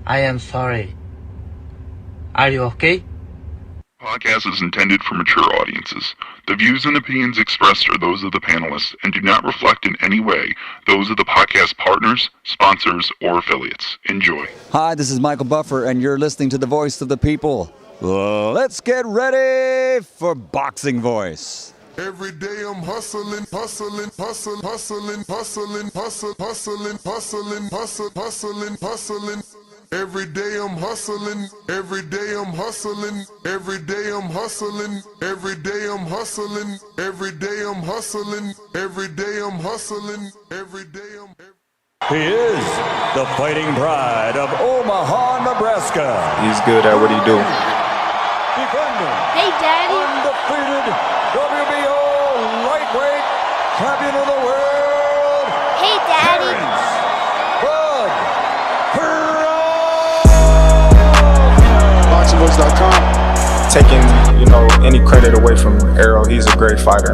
I am sorry. Are you okay? Podcast is intended for mature audiences. The views and opinions expressed are those of the panelists and do not reflect in any way those of the podcast partners, sponsors, or affiliates. Enjoy. Hi, this is Michael Buffer, and you're listening to the Voice of the People. Let's get ready for Boxing Voice. Every day I'm hustling. Every day I'm hustling. Every day I'm hustling. Every day I'm hustling. Every day I'm hustling. Every day I'm hustling. Every day I'm hustling. Every day I'm. He is the fighting pride of Omaha, Nebraska. He's good at what he do. Defender. Hey, Daddy. Undefeated WBO lightweight champion of the world. Hey, Daddy. Terence Crawford. BoxingVoice.com. Taking, any credit away from Errol, he's a great fighter.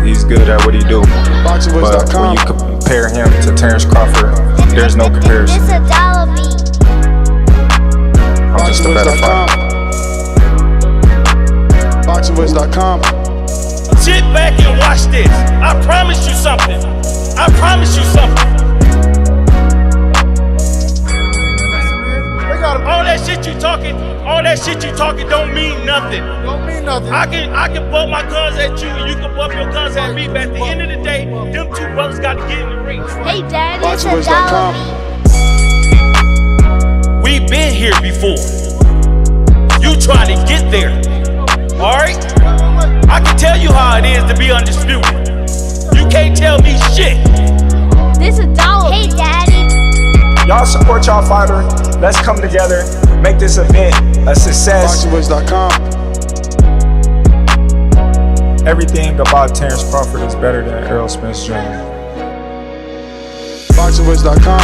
He's good at what he do. But when you compare him to Terence Crawford, there's no comparison. It's a dollar beat. I'm just a better fighter. BoxingVoice.com. Sit back and watch this. I promise you something. I promise you something. All that shit you talking don't mean nothing. I can bump my guns at you and you can bump your guns at me, but at the end of the day, them two brothers got to get in the ring. Hey, Daddy, it's a dollar beat. We've been here before. You try to get there. Alright? I can tell you how it is to be undisputed. You can't tell me shit. This a dollar beat. Hey, Daddy. Y'all support y'all fighter. Let's come together, make this event a success. BoxingVoice.com. Everything about Terence Crawford is better than Errol Spence Jr. BoxingVoice.com.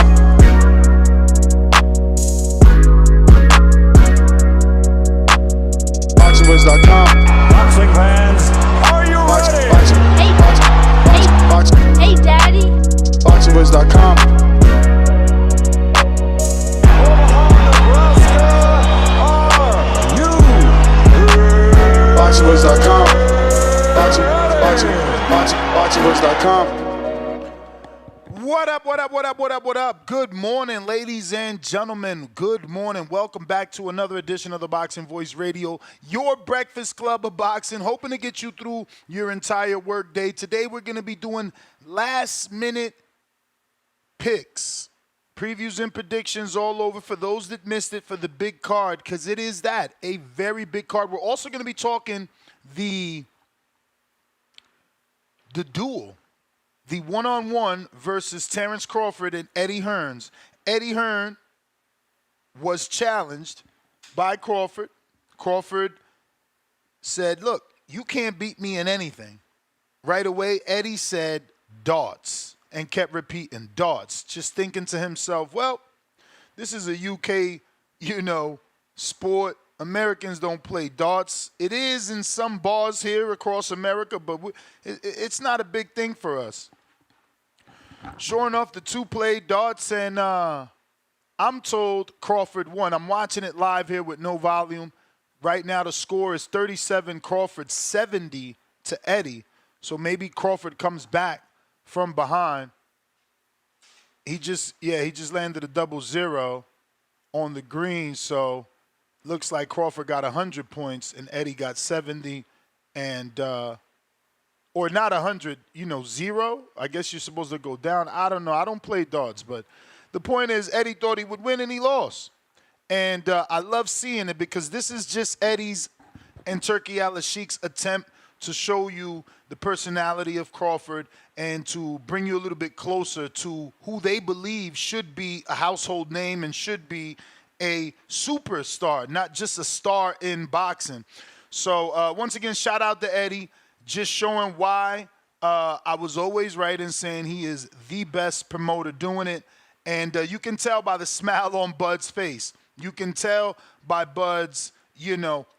BoxingVoice.com. Boxing fans, are you ready? Hey, Daddy. BoxingVoice.com. BoxingVoice.com. BoxingVoice.com. What up? Good morning, ladies and gentlemen. Good morning. Welcome back to another edition of the Boxing Voice Radio, your breakfast club of boxing, hoping to get you through your entire work day. Today, we're going to be doing last-minute picks, previews and predictions all over for those that missed it for the big card, because it is that, a very big card. We're also going to be talking the duel, the one-on-one versus Terence Crawford and Eddie Hearn. Eddie Hearn was challenged by Crawford. Crawford said, look, you can't beat me in anything. Right away, Eddie said, darts, and kept repeating, darts, just thinking to himself, well, this is a UK, sport. Americans don't play darts. It is in some bars here across America, but it's not a big thing for us. Sure enough, the two played darts, and I'm told Crawford won. I'm watching it live here with no volume. Right now, the score is 37 Crawford, 70 to Eddie. So maybe Crawford comes back from behind. He just landed a 0-0 on the green, so looks like Crawford got 100 points and Eddie got 70, and or not 100, 0. I guess you're supposed to go down. I don't know. I don't play darts, but the point is Eddie thought he would win and he lost. And I love seeing it because this is just Eddie's and Turkey Al-Sheikh's attempt to show you the personality of Crawford and to bring you a little bit closer to who they believe should be a household name and should be a superstar, not just a star in boxing. So once again, shout out to Eddie, just showing why I was always right in saying he is the best promoter doing it. And you can tell by the smile on Bud's face. You can tell by Bud's,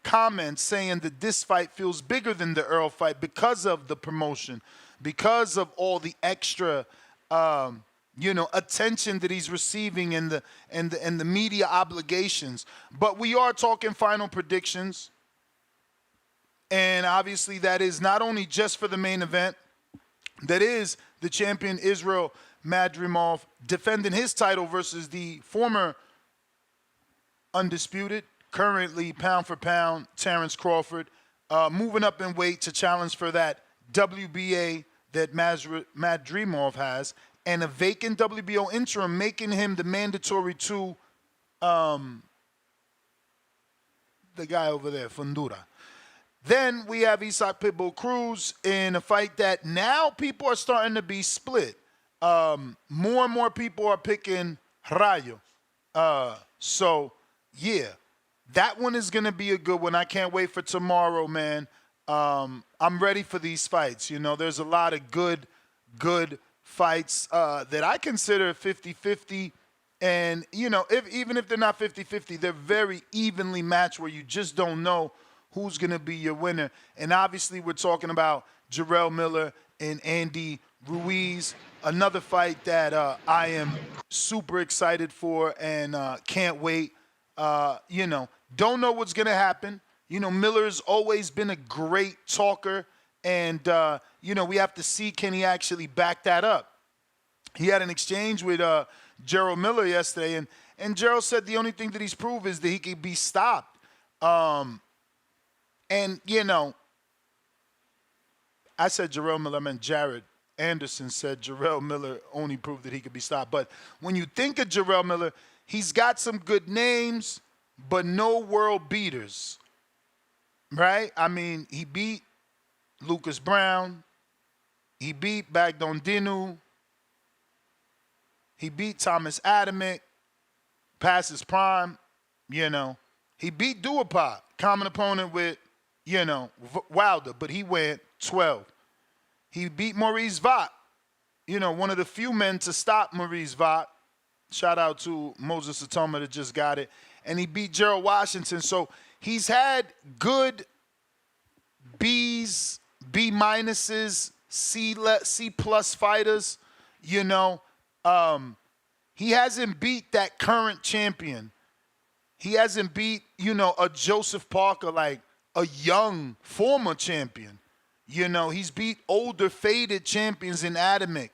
comments saying that this fight feels bigger than the Earl fight because of the promotion, because of all the extra attention that he's receiving and the media obligations. But we are talking final predictions. And obviously that is not only just for the main event, that is the champion Israil Madrimov defending his title versus the former undisputed, currently pound for pound, Terence Crawford, moving up in weight to challenge for that WBA that Madrimov has, and a vacant WBO interim, making him the mandatory to the guy over there, Fundura. Then we have Isaac Pitbull Cruz in a fight that now people are starting to be split. More and more people are picking Rayo. So, yeah, that one is going to be a good one. I can't wait for tomorrow, man. I'm ready for these fights. There's a lot of good fights that I consider 50-50. And, even if they're not 50-50, they're very evenly matched where you just don't know who's going to be your winner. And obviously we're talking about Jarrell Miller and Andy Ruiz, another fight that I am super excited for and can't wait. Don't know what's going to happen. Miller's always been a great talker, and, we have to see, can he actually back that up? He had an exchange with Gerald Miller yesterday, and Gerald said the only thing that he's proved is that he can be stopped. And, I said Jarrell Miller, I meant Jared Anderson said Jarrell Miller only proved that he could be stopped. But when you think of Jarrell Miller, he's got some good names, but no world beaters, right? I mean, he beat Lucas Brown. He beat Bagdon Dinu. He beat Thomas Adamick, past his prime, He beat Duhaupas, common opponent with, Wilder, but he went 12. He beat Maurice Vaught, one of the few men to stop Maurice Vaught. Shout out to Moses Atoma that just got it. And he beat Gerald Washington. So he's had good B's, B minuses, C plus fighters, He hasn't beat that current champion. He hasn't beat, a Joseph Parker, like a young former champion. He's beat older, faded champions in Adamick.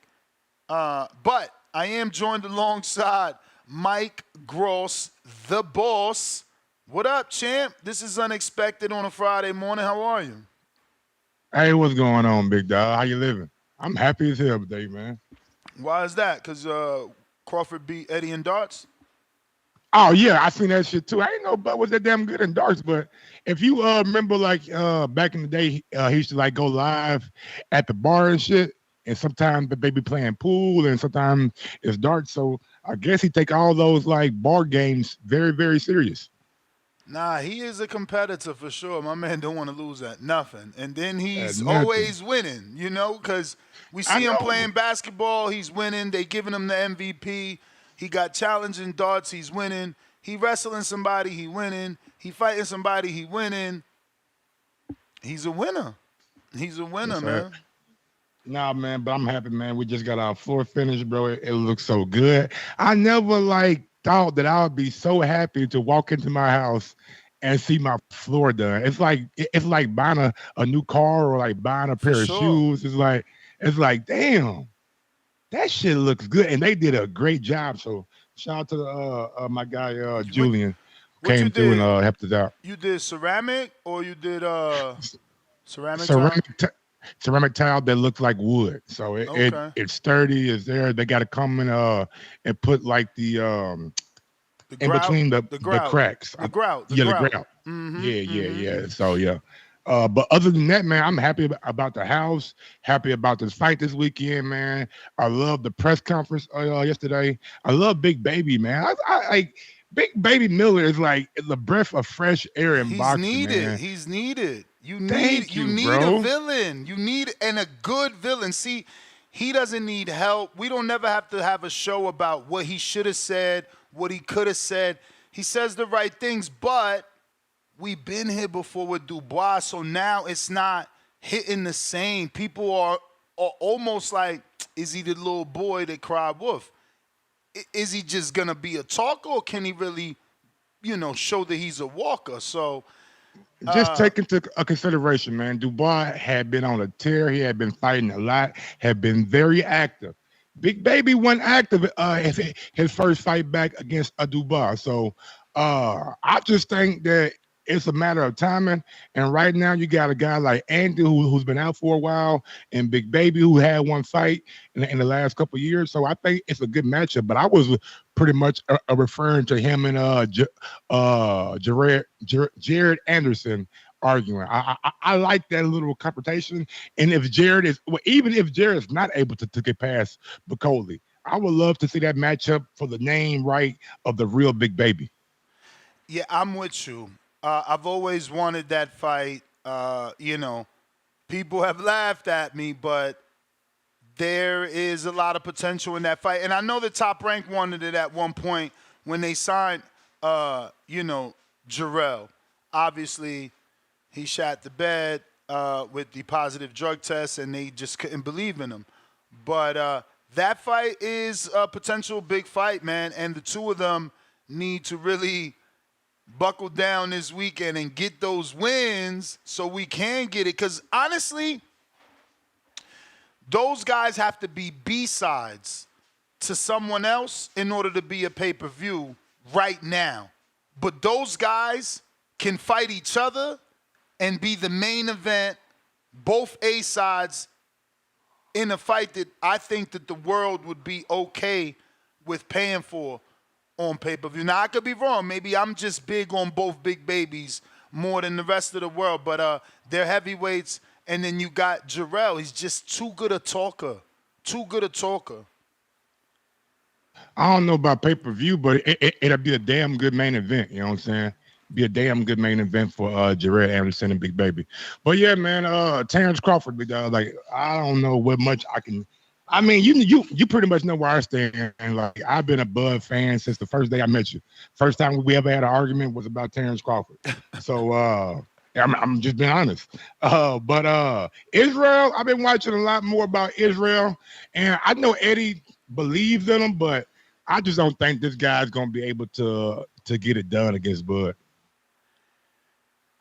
But I am joined alongside Mike Gross, the boss. What up, champ? This is unexpected on a Friday morning. How are you? Hey, what's going on, big dog? How you living? I'm happy as hell today, man. Why is that? Because Crawford beat Eddie in darts? Oh, yeah, I seen that shit, too. I didn't know Bud was that damn good in darts, but if you remember, back in the day, he used to, go live at the bar and shit, and sometimes they be playing pool, and sometimes it's darts, so I guess he take all those, bar games very, very serious. Nah, he is a competitor for sure. My man don't want to lose at nothing. And then he's always winning, because we see him playing basketball, he's winning. They giving him the MVP. He got challenged in darts, he's winning. He wrestling somebody, he winning. He fighting somebody, he winning. He's a winner. He's a winner, yes, man. Nah, man, but I'm happy, man. We just got our floor finished, bro. It looks so good. I never, thought that I would be so happy to walk into my house and see my floor done. It's like buying a new car or buying a pair of shoes. It's like, damn. That shit looks good, and they did a great job. So shout out to my guy Julian, came through and helped us out. You did ceramic, or you did ceramic ceramic tile that looks like wood. So it's sturdy. It's there. They got to come and put the in between the cracks. The grout. The grout. Mm-hmm, yeah. So yeah. But other than that, man, I'm happy about the house, happy about this fight this weekend, man. I love the press conference yesterday. I love Big Baby, man. I Big Baby Miller is like the breath of fresh air in boxing, man. He's needed. You need a villain. You need a good villain. See, he doesn't need help. We don't never have to have a show about what he should have said, what he could have said. He says the right things, but we've been here before with Dubois, so now it's not hitting the same. People are almost like, is he the little boy that cried wolf? Is he just going to be a talker, or can he really, show that he's a walker? So just take into a consideration, man. Dubois had been on a tear. He had been fighting a lot, had been very active. Big Baby wasn't active his first fight back against a Dubois. So I just think that it's a matter of timing. And right now you got a guy like Andy who's been out for a while, and Big Baby who had one fight in the last couple of years. So I think it's a good matchup. But I was pretty much referring to him and Jared Anderson arguing. I like that little confrontation. And if even if Jared's not able to get past Bacoli, I would love to see that matchup for the name right of the real Big Baby. Yeah, I'm with you. I've always wanted that fight. People have laughed at me, but there is a lot of potential in that fight. And I know the Top Rank wanted it at one point when they signed, Jarrell. Obviously, he shot the bed with the positive drug test, and they just couldn't believe in him. But that fight is a potential big fight, man. And the two of them need to really buckle down this weekend and get those wins so we can get it. Because honestly, those guys have to be B-sides to someone else in order to be a pay-per-view right now. But those guys can fight each other and be the main event, both A-sides, in a fight that I think that the world would be okay with paying for on pay-per-view. Now, I could be wrong. Maybe I'm just big on both Big Babies more than the rest of the world, but they're heavyweights. And then you got Jarrell. He's just too good a talker. Too good a talker. I don't know about pay-per-view, but it'll be a damn good main event. You know what I'm saying? Be a damn good main event for Jared Anderson and Big Baby. But yeah, man, Terence Crawford, big dog. Like, I don't know what much I can. I mean, you pretty much know where I stand. And like, I've been a Bud fan since the first day I met you. First time we ever had an argument was about Terence Crawford. So I'm just being honest. But Israil, I've been watching a lot more about Israil, and I know Eddie believes in him, but I just don't think this guy's gonna be able to get it done against Bud.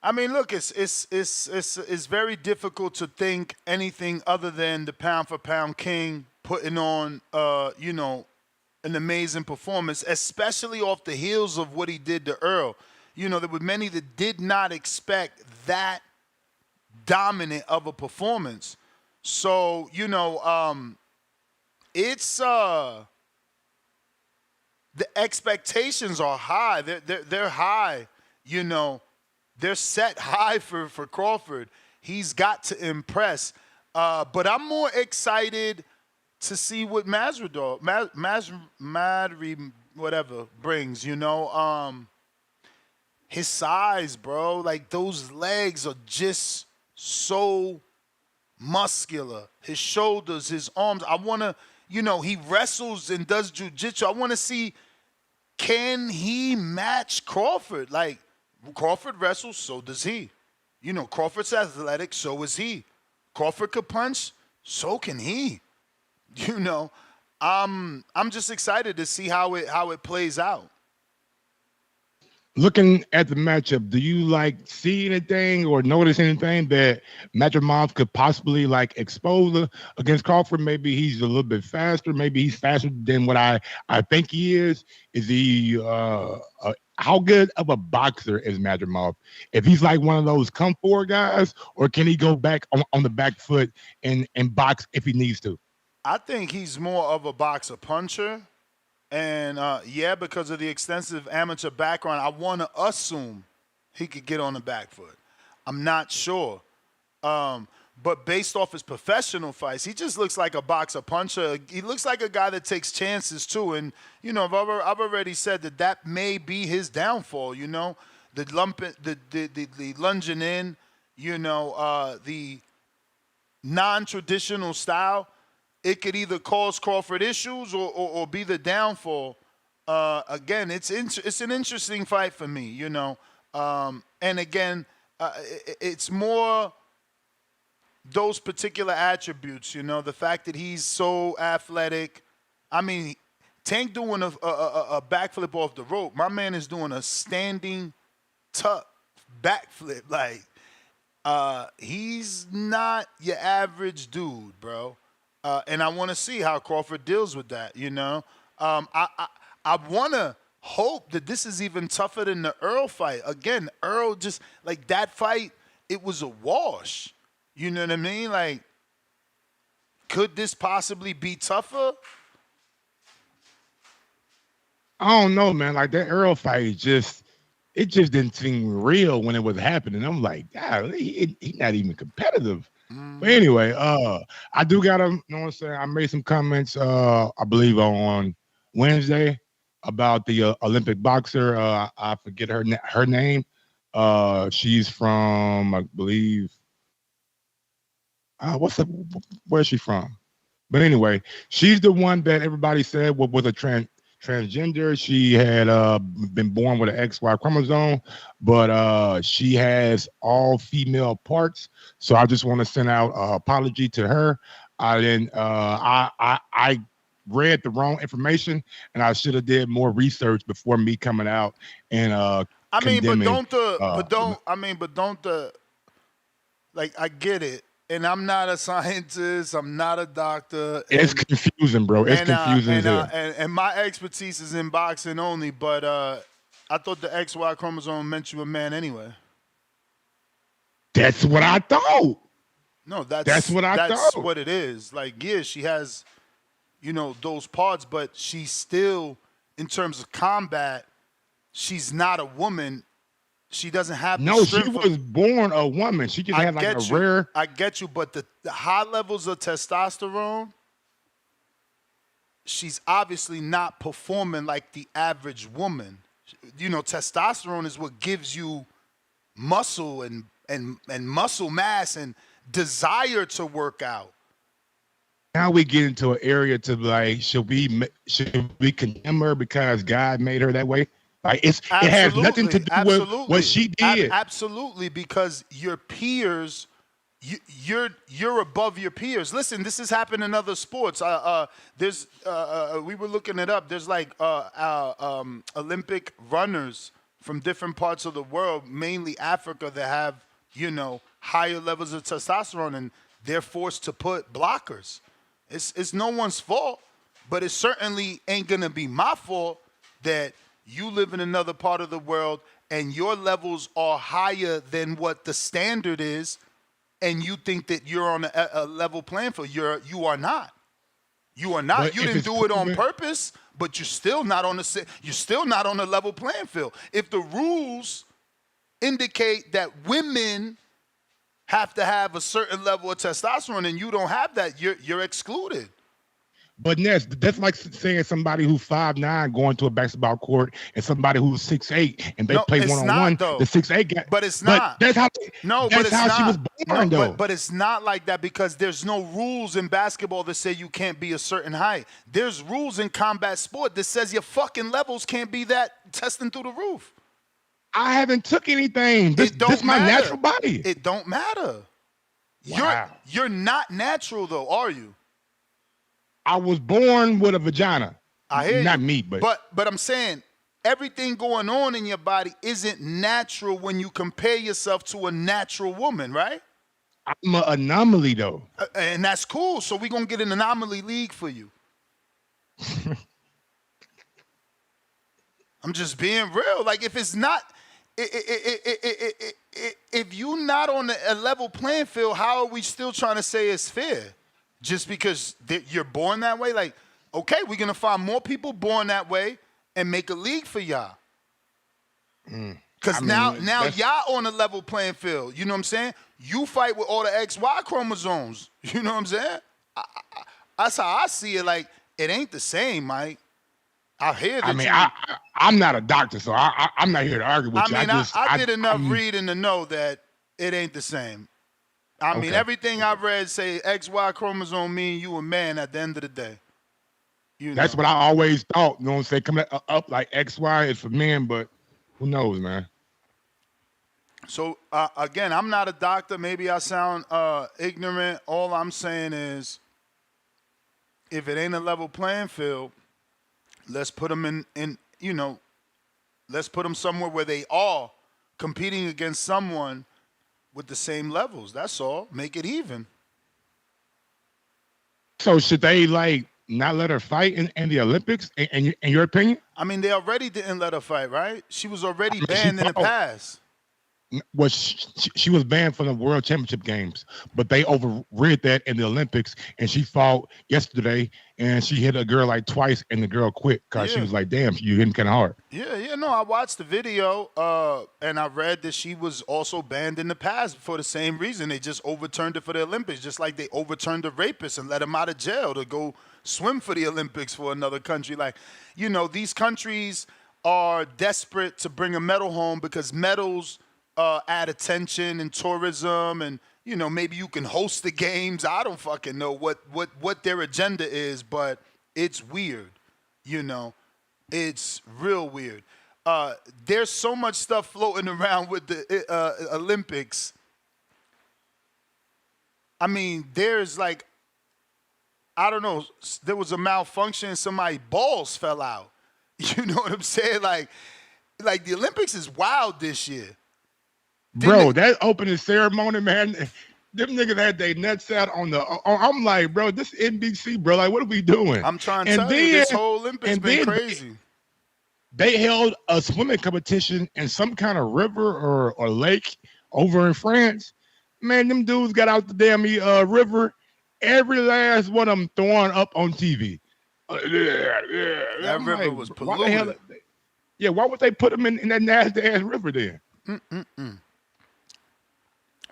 I mean, look, it's very difficult to think anything other than the pound-for-pound king putting on, an amazing performance, especially off the heels of what he did to Earl. There were many that did not expect that dominant of a performance. So, it's the expectations are high. They're high, They're set high for Crawford. He's got to impress. But I'm more excited to see what Madri whatever brings, his size, bro. Like, those legs are just so muscular. His shoulders, his arms. I want to, he wrestles and does jiu-jitsu. I want to see, can he match Crawford? Like, Crawford wrestles, so does he. Crawford's athletic, so is he. Crawford could punch, so can he. I'm just excited to see how it plays out. Looking at the matchup, do you see anything or notice anything that Madrimov could possibly expose against Crawford? Maybe he's a little bit faster. Maybe he's faster than what I think he is. Is he how good of a boxer is Madrimov? If he's like one of those come forward guys, or can he go back on the back foot and box if he needs to? I think he's more of a boxer puncher. And, because of the extensive amateur background, I want to assume he could get on the back foot. I'm not sure. But based off his professional fights, he just looks like a boxer puncher. He looks like a guy that takes chances, too. And, I've already said that may be his downfall, the lunging in, the non-traditional style. It could either cause Crawford issues or be the downfall. Again, it's an interesting fight for me, And again, it's more those particular attributes, you know, the fact that he's so athletic. I mean, Tank doing a backflip off the rope. My man is doing a standing tuck backflip. Like, he's not your average dude, bro. And I want to see how Crawford deals with that, you know. I want to hope that this is even tougher than the Earl fight. Again, Earl just, like, that fight, it was a wash. You know what I mean? Like, could this possibly be tougher? I don't know, man. Like that Earl fight, it just didn't seem real when it was happening. I'm like, God, he's not even competitive. But anyway, I do gotta, you know what I'm saying? I made some comments, I believe on Wednesday about the Olympic boxer. I forget her name. She's from, I believe, where's she from? But anyway, she's the one that everybody said was a transgender. She had been born with an XY chromosome, but she has all female parts. So I just want to send out an apology to her. I read the wrong information, and I should have did more research before me coming out and I mean, but condemning, don't the like, I get it. And I'm not a scientist. I'm not a doctor. It's confusing, bro. It's confusing. And my expertise is in boxing only, but I thought the XY chromosome meant you a man anyway. That's what I thought. No, that's what I thought. That's what it is. Like, yeah, she has, you know, those parts, but she's still, in terms of combat, she's not a woman. She doesn't have no. She was born a woman. She just had like a rare. I get you, but the high levels of testosterone, she's obviously not performing like the average woman. You know, testosterone is what gives you muscle and muscle mass and desire to work out. Now we get into an area to like, should we condemn her because God made her that way? Like it has nothing to do with what she did. Absolutely, because your peers, you're above your peers. Listen, this has happened in other sports. There's we were looking it up. There's like Olympic runners from different parts of the world, mainly Africa, that have, you know, higher levels of testosterone, and they're forced to put blockers. It's no one's fault, but it certainly ain't gonna be my fault that you live in another part of the world and your levels are higher than what the standard is, and you think that you're on a level playing field. You are not. You are not. But you didn't do it on purpose, but you're still not on the level playing field. If the rules indicate that women have to have a certain level of testosterone and you don't have that, you're excluded. But Ness, that's like saying somebody who's 5'9" going to a basketball court and somebody who's 6'8" and they play one-on-one. The 6'8" guy. But it's not. But that's how. She was born, though. But it's not like that, because there's no rules in basketball that say you can't be a certain height. There's rules in combat sport that says your fucking levels can't be that testing through the roof. I haven't took anything. This is my natural body. It don't matter. Wow. You're not natural though, are you? I was born with a vagina. I hear not you. Me, but I'm saying everything going on in your body isn't natural when you compare yourself to a natural woman, right? I'm an anomaly though. And that's cool. So we're gonna get an anomaly league for you. I'm just being real. Like, if it's not, if you're not on a level playing field, how are we still trying to say it's fair? Just because you're born that way? Like, okay, we're going to find more people born that way and make a league for y'all. Because now y'all on a level playing field. You know what I'm saying? You fight with all the XY chromosomes. You know what I'm saying? That's how I see it. Like, it ain't the same, Mike. I hear that. I'm not a doctor, so I'm not here to argue with you. I did enough reading to know that it ain't the same. I mean, everything I've read say XY chromosome mean you a man at the end of the day. You know. That's what I always thought. You know what I'm saying? Coming up like XY is for men, but who knows, man? So, again, I'm not a doctor. Maybe I sound ignorant. All I'm saying is if it ain't a level playing field, let's put them let's put them somewhere where they are competing against someone with the same levels. That's all. Make it even. So should they like not let her fight in the Olympics? In your opinion? I mean, they already didn't let her fight, right? She was already banned in the past. Well, she was banned from the World Championship games, but they overrid that in the Olympics, and she fought yesterday, and she hit a girl like twice, and the girl quit because she was like, damn, you hitting kind of hard. Yeah, no, I watched the video, and I read that she was also banned in the past for the same reason. They just overturned it for the Olympics, just like they overturned the rapist and let him out of jail to go swim for the Olympics for another country. Like, these countries are desperate to bring a medal home because medals add attention and tourism, and maybe you can host the games. I don't fucking know what their agenda is, but it's weird. It's real weird. There's so much stuff floating around with the Olympics. I mean, there's like, I don't know, there was a malfunction, somebody's balls fell out. You know what I'm saying? Like the Olympics is wild this year. Bro, that opening ceremony, man, them niggas had their nuts out on the. I'm like, bro, this NBC, bro. Like, what are we doing? I'm trying to tell you, this whole Olympics been crazy. They held a swimming competition in some kind of river or lake over in France. Man, them dudes got out the damn river. Every last one of them throwing up on TV. That river was polluted. Why would they put them in that nasty ass river then?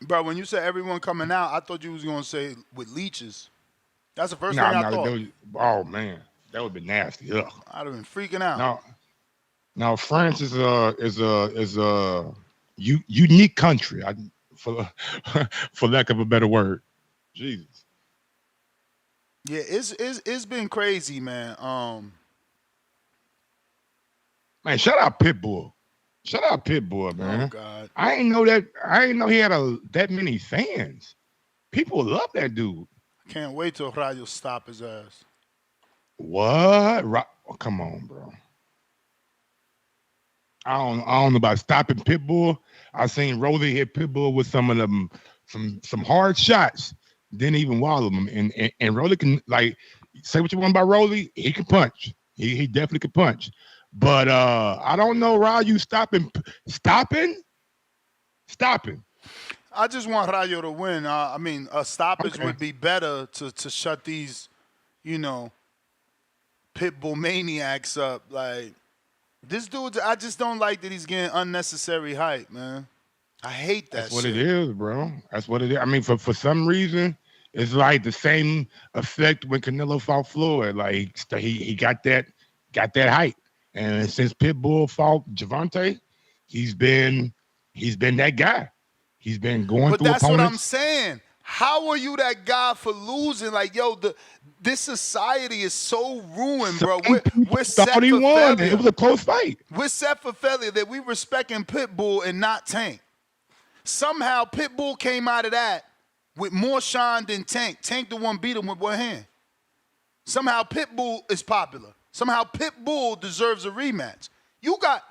Bro, when you said everyone coming out, I thought you was gonna say with leeches. That's the first thing I thought. Oh man, that would be nasty. Ugh. I'd have been freaking out. Now France is a unique country, for lack of a better word. Jesus. Yeah, it's been crazy, man. Man, shout out Pitbull. Shout out Pitbull, man. Oh God. I ain't know he had that many fans. People love that dude. Can't wait till Rayo stop his ass. What? Oh, come on, bro. I don't know about stopping Pitbull. I seen Rolly hit Pitbull with some of them some hard shots. Didn't even wallow them. And Rolly can, like, say what you want about Rolly. He can punch. He definitely can punch. But I don't know, Rayo stopping. I just want Rayo to win. I mean, a stoppage would be better to shut these, Pitbull maniacs up. Like, this dude, I just don't like that he's getting unnecessary hype, man. I hate that. That's what it is, bro. That's what it is. I mean, for some reason, it's like the same effect when Canelo fought Floyd. Like, he got that hype. And since Pitbull fought Javante, he's been that guy. He's been going through opponents. But that's what I'm saying. How are you that guy for losing? Like, yo, this society is so ruined, bro. We're set for failure. It was a close fight. We're set for failure that we respecting Pitbull and not Tank. Somehow Pitbull came out of that with more shine than Tank. Tank the one beat him with one hand. Somehow Pitbull is popular. Somehow Pitbull deserves a rematch. You got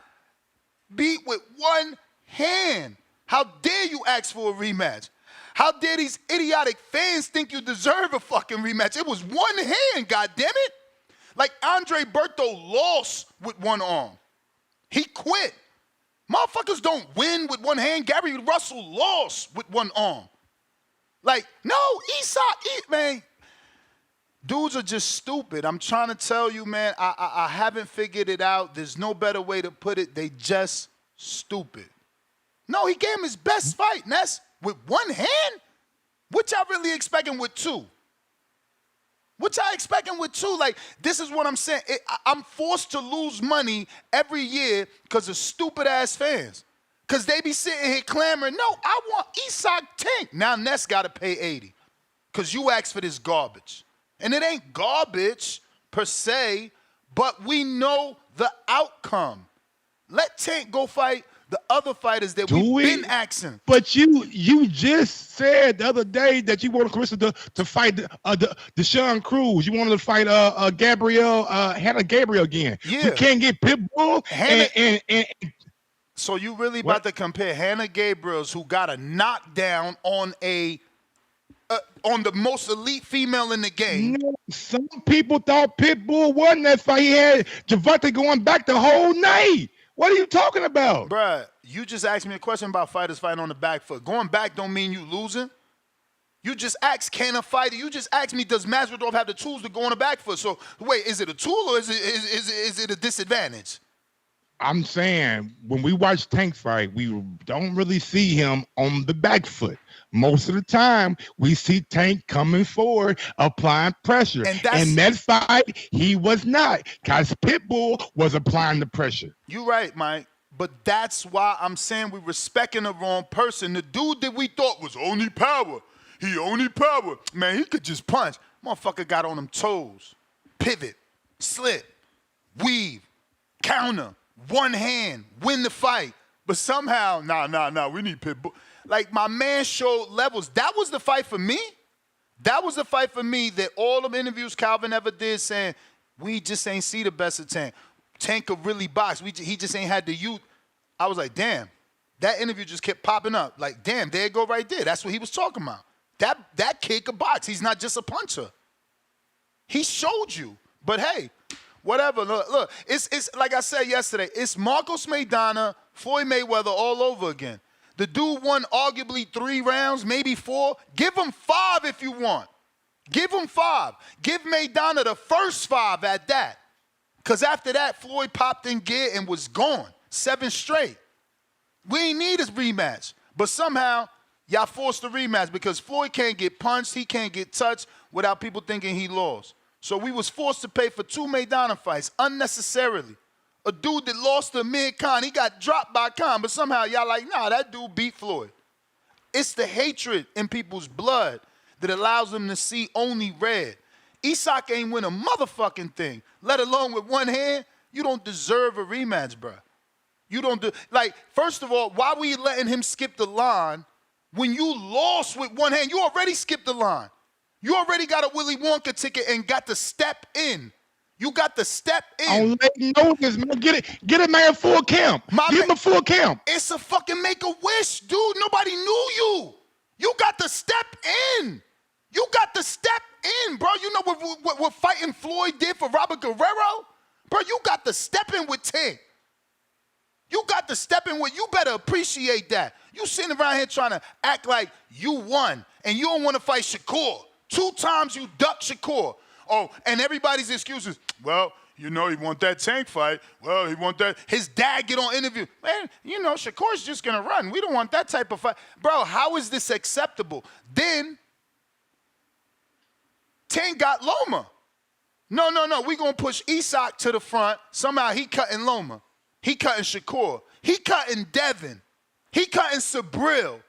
beat with one hand. How dare you ask for a rematch? How dare these idiotic fans think you deserve a fucking rematch? It was one hand, goddammit. Like Andre Berto lost with one arm. He quit. Motherfuckers don't win with one hand. Gary Russell lost with one arm. Like, no, man. Dudes are just stupid. I'm trying to tell you, man, I haven't figured it out. There's no better way to put it. They just stupid. No, he gave him his best fight, Ness. With one hand? What y'all really expecting with two? What y'all expecting with two? Like, this is what I'm saying. I'm forced to lose money every year because of stupid-ass fans. Because they be sitting here clamoring, no, I want Isak Tank. Now Ness got to pay 80 because you asked for this garbage. And it ain't garbage per se, but we know the outcome. Let Tank go fight The other fighters that we've been asking. But you just said the other day that you wanted Carissa to fight the Shakur Cruz. You wanted to fight Hannah Gabriel again. Yeah. We can't get Pitbull and so you really about to compare Hannah Gabriel's, who got a knockdown on on the most elite female in the game. No, some people thought Pitbull won that fight. He had Javante going back the whole night. What are you talking about? Bruh, you just asked me a question about fighters fighting on the back foot. Going back don't mean you losing. You just asked, can a fighter? You just asked me, does Masvidal have the tools to go on the back foot? So wait, is it a tool or is it a disadvantage? I'm saying when we watch Tank fight, we don't really see him on the back foot. Most of the time, we see Tank coming forward, applying pressure. And that fight, he was not, because Pitbull was applying the pressure. You're right, Mike. But that's why I'm saying we're respecting the wrong person. The dude that we thought was only power, man, he could just punch. Motherfucker got on them toes, pivot, slip, weave, counter, one hand, win the fight. But somehow, nah, we need Pitbull. Like, my man showed levels. That was the fight for me. That was the fight for me that all the interviews Calvin ever did saying, we just ain't see the best of Tank. Tank could really box. He just ain't had the youth. I was like, damn. That interview just kept popping up. Like, damn, there it go right there. That's what he was talking about. That kid could box. He's not just a puncher. He showed you. But, hey, whatever. Look, it's like I said yesterday, it's Marcos Maidana, Floyd Mayweather all over again. The dude won arguably 3 rounds, maybe 4. Give him 5 if you want. Give him 5. Give Maidana the first 5 at that. Because after that, Floyd popped in gear and was gone. 7 straight. We ain't need his rematch. But somehow, y'all forced the rematch because Floyd can't get punched. He can't get touched without people thinking he lost. So we was forced to pay for 2 Maidana fights unnecessarily. A dude that lost to Amir Khan, he got dropped by Khan, but somehow y'all like, nah, that dude beat Floyd. It's the hatred in people's blood that allows them to see only red. Isak ain't win a motherfucking thing, let alone with one hand. You don't deserve a rematch, bruh. You don't first of all, why were you letting him skip the line when you lost with one hand? You already skipped the line. You already got a Willy Wonka ticket and got to step in. You got to step in. I'll let you know this, man. Get a man full camp. Give him a full camp. It's a fucking make-a-wish, dude. Nobody knew you. You got to step in. You got to step in, bro. You know what fighting Floyd did for Robert Guerrero? Bro, you got to step in with Tank. You got to step in with, you better appreciate that. You sitting around here trying to act like you won and you don't want to fight Shakur. 2 times you ducked Shakur. Oh, and everybody's excuses. Well, you know, he want that Tank fight. Well, he want that. His dad get on interview. Man, you know, Shakur's just going to run. We don't want that type of fight. Bro, how is this acceptable? Then, Tank got Loma. No. We going to push Isak to the front. Somehow he cutting Loma. He cutting Shakur. He cutting Devin. He cutting Sabril.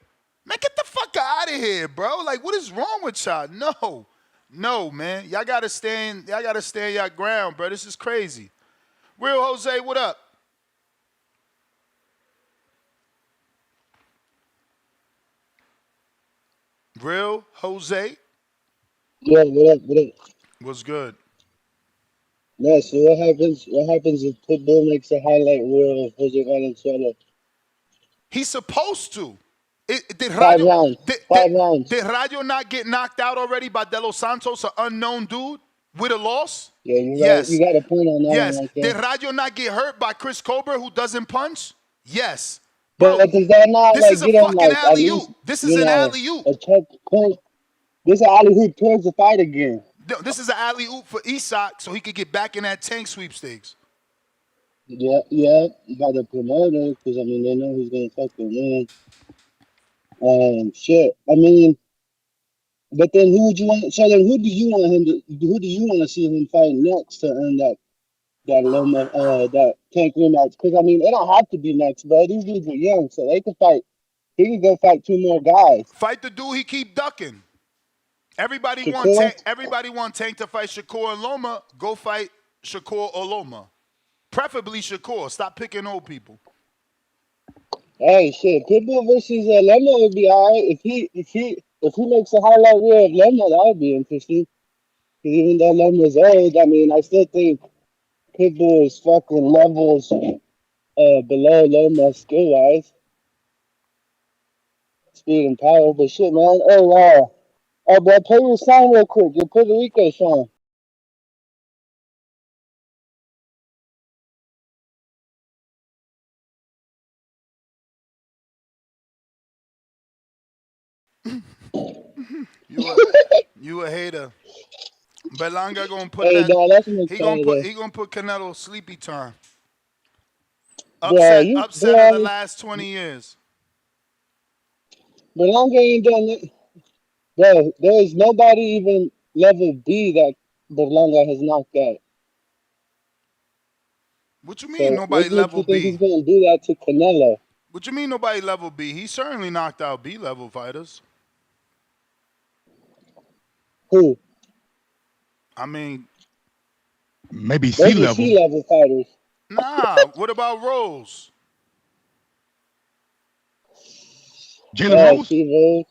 Man, get the fuck out of here, bro. Like, what is wrong with y'all? No, man. Y'all gotta stand your ground, bro. This is crazy. Real Jose, what up? Real Jose? Yeah, what up? What's good? No, so what happens if Pitbull makes a highlight reel of Jose Valenzuela? He's supposed to. Did 5 rounds. 5 rounds. Did Rayo not get knocked out already by De Los Santos, an unknown dude, with a loss? Yeah, you got a point on that. Yes. Right Did Rayo not get hurt by Chris Cobra, who doesn't punch? Yes. But does that not this like is a get him fucking like alley-oop. This is an alley-oop. A checkpoint. This is an alley-oop towards the fight again. This is an alley-oop for Isak so he could get back in that Tank sweepstakes. Yeah, by the promoter, because I mean they know who's gonna fucking win. Shit. I mean, but then who would you want? So then, who do you want to see him fight next to earn that Loma that Tank rematch? Because I mean, it don't have to be next, bro. These dudes are young, so they can fight. He can go fight 2 more guys. Fight the dude he keep ducking. Everybody want Tank to fight Shakur and Loma. Go fight Shakur or Loma. Preferably Shakur. Stop picking old people. Hey, shit, Pitbull versus Lemo would be alright if he makes a highlight reel of Lemo. That would be interesting. 'Cause even though Lemo's old, I mean, I still think Pitbull is fucking levels below Lemo skill wise, speed and power. But shit, man. Oh, bro, play your song real quick. Your Puerto Rico song. You a hater. Berlanga gonna put Hey, that. dog, that's what I'm He trying gonna to put. do. He gonna put Canelo sleepy time. Bro, Upset of the last 20 years. Belonga ain't done it. Bro, there is nobody even level B that Berlanga has knocked out. What you mean So what nobody makes level you think B? he's gonna do that to Canelo? What you mean nobody level B? He certainly knocked out B level fighters. Who? I mean, Maybe Those C are level. C level fighters. nah. What about Rose? Jalen Rose? Steve Rose.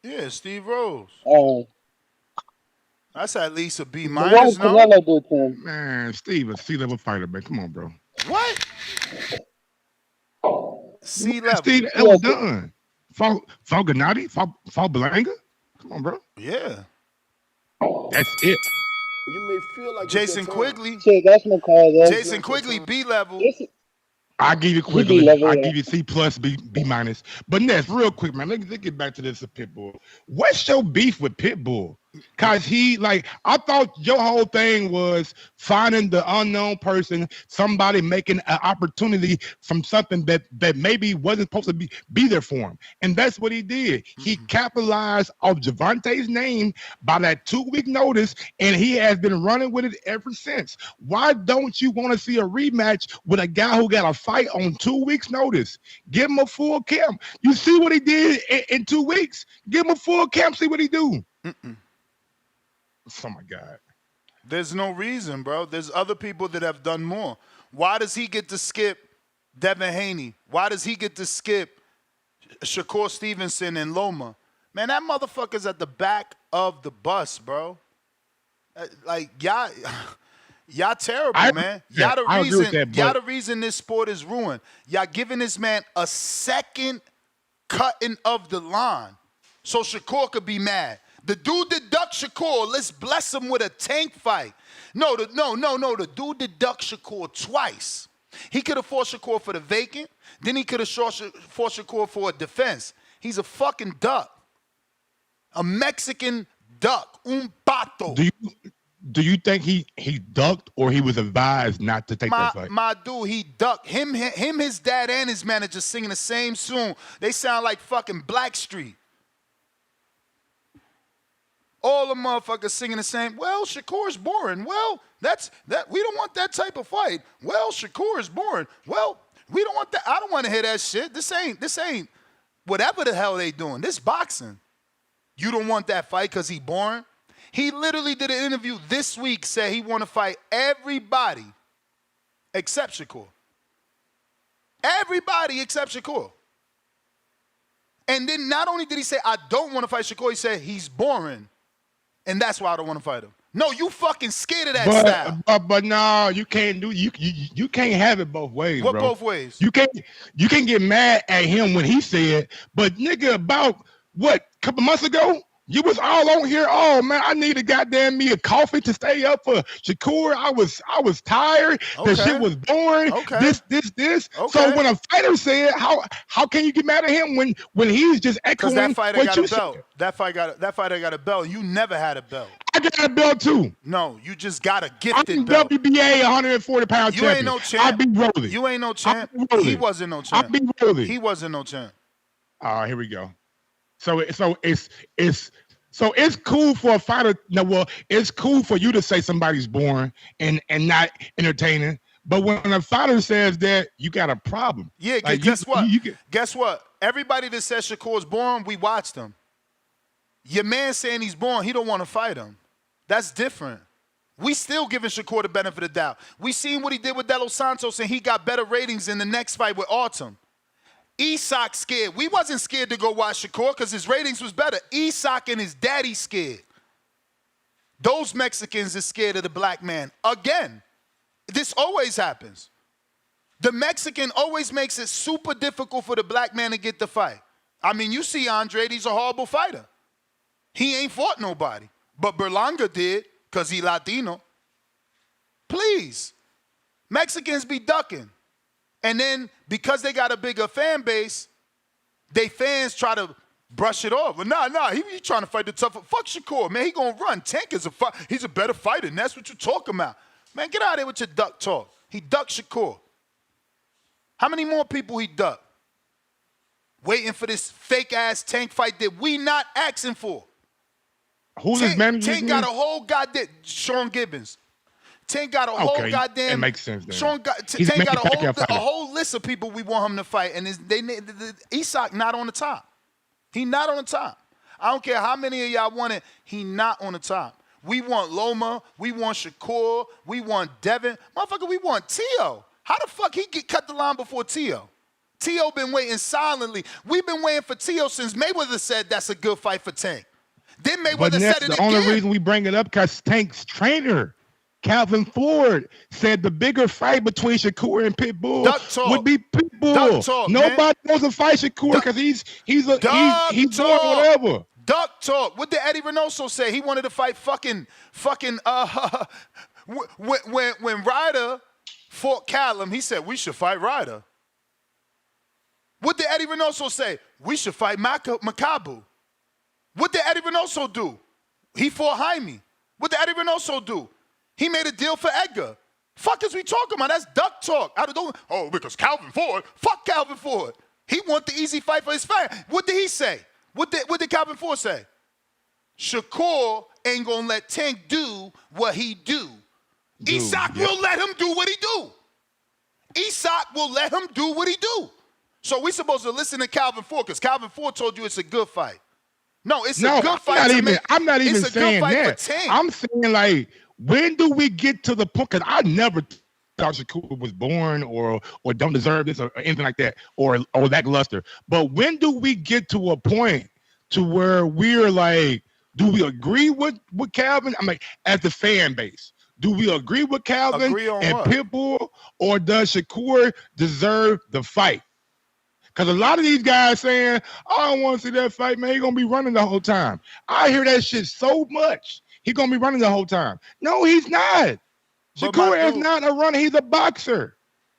Yeah, Steve Rose. That's at least a B But what minus, would no? Canelo do to him? Man, Steve, a C level fighter, man. Come on, bro. What? C level. Steve, that was done. Fought Gennady? Fought Belanga? Come on, bro. Yeah. That's it. You may feel like Jason Quigley. Shit, that's my call, though. Jason Quigley, B level. I give you He Quigley. level, I yeah. give you C plus, B minus. But Ness, real quick, man. Let's get back to this Pitbull. What's your beef with Pitbull? Cause I thought your whole thing was finding the unknown person, somebody making an opportunity from something that maybe wasn't supposed to be there for him. And that's what he did. He capitalized off Javante's name by that 2-week notice, and he has been running with it ever since. Why don't you want to see a rematch with a guy who got a fight on 2 weeks notice? Give him a full camp. You see what he did in 2 weeks? Give him a full camp, see what he do. Oh my God. There's no reason, bro. There's other people that have done more. Why does he get to skip Devin Haney? Why does he get to skip Shakur Stevenson and Loma? Man, that motherfucker's at the back of the bus, bro. Like, y'all terrible, man. Y'all the reason this sport is ruined. Y'all giving this man a second cutting of the line so Shakur could be mad. The dude that ducked Shakur, let's bless him with a tank fight. No. The dude that ducked Shakur twice. He could have fought Shakur for the vacant. Then he could have fought Shakur for a defense. He's a fucking duck. A Mexican duck. Un pato. Do you think he ducked or he was advised not to take that fight? My dude, he ducked. Him, his dad, and his manager singing the same tune. They sound like fucking Blackstreet. All the motherfuckers singing the same. Well, Shakur's boring. Well, that we don't want that type of fight. Well, Shakur is boring. Well, we don't want that. I don't want to hear that shit. This ain't whatever the hell they doing. This boxing. You don't want that fight because he boring? He literally did an interview this week, said he want to fight everybody except Shakur. Everybody except Shakur. And then not only did he say, I don't want to fight Shakur, he said he's boring. And that's why I don't want to fight him. No, you fucking scared of that style. But no, you can't do you can't have it both ways, What bro. both ways? You can't get mad at him when he said, but nigga, about what, couple months ago, you was all on here. Oh man, I need a goddamn me a coffee to stay up for Shakur. I was tired. Okay. The shit was boring. Okay. This. Okay. So when a fighter said, how can you get mad at him when he's just echoing Because that fighter what got you a belt. said? That fighter got a belt. You never had a belt. I got a belt too. No, you just got a I'm gifted belt. WBA 140-pound You champion. ain't no champ. I beat Rolly. You ain't no champ. He wasn't no I champ. beat Rolly. He wasn't no champ. Here we go. So it's cool for a fighter. No, well, it's cool for you to say somebody's boring and not entertaining. But when a fighter says that, you got a problem. Yeah, like, guess what? Guess what? Everybody that says Shakur's boring, we watched him. Your man saying he's boring, he don't want to fight him. That's different. We still giving Shakur the benefit of the doubt. We seen what he did with De Los Santos, and he got better ratings in the next fight with Autumn. Isak scared. We wasn't scared to go watch Shakur because his ratings was better. Isak and his daddy scared. Those Mexicans are scared of the black man. Again, this always happens. The Mexican always makes it super difficult for the black man to get the fight. I mean, you see Andre, he's a horrible fighter. He ain't fought nobody. But Berlanga did because he Latino. Please. Mexicans be ducking. And then because they got a bigger fan base, they fans try to brush it off. But nah, he trying to fight the tougher. Fuck Shakur, man. He gonna run. Tank is he's a better fighter, and that's what you talking about. Man, get out of there with your duck talk. He ducked Shakur. How many more people he ducked? Waiting for this fake-ass Tank fight that we not asking for. Who's his manager? Tank got a whole goddamn Sean Gibbons. Tank got a whole goddamn. That makes sense. Then. Tank got a whole list of people we want him to fight, and Isak not on the top. He not on the top. I don't care how many of y'all want it. He not on the top. We want Loma. We want Shakur. We want Devin. Motherfucker, we want Tio. How the fuck he get cut the line before Tio? Tio been waiting silently. We've been waiting for Tio since Mayweather said that's a good fight for Tank. Then Mayweather said it again. The only reason we bring it up because Tank's trainer, Calvin Ford, said the bigger fight between Shakur and Pitbull would be Pitbull. Nobody wants to fight Shakur because he's doing whatever. Duck talk. What did Eddie Reynoso say? He wanted to fight fucking when Ryder fought Callum, he said we should fight Ryder. What did Eddie Reynoso say? We should fight Makabu. What did Eddie Reynoso do? He fought Jaime. What did Eddie Reynoso do? He made a deal for Edgar. Fuck is we talking about? That's duck talk. Because Calvin Ford. Fuck Calvin Ford. He want the easy fight for his fan. What did he say? What did Calvin Ford say? Shakur ain't gonna let Tank do what he do. Isak will let him do what he do. Isak will let him do what he do. So we supposed to listen to Calvin Ford because Calvin Ford told you it's a good fight. No, it's a good fight. I'm not even saying that. I'm saying, like, when do we get to the point? Because I never thought Shakur was born or don't deserve this or anything like that or lackluster. But when do we get to a point to where we're like, do we agree with Calvin? I'm like, as the fan base, do we agree with Calvin and Pitbull, or does Shakur deserve the fight? Because a lot of these guys saying, I don't want to see that fight, man. He's going to be running the whole time. I hear that shit so much. He's going to be running the whole time. No, he's not. Shakur is not a runner. He's a boxer.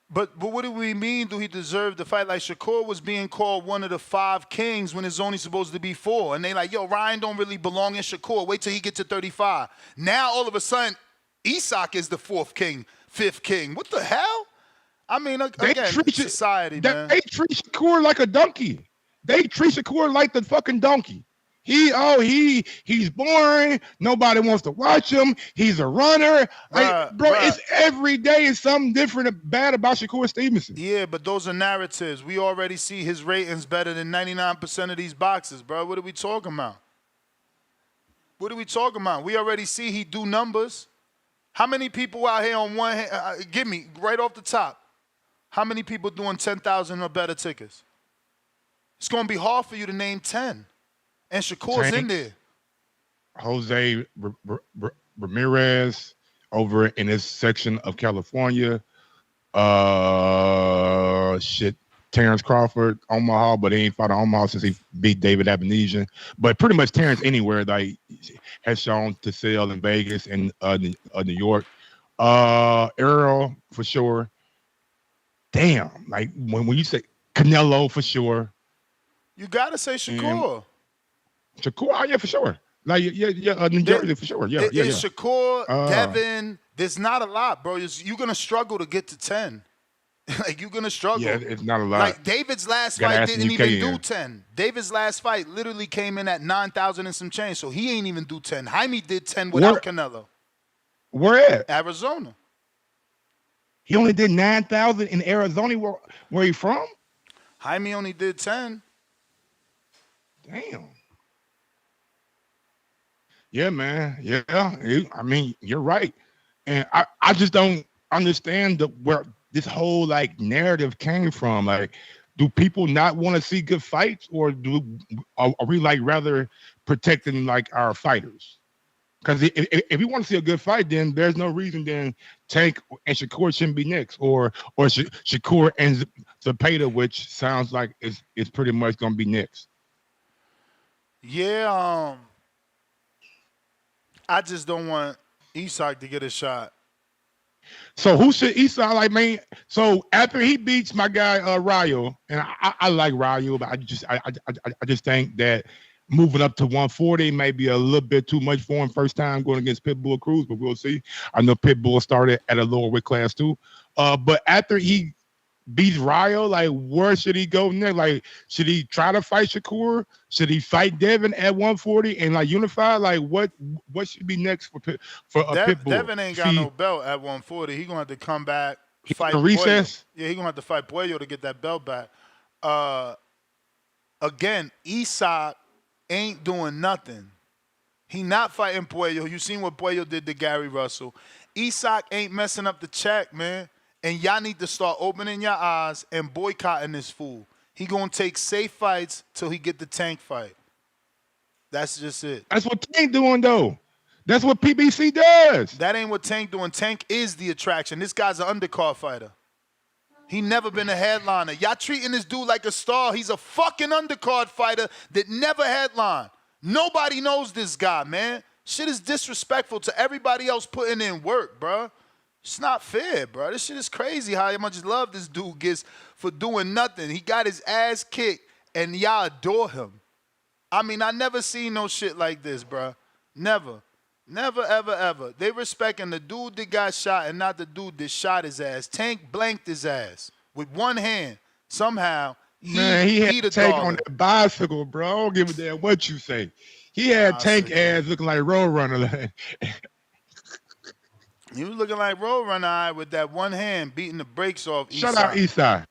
But what do we mean? Do he deserve the fight? Like, Shakur was being called one of the 5 kings when it's only supposed to be 4. And they like, yo, Ryan don't really belong in Shakur. Wait till he gets to 35. Now, all of a sudden, Isak is the 4th king, 5th king. What the hell? I mean, again, society, man. They treat Shakur like a donkey. They treat Shakur like the fucking donkey. He's boring. Nobody wants to watch him. He's a runner. It's every day is something different bad about Shakur Stevenson. Yeah, but those are narratives. We already see his ratings better than 99% of these boxers, bro. What are we talking about? We already see he do numbers. How many people out here on one hand? Give me right off the top. How many people doing 10,000 or better tickets? It's going to be hard for you to name 10. And Shakur's in there. Jose Ramirez over in this section of California. Terence Crawford, Omaha, but he ain't fought in Omaha since he beat David Abanesian. But pretty much Terence anywhere like has shown to sell in Vegas and New York. Earl for sure. Damn, like when you say Canelo for sure. You gotta say Shakur. Shakur, oh yeah, for sure. Like New Jersey for sure. Yeah. Shakur, Devin. There's not a lot, bro. You're gonna struggle to get to 10. Like, you're gonna struggle. Yeah, it's not a lot. Like David's last fight didn't even do 10. David's last fight literally came in at 9,000 and some change, so he ain't even do 10. Jaime did 10 without Canelo. Where at? Arizona. He only did 9,000 in Arizona. Where he from? Jaime only did 10. Damn. Yeah, man. Yeah. I mean, you're right. And I just don't understand where this whole like narrative came from. Like do people not want to see good fights, or are we like rather protecting like our fighters? Because if you want to see a good fight, then there's no reason then Tank and Shakur shouldn't be next, or Shakur and Zepeda, which sounds like it's pretty much gonna be next. Yeah, I just don't want Isak to get a shot. So who should Isak like, man? So after he beats my guy Rayo, and I like Rayo, but I just think that moving up to 140 may be a little bit too much for him first time going against Pitbull Cruz, but we'll see. I know Pitbull started at a lower weight class too. But after he beats Rayo, like where should he go next? Like, should he try to fight Shakur? Should he fight Devin at 140 and like unify? Like what should be next for Pitbull? Devin ain't got no belt at 140. He gonna have to come back, fight recess. Yeah, he gonna have to fight Puello to get that belt back. Again, Isak ain't doing nothing. He not fighting Puello. You seen what Puello did to Gary Russell. Isak ain't messing up the check, man. And y'all need to start opening your eyes and boycotting this fool. He gonna take safe fights till he get the Tank fight. That's just it. That's what Tank doing though. That's what PBC does. That ain't what Tank doing. Tank is the attraction. This guy's an undercard fighter. He never been a headliner. Y'all treating this dude like a star. He's a fucking undercard fighter that never headlined. Nobody knows this guy, man. Shit is disrespectful to everybody else putting in work, bro. It's not fair, bro. This shit is crazy how much love this dude gets for doing nothing. He got his ass kicked, and y'all adore him. I mean, I never seen no shit like this, bro. Never. Never, ever, ever. They respecting the dude that got shot and not the dude that shot his ass. Tank blanked his ass with one hand. Somehow, he had Tank on that bicycle, bro. I don't give a damn what you say. He had Tank ass looking like Roadrunner. He was looking like Roadrunner with that one hand beating the brakes off Isak. Shout out Isak.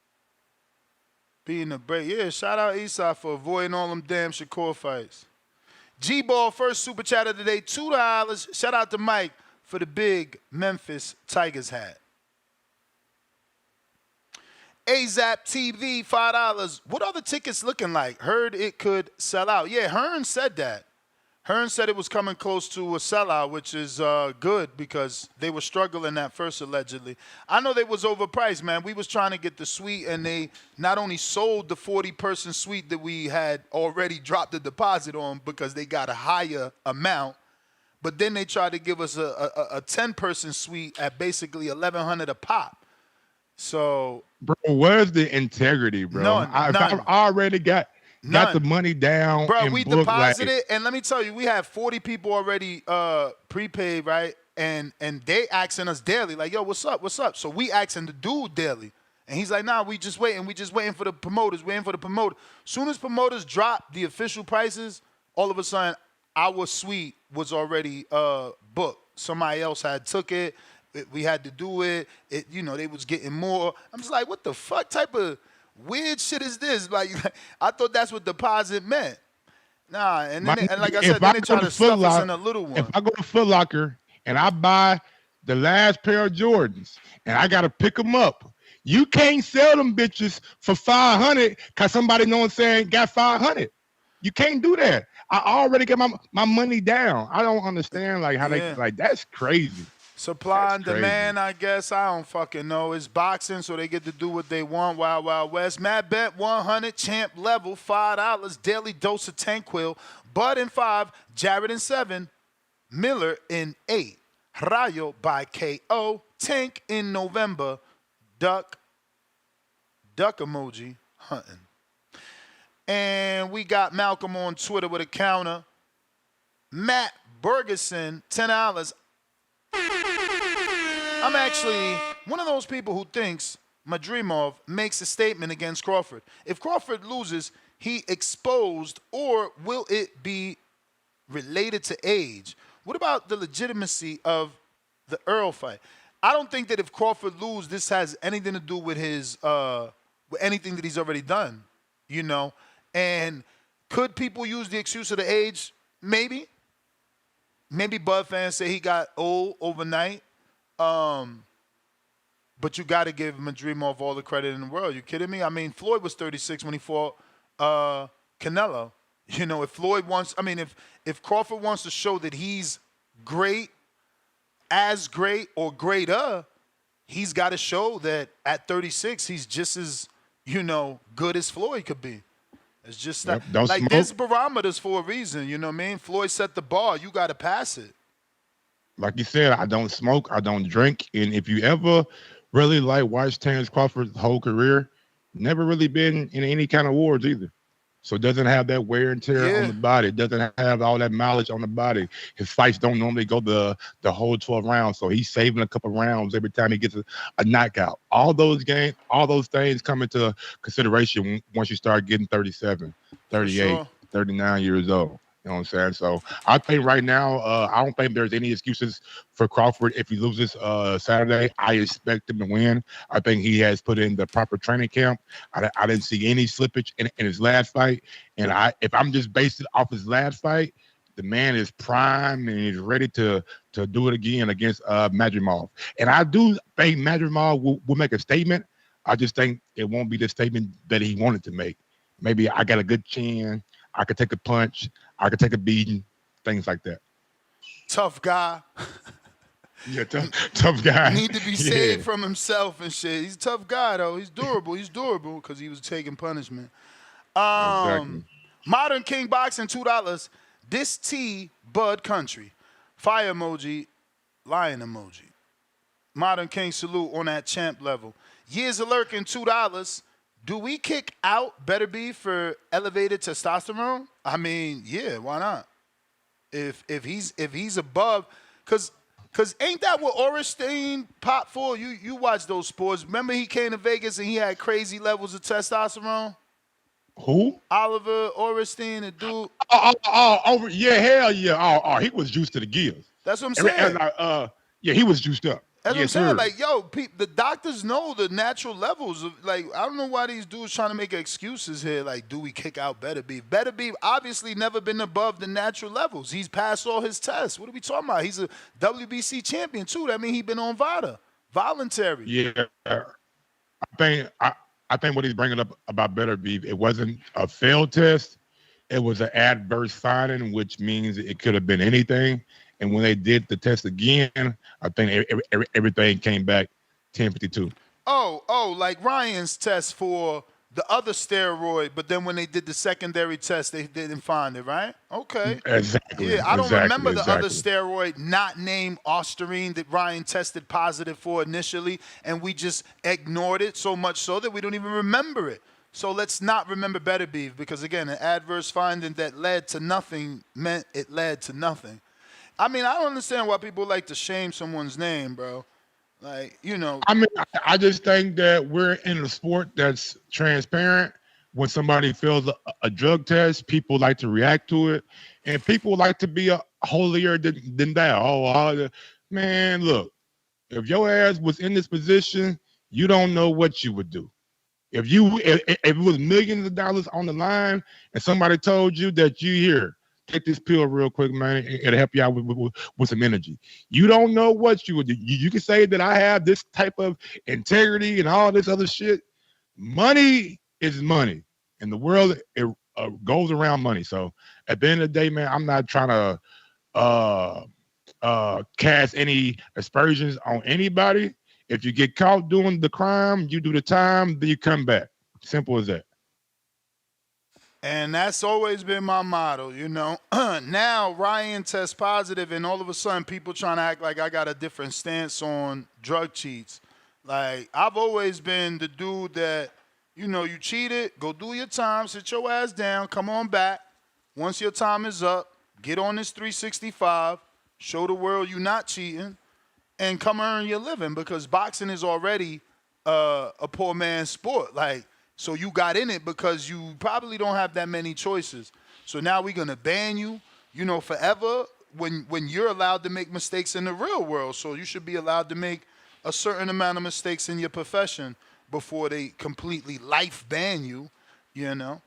Beating the brake. Yeah, shout out Isak for avoiding all them damn Shakur fights. G-Ball, first super chat of the day, $2. Shout out to Mike for the big Memphis Tigers hat. AZAP TV, $5. What are the tickets looking like? Heard it could sell out. Yeah, Hearn said that. Hearn said it was coming close to a sellout, which is good because they were struggling at first, allegedly. I know they was overpriced, man. We was trying to get the suite, and they not only sold the 40-person suite that we had already dropped the deposit on because they got a higher amount, but then they tried to give us a 10-person suite at basically $1,100 a pop. So, bro, where's the integrity, bro? None. I've already got the money down. Bro, we deposited, and let me tell you, we had 40 people already prepaid, right? And they asking us daily, like, yo, what's up, what's up? So we asking the dude daily. And he's like, nah, we just waiting for the promoters, Soon as promoters drop the official prices, all of a sudden, our suite was already booked. Somebody else had took it. We had to do it. They was getting more. I'm just like, what the fuck type of weird shit is this? Like, I thought that's what deposit meant. Nah, and like I said, then they try to stuff us in a little one. If I go to Foot Locker and I buy the last pair of Jordans and I got to pick them up, you can't sell them bitches for $500 because somebody, know what I'm saying, got $500. You can't do that. I already got my money down. I don't understand how they, that's crazy. Supply and demand, I guess. I don't fucking know. It's boxing, so they get to do what they want. Wild, Wild West. Matt Bet, 100, champ level, $5. Daily dose of Tanquil. Bud in 5, Jared in 7, Miller in 8. Rayo by KO. Tank in November. Duck emoji, hunting. And we got Malcolm on Twitter with a counter. Matt Bergeson, $10. I'm actually one of those people who thinks Madrimov makes a statement against Crawford. If Crawford loses, he exposed, or will it be related to age? What about the legitimacy of the Earl fight? I don't think that if Crawford loses, this has anything to do with his with anything that he's already done, And could people use the excuse of the age? Maybe. Maybe Bud fans say he got old overnight. But you got to give Madrimov all the credit in the world. You kidding me? I mean, Floyd was 36 when he fought Canelo. You know, if Floyd wants, I mean, if Crawford wants to show that he's great, as great or greater, he's got to show that at 36 he's just as, you know, good as Floyd could be. It's just Yep, that, don't like, smoke. there's barometers for a reason. You know what I mean? Floyd set the bar. You got to pass it. Like you said, I don't smoke, I don't drink, and if you ever really watch Terence Crawford's whole career, never really been in any kind of wars either. So it doesn't have that wear and tear on the body. It doesn't have all that mileage on the body. His fights don't normally go the whole 12 rounds. So he's saving a couple rounds every time he gets a knockout. All those things come into consideration once you start getting 37, 38, 39 years old. You know what I'm saying? So I think right now, I don't think there's any excuses for Crawford if he loses Saturday. I expect him to win. I think he has put in the proper training camp. I didn't see any slippage in his last fight. And if I'm just basing it off his last fight, the man is primed and he's ready to do it again against Madrimov. And I do think Madrimov will make a statement. I just think it won't be the statement that he wanted to make. Maybe I got a good chin. I could take a punch. I could take a beating. Things like that. Tough guy. Yeah, tough guy. Need to be saved from himself and shit. He's a tough guy, though. He's durable. He's durable because he was taking punishment. Exactly. Modern King Boxing, $2. This T Bud Country. Fire emoji, lion emoji. Modern King salute on that champ level. Years of lurking, $2. Do we kick out Better Be for elevated testosterone? I mean, yeah, why not? If he's above, cause ain't that what Orestein popped for? You watch those sports. Remember he came to Vegas and he had crazy levels of testosterone? Who? Oliver Orestein, the dude. Yeah, hell yeah. Oh, he was juiced to the gills. That's what I'm saying. Yeah, he was juiced up. That's yes, what I'm saying. sir. Like, yo, the doctors know the natural levels of, like, I don't know why these dudes trying to make excuses here. Like, do we kick out Better Beef? Better Beef obviously never been above the natural levels. He's passed all his tests. What are we talking about? He's a WBC champion too. That means he been on VADA, voluntary. Yeah, I think what he's bringing up about Better Beef, it wasn't a failed test. It was an adverse finding, which means it could have been anything. And when they did the test again, I think everything came back 1052. Oh, like Ryan's test for the other steroid, but then when they did the secondary test, they didn't find it, right? Okay. Exactly. Yeah, I don't remember the other steroid not named Osterine that Ryan tested positive for initially, and we just ignored it so much so that we don't even remember it. So let's not remember Better Beef because, again, an adverse finding that led to nothing meant it led to nothing. I mean, I don't understand why people like to shame someone's name, bro. Like, you know. I mean, I just think that we're in a sport that's transparent. When somebody fails a drug test, people like to react to it. And people like to be holier than thou. Man, look, if your ass was in this position, you don't know what you would do. If it was millions of dollars on the line and somebody told you that you here, take this pill real quick, man. It'll help you out with some energy. You don't know what you would do. You can say that I have this type of integrity and all this other shit. Money is money. In the world, it goes around money. So at the end of the day, man, I'm not trying to cast any aspersions on anybody. If you get caught doing the crime, you do the time, then you come back. Simple as that. And that's always been my motto, you know. Now Ryan tests positive, and all of a sudden people trying to act like I got a different stance on drug cheats. Like, I've always been the dude that, you know, you cheated, go do your time, sit your ass down, come on back. Once your time is up, get on this 365, show the world you're not cheating, and come earn your living, because boxing is already a poor man's sport. Like, so you got in it because you probably don't have that many choices. So now we're gonna ban you, you know, forever when you're allowed to make mistakes in the real world. So you should be allowed to make a certain amount of mistakes in your profession before they completely life ban you, you know.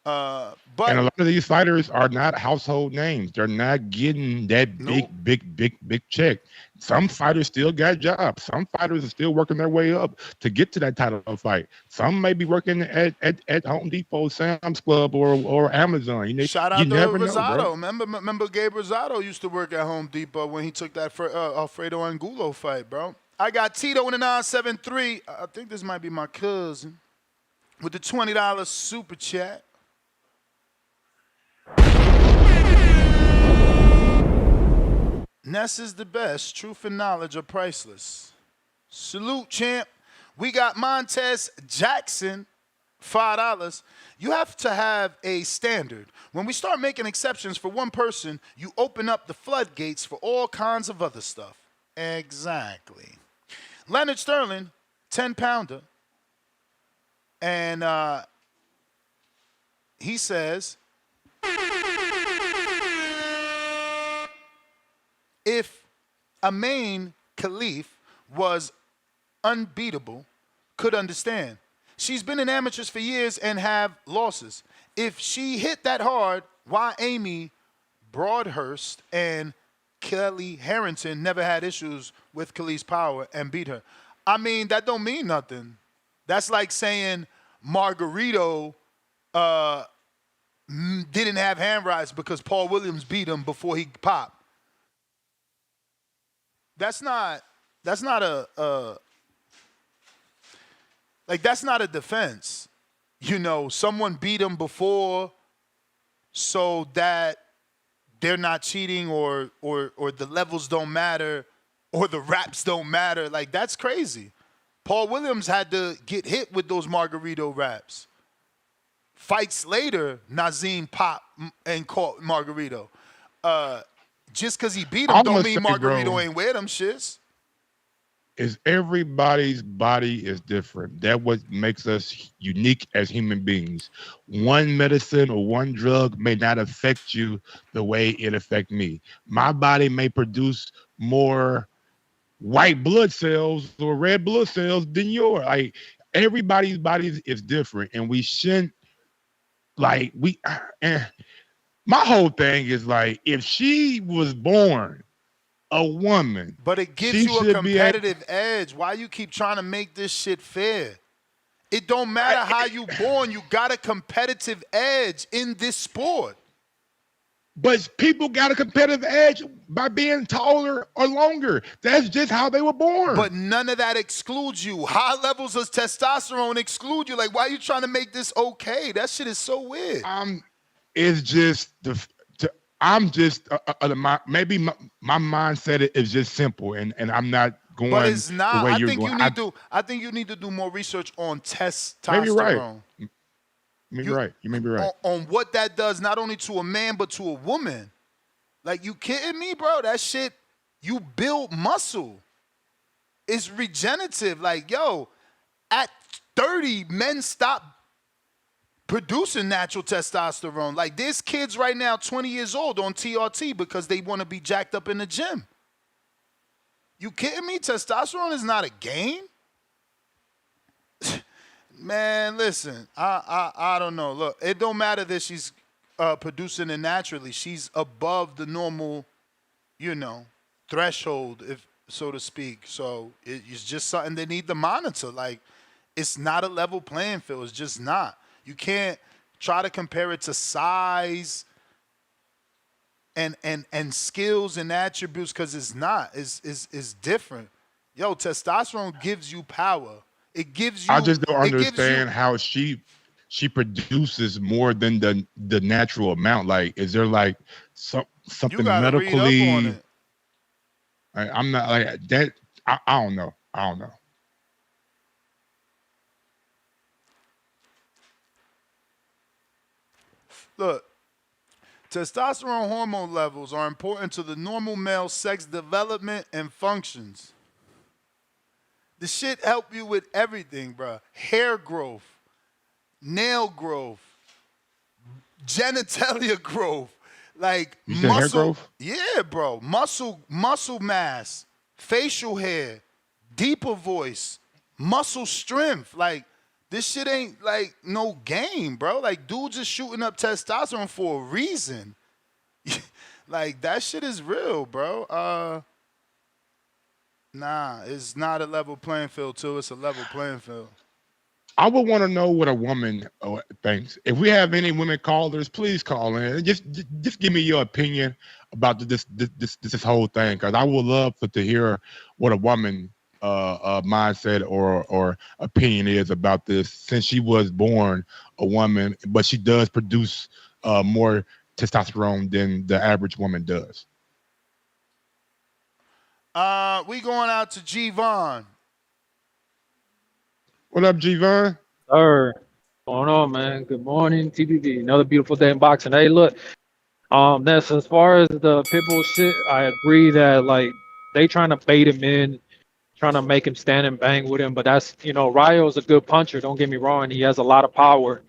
But And a lot of these fighters are not household names. They're not getting that big check. Some fighters still got jobs. Some fighters are still working their way up to get to that title fight. Some may be working at Home Depot, Sam's Club, or Amazon. shout out You to never know, Rosado. bro. Remember Gabe Rosado used to work at Home Depot when he took that Alfredo Angulo fight, bro. I got Tito in the 973. I think this might be my cousin with the $20 super chat. Ness is the best. Truth and knowledge are priceless. Salute, champ. We got Montez Jackson, $5. You have to have a standard. When we start making exceptions for one person, you open up the floodgates for all kinds of other stuff. Exactly. Leonard Sterling, 10-pounder. And he says, if Amain Khalif was unbeatable, could understand. She's been in amateurs for years and have losses. If she hit that hard, why Amy Broadhurst and Kelly Harrington never had issues with Khalif's power and beat her? I mean, that don't mean nothing. That's like saying Margarito didn't have hand rights because Paul Williams beat him before he popped. That's not a defense. You know, someone beat him before so that they're not cheating or the levels don't matter or the raps don't matter. Like, that's crazy. Paul Williams had to get hit with those Margarito raps. Fights later, Nazim popped and caught Margarito. Just because he beat him don't mean Margarito ain't wear them shits. Is everybody's body is different. That what makes us unique as human beings. One medicine or one drug may not affect you the way it affect me. My body may produce more white blood cells or red blood cells than yours. Like, everybody's body is different, and we shouldn't my whole thing is like, if she was born a woman, but it gives you a competitive edge. Why you keep trying to make this shit fair? It don't matter how you born. You got a competitive edge in this sport. But people got a competitive edge by being taller or longer. That's just how they were born. But none of that excludes you. High levels of testosterone exclude you. Like, why are you trying to make this okay? That shit is so weird. It's just maybe my mindset is just simple, and I'm not going. But it's not. The way I you're think going. I think you need to do more research on testosterone. Maybe right. You may be right. On what that does, not only to a man but to a woman. Like, you kidding me, bro? That shit, you build muscle. It's regenerative. Like, yo, at 30, men stop producing natural testosterone. Like, there's kids right now 20 years old on TRT because they want to be jacked up in the gym. You kidding me? Testosterone is not a game? Man, listen, I don't know. Look, it don't matter that she's producing it naturally. She's above the normal, threshold, if so to speak. So it's just something they need to monitor. Like, it's not a level playing field. It's just not. You can't try to compare it to size and skills and attributes, because it's not. It's different. Yo, testosterone gives you power. It gives you. I just don't understand how she produces more than the natural amount. Like, is there like something medically? Read up on it. I'm not like that. I don't know. Look, testosterone hormone levels are important to the normal male sex development and functions. The shit help you with everything, bro. Hair growth, nail growth, genitalia growth, like muscle. Hair growth? Yeah, bro. Muscle mass, facial hair, deeper voice, muscle strength. Like, This shit ain't like no game, bro. Like dudes are shooting up testosterone for a reason. Like that shit is real, bro. Nah, it's not a level playing field too. It's a level playing field. I would want to know what a woman thinks. If we have any women callers, please call in. Just give me your opinion about this whole thing, because I would love to hear what a woman mindset or opinion is about this, since she was born a woman, but she does produce more testosterone than the average woman does. We going out to G Vaughn. What up, G Vaughn? Sir, what's going on, man? Good morning, TBV. Another beautiful day in boxing. Hey, look, that's as far as the Pitbull shit. I agree that like they trying to bait him in, trying to make him stand and bang with him. But that's Ryo's a good puncher. Don't get me wrong. He has a lot of power.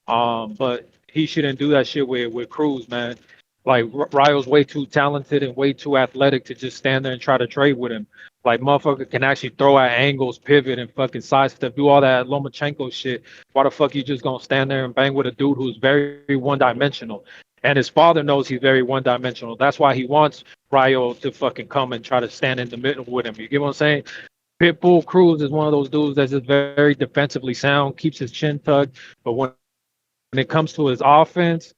But he shouldn't do that shit with Cruz, man. Like Ryo's way too talented and way too athletic to just stand there and try to trade with him. Like motherfucker can actually throw at angles, pivot, and fucking sidestep, do all that Lomachenko shit. Why the fuck you just gonna stand there and bang with a dude who's very one-dimensional? And his father knows he's very one-dimensional. That's why he wants Ryo to fucking come and try to stand in the middle with him. You get what I'm saying? Pitbull Cruz is one of those dudes that's just very defensively sound, keeps his chin tucked, but when it comes to his offense,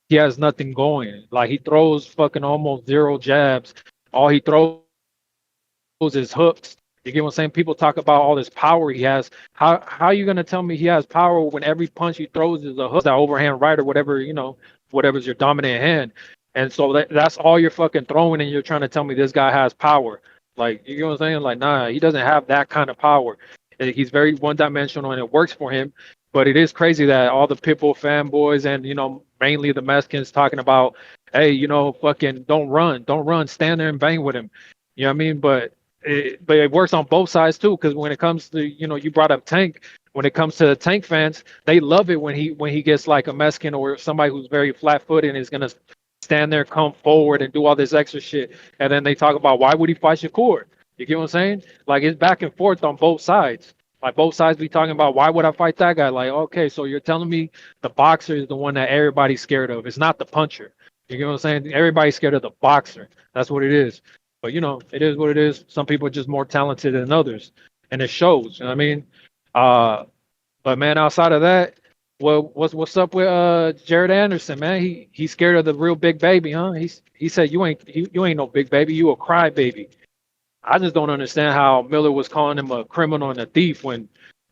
he has nothing going. Like he throws fucking almost zero jabs. All he throws is hooks. You get what I'm saying? People talk about all this power he has. How are you gonna tell me he has power when every punch he throws is a hook, that overhand right, or whatever, whatever's your dominant hand? And so that's all you're fucking throwing, and you're trying to tell me this guy has power. Like, you know what I'm saying? Like, nah, he doesn't have that kind of power. He's very one-dimensional, and it works for him. But it is crazy that all the Pitbull fanboys and, mainly the Mexicans talking about, hey, fucking don't run, stand there and bang with him. You know what I mean? But it works on both sides too, because when it comes to, you brought up Tank. When it comes to the Tank fans, they love it when he gets like a Mexican or somebody who's very flat-footed and is gonna stand there, come forward, and do all this extra shit. And then they talk about, why would he fight Shakur? You get what I'm saying? Like, it's back and forth on both sides. Like, both sides be talking about, why would I fight that guy? Like, okay, so you're telling me the boxer is the one that everybody's scared of. It's not the puncher. You get what I'm saying? Everybody's scared of the boxer. That's what it is. But, it is what it is. Some people are just more talented than others. And it shows, you know what I mean? But, man, outside of that, well, what's up with Jared Anderson, man? He's scared of the real big baby, huh? He said, you ain't no big baby. You a cry baby. I just don't understand how Miller was calling him a criminal and a thief when,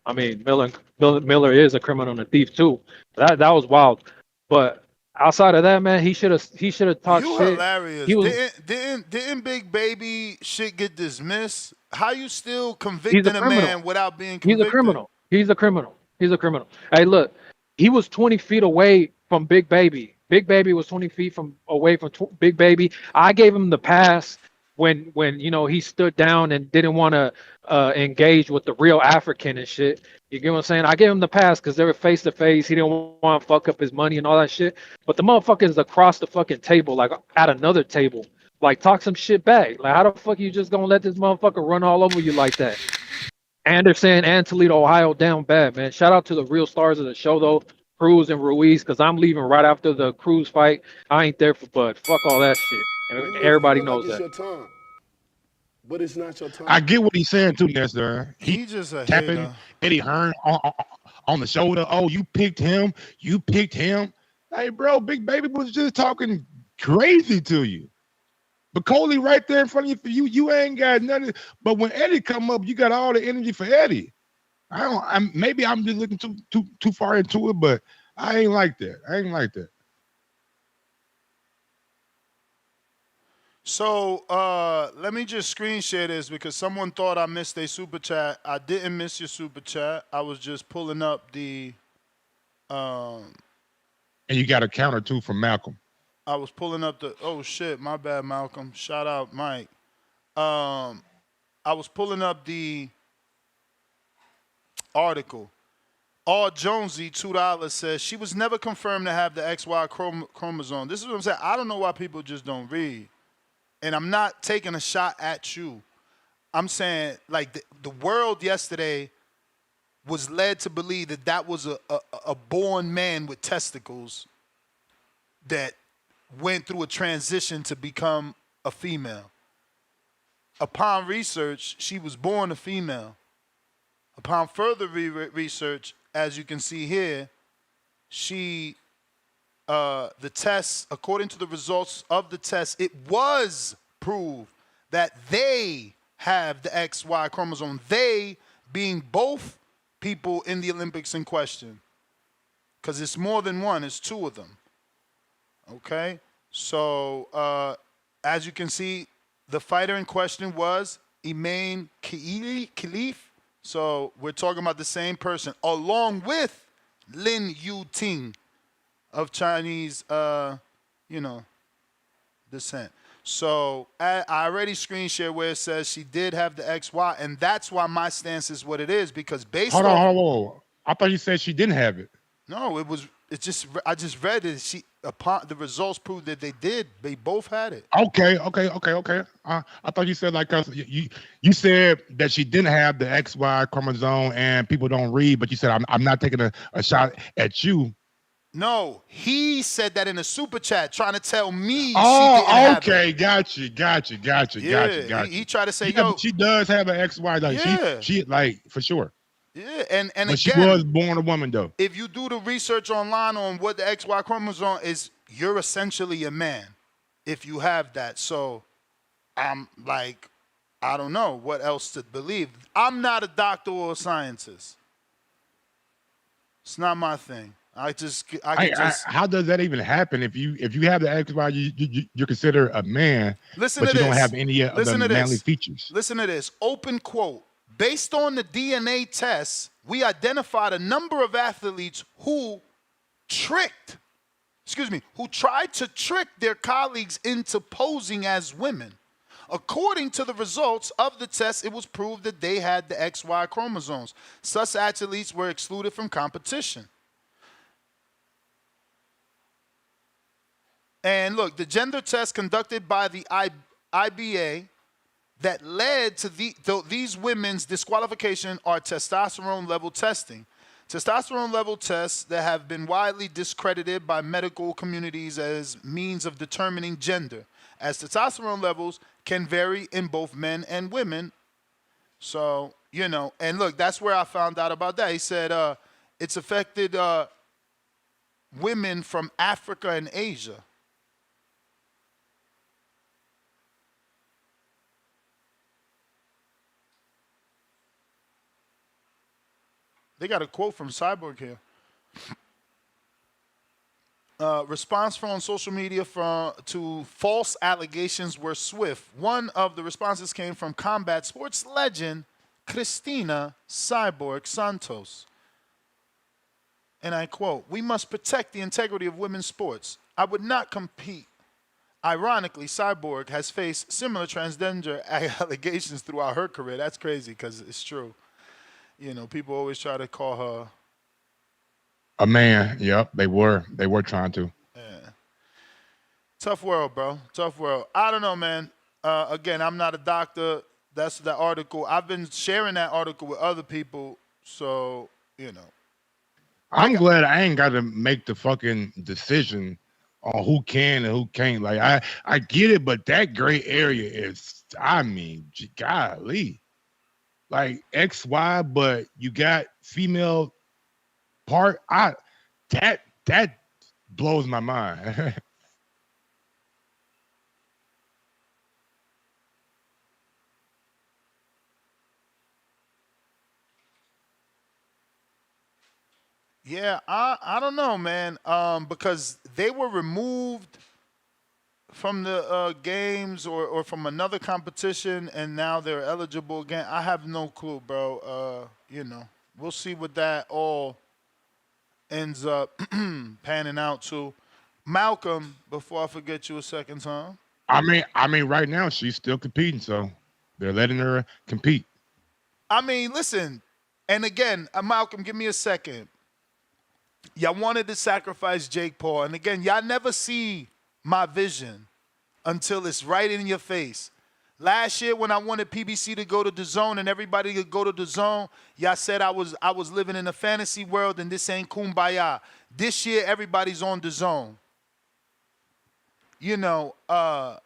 I mean, Miller is a criminal and a thief too. That was wild. But outside of that, man, he should have talked shit. Hilarious. Didn't Big Baby shit get dismissed? How you still convicting a man without being convicted? He's a criminal. Hey, look, he was 20 feet away from Big Baby. Big Baby was 20 feet away from Big Baby. I gave him the pass when he stood down and didn't want to engage with the real African and shit. You get what I'm saying? I gave him the pass because they were face to face. He didn't want to fuck up his money and all that shit. But the motherfucker is across the fucking table, like at another table. Like, talk some shit back. Like, how the fuck you just gonna let this motherfucker run all over you like that? Anderson and Toledo, Ohio, down bad, man. Shout out to the real stars of the show, though, Cruz and Ruiz, because I'm leaving right after the Cruz fight. I ain't there for Bud. Fuck all that shit. And everybody knows that. Your time, but it's not your time. I get what he's saying too, Nestor. He just a tapping hater. Eddie Hearn on the shoulder. Oh, you picked him. Hey, bro, Big Baby was just talking crazy to you. But Coley right there in front of you, you ain't got nothing. But when Eddie come up, you got all the energy for Eddie. Maybe I'm just looking too far into it, but I ain't like that. So let me just screen share this because someone thought I missed a super chat. I didn't miss your super chat. I was just pulling up the. And you got a counter too from Malcolm. I was pulling up the. Oh shit, my bad, Malcolm. Shout out, Mike. I was pulling up the article. All Jonesy, $2 says she was never confirmed to have the XY chromosome. This is what I'm saying. I don't know why people just don't read. And I'm not taking a shot at you. I'm saying, like, the world yesterday was led to believe that that was a born man with testicles that went through a transition to become a female. Upon research, she was born a female. Upon further research, as you can see here, the test, according to the results of the test, it was proved that they have the XY chromosome. They being both people in the Olympics in question. Because it's more than one, it's two of them. Okay? So, as you can see, the fighter in question was Iman Khalif. So we're talking about the same person, along with Lin Yu Ting of Chinese, descent. So I already screen shared where it says she did have the XY, and that's why my stance is what it is, because based on... Hold on. I thought you said she didn't have it. No, I just read it. Upon the results proved that they both had it. Okay. I thought you said you said that she didn't have the XY chromosome, and people don't read, but you said I'm not taking a shot at you. No, he said that in a super chat, trying to tell me. Okay, got you. He tried to say, she does have an XY. She for sure. Yeah, and but again, she was born a woman though. If you do the research online on what the XY chromosome is, you're essentially a man if you have that. So I'm like, I don't know what else to believe. I'm not a doctor or a scientist. It's not my thing. I how does that even happen? If you have the XY, you're considered a man, but you don't have any of the manly features. Listen to this. Open quote. Based on the DNA tests, we identified a number of athletes who tried to trick their colleagues into posing as women. According to the results of the test, it was proved that they had the XY chromosomes. Such athletes were excluded from competition. And look, the gender test conducted by the IBA that led to these women's disqualification are testosterone level testing. Testosterone level tests that have been widely discredited by medical communities as means of determining gender, as testosterone levels can vary in both men and women. So, and look, that's where I found out about that. He said it's affected women from Africa and Asia. They got a quote from Cyborg here. Response from social media to false allegations were swift. One of the responses came from combat sports legend Cristina Cyborg Santos. And I quote, "We must protect the integrity of women's sports. I would not compete." Ironically, Cyborg has faced similar transgender allegations throughout her career. That's crazy because it's true. People always try to call her a man. Yep, they were trying to. Yeah. Tough world, bro. Tough world. I don't know, man. Again, I'm not a doctor. That's the article. I've been sharing that article with other people, so I'm glad I ain't got to make the fucking decision on who can and who can't. Like I get it, but that gray area is, golly. Like XY, but you got female part. That blows my mind. Yeah, I don't know, man. Because they were removed from the games or from another competition, and now they're eligible again. I have no clue, bro. We'll see what that all ends up panning out to. Malcolm, before I forget you a second time. I mean, right now she's still competing, so they're letting her compete. Listen, and again, Malcolm, give me a second. Y'all wanted to sacrifice Jake Paul, and again, y'all never see my vision until it's right in your face. Last year when I wanted PBC to go to DAZN and everybody to go to DAZN, y'all said I was living in a fantasy world and this ain't kumbaya. This year everybody's on DAZN. You know, I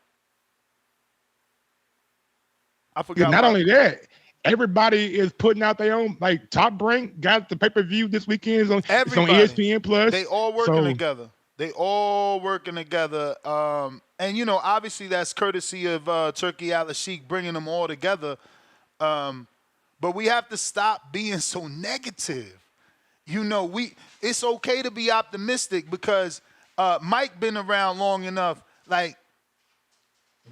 forgot. Yeah, not only that, everybody is putting out their own, like Top Rank got the pay-per-view this weekend. It's on ESPN Plus. They all working together. They all working together. And, you know, obviously that's courtesy of Turkey Al-Sheikh bringing them all together. But we have to stop being so negative. You know, it's okay to be optimistic because Mike been around long enough. Like,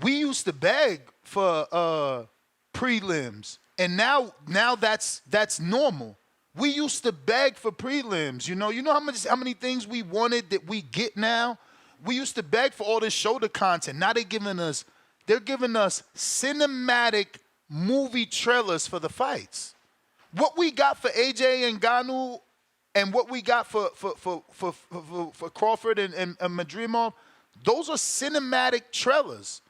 we used to beg for prelims, and now that's normal. We used to beg for prelims. You know how many things we wanted that we get now. We used to beg for all this shoulder content. Now they're giving us cinematic movie trailers for the fights. What we got for AJ and Ngannou, and what we got for Crawford and Madrimov, those are cinematic trailers.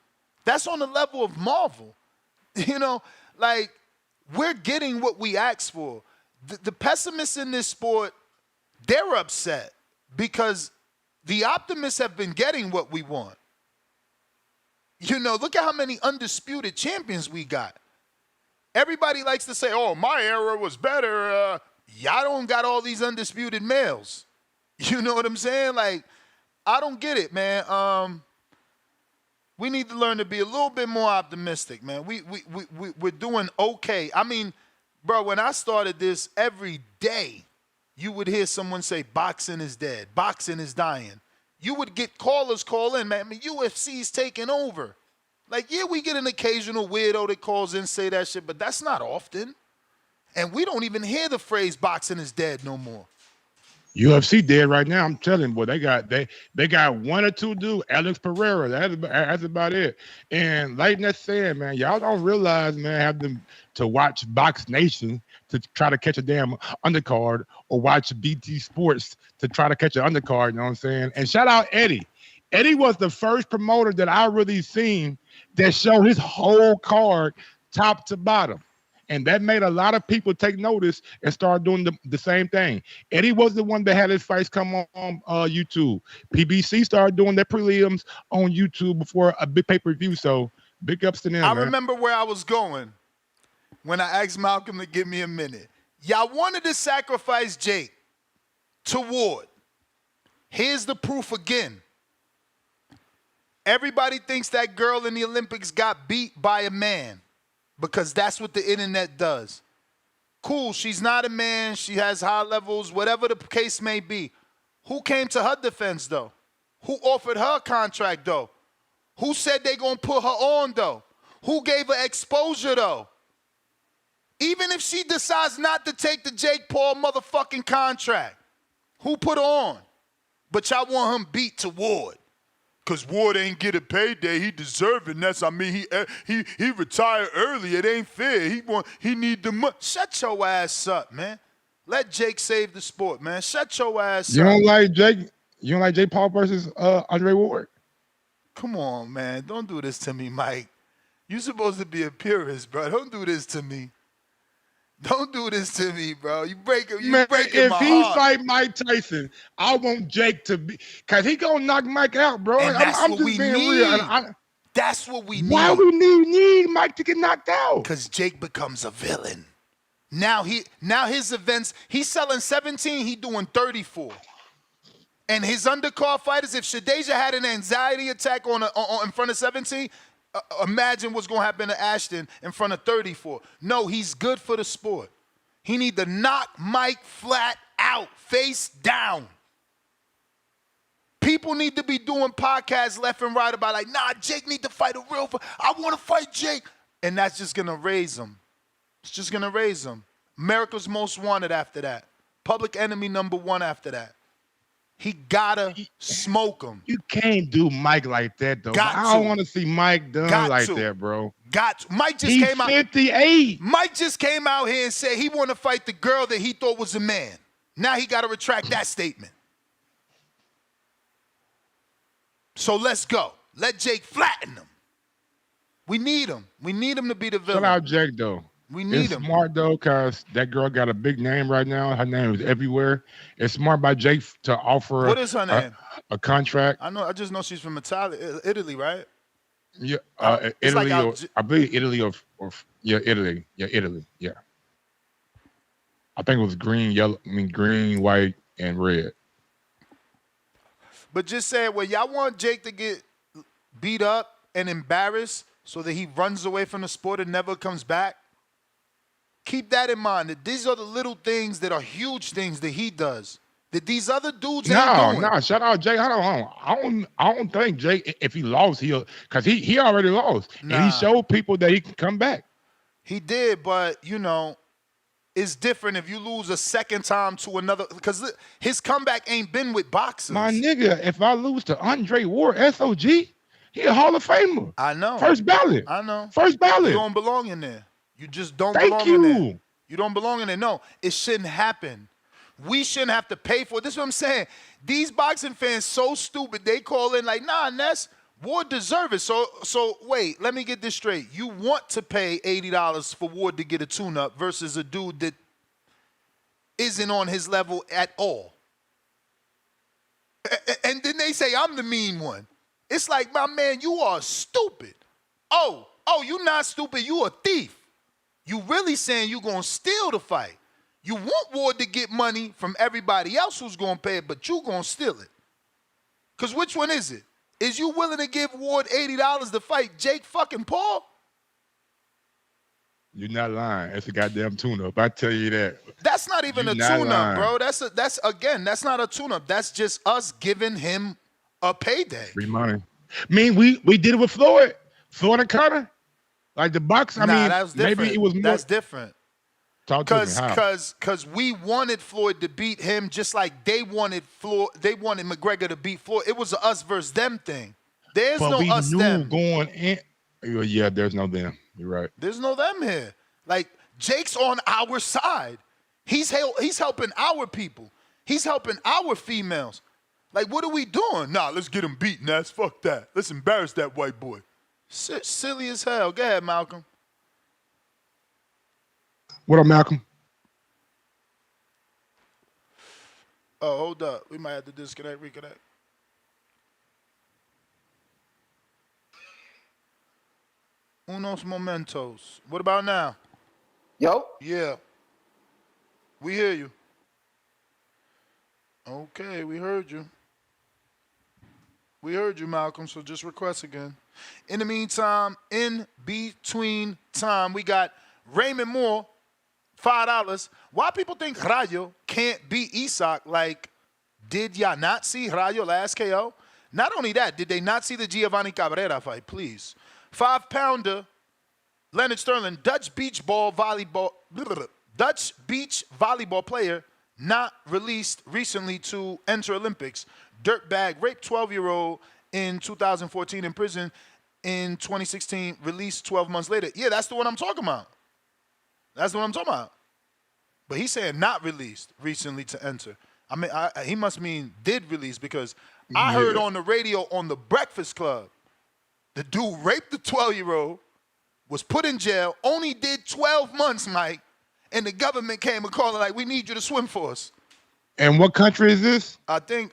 That's on the level of Marvel. You know, like, we're getting what we asked for. The pessimists in this sport, they're upset because the optimists have been getting what we want. You know, look at how many undisputed champions we got. Everybody likes to say, oh, my era was better. Y'all don't got all these undisputed males. You know what I'm saying? Like, I don't get it, man. We need to learn to be a little bit more optimistic, man. We're doing okay. I mean, bro, when I started this, every day you would hear someone say, boxing is dead. Boxing is dying. You would get callers call in, man. I mean, UFC's taking over. Like, yeah, we get an occasional weirdo that calls in and say that shit, but that's not often. And we don't even hear the phrase boxing is dead no more. UFC dead right now. I'm telling you, boy, they got one or two dudes. Alex Pereira, that's about it. And like that saying, man, y'all don't realize, man, have them to watch Box Nation to try to catch a damn undercard, or watch BT Sports to try to catch an undercard. You know what I'm saying? And shout out Eddie. Eddie was the first promoter that I really seen that showed his whole card top to bottom. And that made a lot of people take notice and start doing the same thing. Eddie was the one that had his fights come on YouTube. PBC started doing their prelims on YouTube before a big pay-per-view. So big ups to them, I man. remember where I was going when I asked Malcolm to give me a minute. Y'all wanted to sacrifice Jake to Ward. Here's the proof again. Everybody thinks that girl in the Olympics got beat by a man, because that's what the internet does. Cool, she's not a man, she has high levels, whatever the case may be. Who came to her defense, though? Who offered her a contract, though? Who said they gonna put her on, though? Who gave her exposure, though? Even if she decides not to take the Jake Paul motherfucking contract, who put her on? But y'all want him beat to Ward. Because Ward ain't get a payday. He deserving. He retired early. It ain't fair. He need the money. Shut your ass up, man. Let Jake save the sport, man. Shut your ass up. You don't like Jake? You don't like Jake Paul versus Andre Ward? Come on, man. Don't do this to me, Mike. You supposed to be a purist, bro. Don't do this to me. Don't do this to me, bro. You breaking my heart. If he fight Mike Tyson, I want Jake to be, because he going to knock Mike out, bro. And that's I'm what just we being need. real. That's what we need. Why we need Mike to get knocked out? Because Jake becomes a villain. Now his events, he's selling 17, he doing 34. And his undercard fighters, if Shadeja had an anxiety attack in front of 17, imagine what's going to happen to Ashton in front of 34. No, he's good for the sport. He need to knock Mike flat out, face down. People need to be doing podcasts left and right about like, nah, Jake need to fight a real fight. I want to fight Jake. And that's just going to raise him. It's just going to raise him. America's Most Wanted after that. Public Enemy #1 after that. He gotta smoke him. You can't do Mike like that, though. I don't want to see Mike done like that, bro. Mike just He's came out. 58. Mike just came out here and said he want to fight the girl that he thought was a man. Now he got to retract that statement. So let's go. Let Jake flatten him. We need him. We need him to be the villain. Shout out Jake though. We need it's him. Smart though, cause that girl got a big name right now. Her name is everywhere. It's smart by Jake to offer What is her name? a contract. I just know she's from Italy, right? Yeah, it's Italy like or I believe Italy or Italy. Yeah, Italy. Yeah. I think it was green, yellow. I mean green, white, and red. But just say, well, y'all want Jake to get beat up and embarrassed so that he runs away from the sport and never comes back? Keep that in mind, that these are the little things that are huge things that he does, that these other dudes ain't doing. No, shout out Jake. Hold on. I don't think Jake, if he lost, because he already lost. And he showed people that he can come back. He did, but, it's different if you lose a second time to another, because his comeback ain't been with boxers. My nigga, if I lose to Andre Ward, SOG, he a Hall of Famer. I know. First ballot. I know. First ballot. You don't belong in there. You just don't Thank belong you. in there. You don't belong in there. No, it shouldn't happen. We shouldn't have to pay for it. This is what I'm saying. These boxing fans so stupid. They call in like, nah, Ness, Ward deserve it. So wait, let me get this straight. You want to pay $80 for Ward to get a tune-up versus a dude that isn't on his level at all. And then they say, I'm the mean one. It's like, my man, you are stupid. Oh, you not stupid. You a thief. You really saying you going to steal the fight. You want Ward to get money from everybody else who's going to pay it, but you going to steal it. Because which one is it? Is you willing to give Ward $80 to fight Jake fucking Paul? You're not lying. It's a goddamn tune-up. I tell you that. That's not even a tune-up, bro. That's not a tune-up. That's just us giving him a payday. Free money. I mean, we did it with Floyd. Floyd and Carter. Like the box. That's different. Maybe it was more. That's different. Talk to me. How? Because we wanted Floyd to beat him just like they wanted McGregor to beat Floyd. It was a us versus them thing. There's no us them. Going in. Yeah, there's no them. You're right. There's no them here. Like Jake's on our side. He's helping our people. He's helping our females. Like, what are we doing? Nah, let's get him beat, Ness. Fuck that. Let's embarrass that white boy. Silly as hell. Go ahead, Malcolm. What up, Malcolm? Oh, hold up. We might have to disconnect, reconnect. Unos momentos. What about now? Yo. Yeah. We hear you. Okay, we heard you. We heard you, Malcolm, so just request again. In the meantime, in between time, we got Raymond Moore, $5. Why people think Rayo can't beat Isak? Like, did y'all not see Rayo last KO? Not only that, did they not see the Giovanni Cabrera fight? Please. 5-pounder, Leonard Sterling, Dutch beach volleyball player, not released recently to enter Olympics. Dirtbag raped 12-year-old in 2014 in prison. In 2016, released 12 months later. Yeah, that's the one I'm talking about. That's the one I'm talking about. But he's saying not released recently to enter. I mean, he must mean did release, because I heard on the radio on the Breakfast Club, the dude raped the 12-year-old, was put in jail, only did 12 months, Mike, and the government came and called it like, we need you to swim for us. And what country is this? I think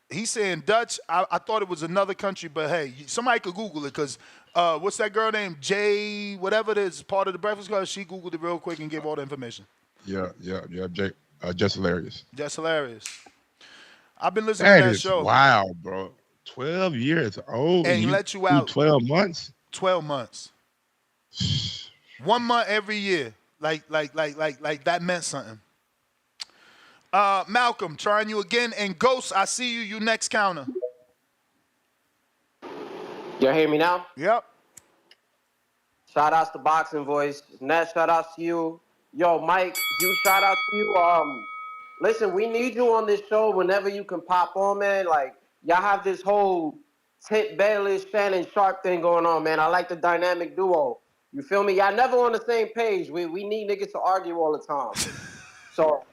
he's saying Dutch. I thought it was another country, but hey, somebody could Google it, because what's that girl named? Jay, whatever it is, part of the Breakfast Club, she Googled it real quick and gave all the information. Yeah, Jake, just hilarious. Just hilarious. I've been listening to that show. Wow, bro. 12 years old. And he let you out. 12 months? 12 months. 1 month every year. Like that meant something. Malcolm, trying you again. And Ghost, I see you. You next counter. Y'all hear me now? Yep. Shout outs to Boxing Voice. Nat, shout outs to you. Yo, Mike, huge shout out to you. Listen, we need you on this show whenever you can pop on, man. Like, y'all have this whole Tip Baelish, Shannon Sharp thing going on, man. I like the dynamic duo. You feel me? Y'all never on the same page. We need niggas to argue all the time. So,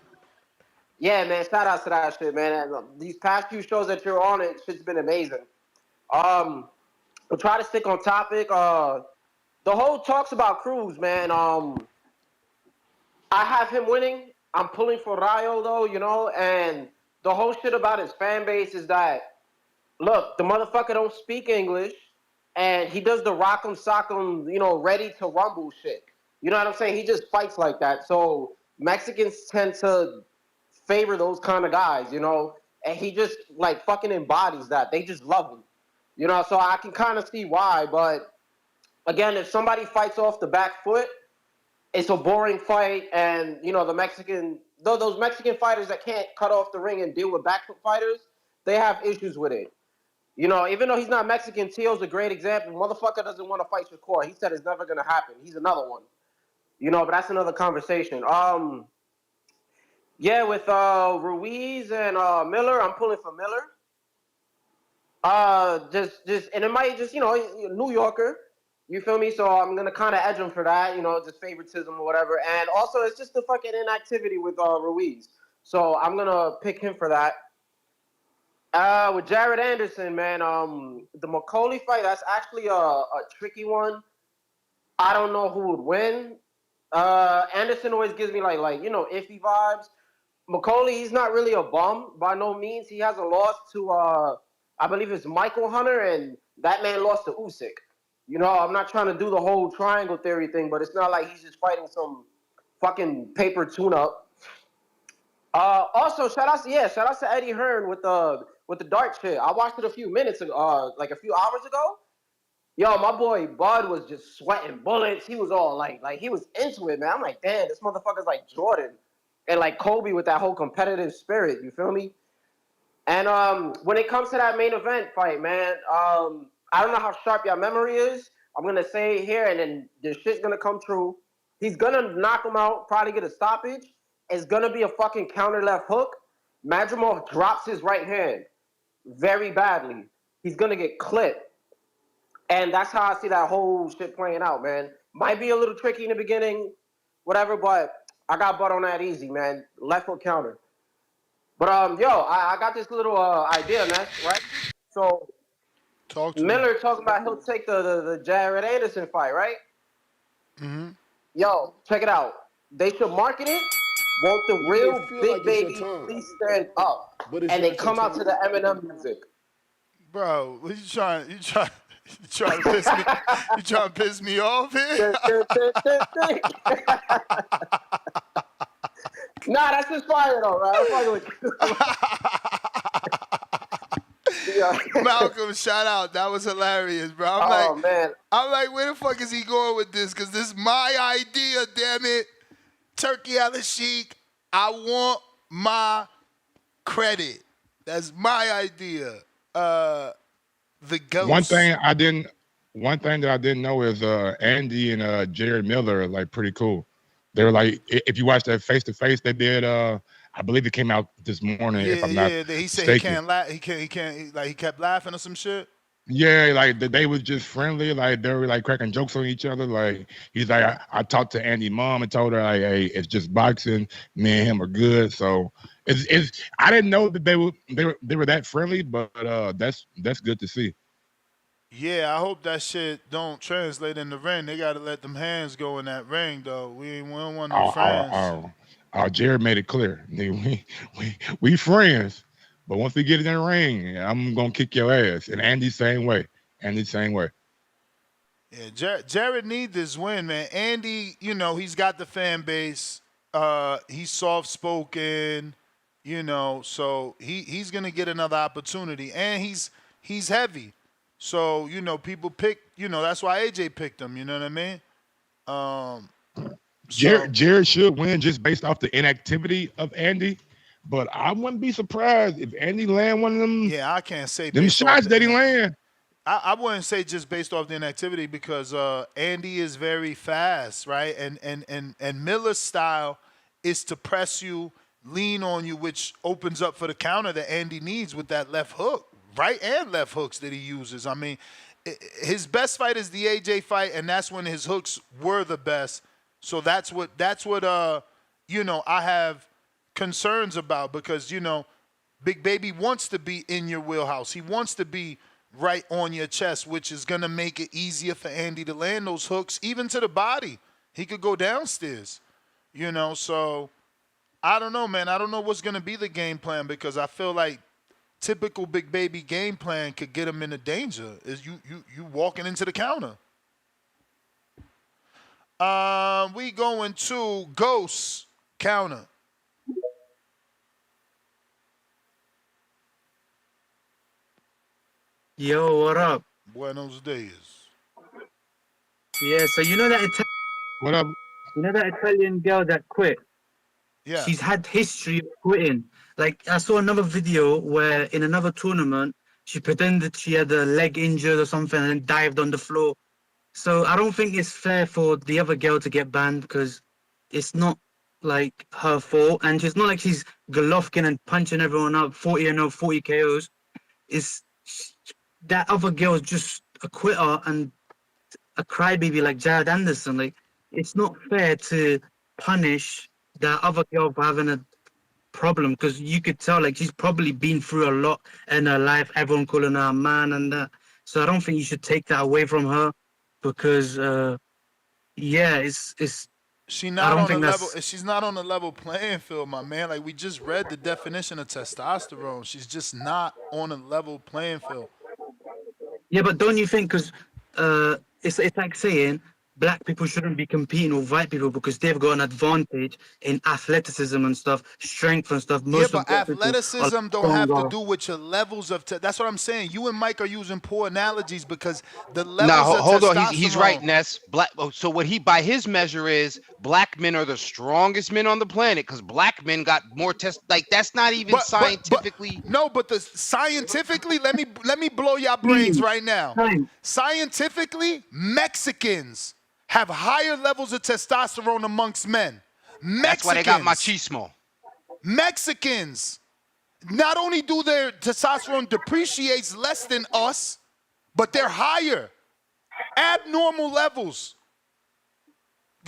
yeah, man, shout out to that shit, man. And these past few shows that you're on, shit's been amazing. We'll try to stick on topic. The whole talks about Cruz, man. I have him winning. I'm pulling for Rayo, though, you know, and the whole shit about his fan base is that, look, the motherfucker don't speak English, and he does the rock'em sock'em, you know, ready to rumble shit. You know what I'm saying? He just fights like that. So Mexicans tend to favor those kind of guys, you know, and he just, like, fucking embodies that. They just love him. You know, so I can kind of see why, but again, if somebody fights off the back foot, it's a boring fight, and you know those Mexican fighters that can't cut off the ring and deal with back foot fighters, they have issues with it. You know, even though he's not Mexican, Teo's a great example. Motherfucker doesn't want to fight Shakur. He said it's never gonna happen. He's another one. You know, but that's another conversation. Yeah, with Ruiz and Miller, I'm pulling for Miller. And it might just, you know, New Yorker. You feel me? So I'm gonna kind of edge him for that, you know, just favoritism or whatever. And also, it's just the fucking inactivity with Ruiz. So I'm gonna pick him for that. With Jared Anderson, man, the McCauley fight, that's actually a tricky one. I don't know who would win. Anderson always gives me like you know, iffy vibes. McCauley, he's not really a bum by no means. He has a loss to I believe it's Michael Hunter, and that man lost to Usyk. You know, I'm not trying to do the whole triangle theory thing, but it's not like he's just fighting some fucking paper tune-up. Also, shout out to Eddie Hearn with the dart shit. I watched it a few minutes ago, like a few hours ago. Yo, my boy Bud was just sweating bullets. He was all like he was into it, man. I'm like, damn, this motherfucker's like Jordan and like Kobe with that whole competitive spirit. You feel me? And when it comes to that main event fight, man, I don't know how sharp your memory is. I'm going to say it here, and then the shit's going to come true. He's going to knock him out, probably get a stoppage. It's going to be a fucking counter left hook. Madrimov drops his right hand very badly. He's going to get clipped. And that's how I see that whole shit playing out, man. Might be a little tricky in the beginning, whatever, but I got Bud on that easy, man. Left hook counter. But, I got this little idea, Ness, right? So Miller talking about he'll take the Jared Anderson fight, right? Mm-hmm. Yo, check it out. They should market it. Won't the real big like baby please stand up? And they come out to the Eminem music. Bro, what you trying to piss me? You trying to piss me off here? Nah, that's just fire though, right? I'm fucking with you. Malcolm, shout out. That was hilarious, bro. Man. I'm like, where the fuck is he going with this? Because this is my idea, damn it. Turkey Al Sheik, I want my credit. That's my idea. The ghost. One thing that I didn't know is Andy and Jared Miller are like pretty cool. They were like, if you watch that face-to-face they did, I believe it came out this morning. If I'm not he said mistaken. he can't laugh. He can't. Like he kept laughing or some shit. Yeah, like they was just friendly. Like they were like cracking jokes on each other. Like he's like, I talked to Andy's mom and told her, like, hey, it's just boxing. Me and him are good. So it's. I didn't know that they were that friendly, but that's good to see. Yeah, I hope that shit don't translate in the ring. They gotta let them hands go in that ring, though. We don't want no friends. Jared made it clear. We friends, but once we get in the ring, I'm gonna kick your ass. And Andy same way. Yeah, Jared need this win, man. Andy, you know, he's got the fan base. He's soft spoken, you know, so he's gonna get another opportunity, and he's heavy. So, you know, people pick, you know, that's why AJ picked him, you know what I mean? Jared should win just based off the inactivity of Andy, but I wouldn't be surprised if Andy land one of them. Yeah, I can't say them shots that he land. I wouldn't say just based off the inactivity because Andy is very fast, right? And Miller's style is to press you, lean on you, which opens up for the counter that Andy needs with that left hook. Right and left hooks that he uses. I mean, his best fight is the AJ fight, and that's when his hooks were the best. So that's what you know, I have concerns about because, you know, Big Baby wants to be in your wheelhouse. He wants to be right on your chest, which is going to make it easier for Andy to land those hooks, even to the body. He could go downstairs, you know. So I don't know, man. I don't know what's going to be the game plan, because I feel like typical Big Baby game plan could get him into danger. Is you walking into the counter. We going to Ghost counter. Yo, what up? Buenos dias. Yeah, so you know that What up? you know that Italian girl that quit? Yeah. She's had history of quitting. Like, I saw another video where in another tournament, she pretended she had a leg injured or something and then dived on the floor. So I don't think it's fair for the other girl to get banned, because it's not like her fault. And it's not like she's Golovkin and punching everyone up, 40-0, 40 KOs. It's that other girl's just a quitter and a crybaby like Jared Anderson. Like, it's not fair to punish that other girl for having a problem, because you could tell like she's probably been through a lot in her life, everyone calling her a man and that. So I don't think you should take that away from her, because it's She's not on the level playing field, my man. Like, we just read the definition of testosterone. She's just not on a level playing field. Yeah, but don't you think, because it's like saying black people shouldn't be competing with white people because they've got an advantage in athleticism and stuff, strength and stuff. Yeah, but athleticism don't have to do with your levels of that's what I'm saying. You and Mike are using poor analogies, because the levels of hold testosterone. on. He's right, Ness. So what he, by his measure, is black men are the strongest men on the planet because black men got more test. Like, that's not even scientifically. But the scientifically, let me blow your brains right now. Scientifically, Mexicans have higher levels of testosterone amongst men. That's why they got machismo. Mexicans, not only do their testosterone depreciates less than us, but they're higher. Abnormal levels.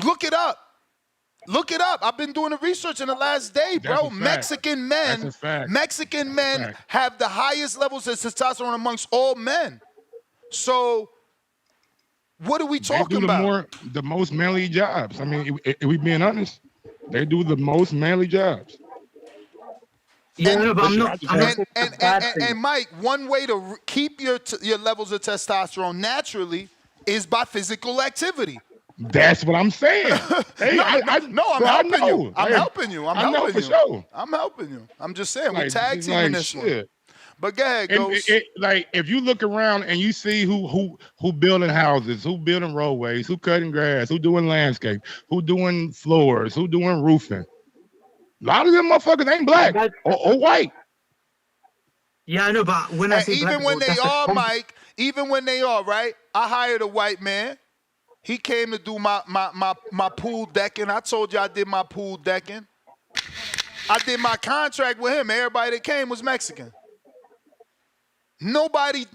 Look it up. Look it up. I've been doing the research in the last day, bro. Mexican men have the highest levels of testosterone amongst all men. So what are we talking about? The most manly jobs. I mean, if we being honest, they do the most manly jobs. Yeah, but I'm not. And Mike, one way to keep your levels of testosterone naturally is by physical activity. That's what I'm saying. Hey, I'm helping you. I'm helping you. I'm helping you. I'm helping you. I'm just saying, we tag teaming this one. But go ahead, Ghost. Like, if you look around and you see who building houses, who building roadways, who cutting grass, who doing landscape, who doing floors, who doing roofing, a lot of them motherfuckers ain't black or white. Yeah, I know, but when I say even when they are, Mike, even when they are, right? I hired a white man. He came to do my pool decking. I told you I did my pool decking. I did my contract with him. Everybody that came was Mexican. Nobody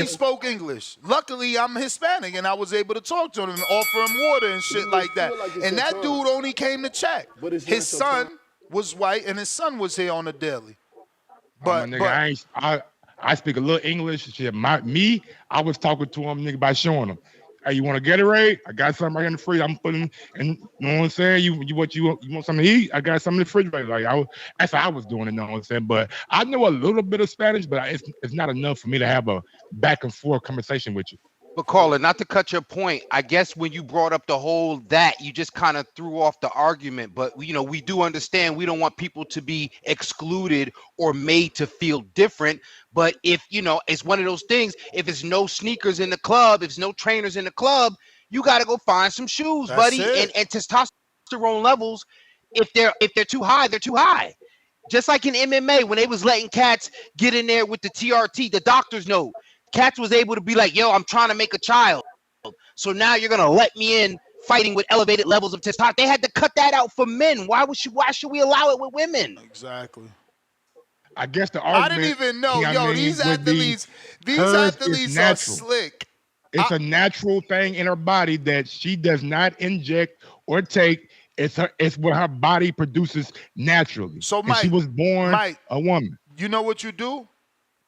spoke English. Luckily, I'm Hispanic, and I was able to talk to him and offer him water and shit like that. And that dude only came to check. His son was white, and his son was here on the daily. But, I speak a little English. Shit, I was talking to him, nigga, by showing him. Hey, you want a Gatorade? I got something right here in the fridge. I'm putting, and you know what I'm saying? You want something to eat? I got something in the refrigerator. Like, that's how I was doing it, you know what I'm saying? But I know a little bit of Spanish, but it's not enough for me to have a back and forth conversation with you. But Carla, not to cut your point, I guess when you brought up the whole that, you just kind of threw off the argument. But, you know, we do understand we don't want people to be excluded or made to feel different. But if, you know, it's one of those things, if it's no sneakers in the club, if it's no trainers in the club, you got to go find some shoes, buddy. And testosterone levels, if they're too high, they're too high. Just like in MMA, when they was letting cats get in there with the TRT, the doctor's note. Cats was able to be like, yo, I'm trying to make a child. So now you're going to let me in fighting with elevated levels of testosterone. They had to cut that out for men. Why should we allow it with women? Exactly. I guess the argument. I didn't even know. Yo, these athletes are slick. It's a natural thing in her body that she does not inject or take. It's what her body produces naturally. So, Mike, she was born a woman. You know what you do?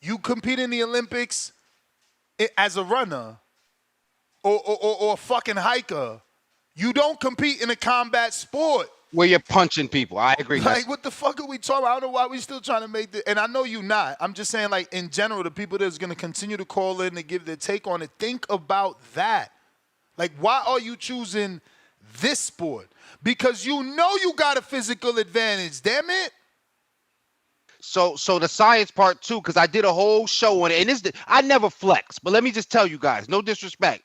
You compete in the Olympics. as a runner or a fucking hiker. You don't compete in a combat sport. Where you're punching people. I agree. Like, what the fuck are we talking about? I don't know why we still trying to make this. And I know you not. I'm just saying, like, in general, the people that's going to continue to call in and give their take on it, think about that. Like, why are you choosing this sport? Because you know you got a physical advantage, damn it. So the science part too, because I did a whole show on it, and I never flex, but let me just tell you guys, no disrespect.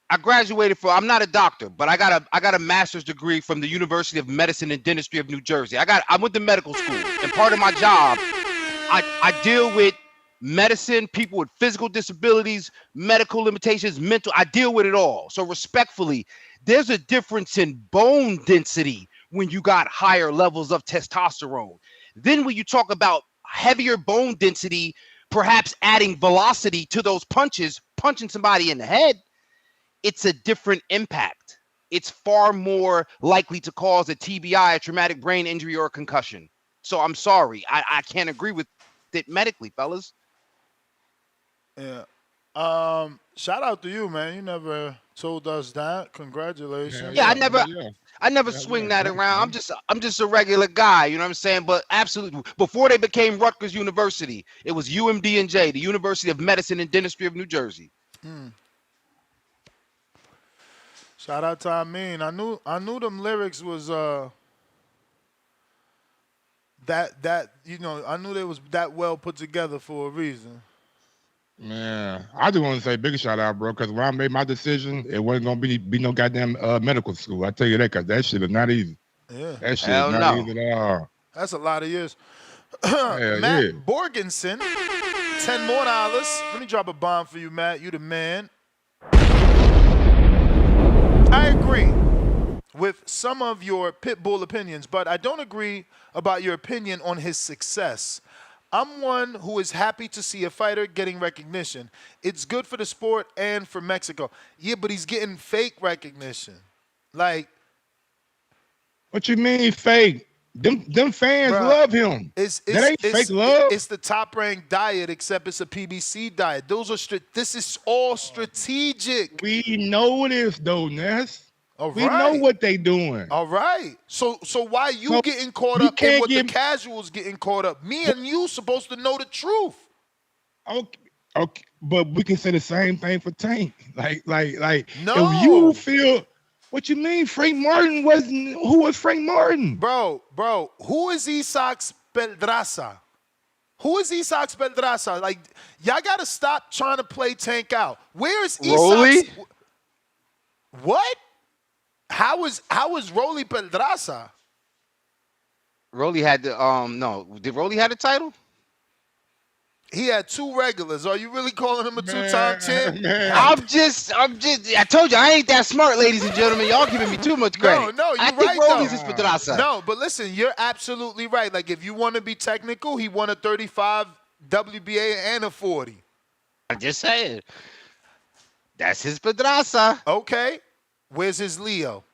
I graduated I'm not a doctor, but I got a master's degree from the University of Medicine and Dentistry of New Jersey. I went to medical school, and part of my job, I deal with medicine, people with physical disabilities, medical limitations, mental. I deal with it all. So respectfully, there's a difference in bone density when you got higher levels of testosterone. Then when you talk about heavier bone density, perhaps adding velocity to those punches, punching somebody in the head, it's a different impact. It's far more likely to cause a TBI, a traumatic brain injury, or a concussion. So I'm sorry. I can't agree with it medically, fellas. Yeah. Shout out to you, man. You never told us that. Congratulations. Yeah, I never swing that around. I'm just a regular guy, you know what I'm saying? But absolutely, before they became Rutgers University, it was UMD&J, the University of Medicine and Dentistry of New Jersey. Shout out to Amin. I knew them lyrics was that you know, I knew they was that well put together for a reason. Man, I just want to say big shout out, bro, because when I made my decision, it wasn't gonna be no goddamn medical school. I tell you that, because that shit is not easy. Yeah, that shit is not easy at all. That's a lot of years. Matt Borgensen, $10 more. Let me drop a bomb for you, Matt. You the man. I agree with some of your Pitbull opinions, but I don't agree about your opinion on his success. I'm one who is happy to see a fighter getting recognition. It's good for the sport and for Mexico. Yeah, but he's getting fake recognition. Like, what you mean fake? Them fans love him. That ain't fake love. It's the top-ranked diet, except it's a PBC diet. This is all strategic. We know this, though, Ness. All we know what they doing. All right. So why you getting caught up in what the casuals getting caught up? Me and you supposed to know the truth. Okay, but we can say the same thing for Tank. Like no. If you feel. What you mean? Frank Martin wasn't. Who was Frank Martin? Bro. Who is Isaac Pedraza? Like, y'all gotta stop trying to play Tank out. Where is Isaac? What? How is Rolly Pedraza? Rolly had the no. Did Rolly have the title? He had 2 regulars. Are you really calling him a 2-time champ? I'm just. I told you I ain't that smart, ladies and gentlemen. Y'all giving me too much credit. No, you're I think right, Rolly's though. is Pedraza. No, but listen, you're absolutely right. Like, if you want to be technical, he won a 35 WBA and a 40. I'm just saying. That's his Pedraza. Okay. Where's his Leo?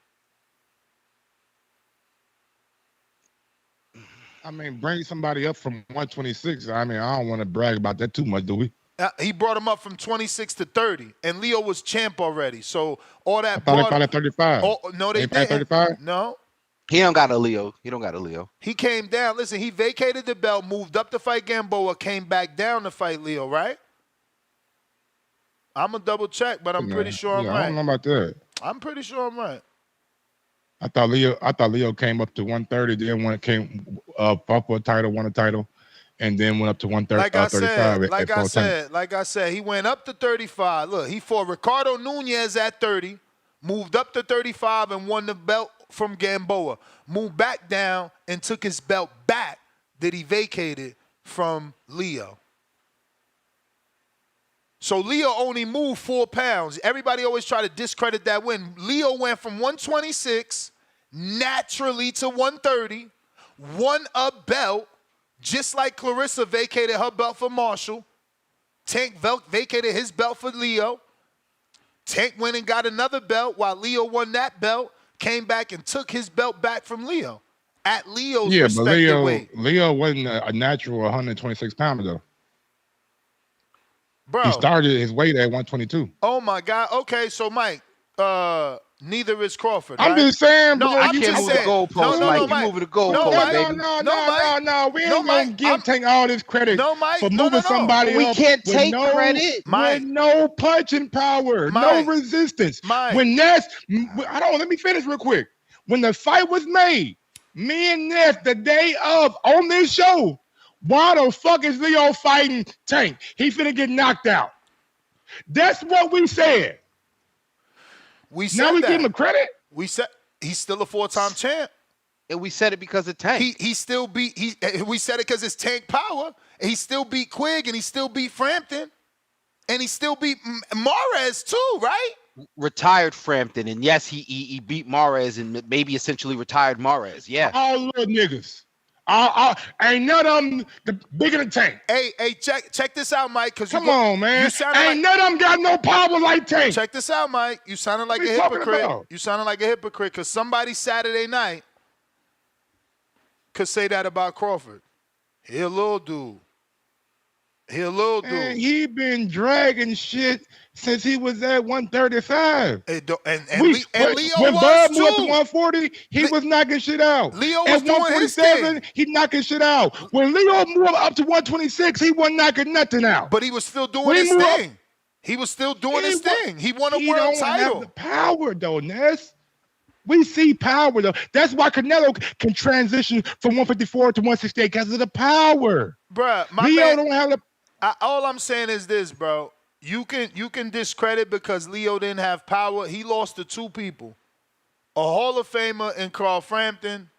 I mean, bring somebody up from 126. I mean, I don't want to brag about that too much, do we? He brought him up from 26 to 30, and Leo was champ already. So all that. I thought they fought at 35. No, they didn't. 35? No. He don't got a Leo. He came down. Listen, he vacated the belt, moved up to fight Gamboa, came back down to fight Leo, right? I'm going to double check, but I'm pretty sure I'm right. I don't know about that. I'm pretty sure I'm right. I thought Leo came up to 130, then when it came fought for a title, won a title, and then went up to 135. Like I said, he went up to 35. Look, he fought Ricardo Nunez at 30, moved up to 35 and won the belt from Gamboa. Moved back down and took his belt back that he vacated from Leo. So Leo only moved 4 pounds. Everybody always try to discredit that win. Leo went from 126 naturally to 130, won a belt, just like Clarissa vacated her belt for Marshall. Tank vacated his belt for Leo. Tank went and got another belt while Leo won that belt, came back and took his belt back from Leo at Leo's respective weight. Leo wasn't a natural 126 pounder, though. Bro. He started his weight at 122. Oh my God. Okay, so Mike, neither is Crawford. I'm right? just saying, No, bro. I'm you just move the saying. goalposts, No, Mike. You Mike. moving the goalposts, baby. No. We ain't No, gonna Mike. give Tank all this credit for moving somebody We up can't with take no, credit. Mike. with no punching power, no resistance. Mike. When Ness, let me finish real quick. When the fight was made, me and Ness, the day of on this show, why the fuck is Leo fighting Tank? He finna get knocked out. That's what we said. We said now we that. give him credit. We said he's still a 4-time champ. And we said it because of Tank. He still beat. We said it because it's Tank power. He still beat Quigg and he still beat Frampton, and he still beat Mares too, right? Retired Frampton, and yes, he beat Mares and maybe essentially retired Mares. Yeah. All little niggas. Ain't none of them bigger than Tank. Hey, check this out, Mike. Come on, man. You sounded ain't none of them got no power like Tank. Check this out, Mike. You sounded like a What you talking hypocrite. about? You sounded like a hypocrite because somebody Saturday night could say that about Crawford. He a little dude. Man, he been dragging shit since he was at 135. And when Leo Bud was too. went to 140, he was knocking shit out. Leo at was doing his 147, he knocking shit out. When Leo moved up to 126, he wasn't knocking nothing out. But he was still doing his thing. He was still doing his thing. He won a world don't title. have the power though, Ness. We see power though. That's why Canelo can transition from 154 to 168 because of the power. Bruh, Leo don't have the. All I'm saying is this, bro. You can discredit because Leo didn't have power. He lost to two people, a Hall of Famer in Carl Frampton,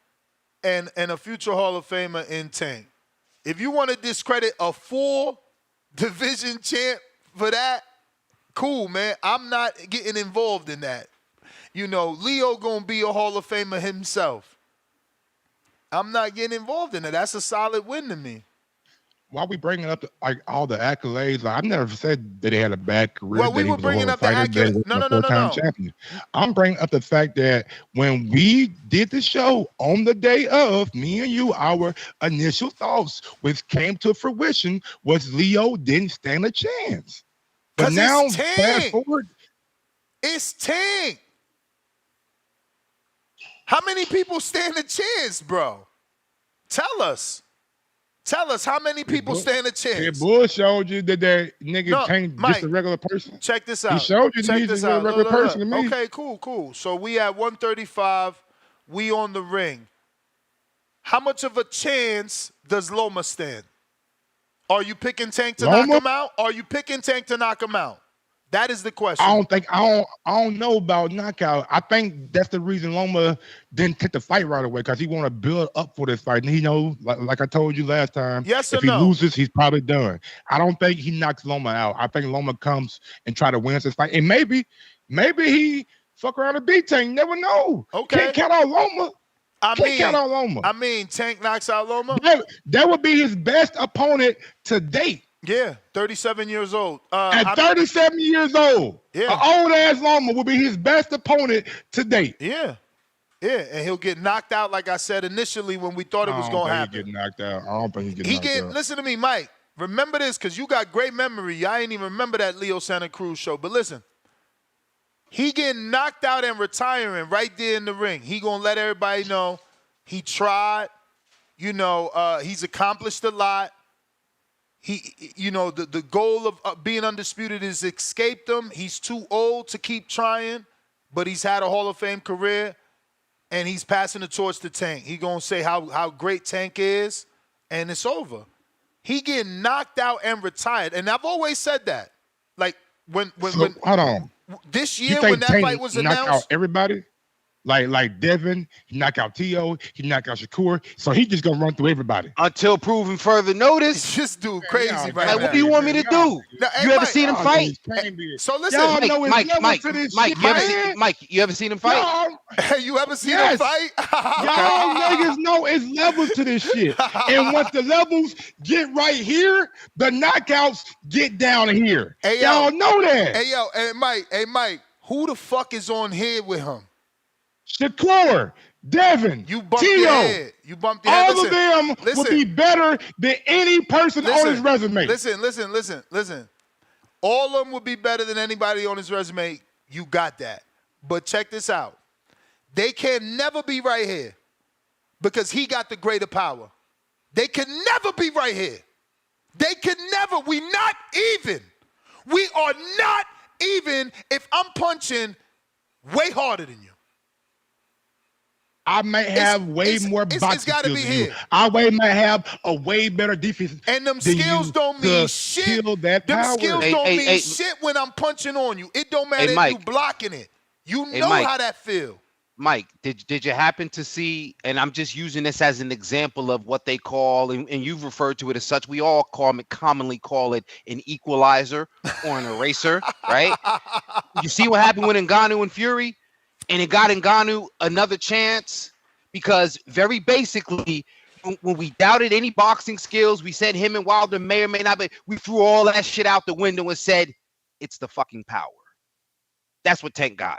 and a future Hall of Famer in Tank. If you want to discredit a full division champ for that, cool, man. I'm not getting involved in that. You know, Leo gonna be a Hall of Famer himself. I'm not getting involved in it. That's a solid win to me. Why we bringing up all the accolades? I've never said that he had a bad career. Well, we were bringing up the accolades. No. Champion. I'm bringing up the fact that when we did the show on the day of, me and you, our initial thoughts, which came to fruition, was Leo didn't stand a chance. But now, fast forward, it's Tank. How many people stand a chance, bro? Tell us how many people stand a chance. Bull showed you that nigga Tank just a regular person. Check this out. He showed you that he's just a regular person to me. Okay, cool. So we at 135. We on the ring. How much of a chance does Loma stand? Are you picking Tank to knock him out? Are you picking Tank to knock him out? That is the question. I don't know about knockout. I think that's the reason Loma didn't take the fight right away because he want to build up for this fight. And he knows, like I told you last time, if he loses, he's probably done. I don't think he knocks Loma out. I think Loma comes and try to win this fight. And maybe he fuck around and beat Tank. Never know. Okay. Can't count out Loma. Can't count out Loma. I mean, Tank knocks out Loma. That would be his best opponent to date. Yeah, 37 years old. At 37 years old, yeah, an old-ass Loma will be his best opponent to date. Yeah, and he'll get knocked out, like I said initially when we thought it was going to happen. He get knocked out. I don't think he get knocked out. Listen to me, Mike. Remember this, because you got great memory. I ain't even remember that Leo Santa Cruz show. But listen, he getting knocked out and retiring right there in the ring. He going to let everybody know he tried. You know, he's accomplished a lot. The goal of being undisputed is escaped him. He's too old to keep trying, but he's had a Hall of Fame career, and he's passing the torch to Tank. He gonna say how great Tank is, and it's over. He getting knocked out and retired, and I've always said that. Like when hold on. This year you think when that Tank fight was knock announced, out everybody. Like Devin, he knocked out T.O., he knocked out Shakur, so he just gonna run through everybody. Until proven further notice. This dude crazy right now. Like, what do you want me to do? You ever seen him fight? So listen, Mike, you ever seen him fight? You ever seen him fight? Y'all niggas know it's levels to this shit. And once the levels get right here, the knockouts get down here. Hey, y'all know that. Hey Mike, who the fuck is on here with him? Shakur, Devin, you bumped your head. You bumped your head. All of them would be better than any person on his resume. Listen. All of them would be better than anybody on his resume. You got that. But check this out. They can never be right here because he got the greater power. They can never be right here. They can never. We not even. We are not even if I'm punching way harder than you. I may have way more boxing skills than you. I might have a way better defense. And them skills don't mean shit. Them skills don't mean shit when I'm punching on you. It don't matter if you blocking it. You know how that feel. Mike, did you happen to see, and I'm just using this as an example of what they call, and you've referred to it as such, we all commonly call it an equalizer or an eraser, right? You see what happened with Ngannou and Fury? And it got Ngannou another chance because very basically, when we doubted any boxing skills, we said him and Wilder may or may not be, we threw all that shit out the window and said, it's the fucking power. That's what Tank got.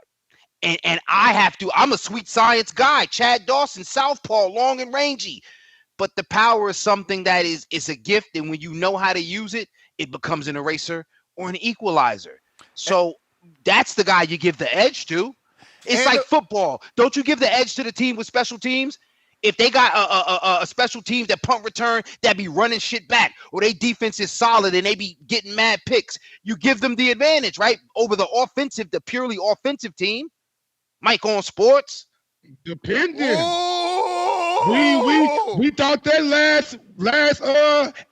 And I'm a sweet science guy. Chad Dawson, southpaw, long and rangy. But the power is something that is a gift. And when you know how to use it, it becomes an eraser or an equalizer. So that's the guy you give the edge to. It's like football. Don't you give the edge to the team with special teams? If they got a special team that punt return, that be running shit back, or their defense is solid and they be getting mad picks, you give them the advantage, right? Over the purely offensive team. Mike on sports. Depending. We thought that last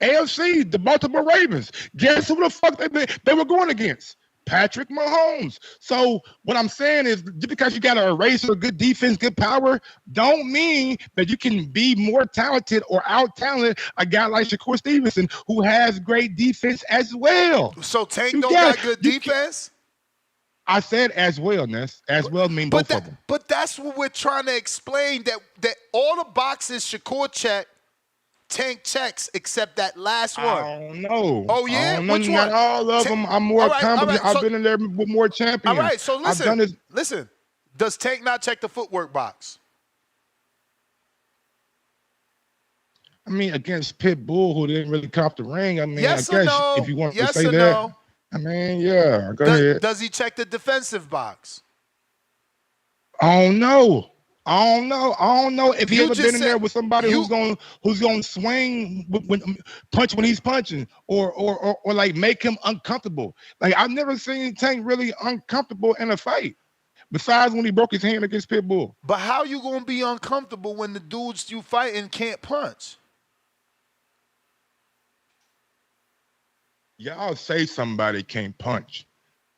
AFC, the Baltimore Ravens. Guess who the fuck they were going against? Patrick Mahomes. So what I'm saying is, just because you got to erase a good defense, good power, don't mean that you can be more talented or out-talent a guy like Shakur Stevenson who has great defense as well. So Tank don't got good defense? I said as well, Ness. As well mean both of them. But that's what we're trying to explain, that all the boxes Shakur checked, Tank checks except that last one. I don't know. Oh, yeah? Which one? Not all of them. I'm more competent. I've been in there with more champions. All right, so listen. Does Tank not check the footwork box? I mean, against Pitbull, who didn't really cop the ring. I mean, yes I guess or no? if you want yes to say or that. No? I mean, yeah. Go ahead. Does he check the defensive box? I don't know. I don't know if he ever been in there with somebody who's gonna swing punch when he's punching, or like make him uncomfortable. Like I've never seen Tank really uncomfortable in a fight, besides when he broke his hand against Pitbull. But how you gonna be uncomfortable when the dudes you fighting can't punch? Y'all say somebody can't punch,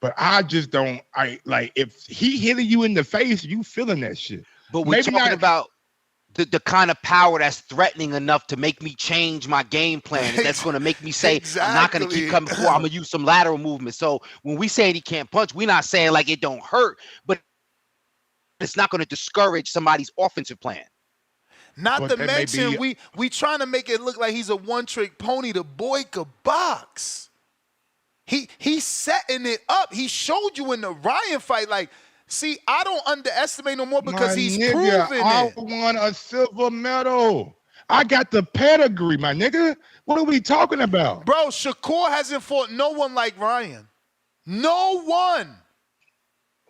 but I just don't. If he hitting you in the face, you feeling that shit. But we're talking about the kind of power that's threatening enough to make me change my game plan. And that's going to make me say, I'm not going to keep coming forward. I'm going to use some lateral movement. So when we say he can't punch, we're not saying like it don't hurt, but it's not going to discourage somebody's offensive plan. Not to mention, we trying to make it look like he's a one-trick pony. The boy could box. He's setting it up. He showed you in the Ryan fight, like, see, I don't underestimate no more because he's proven it. I won a silver medal. I got the pedigree, my nigga. What are we talking about? Bro, Shakur hasn't fought no one like Ryan. No one.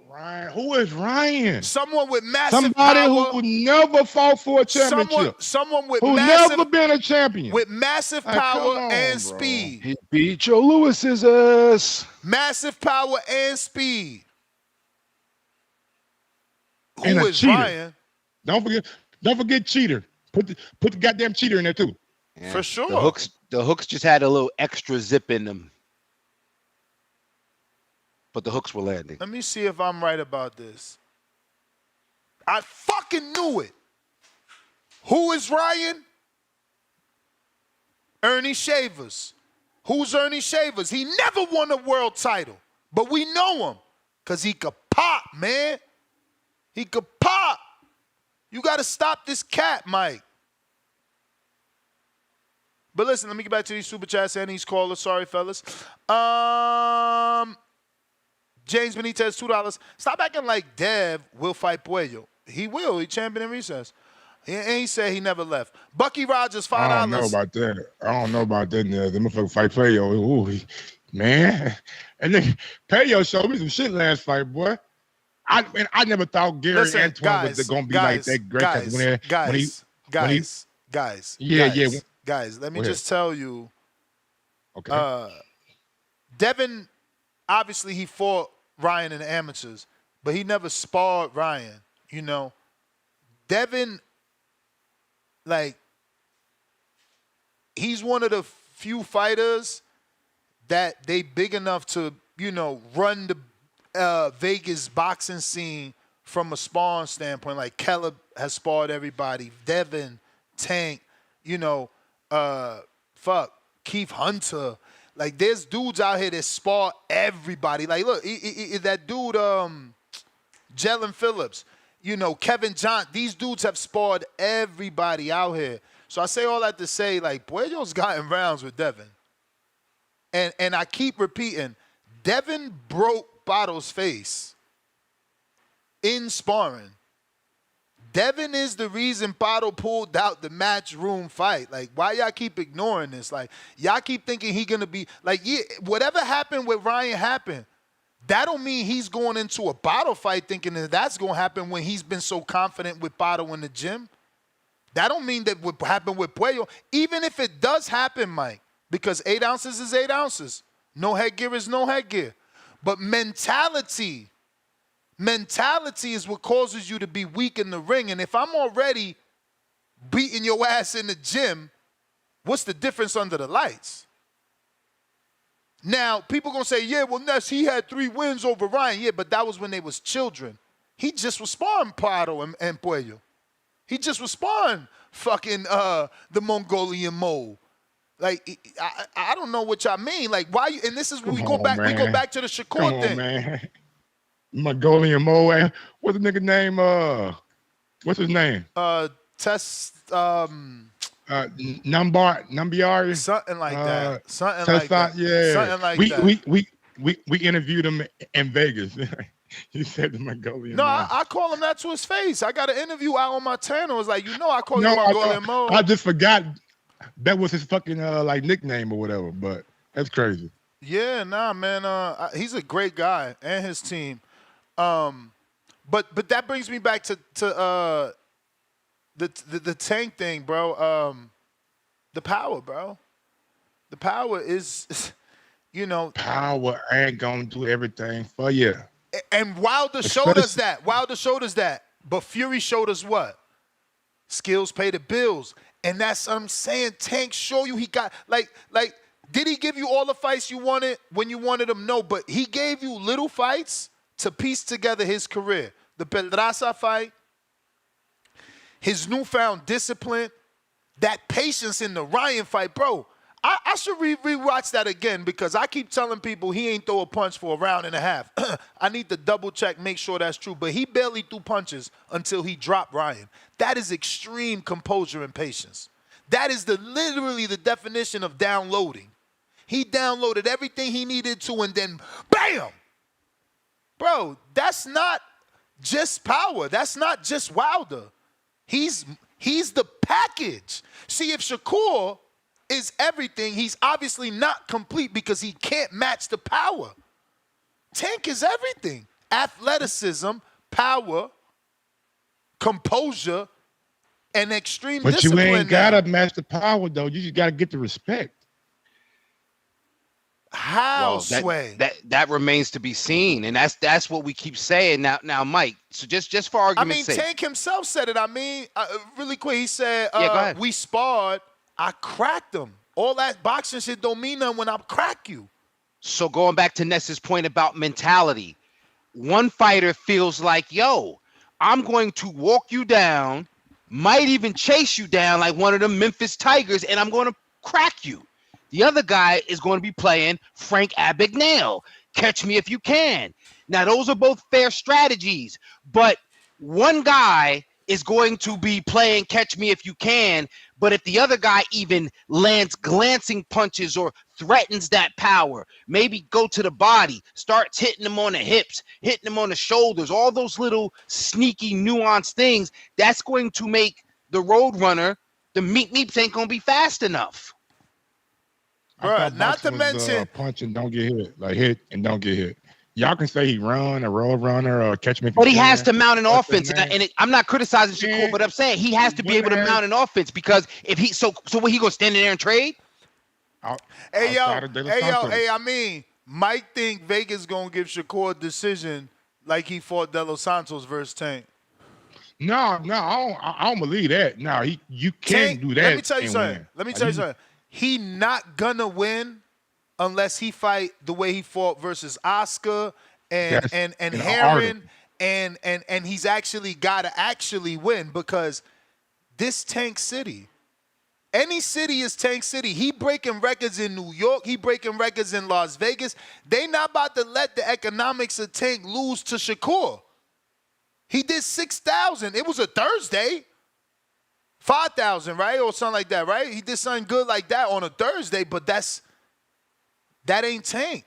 Ryan, who is Ryan? Someone with massive power. Somebody who never fought for a championship. Someone with who never been a champion. With massive power and speed. He beat Joe Lewis's ass. Massive power and speed. And who a is cheater. Ryan? Don't forget cheater. Put the goddamn cheater in there too. Yeah. For sure. The hooks just had a little extra zip in them. But the hooks were landing. Let me see if I'm right about this. I fucking knew it. Who is Ryan? Ernie Shavers. Who's Ernie Shavers? He never won a world title, but we know him because he could pop, man. He could pop. You got to stop this cat, Mike. But listen, let me get back to these super chats and these callers. Sorry, fellas. James Benitez, $2. Stop acting like Dev will fight Puello. He will. He champion in recess. And he said he never left. Bucky Rogers, $5. I don't know about that. Them motherfuckers fight Puello. Ooh, Man, and then Peyo showed me some shit last fight, boy. I never thought Gary Antoine was gonna be like that great. Guys, let me just tell you. Okay. Devin, obviously he fought Ryan in the amateurs, but he never sparred Ryan. You know, Devin, like, he's one of the few fighters that they big enough to, you know, run the Vegas boxing scene from a sparring standpoint. Like Caleb has sparred everybody, Devin, Tank, you know, Keith Hunter. Like, there's dudes out here that spar everybody. Like, look, that dude, Jalen Phillips, you know, Kevin John. These dudes have sparred everybody out here. So I say all that to say, like, Puello's gotten rounds with Devin. And I keep repeating, Devin broke Botto's face in sparring. Devin is the reason Botto pulled out the matchroom fight. Like, why y'all keep ignoring this? Like, y'all keep thinking he gonna be like, yeah, whatever happened with Ryan happened. That don't mean he's going into a Botto fight thinking that that's gonna happen when he's been so confident with Botto in the gym. That don't mean that what happened with Puello. Even if it does happen, Mike, because 8 ounces is 8 ounces. No headgear is no headgear. But mentality is what causes you to be weak in the ring. And if I'm already beating your ass in the gym, what's the difference under the lights? Now, people going to say, yeah, well, Ness, he had 3 wins over Ryan. Yeah, but that was when they was children. He just was sparring Prado and Puello. He just was sparring fucking the Mongolian mole. Like, I don't know what y'all mean. Like, why you, and this is when we go back to the Shakur thing. Man. Mongolian mole. What's the nigga name? What's his name? Nambiar. Something like that. Something like that. Yeah. Something like that. We interviewed him in Vegas. He said the Mongolian. No, I call him that to his face. I got an interview out on my channel. It's like, you know, I call him Mongolian mole. I just forgot that was his fucking like nickname or whatever. But that's crazy. Yeah, nah, man. He's a great guy and his team. But that brings me back to the Tank thing, bro. The power, bro. The power is, you know. Power ain't gonna do everything for you. And Wilder showed us that. Wilder showed us that. But Fury showed us what? Skills pay the bills. And that's what I'm saying. Tank show you he got, like, did he give you all the fights you wanted when you wanted them? No, but he gave you little fights to piece together his career. The Pedraza fight, his newfound discipline, that patience in the Ryan fight. Bro, I should rewatch that again because I keep telling people he ain't throw a punch for a round and a half. I need to double check, make sure that's true. But he barely threw punches until he dropped Ryan. That is extreme composure and patience. That is literally the definition of downloading. He downloaded everything he needed to and then bam! Bro, that's not just power. That's not just Wilder. He's the package. See, if Shakur is everything, he's obviously not complete because he can't match the power. Tank is everything. Athleticism, power, composure, and extreme discipline. But you ain't gotta match the power though. You just gotta get the respect. How, Sway? That remains to be seen, and that's what we keep saying. Now, Mike. So just for argument's sake, Tank himself said it. I mean, really quick, he said, go ahead. "We sparred. I cracked him. All that boxing shit don't mean nothing when I crack you." So going back to Ness's point about mentality, one fighter feels like, "Yo, I'm going to walk you down, might even chase you down like one of them Memphis Tigers, and I'm going to crack you." The other guy is going to be playing Frank Abagnale. Catch me if you can. Now, those are both fair strategies, but one guy is going to be playing catch me if you can, but if the other guy even lands glancing punches or threatens that power, maybe go to the body, starts hitting them on the hips, hitting them on the shoulders, all those little sneaky nuanced things, that's going to make the road runner, the meat ain't going to be fast enough. I Bruh, thought not to boxing was mention punch and don't get hit, like hit and don't get hit. Y'all can say he run, a roll runner, or catch me if you But he has can. to mount an What's his offense, name? I'm not criticizing Shakur, Man, but I'm saying he has to be able to wouldn't mount an offense because if he so what he gonna stand in there and trade? Hey yo, outside of De Los Santos. I mean, Mike think Vegas gonna give Shakur a decision like he fought De Los Santos versus Tank. No, I don't believe that. No, you can do that. Let me tell you and something. win. Let me tell you something. He not gonna win unless he fight the way he fought versus Oscar and Hearn, and he's actually gotta actually win because this Tank City. Any city is Tank City. He breaking records in New York. He breaking records in Las Vegas. They not about to let the economics of Tank lose to Shakur. He did 6,000. It was a Thursday. 5,000, right? Or something like that, right? He did something good like that on a Thursday, but that ain't Tank.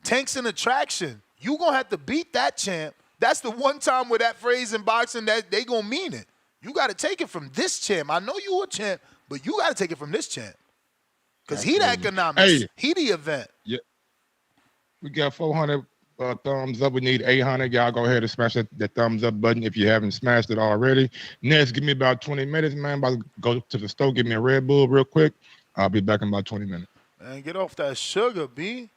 Tank's an attraction. You gonna have to beat that champ. That's the one time with that phrase in boxing that they gonna mean it. You gotta take it from this champ. I know you a champ, but you gotta take it from this champ. Because he the economics. Hey. He the event. Yeah. We got 400 thumbs up. We need 800. Y'all go ahead and smash that thumbs up button if you haven't smashed it already. Next, give me about 20 minutes, man. About to go to the store, get me a Red Bull real quick. I'll be back in about 20 minutes. Man, get off that sugar, B.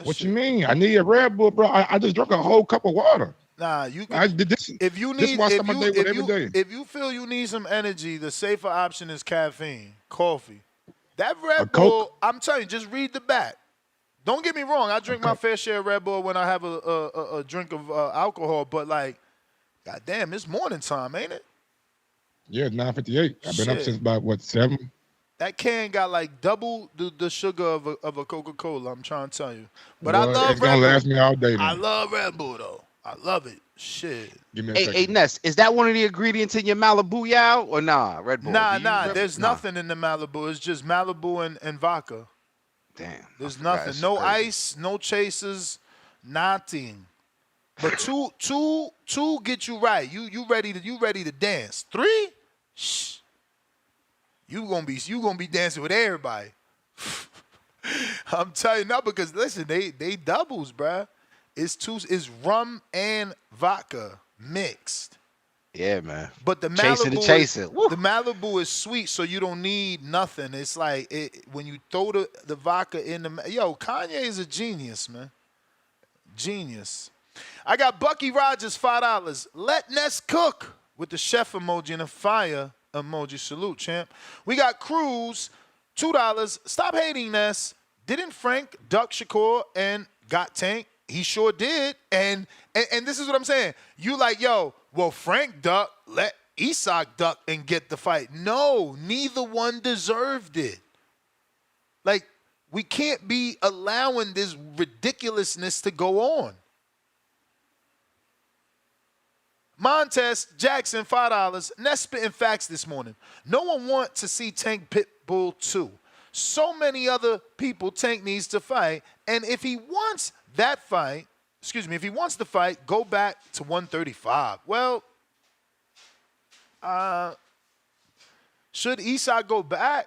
What you mean? I need a Red Bull, bro. I just drank a whole cup of water. Nah, you can, I did this. if you This need is what I start my day with every day. if you feel you need some energy, the safer option is caffeine, coffee. That Red Bull, I'm telling you, just read the back. Don't get me wrong. I drink my fair share of Red Bull when I have a drink of alcohol, but like, goddamn, it's morning time, ain't it? Yeah, it's 9:58. I've been up Shit. since about what 7. That can got like double the sugar of a Coca-Cola. I'm trying to tell you. But Well, I love it's Red gonna Bull. last me all day. I Then. love Red Bull though. I love it. Shit. Give me a Hey, second. Ness, is that one of the ingredients in your Malibu Yow or nah? Red Bull. Nah, Do you use Red There's Bull? Nah. nothing in the Malibu. It's just Malibu and vodka. Damn. There's I forgot. nothing. That's No crazy. ice. No chasers. Nothing. But two get you right. You ready to dance. 3, shh. You gonna be dancing with everybody. I'm telling you now because listen, they doubles, bruh. It's rum and vodka mixed. Yeah, man. But the Chasing the Malibu, chaser. the Malibu is sweet, so you don't need nothing. It's like when you throw the vodka in the Kanye is a genius, man. Genius. I got Bucky Rogers $5. Let Ness cook with the chef emoji and a fire emoji. Salute, champ. We got Cruz $2. Stop hating, Ness. Didn't Frank duck Shakur and got Tank? He sure did. And this is what I'm saying. You like, well, Frank duck, let Isak duck and get the fight. No, neither one deserved it. Like, we can't be allowing this ridiculousness to go on. Montez Jackson, $5. Ness spitting facts this morning. No one wants to see Tank Pitbull 2. So many other people Tank needs to fight. And if he wants that fight, if he wants the fight, go back to 135. Well, should Isak go back?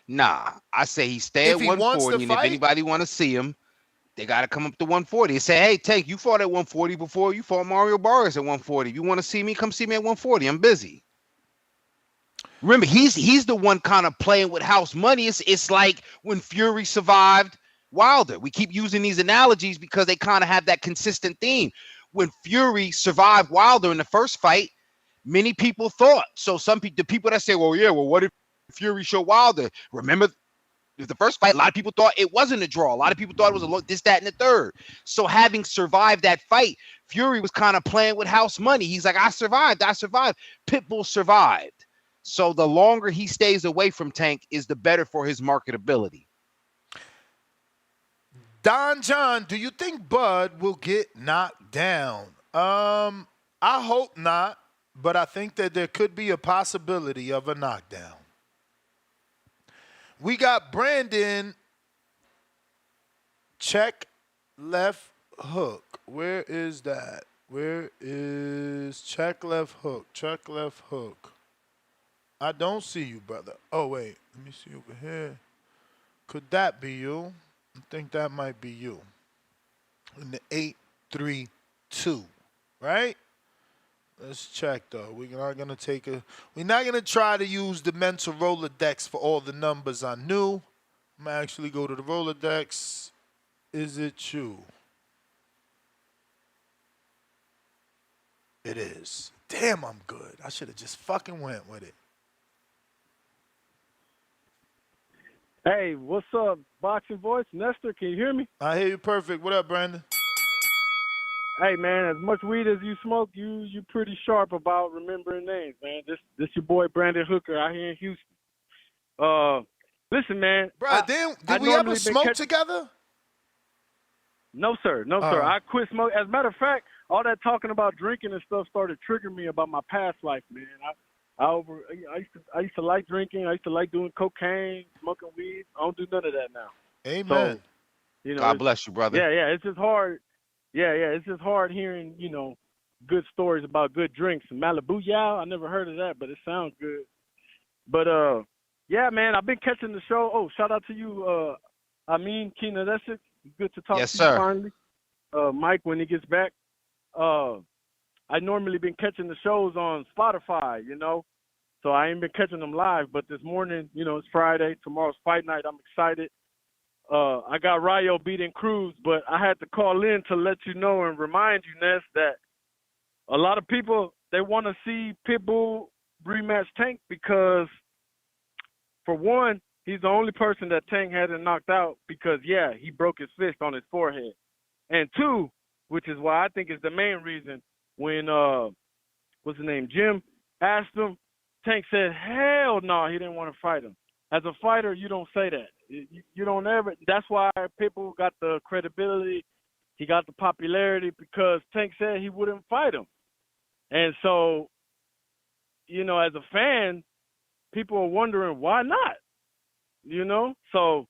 Nah, I say he stay If at he wants 140, to and if fight? anybody want to see him, they got to come up to 140 and say, hey, Tank, you fought at 140 before. You fought Mario Barrios at 140. If you want to see me, come see me at 140. I'm busy. Remember, he's the one kind of playing with house money. It's like when Fury survived Wilder. We keep using these analogies because they kind of have that consistent theme. When Fury survived Wilder in the first fight, many people thought. So the people that say, what if Fury showed Wilder? Remember, the first fight, a lot of people thought it wasn't a draw. A lot of people thought it was a look, this, that, and the third. So having survived that fight, Fury was kind of playing with house money. He's like, I survived. Pitbull survived. So the longer he stays away from Tank is the better for his marketability. Don John, do you think Bud will get knocked down? I hope not, but I think that there could be a possibility of a knockdown. We got Brandon. Check left hook. Where is that? Where is check left hook? Check left hook. I don't see you, brother. Oh, wait. Let me see over here. Could that be you? I think that might be you. In the 832, right? Let's check though. We're not gonna try to use the mental Rolodex for all the numbers I knew. I'm gonna actually go to the Rolodex. Is it you? It is. Damn, I'm good. I should have just fucking went with it. Hey, what's up, Boxing Voice? Nestor, can you hear me? I hear you perfect. What up, Brandon? Hey, man, as much weed as you smoke, you pretty sharp about remembering names, man. This your boy Brandon Hooker out here in Houston. Listen, man. Bro, did we ever smoke together? No, sir. No, sir. I quit smoking. As a matter of fact, all that talking about drinking and stuff started triggering me about my past life, man. I used to like drinking. I used to like doing cocaine, smoking weed. I don't do none of that now. Amen. So, God bless you, brother. Yeah. It's just hard. Yeah. It's just hard hearing, good stories about good drinks. Malibu Yow, I never heard of that, but it sounds good. But yeah, man, I've been catching the show. Oh, shout out to you, Amin Kina. That's it. Good to talk Yes, to sir. you finally. Mike, when he gets back. I normally been catching the shows on Spotify, so I ain't been catching them live. But this morning, it's Friday. Tomorrow's fight night. I'm excited. I got Rayo beating Cruz, but I had to call in to let you know and remind you, Ness, that a lot of people, they want to see Pitbull rematch Tank because, for one, he's the only person that Tank hadn't knocked out because, yeah, he broke his fist on his forehead. And two, which is why I think is the main reason, when what's his name, Jim asked him, Tank said, hell no, he didn't want to fight him. As a fighter, you don't say that. You don't ever. That's why Pitbull got the credibility, he got the popularity, because Tank said he wouldn't fight him. And so, as a fan, people are wondering why not. So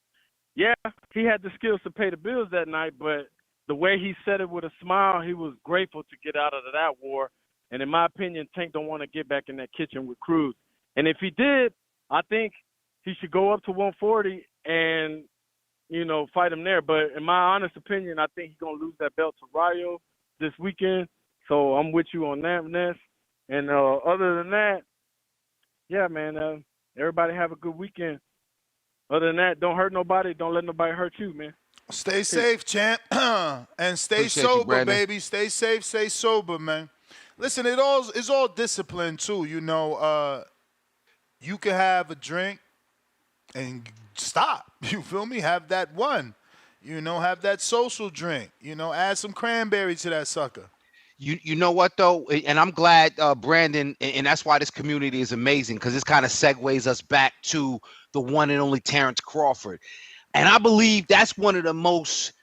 yeah, he had the skills to pay the bills that night, but the way he said it with a smile, he was grateful to get out of that war. And in my opinion, Tank don't want to get back in that kitchen with Cruz. And if he did, I think he should go up to 140 and, fight him there. But in my honest opinion, I think he's going to lose that belt to Rayo this weekend. So I'm with you on that, Ness. And other than that, yeah, man, everybody have a good weekend. Other than that, don't hurt nobody. Don't let nobody hurt you, man. Stay safe, champ. And stay Appreciate you, sober, Brandon. baby. Stay safe, stay sober, man. Listen, it's all discipline, too. You can have a drink and stop. You feel me? Have that one. Have that social drink. Add some cranberry to that sucker. You know what though, and I'm glad Brandon, and that's why this community is amazing, because this kind of segues us back to the one and only Terence Crawford, and I believe that's one of the most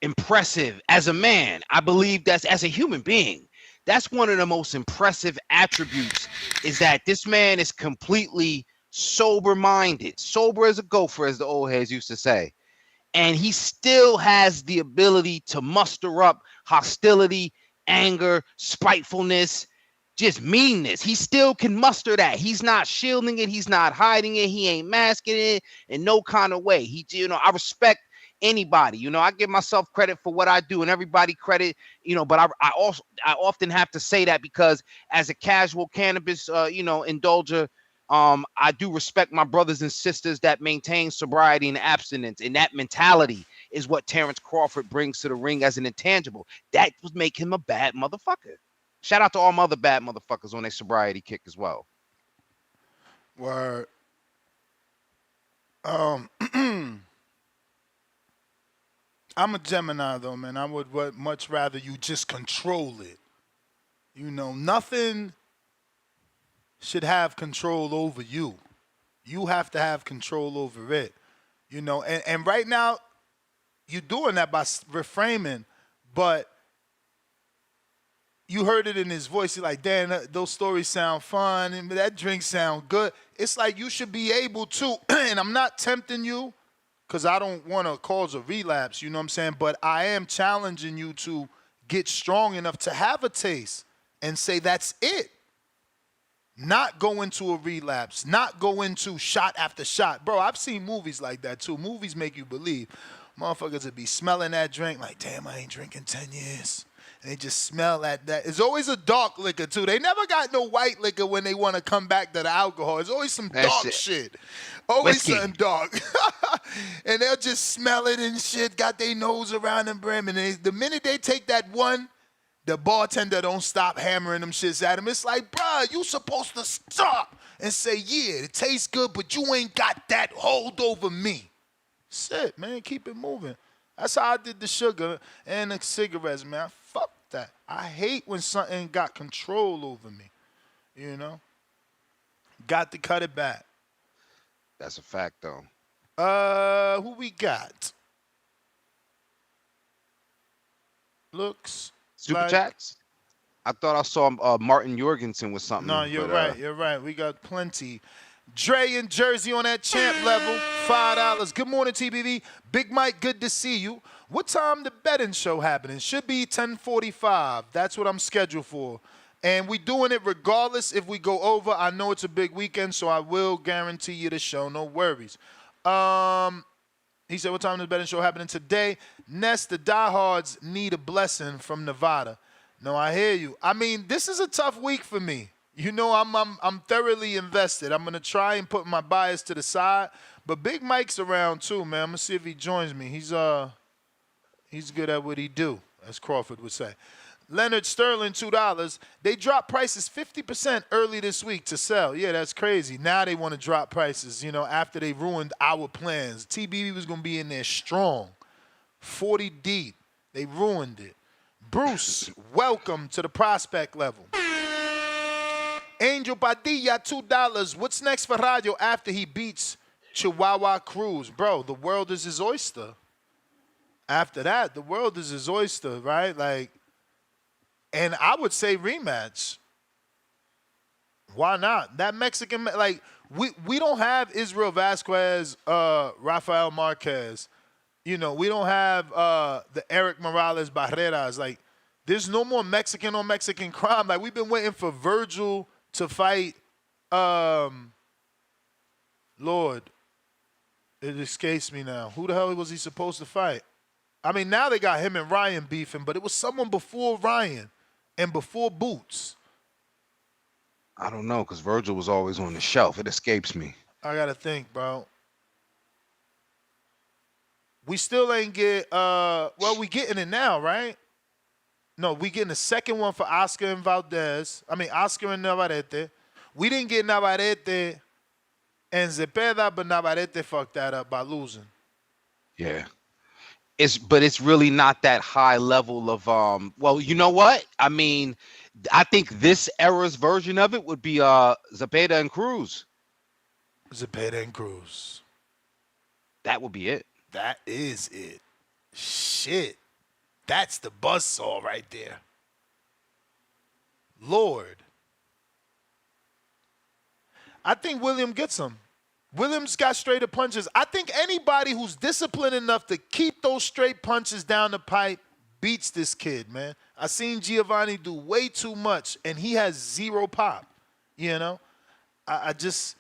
impressive as a man. I believe that's, as a human being, that's one of the most impressive attributes, is that this man is completely sober-minded, sober as a gopher, as the old heads used to say, and he still has the ability to muster up hostility, anger, spitefulness, just meanness. He still can muster that. He's not shielding it. He's not hiding it. He ain't masking it in no kind of way. I respect anybody. I give myself credit for what I do, and everybody credit. But I often have to say that because as a casual cannabis, indulger, I do respect my brothers and sisters that maintain sobriety and abstinence, and that mentality is what Terence Crawford brings to the ring as an intangible. That would make him a bad motherfucker. Shout out to all my other bad motherfuckers on their sobriety kick as well. Word. I'm a Gemini, though, man. I would much rather you just control it. Nothing should have control over you. You have to have control over it. And right now, you're doing that by reframing, but you heard it in his voice. You're like, damn, those stories sound fun, and that drink sound good. It's like you should be able to, and I'm not tempting you because I don't want to cause a relapse, you know what I'm saying? But I am challenging you to get strong enough to have a taste and say, that's it. not go into a relapse, not go into shot after shot. Bro, I've seen movies like that too. Movies make you believe. Motherfuckers would be smelling that drink like, damn, I ain't drinking 10 years. And they just smell that. It's always a dark liquor too. They never got no white liquor when they want to come back to the alcohol. It's always some dark shit. Always Whiskey. something dark. And they'll just smell it and shit, got their nose around them brim. And the minute they take that one, the bartender don't stop hammering them shits at him. It's like, bruh, you supposed to stop and say, yeah, it tastes good, but you ain't got that hold over me. Shit, man, keep it moving. That's how I did the sugar and the cigarettes, man. Fuck that. I hate when something got control over me, you know? Got to cut it back. That's a fact, though. Who we got? Looks Super like... chats? I thought I saw Martin Jorgensen with something. No, you're right. You're right. We got plenty. Dre in Jersey on that champ level, $5. Good morning, TBV. Big Mike, good to see you. What time the betting show happening? Should be 10:45. That's what I'm scheduled for. And we doing it regardless if we go over. I know it's a big weekend, so I will guarantee you the show. No worries. He said, what time is the betting show happening today? Ness, the diehards need a blessing from Nevada. No, I hear you. I mean, this is a tough week for me. You know, I'm thoroughly invested. I'm gonna try and put my bias to the side, but Big Mike's around too, man. I'm gonna see if he joins me. He's good at what he do, as Crawford would say. Leonard Sterling, $2. They dropped prices 50% early this week to sell. Yeah, that's crazy. Now they want to drop prices, you know, after they ruined our plans. TBV was gonna be in there strong, 40 deep. They ruined it. Bruce, welcome to the prospect level. Angel Padilla, $2. What's next for Radio after he beats Chihuahua Cruz? Bro, the world is his oyster. After that, the world is his oyster, right? Like, and I would say rematch. Why not? That Mexican, like, we don't have Israel Vasquez, Rafael Marquez. You know, we don't have the Eric Morales Barreras. Like, there's no more Mexican on Mexican crime. Like, we've been waiting for Virgil to fight, Lord, it escapes me now. Who the hell was he supposed to fight? I mean, now they got him and Ryan beefing, but it was someone before Ryan and before Boots. I don't know, because Virgil was always on the shelf. It escapes me. I got to think, bro. We still ain't get, well, we getting it now, right? No, we getting the second one for Oscar and Valdez. I mean, Oscar and Navarrete. We didn't get Navarrete and Zepeda, but Navarrete fucked that up by losing. Yeah. But it's really not that high level of, well, you know what? I mean, I think this era's version of it would be Zepeda and Cruz. Zepeda and Cruz. That would be it. That is it. Shit. That's the buzzsaw right there. Lord. I think William gets him. Williams got straighter punches. I think anybody who's disciplined enough to keep those straight punches down the pipe beats this kid, man. I seen Giovanni do way too much, and he has zero pop. You know? I just,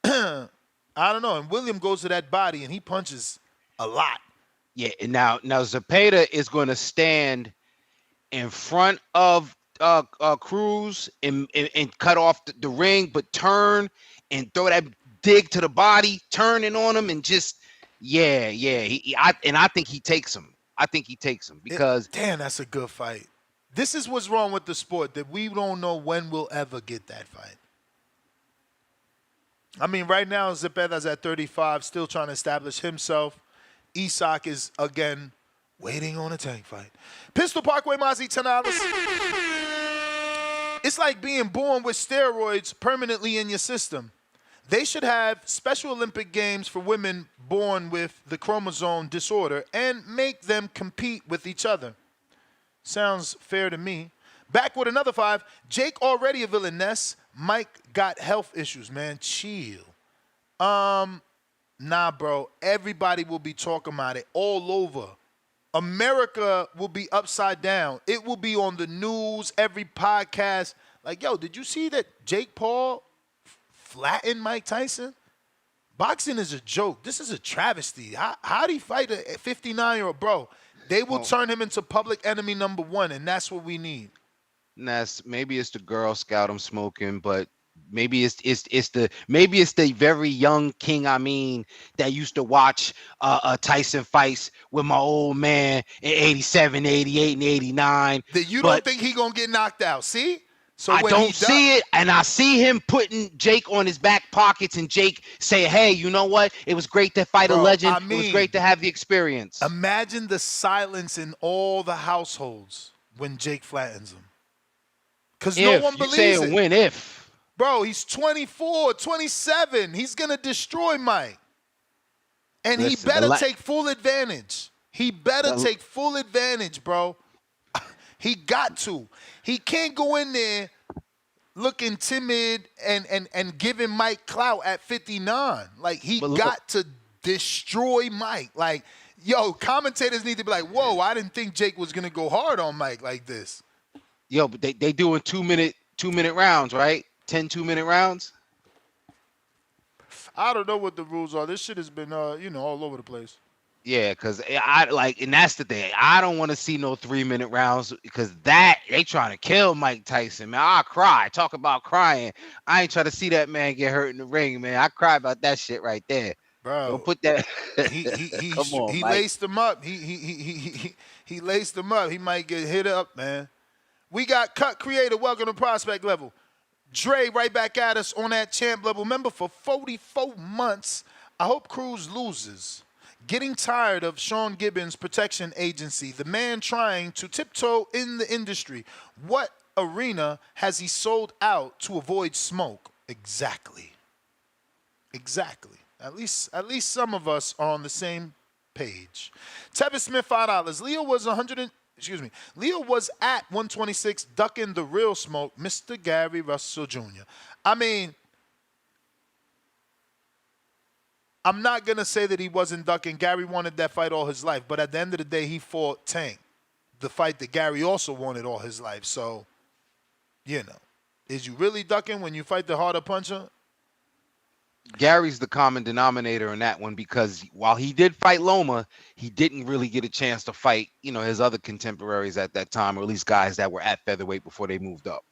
I don't know. And William goes to that body, and he punches a lot. Yeah, and now Zepeda is going to stand in front of Cruz and cut off the ring, but turn and throw that dig to the body, turning on him, and just I think he takes him. I think he takes him because damn, that's a good fight. This is what's wrong with the sport, that we don't know when we'll ever get that fight. I mean, right now Zepeda's at 35, still trying to establish himself. Isak is, again, waiting on a tank fight. Pistol Parkway Mozzie, $10. It's like being born with steroids permanently in your system. They should have Special Olympic Games for women born with the chromosome disorder and make them compete with each other. Sounds fair to me. Back with another 5. Jake already a villain, Ness. Mike got health issues, man. Chill. Nah, bro. Everybody will be talking about it all over. America will be upside down. It will be on the news, every podcast. Like, yo, did you see that Jake Paul flattened Mike Tyson? Boxing is a joke. This is a travesty. How do you fight a 59-year-old? Bro, they will turn him into public enemy number one, and that's what we need. Maybe it's the Girl Scout I'm smoking, but maybe it's the very young King that used to watch Tyson fights with my old man in 87, 88, and 89. That you don't think he gonna get knocked out? See? So I don't see it, and I see him putting Jake on his back pockets, and Jake say, "Hey, you know what? It was great to fight a legend. It was great to have the experience." Imagine the silence in all the households when Jake flattens him. Because no one believes it. When if. Bro, he's 24, 27. He's going to destroy Mike. And he better take full advantage. He better take full advantage, bro. He got to. He can't go in there looking timid and giving Mike clout at 59. Like, he got to destroy Mike. Like, yo, commentators need to be like, whoa, I didn't think Jake was going to go hard on Mike like this. Yo, but they doing 2-minute rounds, right? 10 2-minute rounds? I don't know what the rules are. This shit has been, all over the place. Yeah, because and that's the thing. I don't want to see no 3-minute rounds because they trying to kill Mike Tyson, man. I cry. Talk about crying. I ain't trying to see that man get hurt in the ring, man. I cry about that shit right there. Bro, don't put that. Come on, he laced him up. He laced him up. He might get hit up, man. We got Cut Creator. Welcome to Prospect Level. Dre right back at us on that champ level. Remember, for 44 months, I hope Cruz loses. Getting tired of Sean Gibbons' protection agency, the man trying to tiptoe in the industry. What arena has he sold out to avoid smoke? Exactly. At least some of us are on the same page. Tevin Smith, $5. Leo was at 126 ducking the real smoke, Mr. Gary Russell Jr. I mean, I'm not going to say that he wasn't ducking. Gary wanted that fight all his life. But at the end of the day, he fought Tank, the fight that Gary also wanted all his life. So, is you really ducking when you fight the harder puncher? Gary's the common denominator in that one because while he did fight Loma, he didn't really get a chance to fight, his other contemporaries at that time, or at least guys that were at featherweight before they moved up.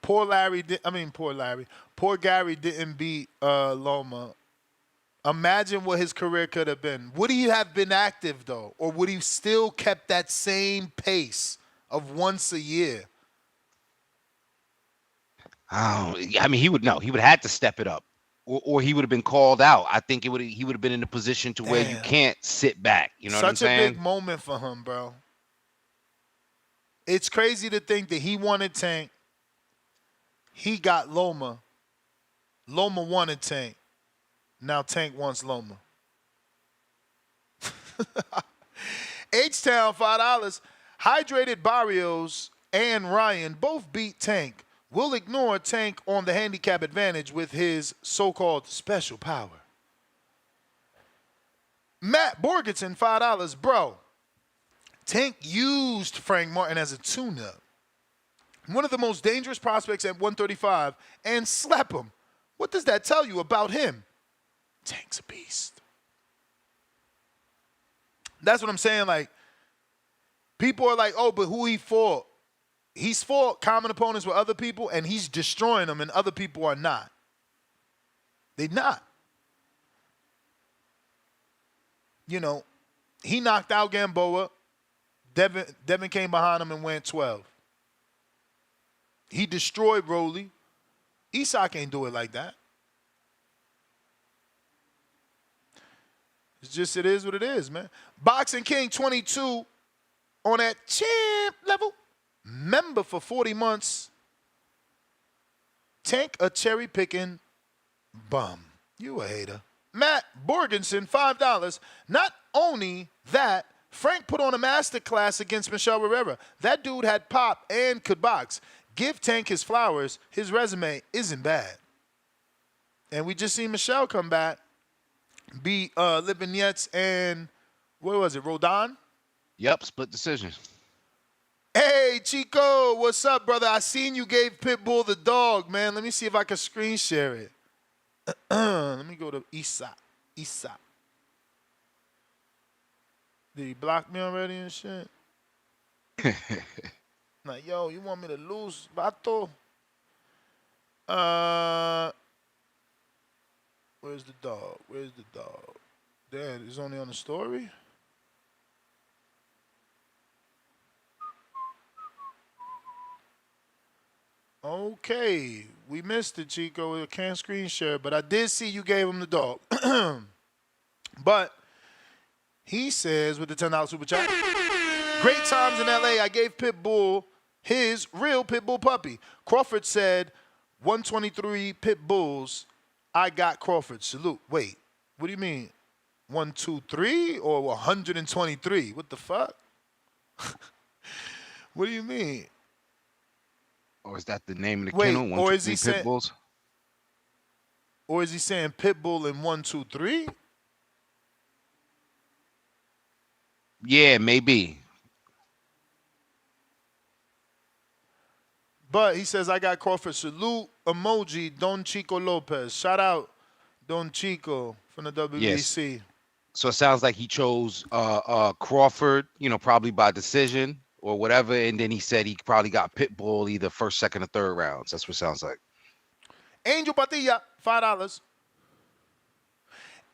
Poor Gary didn't beat Loma. Imagine what his career could have been. Would he have been active, though? Or would he still kept that same pace of once a year? He would have had to step it up, or he would have been called out. I think he would have been in a position to where you can't sit back. You know what I'm saying? Such a big moment for him, bro. It's crazy to think that he wanted Tank. He got Loma. Loma wanted Tank. Now Tank wants Loma. H-Town, $5. Hydrated Barrios and Ryan both beat Tank. We'll ignore Tank on the handicap advantage with his so-called special power. Matt Borgenson, $5. Bro, Tank used Frank Martin as a tune-up. One of the most dangerous prospects at 135, and slap him. What does that tell you about him? Tank's a beast. That's what I'm saying. Like, people are like, oh, but who he fought? He's fought common opponents with other people, and he's destroying them, and other people are not. They're not. He knocked out Gamboa. Devin came behind him and went 12. He destroyed Rolly. Isak can't do it like that. It is what it is, man. Boxing King 22 on that champ level. Member for 40 months. Tank a cherry-picking bum. You a hater. Matt Borgenson, $5. Not only that, Frank put on a masterclass against Michel Rivera. That dude had pop and could box. Give Tank his flowers. His resume isn't bad. And we just seen Michelle come back, beat Lipinets and, what was it, Rodon? Yep, split decision. Hey, Chico, what's up, brother? I seen you gave Pitbull the dog, man. Let me see if I can screen share it. Let me go to Isa. Did he block me already and shit? Like, yo, you want me to lose, vato? Where's the dog? Damn, it's only on the story? Okay, we missed it, Chico. We can't screen share, but I did see you gave him the dog. But he says with the $10 super chat, great times in LA. I gave Pitbull his real Pitbull puppy. Crawford said 123 pit bulls. I got Crawford. Salute. Wait, what do you mean? 123 or 123? What the fuck? What do you mean? Or is that the name of the kennel? Or is he saying pit bulls? Or is he saying Pitbull in 123? Yeah, maybe. But he says, I got Crawford. Salute emoji, Don Chico Lopez. Shout out Don Chico from the WBC. Yes. So it sounds like he chose Crawford, probably by decision or whatever. And then he said he probably got Pitbull either first, second, or third rounds. That's what it sounds like. Angel Patilla, $5.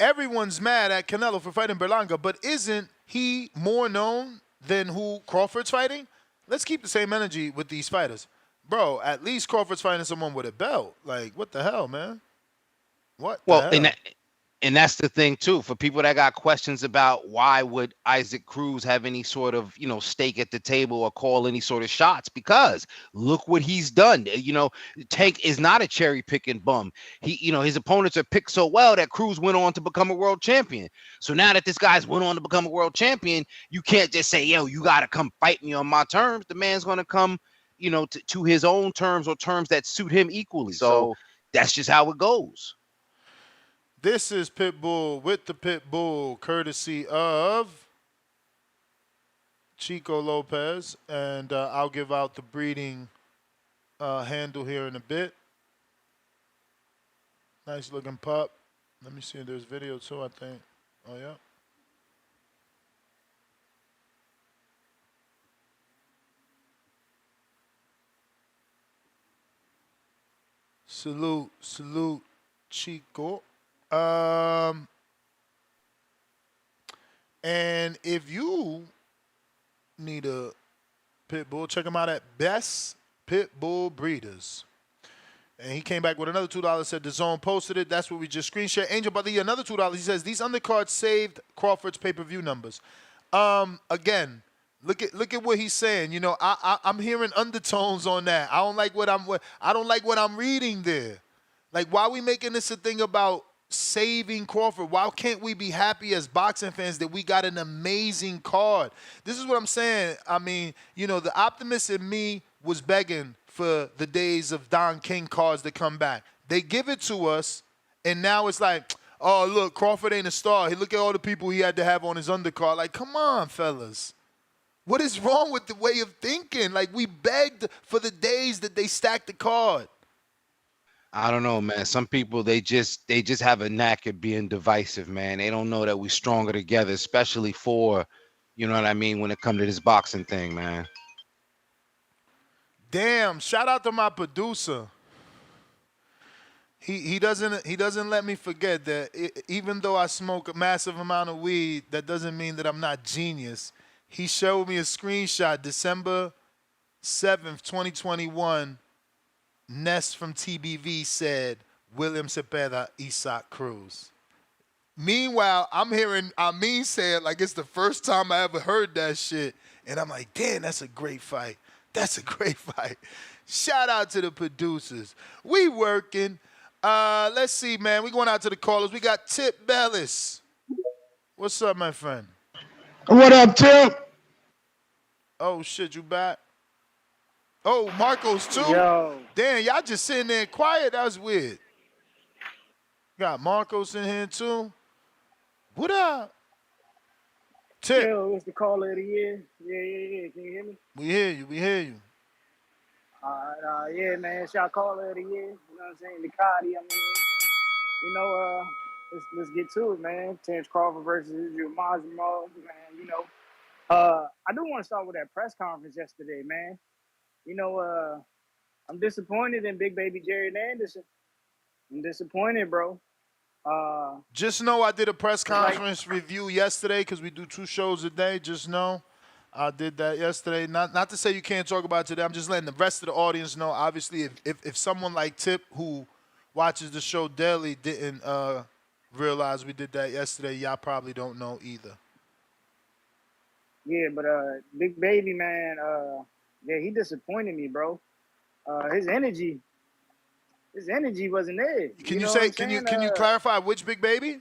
Everyone's mad at Canelo for fighting Berlanga, but isn't he more known than who Crawford's fighting? Let's keep the same energy with these fighters. Bro, at least Crawford's fighting someone with a belt. Like, what the hell, man? What the hell? And that's the thing, too. For people that got questions about why would Isaac Cruz have any sort of, stake at the table or call any sort of shots? Because look what he's done. Tank is not a cherry-picking bum. His opponents are picked so well that Cruz went on to become a world champion. So now that this guy's went on to become a world champion, you can't just say, yo, you got to come fight me on my terms. The man's going to come, to his own terms or terms that suit him equally. So that's just how it goes. This is Pitbull with the Pitbull, courtesy of Chico Lopez. And I'll give out the breeding handle here in a bit. Nice looking pup. Let me see if there's video too, I think. Oh, yeah. Salute, Chico. And if you need a pit bull, check him out at Best Pitbull Breeders. And he came back with another $2, said the zone posted it. That's what we just screen share. Angel Badilla, another $2. He says these undercards saved Crawford's pay-per-view numbers. Again, look at what he's saying. I'm hearing undertones on that. I don't like what I'm reading there. Like, why are we making this a thing about saving Crawford? Why can't we be happy as boxing fans that we got an amazing card? This is what I'm saying. I mean, the optimist in me was begging for the days of Don King cards to come back. They give it to us, and now it's like, oh, look, Crawford ain't a star. Hey, look at all the people he had to have on his undercard. Like, come on, fellas. What is wrong with the way of thinking? Like, we begged for the days that they stacked the card. I don't know, man. Some people, they just have a knack at being divisive, man. They don't know that we're stronger together, especially for, when it comes to this boxing thing, man. Damn, shout out to my producer. He doesn't let me forget that even though I smoke a massive amount of weed, that doesn't mean that I'm not genius. He showed me a screenshot, December 7th, 2021. Ness from TBV said, William Cepeda, Isaac Cruz. Meanwhile, I'm hearing Amin say it like it's the first time I ever heard that shit. And I'm like, damn, that's a great fight. That's a great fight. Shout out to the producers. We working. Let's see, man. We going out to the callers. We got Tip Bellis. What's up, my friend? What up, Tip? Oh, shit, you back? Oh, Marcos, too? Yo. Damn, y'all just sitting there quiet. That was weird. Got Marcos in here, too. What up? Tip. Yo, it's the caller of the year. Yeah. Can you hear me? We hear you. We hear you. Yeah, man. It's y'all caller of the year. You know what I'm saying? The Cardi, I mean, you know, let's get to it, man. Terence Crawford versus Israil Madrimov, man. You know, I do want to start with that press conference yesterday, man. You know, I'm disappointed in Big Baby Jared Anderson. I'm disappointed, bro. Just know I did a press It's like, conference review yesterday because we do 2 shows a day. Just know I did that yesterday. Not to say you can't talk about it today. I'm just letting the rest of the audience know. Obviously, if someone like Tip, who watches the show daily, didn't realize we did that yesterday, y'all probably don't know either. yeah, but Big Baby, man, yeah, he disappointed me, bro. His energy wasn't there. Can you know what say? I'm saying? Can you clarify which Big Baby?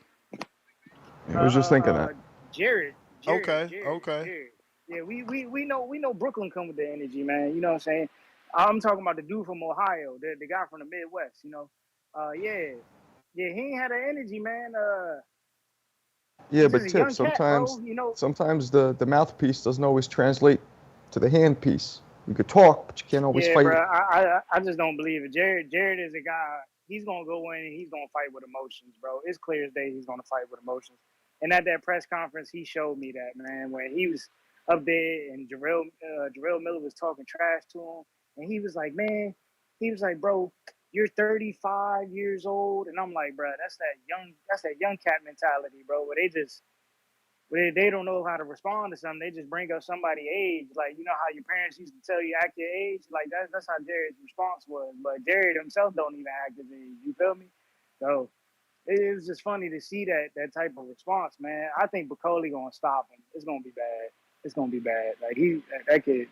I was just thinking that. Jared. Okay. Jared. Yeah, we know Brooklyn come with the energy, man. You know what I'm saying? I'm talking about the dude from Ohio, the guy from the Midwest. You know, yeah, he ain't had the energy, man. Yeah, He's but just a young Tip, cat, bro. You know, sometimes the mouthpiece doesn't always translate to the handpiece. You could talk, but you can't always yeah, fight. bro. I just don't believe it. Jared is a guy. He's gonna go in and he's gonna fight with emotions, bro. It's clear as day he's gonna fight with emotions. And at that press conference, he showed me that, man. When he was up there and Jarrell Miller was talking trash to him, and he was like, man, bro, you're 35 years old, and I'm like, bro, that's that young cat mentality, bro. Where they don't know how to respond to something. They just bring up somebody's age. Like, you know how your parents used to tell you act your age? Like, that's how Jared's response was. But Jared himself don't even act his age. You feel me? So it was just funny to see that type of response, man. I think Bacoli gonna stop him. It's gonna be bad. It's gonna be bad. Like that kid,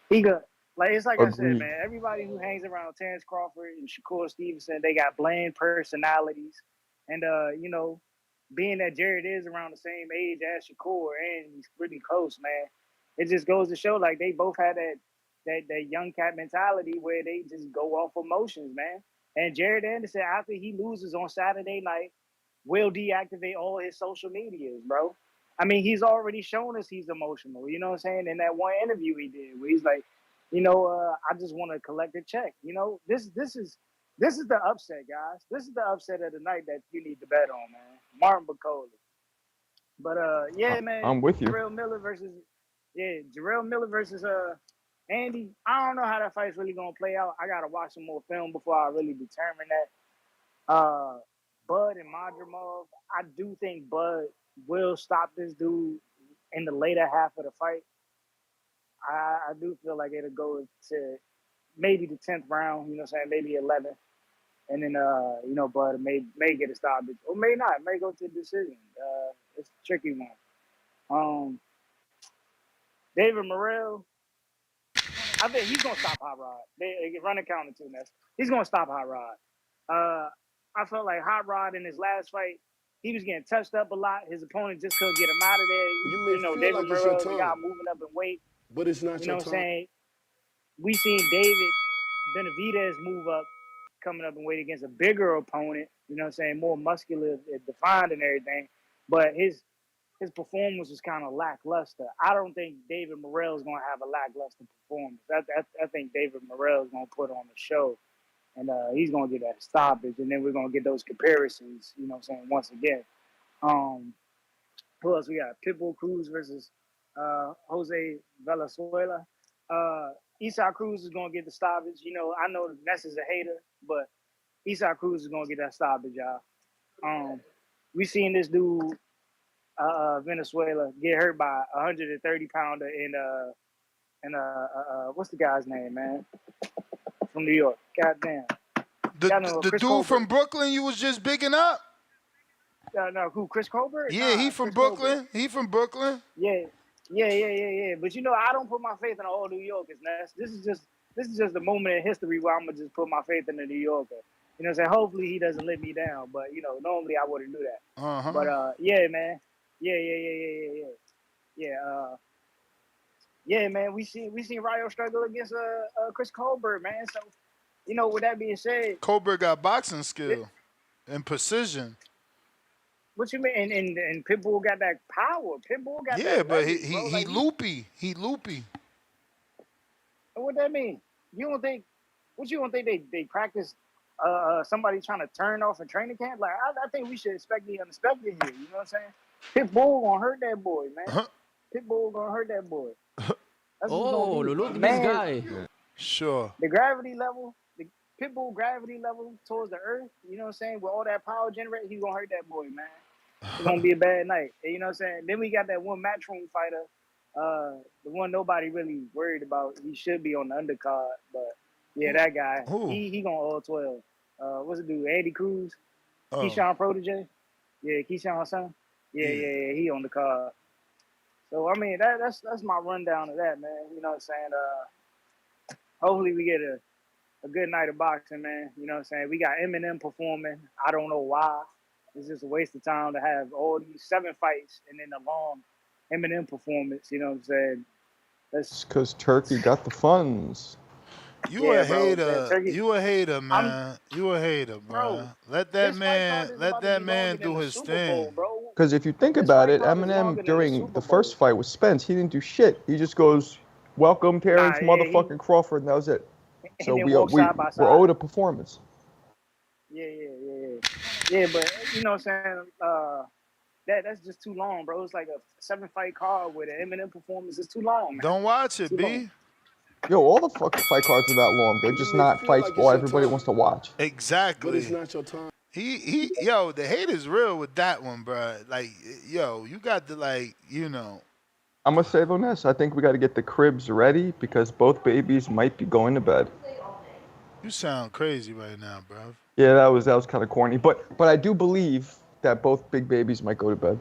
he got like it's like I said, Agreed. man. Everybody who hangs around Terence Crawford and Shakur Stevenson, they got bland personalities, and you know, being that Jared is around the same age as Shakur and he's pretty close, man. It just goes to show like they both had that young cat mentality where they just go off emotions, man. And Jared Anderson, after he loses on Saturday night, will deactivate all his social medias, bro. I mean, he's already shown us he's emotional. You know what I'm saying? In that one interview he did, where he's like, you know, I just want to collect a check. You know, this is the upset, guys. This is the upset of the night that you need to bet on, man. Martin Bacoli. But yeah, man, I'm with you. Jarrell Miller versus Andy. I don't know how that fight's really gonna play out. I gotta watch some more film before I really determine that. Bud and Madrimov, I do think Bud will stop this dude in the later half of the fight. I do feel like it'll go to maybe the 10th round, you know what I'm saying, maybe 11th. And then, you know, Bud may get a stoppage or may not, may go to a decision. It's a tricky one. David Morrell, I think he's going to stop Hot Rod. They run a counter to Ness. He's going to stop Hot Rod. I felt like Hot Rod in his last fight, he was getting touched up a lot. His opponent just couldn't get him out of there. You know, feel David like it's your Morrell, the guy time, moving up in weight. but it's not You your know what I'm time. saying? We seen David Benavidez move up, coming up and weight against a bigger opponent, you know what I'm saying, more muscular, defined and everything. But his performance was kind of lackluster. I don't think David Morrell is going to have a lackluster performance. I think David Morrell is going to put on the show, and he's going to get that stoppage, and then we're going to get those comparisons, you know what I'm saying, once again. Who else we got? Pitbull Cruz versus Jose Valenzuela. Esau Cruz is going to get the stoppage. You know, I know Ness is a hater, but Esau Cruz is going to get that stoppage, y'all. We seen this dude, Venezuela, get hurt by a 130-pounder in what's the guy's name, man? From New York. Goddamn. The Chris dude Colbert. from Brooklyn you was just bigging up? No, who? Chris Colbert? Yeah, nah, he from Chris Brooklyn. Colbert. He from Brooklyn. Yeah. But you know, I don't put my faith in all New Yorkers, Ness. This is just a moment in history where I'm gonna just put my faith in the New Yorker. You know what I'm saying? Hopefully he doesn't let me down. But you know, normally I wouldn't do that. Uh-huh. But yeah, man. Yeah. Yeah, man. We seen Ryo struggle against Chris Colbert, man. So, you know, with that being said, Colbert got boxing skill and precision. What you mean? And Pitbull got that power. Pitbull got Yeah, that but leverage, bro. he loopy. He loopy. What that mean? You don't think? What you don't think they practice? Somebody trying to turn off a training camp? Like I think we should expect the unexpected here. You know what I'm saying? Pitbull gonna hurt that boy, man. Pitbull gonna hurt that boy. That's what's gonna be. look at Man, this guy. Sure. the gravity level, the Pitbull gravity level towards the earth. You know what I'm saying? With all that power generated, he's gonna hurt that boy, man. It's gonna be a bad night. And you know what I'm saying? Then we got that one matchroom fighter, the one nobody really worried about. He should be on the undercard, but yeah, that guy, he gonna all 12. What's it do? Andy Cruz, Keyshawn protege. Yeah, Keyshawn's son. Yeah, he on the card. So I mean, that's my rundown of that, man. You know what I'm saying? Hopefully we get a good night of boxing, man. You know what I'm saying? We got Eminem performing. I don't know why. It's just a waste of time to have all these 7 fights and then a long Eminem performance. You know what I'm saying? It's because Turkey got the funds. You a hater. You a hater, man. You a hater, bro. Let that man do his thing. Because if you think about it, Eminem during the first fight with Spence, he didn't do shit. He just goes, "Welcome, Terence motherfucking Crawford," and that was it. So we're owed a performance. Yeah, but you know what I'm saying? That's just too long, bro. It's like a 7-fight card with an Eminem performance. It's too long, man. Don't watch it, B. Yo, all the fucking fight cards are that long. They're just not fights all everybody wants to watch. Exactly. But it's not your time. Yo, the hate is real with that one, bro. Like, yo, you got to, like, you know. I'm going to say on this, I think we got to get the cribs ready because both babies might be going to bed. You sound crazy right now, bro. Yeah, that was kind of corny. But I do believe that both big babies might go to bed.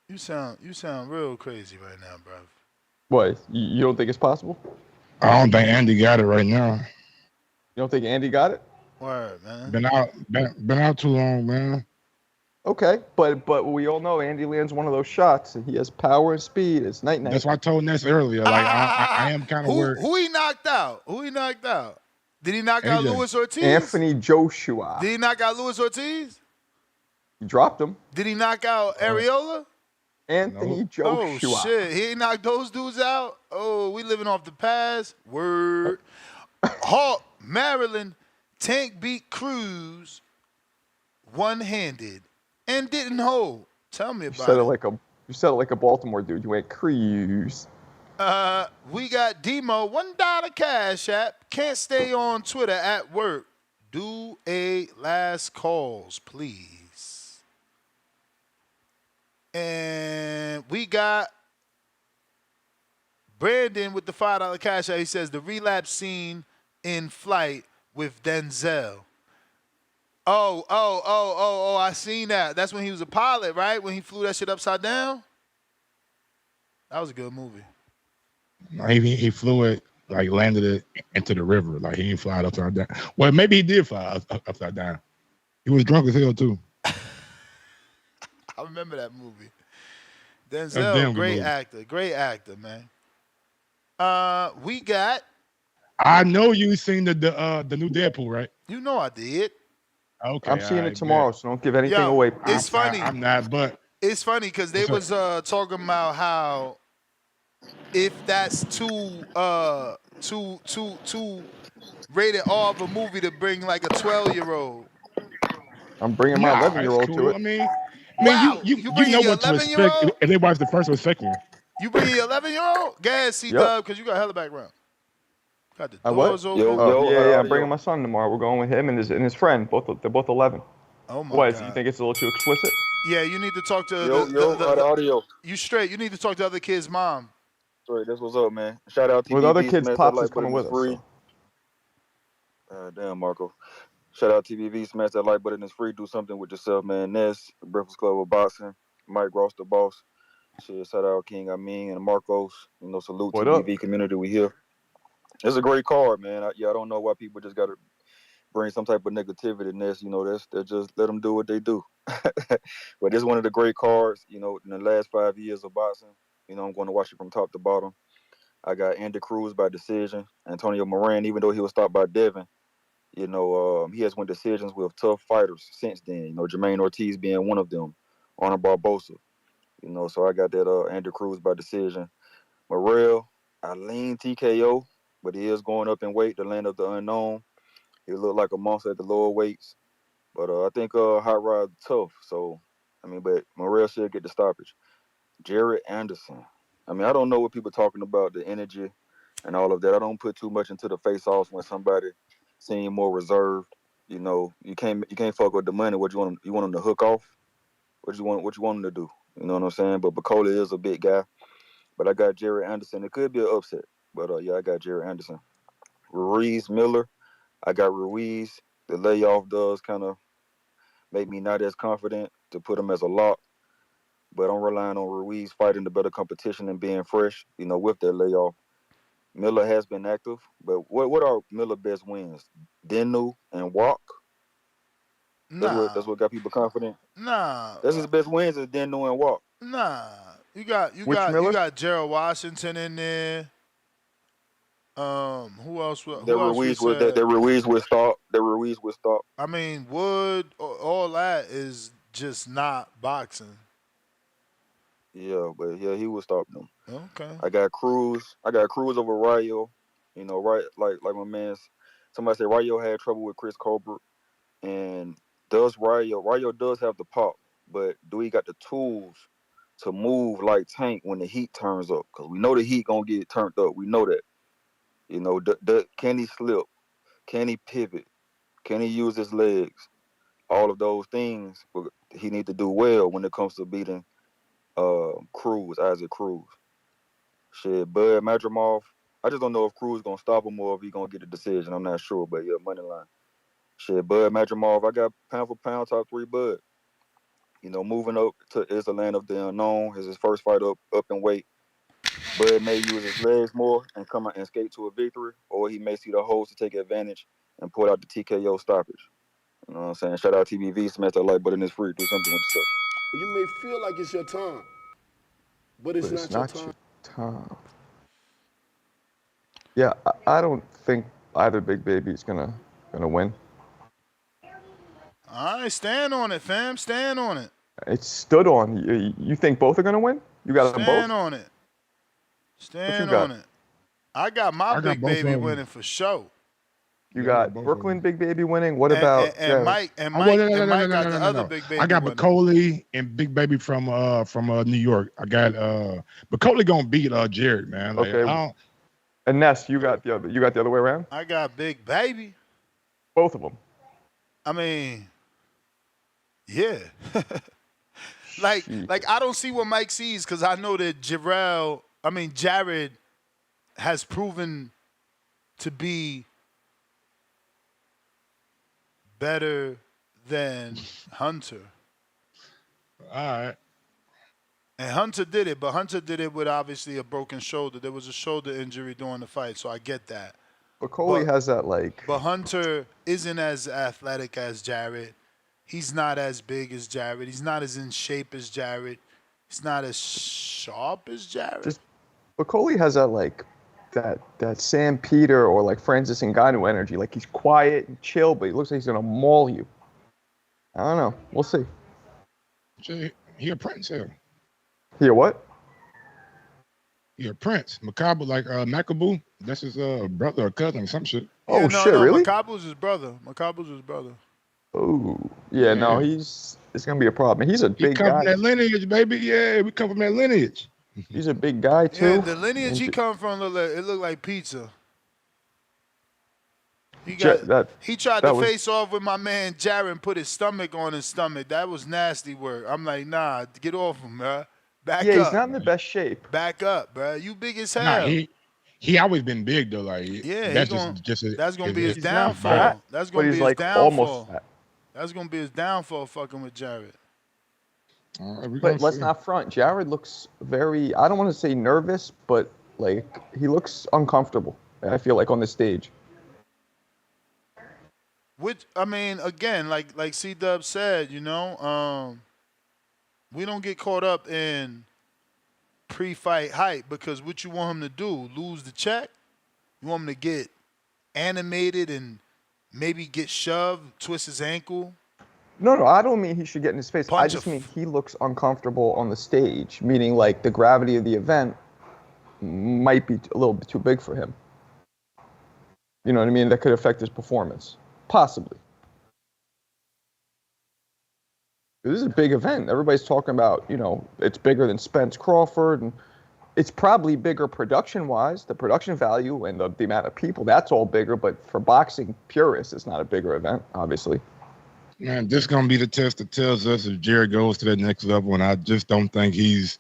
You sound real crazy right now, bro. What? You don't think it's possible? I don't think Andy got it right now. You don't think Andy got it? Word, man. Been out too long, man. Okay, but we all know Andy lands one of those shots, and he has power and speed. It's night-night. That's why I told Ness earlier. Like I am kind of worried. Who he knocked out? Did he knock out Luis Ortiz? Anthony Joshua. Did he knock out Luis Ortiz? He dropped him. Did he knock out Areola? Anthony Joshua. Oh, shit. He knocked those dudes out? Oh, we living off the past? Word. Hawk, Maryland, Tank beat Cruz one-handed and didn't hold. Tell me about it. You said it like a Baltimore dude. You went Cruz. We got Demo, $1 cash app. Can't stay on Twitter at work. Do a last calls, please. And we got Brandon with the $5 cash app. He says the relapse scene in Flight with Denzel. Oh, I seen that. That's when he was a pilot, right? When he flew that shit upside down? That was a good movie. He flew it, like landed it into the river. Like he didn't fly it upside down. Well, maybe he did fly upside down. He was drunk as hell too. I remember that movie. Denzel, great actor, man. We got. I know you seen the new Deadpool, right? You know I did. Okay, I'm seeing it tomorrow, so don't give anything away. It's funny. I'm not, but it's funny because they was talking about how if that's too rated R of a movie to bring like a 12-year-old. I'm bringing my 11-year-old to it. I mean, wow, you know what to expect if they watch the first or second one. You bring your 11-year-old? Gas, C-Dub, because you got hella background. Got the doors open. Yeah, I'm bringing my son tomorrow. We're going with him and his friend. They're both 11. Oh my God. God. You think it's a little too explicit? Yeah, you need to talk to the audio. You straight. You need to talk to other kids' mom. Sorry, that's what's up, man. Shout out to with TBV, other kids' pops is button coming with free. us. So. Damn, Marco. Shout out TBV, smash that like button, it's free. Do something with yourself, man. Ness, the Breakfast Club of Boxing, Mike Ross, the boss. Shit, shout out King Amin and Marcos. You know, salute TBV community. We here. It's a great card, man. I don't know why people just got to bring some type of negativity in this. You know, that's just let them do what they do. But this is one of the great cards, you know, in the last 5 years of boxing. You know, I'm going to watch it from top to bottom. I got Andy Cruz by decision. Antonio Moran, even though he was stopped by Devin, you know, he has won decisions with tough fighters since then. You know, Jermaine Ortiz being one of them. Arnold Barbosa. You know, so I got that Andrew Cruz by decision. Morrell, I lean TKO, but he is going up in weight, the land of the unknown. He looked like a monster at the lower weights. But I think Hot Rod tough. So, I mean, but Morrell should get the stoppage. Jared Anderson. I mean, I don't know what people talking about, the energy and all of that. I don't put too much into the face-offs when somebody seem more reserved. You know, you can't fuck with the money. What you want? You want them to hook off? What you want them to do? You know what I'm saying? But Bacola is a big guy. But I got Jared Anderson. It could be an upset. But yeah, I got Jared Anderson. Ruiz Miller. I got Ruiz. The layoff does kind of make me not as confident to put him as a lock. But I'm relying on Ruiz fighting the better competition and being fresh, you know, with that layoff. Miller has been active, but what are Miller's best wins? Denu and Walk? That's what got people confident? Nah. That's his best wins is Denu and Walk. Nah. You got Miller? you got Gerald Washington in there. Who else? That Ruiz would stop. That Ruiz would stop. I mean, Wood. All that is just not boxing. Yeah, but yeah, he would stop them. Okay. I got Cruz over Rayo. You know, right? Like my man. Somebody said Rayo had trouble with Chris Colbert, and Rayo does have the pop, but do he got the tools to move like Tank when the heat turns up? Because we know the heat gonna get turned up. We know that. You know, can he slip? Can he pivot? Can he use his legs? All of those things he need to do well when it comes to beating Isaac Cruz. Shit, Bud Madrimov. I just don't know if Cruz gonna stop him or if he gonna get a decision. I'm not sure, but yeah, money line. Shit, Bud Madrimov. I got pound for pound top 3 Bud. You know, moving up is the land of the unknown. Is his first fight up in weight. Bud may use his legs more and come out and skate to a victory, or he may see the holes to take advantage and pull out the TKO stoppage. You know what I'm saying? Shout out TBV, smash that like button, it's free. Do something with yourself. You may feel like it's your time, but it's not your time. Yeah, I don't think either Big Baby is gonna win. All right, stand on it, fam. Stand on it. It's stood on. You think both are gonna win? You got them both? Stand on it. Stand on it. I got my Big Baby winning for sure. You got Brooklyn Big Baby winning. What about Mike got the other Big Baby. I got Bacola and Big Baby from New York. I got Bacola gonna beat Jared, man. Like, okay. And Ness, you got the other way around? I got Big Baby. Both of them. I mean, yeah. like I don't see what Mike sees because I know that Jared has proven to be better than Hunter. All right. And Hunter did it, but Hunter did it with obviously a broken shoulder. There was a shoulder injury during the fight, so I get that. Bacola has that But Hunter isn't as athletic as Jared. He's not as big as Jared. He's not as in shape as Jared. He's not as sharp as Jared. Bacola has that Sam Peter or like Francis Ngannou energy. Like he's quiet and chill, but he looks like he's gonna maul you. I don't know. We'll see. He a prince here. He a what? He a prince. Macabre, like Macaboo. That's his brother or cousin or some shit. Oh shit, really? Macabre's his brother. Oh yeah, no, it's gonna be a problem. He's a big guy. He come from that lineage, baby. Yeah, we come from that lineage. He's a big guy too. Yeah, the lineage he come from looked like pizza. He tried to face off with my man Jared and put his stomach on his stomach. That was nasty work. I'm like, nah, get off him, man. Back up. Yeah, he's not in the best shape. Back up, bro. You big as hell. Nah, he always been big though. Like that's gonna be his downfall. That's gonna be his downfall. That's gonna be his downfall. Fucking with Jared. But let's not front. Jared looks very, I don't want to say nervous, but like he looks uncomfortable. I feel like on the stage. Which, I mean, again, like C-Dub said, we don't get caught up in pre-fight hype because what you want him to do, lose the check? You want him to get animated and maybe get shoved, twist his ankle, No, I don't mean he should get in his face. I Punch just a mean he looks uncomfortable on the stage, meaning like the gravity of the event might be a little bit too big for him. You know what I mean? That could affect his performance. Possibly. This is a big event. Everybody's talking about, you know, it's bigger than Spence Crawford, and it's probably bigger production-wise, the production value and the amount of people, that's all bigger, but for boxing purists, it's not a bigger event, obviously. Man, this is going to be the test that tells us if Jared goes to that next level, and I just don't think he's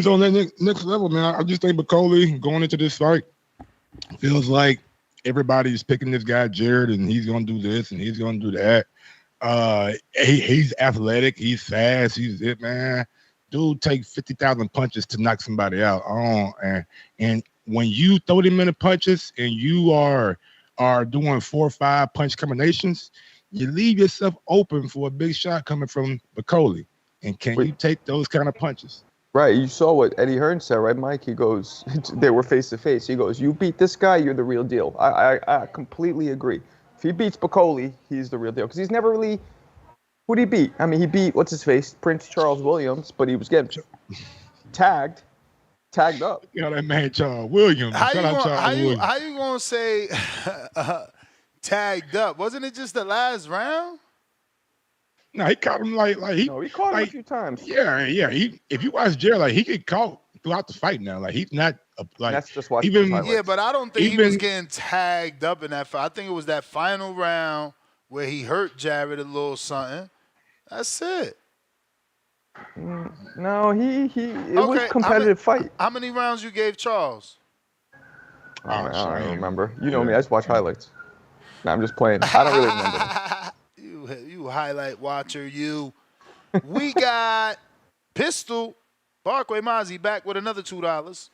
on that next level, man. I just think Bakole going into this fight feels like everybody's picking this guy, Jared, and he's going to do this and he's going to do that. He's athletic, he's fast, he's it, man. Dude takes 50,000 punches to knock somebody out. And when you throw them in the punches and you are doing 4 or 5 punch combinations, you leave yourself open for a big shot coming from Bakole. And can you take those kind of punches? Right. You saw what Eddie Hearn said, right, Mike? He goes, they were face to face. He goes, you beat this guy, you're the real deal. I completely agree. If he beats Bakole, he's the real deal. Because he's never really, who'd he beat? I mean, he beat, what's his face? Prince Charles Williams, but he was getting tagged up. You know that man Charles Williams. How you gonna say tagged up? Wasn't it just the last round? No, he caught him like he. No, he caught him a few times. Yeah. If you watch Jared, like he get caught throughout the fight now. Like he's not like that's just watching even. Yeah, but I don't think he was getting tagged up in that fight. I think it was that final round where he hurt Jared a little something. That's it. No, it was a competitive fight. How many rounds you gave Charles? I don't remember. You know me, I just watch highlights. No, I'm just playing. I don't really remember. You highlight watcher, you. We got Pistol Barkway Mozzie back with another $2.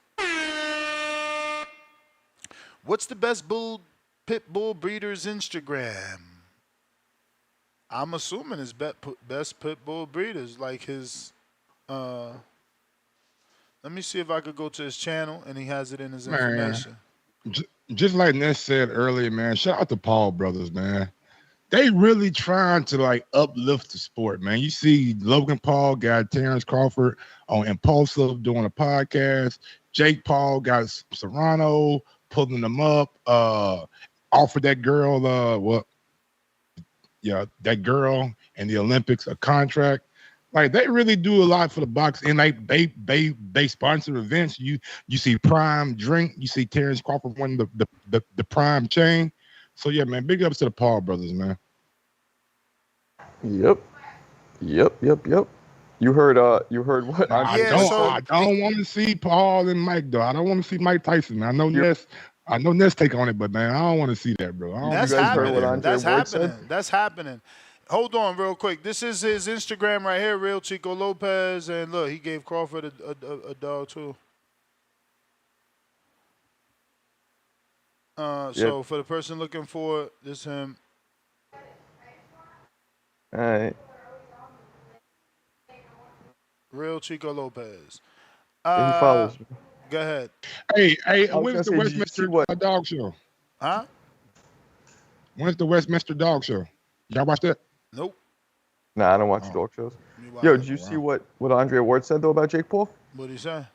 What's the best Pitbull breeder's Instagram? I'm assuming his best Pitbull breeders, like his. Let me see if I could go to his channel and he has it in his information. Just like Ness said earlier, man. Shout out to Paul brothers, man. They really trying to like uplift the sport, man. You see Logan Paul got Terence Crawford on Impulsive doing a podcast. Jake Paul got Serrano pulling them up. Offered that girl, that girl in the Olympics a contract. Like they really do a lot for the box, and like they sponsor events. You see Prime Drink, you see Terence Crawford winning the Prime chain. So yeah, man, big ups to the Paul brothers, man. Yep. You heard what? I don't want to see Paul and Mike though. I don't want to see Mike Tyson. I know Ness take on it, but man, I don't want to see that, bro. That's happening. Hold on real quick. This is his Instagram right here, Real Chico Lopez. And look, he gave Crawford a dog too. So for the person looking for it, this him. All right. Real Chico Lopez. He follows me. Go ahead. Hey, when's the Westminster Dog Show? Huh? When's the Westminster Dog Show? Y'all watch that? Nope. Nah, I don't watch dog shows. Yo, did you see what Andrea Ward said though about Jake Paul? What did he say?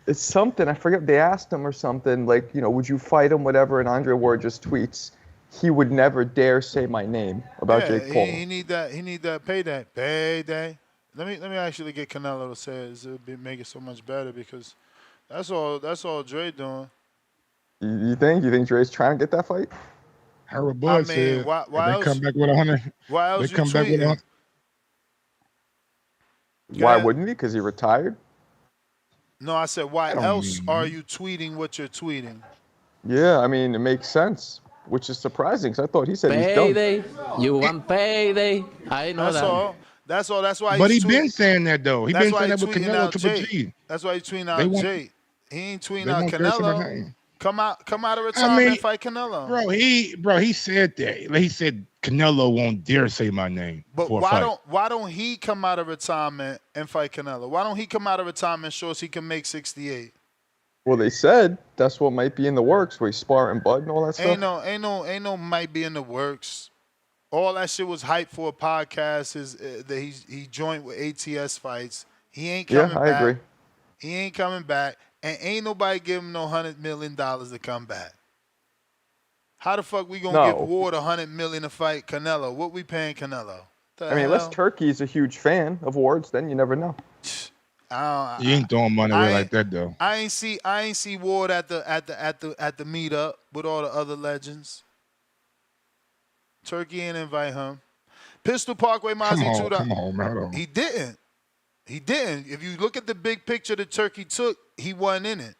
It's something, I forget, they asked him or something, like, you know, would you fight him, whatever, and Andrea Ward just tweets, he would never dare say my name about Jake Paul. He need that payday. Let me actually get Canelo to say it. It would make it so much better because that's all Dre doing. You think Dre's trying to get that fight? Harold Bud said why they else, come back with 100. Why else they come back with 100. Why wouldn't he? Because he retired? No, I said why else are you tweeting what you're tweeting? Yeah, I mean, it makes sense, which is surprising because I thought he said payday. He's done. You want payday. I know that. That's all. That's why. But he's been saying that though. He's been saying that with Canelo Triple G. That's why he's tweeting out Jake. He ain't tweeting out Canelo. Come out of retirement and fight Canelo. Bro, he said that. He said Canelo won't dare say my name. But why don't he come out of retirement and fight Canelo? Why don't he come out of retirement and show us he can make 68? Well, they said that's what might be in the works, where he's sparring Bud and all that stuff. Ain't no might be in the works. all that shit was hype for a podcast. Is that he joined with ATS Fights. He ain't coming back. Yeah, I agree. He ain't coming back, and ain't nobody giving him no $100 million to come back. How the fuck we gonna give Ward $100 million to fight Canelo? What we paying Canelo? Unless Turkey's a huge fan of Ward's, then you never know. He ain't throwing money away like that though. I ain't see Ward at the meetup with all the other legends. Turkey ain't invite him. Pistol Parkway Mozzie 2. Come on, man. He didn't. If you look at the big picture that Turkey took, he wasn't in it.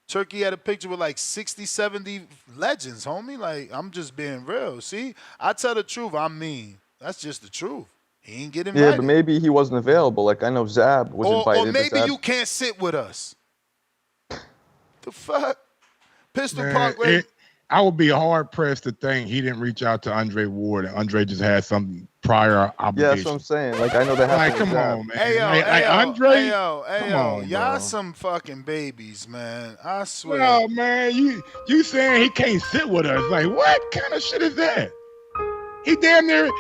Turkey had a picture with like 60, 70 legends, homie. Like, I'm just being real. See, I tell the truth. I'm mean. That's just the truth. He ain't get invited. Yeah, but maybe he wasn't available. Like, I know Zab was invited. Or maybe you can't sit with us. The fuck? Pistol Parkway. I would be hard pressed to think he didn't reach out to Andre Ward and Andre just had some prior obligation. Yeah, that's what I'm saying. Like, I know that happened. Like, come on, man. Hey, Andre, come on, y'all bro. some fucking babies, man. I swear. Well, man, you saying he can't sit with us? Like, what kind of shit is that? He damn near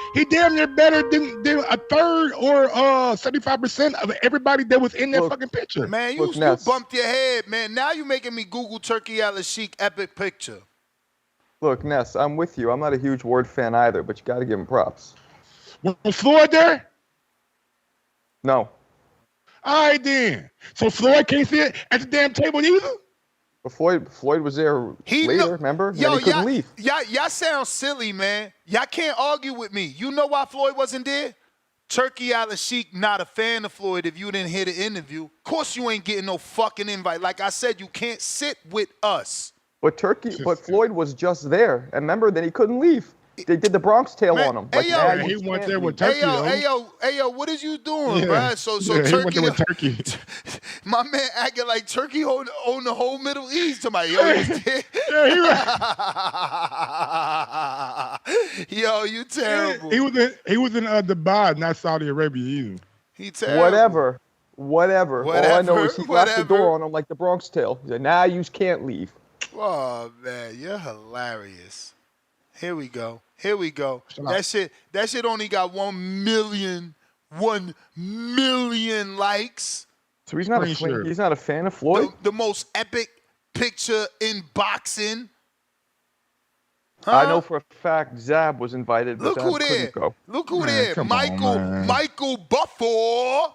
better than a third or 75% of everybody that was in that fucking picture. Man, you bumped your head, man. Now you making me Google Turkey Al-Sheikh epic picture. Look, Ness, I'm with you. I'm not a huge Ward fan either, but you got to give him props. Was Floyd there? No. All right, then. So Floyd can't sit at the damn table either? But Floyd was there later, remember? Yo, and he couldn't leave. Y'all sound silly, man. Y'all can't argue with me. You know why Floyd wasn't there? Turkey Al-Sheikh not a fan of Floyd if you didn't hear the interview. Of course you ain't getting no fucking invite. Like I said, you can't sit with us. But Floyd was just there. And remember, then he couldn't leave. They did the Bronx Tail on him. Like, he went there with Turkey. Hey yo, what is you doing, bruh? So he went there with Turkey. My man acting like Turkey own the whole Middle East. Somebody, yo, he was there. Yo, you terrible. He was in Dubai, not Saudi Arabia either. He terrible. Whatever. All I know is he locked the door on him like the Bronx Tail. He said, "Nah, you can't leave." Oh man, you're hilarious. Here we go. That shit only got 1 million likes. So he's not he's not a fan of Floyd? The most epic picture in boxing. Huh? I know for a fact Zab was invited, but Look Zab who couldn't there. go. Look who there. Michael Buffer.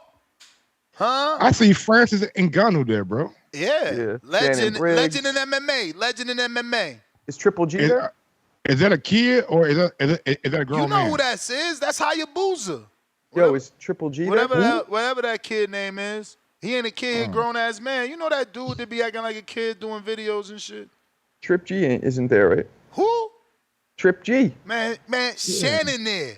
Huh? I see Francis Ngannou there, bro. Yeah. Legend in MMA. Is Triple G there? Is that a kid or is that a grown man? You know who that is? That's Hayabusa. Yo, is Triple G there? Whatever that kid name is. He ain't a kid, grown ass man. You know that dude that be acting like a kid doing videos and shit? Trip G isn't there, right? Who? Trip G. Man, Shannon there.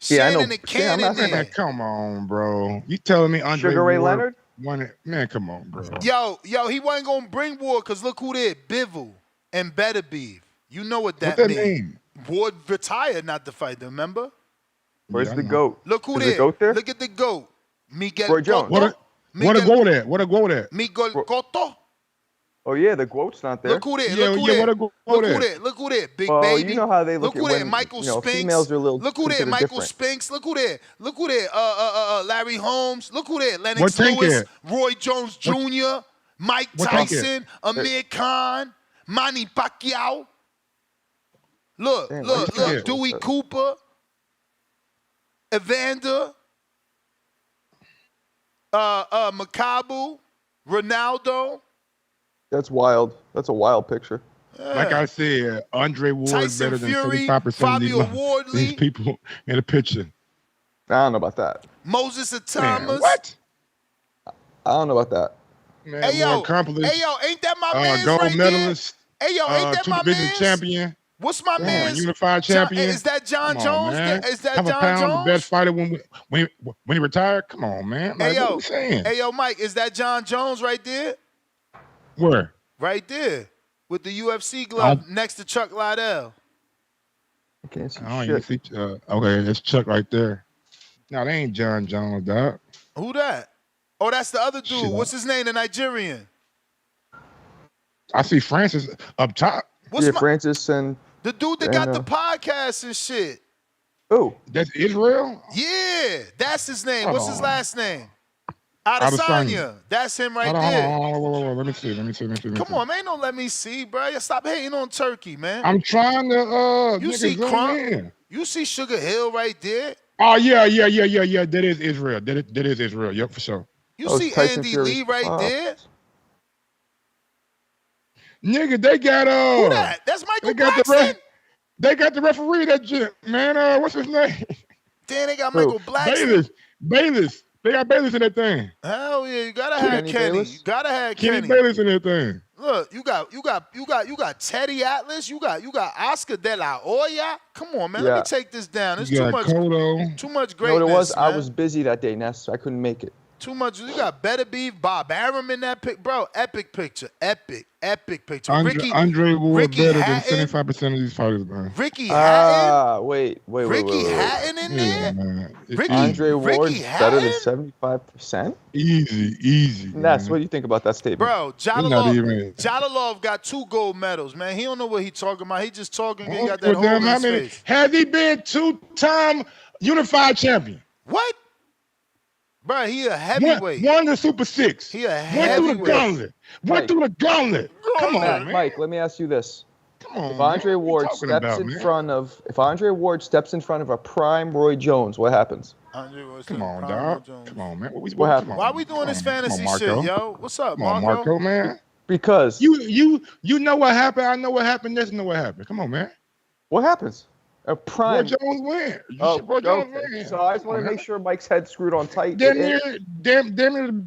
Yeah, I know. Shannon the Cannon there. Man, come on, bro. You telling me Andre Sugar Ray Ward Leonard? Man, come on, bro. Yo, he wasn't gonna bring Ward because look who there, Bivol and Better Beef. You know what that mean? Ward retired not to fight, remember? Where's the GOAT? Look who is there. the GOAT there? Look at the GOAT. Miguel Roy Jones. What a goat at? Miguel Cotto. Oh yeah, the GOAT's not there. Look who there. Look who there. Big well, baby. You know how they look who at there. when, Michael Spinks. females are a little Look who there. Michael different. Spinks. Look who there. Look who there. Larry Holmes. Look who there. Lennox Lewis. Roy Jones Jr. Mike Tyson. Amir Khan. Manny Pacquiao. Look. Dewey Cooper. Evander. Makabu. Ronaldo. That's wild. That's a wild picture. Like I said, Andre Ward Tyson better than Fury, 75% Fabio of these people in the picture. I don't know about that. Moses Thomas. Man, what? I don't know about that. Man, Hey yo, accomplished, ain't that my man gold right medalist, there? Hey yo, ain't that my two-division man? champion. What's my man? Unified champion. Is that John Come Jones? on, man. Is that Have John a pound, Jones? the best fighter when he retired. Come on, man. Like, what are we saying? Hey yo, Mike, is that John Jones right there? Where? Right there, with the UFC glove next to Chuck Liddell. I can't see I shit. don't even see. Okay, that's Chuck right there. No, that ain't John Jones, dog. Who that? Oh, that's the other dude. Shit. What's his name? The Nigerian. I see Francis up top. Francis and The dude that got the podcast and shit. Who? That's Israil? Yeah, that's his name. Hold What's his on. last name? Adesanya. Adesanya. That's him right Hold on, there. hold on. Let me see. Come on, man. Don't let me see, bro. You stop hating on Turkey, man. I'm trying to You nigga, see zoom Crump? in. You see Sugar Hill right there? Oh yeah. That is Israel. That is Israel. Yep, for sure. You see Andy Lee right there? Nigga, they got Who that? That's Michael they got Blackson? They got the referee that shit, man. What's his name? Damn, they got Michael Blackson. Bayless. They got Bayless in that thing. Hell yeah, you gotta have Kenny. Bayless? You gotta have Kenny Kenny. Bayless in that thing. Look, you got Teddy Atlas. You got Oscar De La Hoya. Come on, man. Yeah. Let me take this down. It's You too got much. Kodo. Too much You know what greatness. it was? I man. was busy that day, Ness, so I couldn't make it. Too much. You got Better Be Bob Arum in that pic, bro. Epic picture. Epic picture. Andre Ward Ricky better Hatton. than 75% of these fighters, man. Ricky Hatton. Wait. Ricky Hatton in there. Man. Andre Ward's Ricky better than Hatton? 75%? Easy. Ness, what do you think about that statement? Bro, not even- Jadalov got 2 gold medals, man. He don't know what he talking about. He just talking. He got that Well, hole damn, in how his many- face. Has he been 2-time unified champion? What? Bro, he a heavyweight. Won the Super 6. He a Went through the heavyweight. gauntlet. Went through the gauntlet. Come on, man. Mike, let me ask you this. Come on, If Andre man. What Ward you talking steps about, in man? front of a prime Roy Jones, what happens? Come on, dog. Come on, man. What happened? Why we doing this fantasy shit, Marco. yo? What's up, Come on, Marco? Marco, man. Because You know what happened. I know what happened. Let's know what happened. Come on, man. what happens? A Roy prime. Jones win. Oh, Roy Jones okay. win. So I just want to make sure Mike's head's screwed on tight. Damn near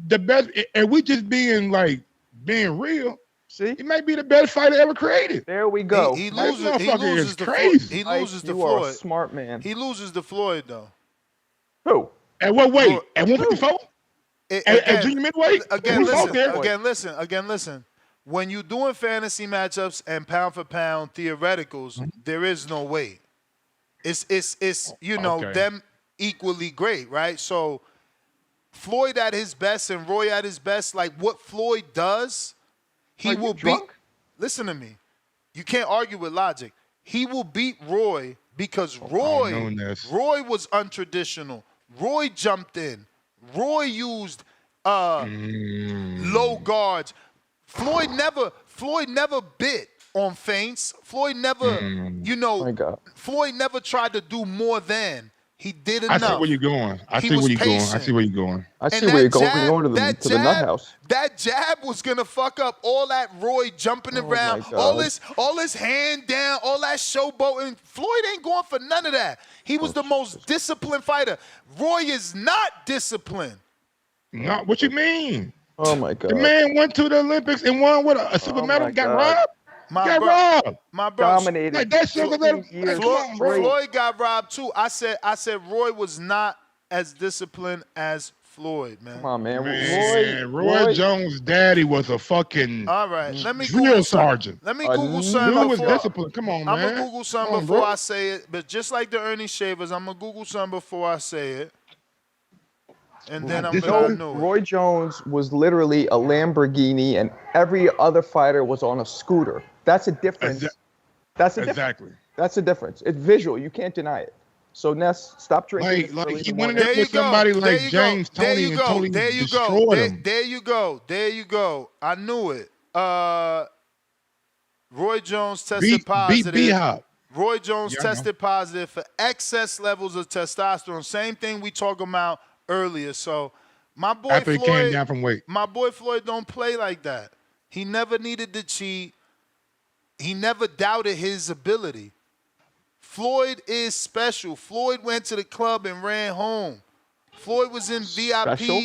the best. And we just being real. See, he might be the best fighter ever created. There we go. He This loses. He motherfucker loses is to crazy. Floyd. He Mike, loses to you are a Floyd. smart man. He loses to Floyd though. Who? At what weight? Floyd. At 154? At junior midweight? Again, We fought there. listen. When you're doing fantasy matchups and pound for pound theoreticals, there is no weight. It's you know Okay. them equally great, right? So Floyd at his best and Roy at his best, like what Floyd does, he Are you will beat. drunk? Listen to me. You can't argue with logic. He will beat Roy because know Roy this. was untraditional. Roy jumped in. Roy used low guards. Floyd never bit on feints. Floyd never, My God. Floyd never tried to do more than. He did I enough. see where you're going. I He see was where you're going. I patient. see where you're going. I see And where you're that going. jab- You're going that to the nut house. That jab was gonna fuck up all that Roy jumping around, my all God. his hand down, all that showboating. Floyd ain't going for none of that. He was the most disciplined fighter. Roy is not disciplined. No, what you mean? Oh my God. The man went to the Olympics and won with a silver Oh medal. my Got God. robbed. Got robbed. My bro, Dominated. Like that silver medal. 15 years Like, come on, bro. Floyd got robbed too. I said Roy was not as disciplined as Floyd, man. Come on, man. Man, Roy Jones' daddy was a fucking All right, let me drill Google sergeant. Let me I Google knew something Dude was before. disciplined. Come on, I'm man. gonna Google something Come on, before bro. I say it, but just like the Ernie Shavers, I'm gonna Google something before I say it, and then I'm gonna know it. Roy Jones was literally a Lamborghini, and every other fighter was on a scooter. That's a difference. That's a difference. Exactly. That's a difference. It's visual. You can't deny it. So Ness, stop drinking. Like early in he the went in morning. there with somebody like James Toney and totally destroyed him. There you go. I knew it. Roy Jones tested positive. B-Hop. Roy Jones Yeah, I know. tested positive for excess levels of testosterone. Same thing we talking about earlier. So my boy After he Floyd, came down from weight. my boy Floyd don't play like that. He never needed to cheat. He never doubted his ability. Floyd is special. Floyd went to the club and ran home. Floyd was in VIP. Special?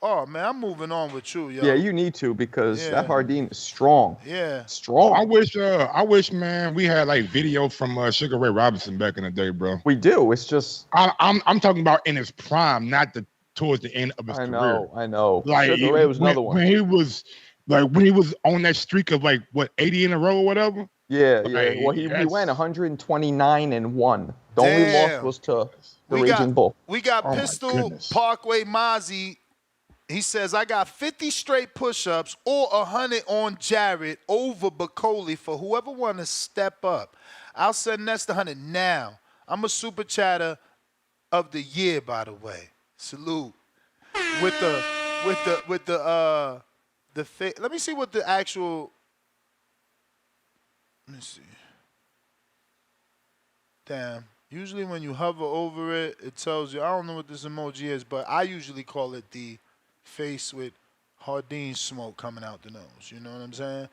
Oh man, I'm moving on with you, yo. Yeah, you need to because Yeah. that Hardin is strong. Yeah. Strong. I wish, man, we had like video from Sugar Ray Robinson back in the day, bro. We do. It's just. I'm talking about in his prime, not towards the end of his career. I know. Like Sugar Ray was another one. when he was on that streak of like 80 in a row or whatever. Yeah. Like, Well, he that's- went 129-1. The only loss was to the Raging Bull. We got Oh, my Pistol goodness. Parkway Mozzie. He says, I got 50 straight push-ups or 100 on Jared over Bacoli for whoever want to step up. I'll send Ness the 100 now. I'm a super chatter of the year, by the way. Salute. With the let me see what the actual, let me see. Damn. Usually when you hover over it, it tells you, I don't know what this emoji is, but I usually call it the face with Hardin smoke coming out the nose. You know what I'm saying?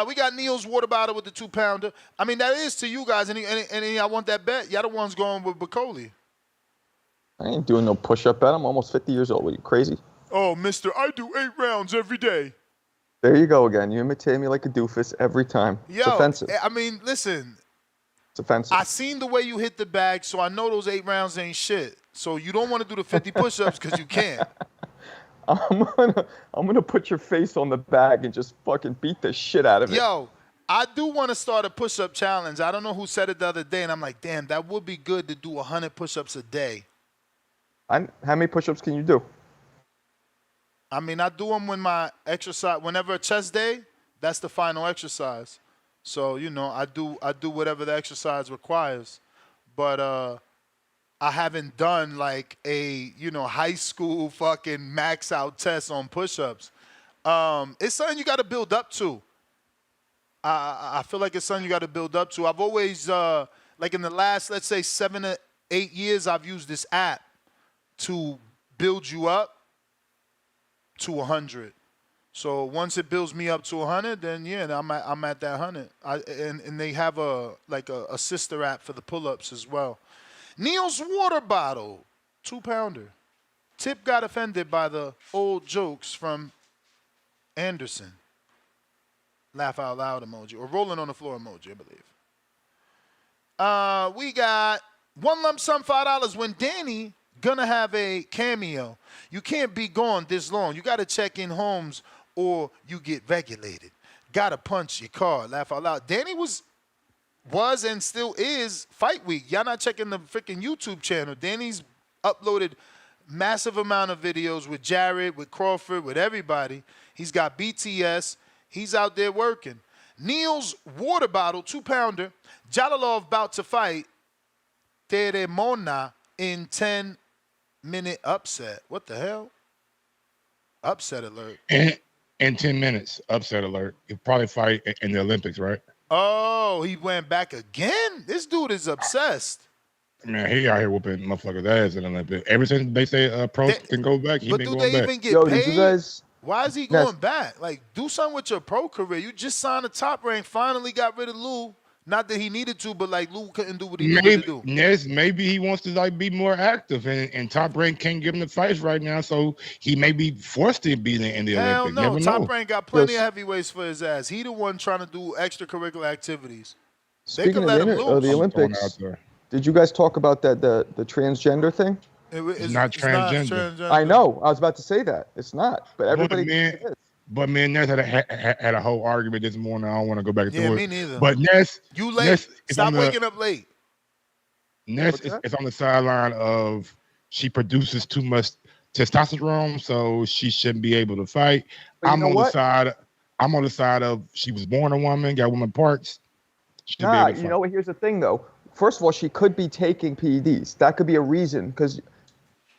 We got Neil's water bottle with the 2-pounder. I mean, that is to you guys. Any I want that bet? Y'all the ones going with Bacoli. I ain't doing no push-up bet. I'm almost 50 years old. Are you crazy? Oh, mister, I do 8 rounds every day. There you go again. You imitate me like a doofus every time. It's offensive. I mean, listen. It's offensive. I seen the way you hit the bag, so I know those 8 rounds ain't shit. So you don't want to do the 50 push-ups because you can't. I'm gonna put your face on the bag and just fucking beat the shit out of it. Yo, I do want to start a push-up challenge. I don't know who said it the other day, and I'm like, damn, that would be good to do 100 push-ups a day. How many push-ups can you do? I mean, I do them when my exercise, whenever a chest day, that's the final exercise. So, you know, I do whatever the exercise requires. But I haven't done like a, you know, high school fucking max out test on push-ups. It's something you got to build up to. I feel like it's something you got to build up to. I've always, like in the last, let's say 7 to 8 years, I've used this app to build you up to 100. So once it builds me up to 100, then yeah, I'm at that 100. And they have a sister app for the pull-ups as well. Neil's water bottle, 2-pounder. Tip got offended by the old jokes from Anderson. Laugh out loud emoji, or rolling on the floor emoji, I believe. We got one lump sum $5 when Danny gonna have a cameo. You can't be gone this long. You gotta check in homes or you get regulated. Gotta punch your card. Laugh out loud. Danny was and still is Fight Week. Y'all not checking the freaking YouTube channel. Danny's uploaded massive amount of videos with Jared, with Crawford, with everybody. He's got BTS. He's out there working. Neil's water bottle, 2-pounder. Jalalov about to fight Teremona in 10-minute upset. What the hell? Upset alert. In 10 minutes, upset alert. He'll probably fight in the Olympics, right? Oh, he went back again? This dude is obsessed. Man, he out here whooping motherfuckers' ass in the Olympics. Ever since they say pros can go back, he been going back. But do they even get paid? Did you guys... Why is he going back? Like, do something with your pro career. You just signed a Top Rank, finally got rid of Lou. Not that he needed to, but like Lou couldn't do what he needed to do. Yes, maybe he wants to like be more active, and Top Rank can't give him the fights right now, so he may be forced to be in the Hell Olympics. no, Never Top know. Rank got plenty of heavyweights for his ass. He the one trying to do extracurricular activities. Speaking of the Olympics, did you guys talk about the transgender thing? It's not transgender. I know. I was about to say that. It's not, but everybody. But me and Ness had a whole argument this morning. I don't want to go back into it. Yeah, me neither. But Ness, you late. Ness Stop waking up late. Ness is on the sideline of she produces too much testosterone, so she shouldn't be able to fight. I'm on the side of she was born a woman, got woman parts. Nah, you know what? Here's the thing, though. First of all, she could be taking PEDs. That could be a reason because.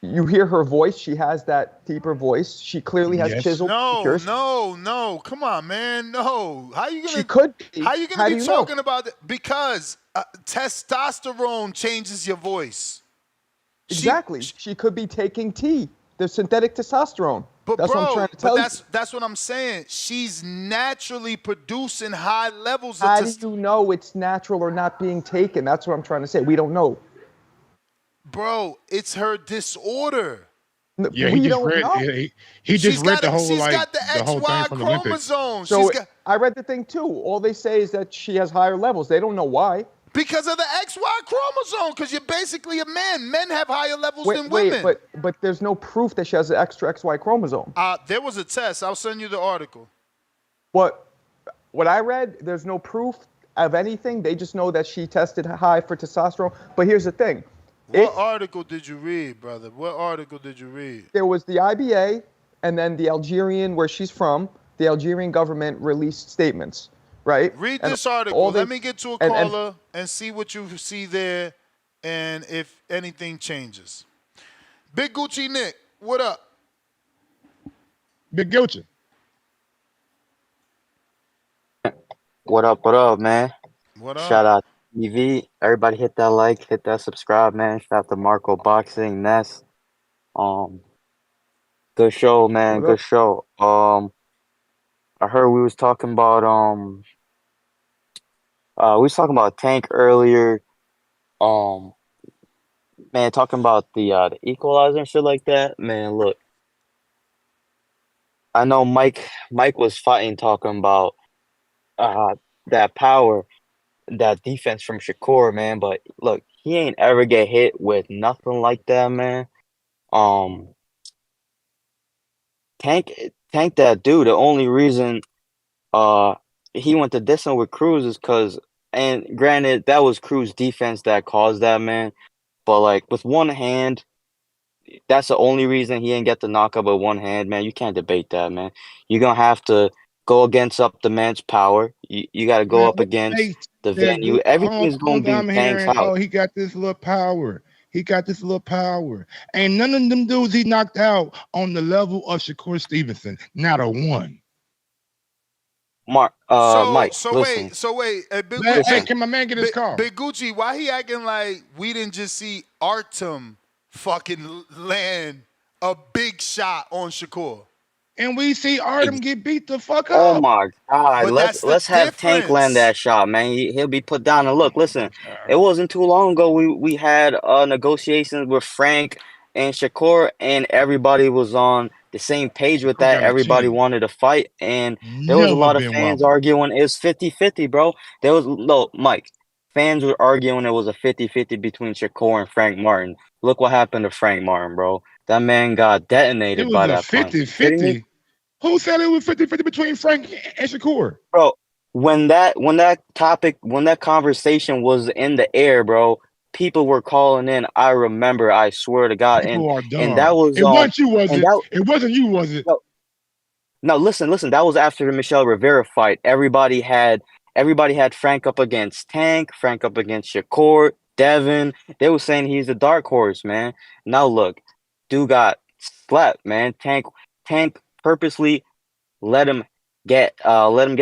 You hear her voice. She has that deeper voice. She clearly has chiseled features. No. Come on, man. No. How you gonna? She could be. How you gonna be talking about it? Because testosterone changes your voice. Exactly. She could be taking T, the synthetic testosterone. But that's what I'm trying to tell you. That's what I'm saying. She's naturally producing high levels of testosterone. How do you know it's natural or not being taken? That's what I'm trying to say. We don't know. Bro, it's her disorder. Yeah, he just read the whole she's like got the whole XY thing from the Olympics. chromosome. So I read the thing too. All they say is that she has higher levels. They don't know why. Because of the XY chromosome. Because you're basically a man. Men have higher levels than women. But there's no proof that she has an extra XY chromosome. There was a test. I'll send you the article. What I read, there's no proof of anything. They just know that she tested high for testosterone. But here's the thing. What article did you read, brother? What article did you read? There was the IBA, and then the Algerian, where she's from, the Algerian government released statements, right? Read And this article. they- Let me get to a and- caller and see what you see there and if anything changes. Big Gucci Nick, what up? Big Gucci. What up, man? What up? Shout out to TV. Everybody hit that like, hit that subscribe, man. Shout out to Marco Boxing, Ness. Good show, man. What Good up? show. I heard we was talking about Tank earlier. Man, talking about the equalizer and shit like that. Man, look. I know Mike was fighting talking about that power, that defense from Shakur, man. But look, he ain't ever get hit with nothing like that, man. Tank that dude. The only reason he went to distance with Cruz is because, and granted, that was Cruz defense that caused that, man. But like with one hand, that's the only reason he didn't get the knockout with one hand, man. You can't debate that, man. You're gonna have to go against up the man's power. You got to go Man, up what against they the said, venue. Everything is gonna all be I'm Tank's hearing, house. he got this little power. He got this little power. Ain't none of them dudes he knocked out on the level of Shakur Stevenson. Not a one. Mike, listen. Wait. Big Hey, Gucci, can my man get his car? Big Gucci, why he acting like we didn't just see Artem fucking land a big shot on Shakur? And we see Artem get beat the fuck Oh up. my God! But that's Let's the have Tank land that shot, man. He'll be put down. And look, listen, it wasn't too long ago we had negotiations with Frank and Shakur, and everybody was on the same page with that. got a Everybody chin. wanted to fight, and there was a Never lot of been fans wobbled. arguing it's 50-50, bro. There was no Mike. Fans were arguing it was a 50-50 between Shakur and Frank Martin. Look what happened to Frank Martin, bro. That man got It detonated was by a that punch. You kidding me? 50-50. Who said it was 50-50 between Frank and Shakur? Bro, when that conversation was in the air, bro, people were calling in. I remember, I swear to God. People are And that dumb. was It wasn't you, was and it? that It wasn't you, was it? no, listen, that was after the Michelle Rivera fight. Everybody had Frank up against Tank, Frank up against Shakur, Devin. They were saying he's a dark horse, man. Now look, dude got slapped, man. Tank purposely let him get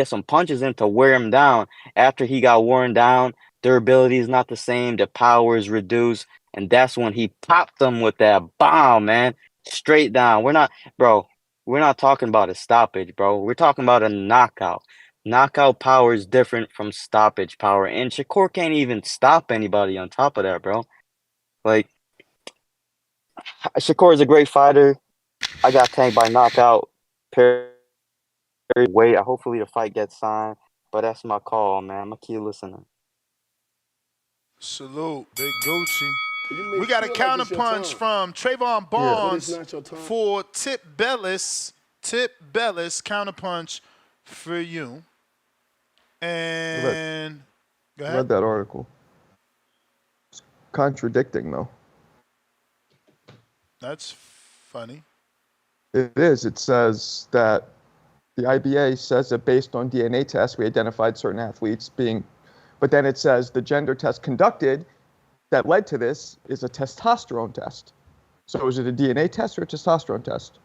some punches in to wear him down. After he got worn down, durability is not the same, the power is reduced, and that's when he popped them with that bomb, man. Straight down. We're not talking about a stoppage, bro. We're talking about a knockout. Knockout power is different from stoppage power, and Shakur can't even stop anybody on top of that, bro. Like, Shakur is a great fighter. I got tanked by knockout. Wait, hopefully the fight gets signed, but that's my call, man. I'm gonna keep listening. Salute, Big Gucci. You We got a feel like it's your counterpunch time. from Trayvon But Barnes it's not your time. for Tip Bellis. Tip Bellis, counterpunch for you. And go I ahead. read that article. It's contradicting, though. That's funny. It is. It says that the IBA says that based on DNA tests, we identified certain athletes being, but then it says the gender test conducted that led to this is a testosterone test. So is it a DNA test or a testosterone test?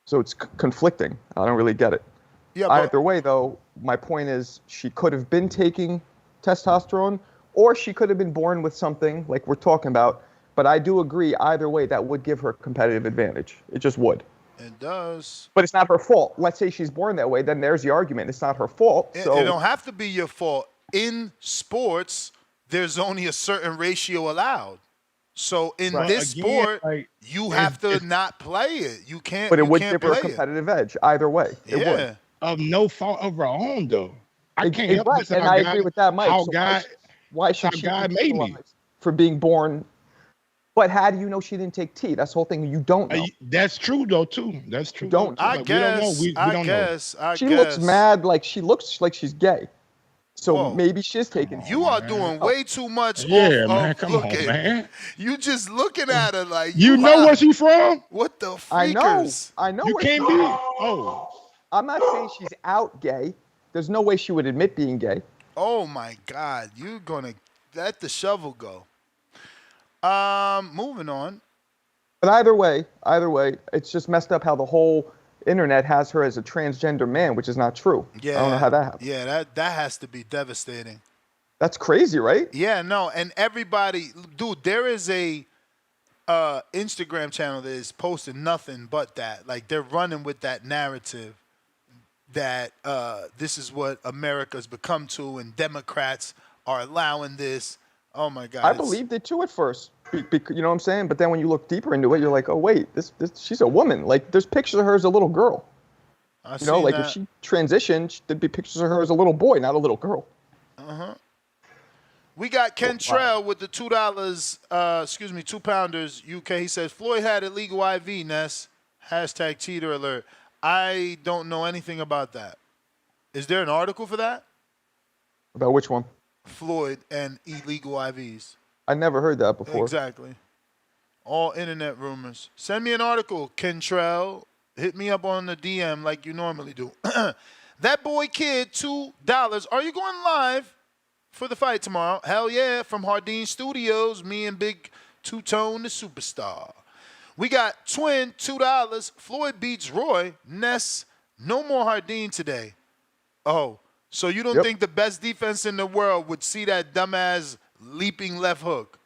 So it's conflicting. I don't really get it. Yeah, Either way, though, my point is she could have been taking testosterone or she could have been born with something like we're talking about. But I do agree, either way, that would give her a competitive advantage. It just would. It does. But it's not her fault. Let's say she's born that way, then there's the argument. It's not her fault. It So don't have to be your fault. In sports, there's only a certain ratio allowed. So in Right. this Again, sport, like, you have to not play it. You can't. but it you would can't give her a play it. competitive edge either way. It Yeah. would. Of no fault of her own, though. I can't help Right, this. and I agree with that, Mike. How So God, why should how she God be made me. penalized for being born? But how do you know she didn't take tea? That's the whole thing. You don't know. That's true, though, too. That's true. Don't. I Like, we don't know. guess. We I don't guess. know. I She guess. looks mad, like she looks like she's gay. So maybe she's taking. You are doing way too much Yeah, off man. of Come on, looking. man. You just looking at her like You know high. where she from? What the I know. freakers? I know. You where can't she's be. from. Oh. I'm not saying she's out gay. There's no way she would admit being gay. Oh my God, you're gonna let the shovel go. Moving on. But either way, it's just messed up how the whole internet has her as a transgender man, which is not true. Yeah, I don't know how that happened. Yeah, that has to be devastating. That's crazy, right? Yeah, no, and everybody, dude, there is a Instagram channel that is posting nothing but that. Like they're running with that narrative that this is what America's become to, and Democrats are allowing this. Oh my God! I believed it too at first. You know what I'm saying? But then when you look deeper into it, you're like, oh wait, this she's a woman. Like there's pictures of her as a little girl. You know, like if she transitioned, there'd be pictures of her as a little boy, not a little girl. We got Kentrell with the $2, 2 pounders, UK. He says, Floyd had illegal IV, Ness. Hashtag cheater alert. I don't know anything about that. Is there an article for that? About which one? Floyd and illegal IVs. I never heard that before. Exactly. All internet rumors. Send me an article, Kentrell. Hit me up on the DM like you normally do. That boy kid, $2. Are you going live for the fight tomorrow? Hell yeah, from Hardin Studios, me and Big Two-Tone, the superstar. We got Twin, $2. Floyd beats Roy. Ness, no more Hardin today. Oh, so you don't think the best defense in the world would see that dumbass leaping left hook?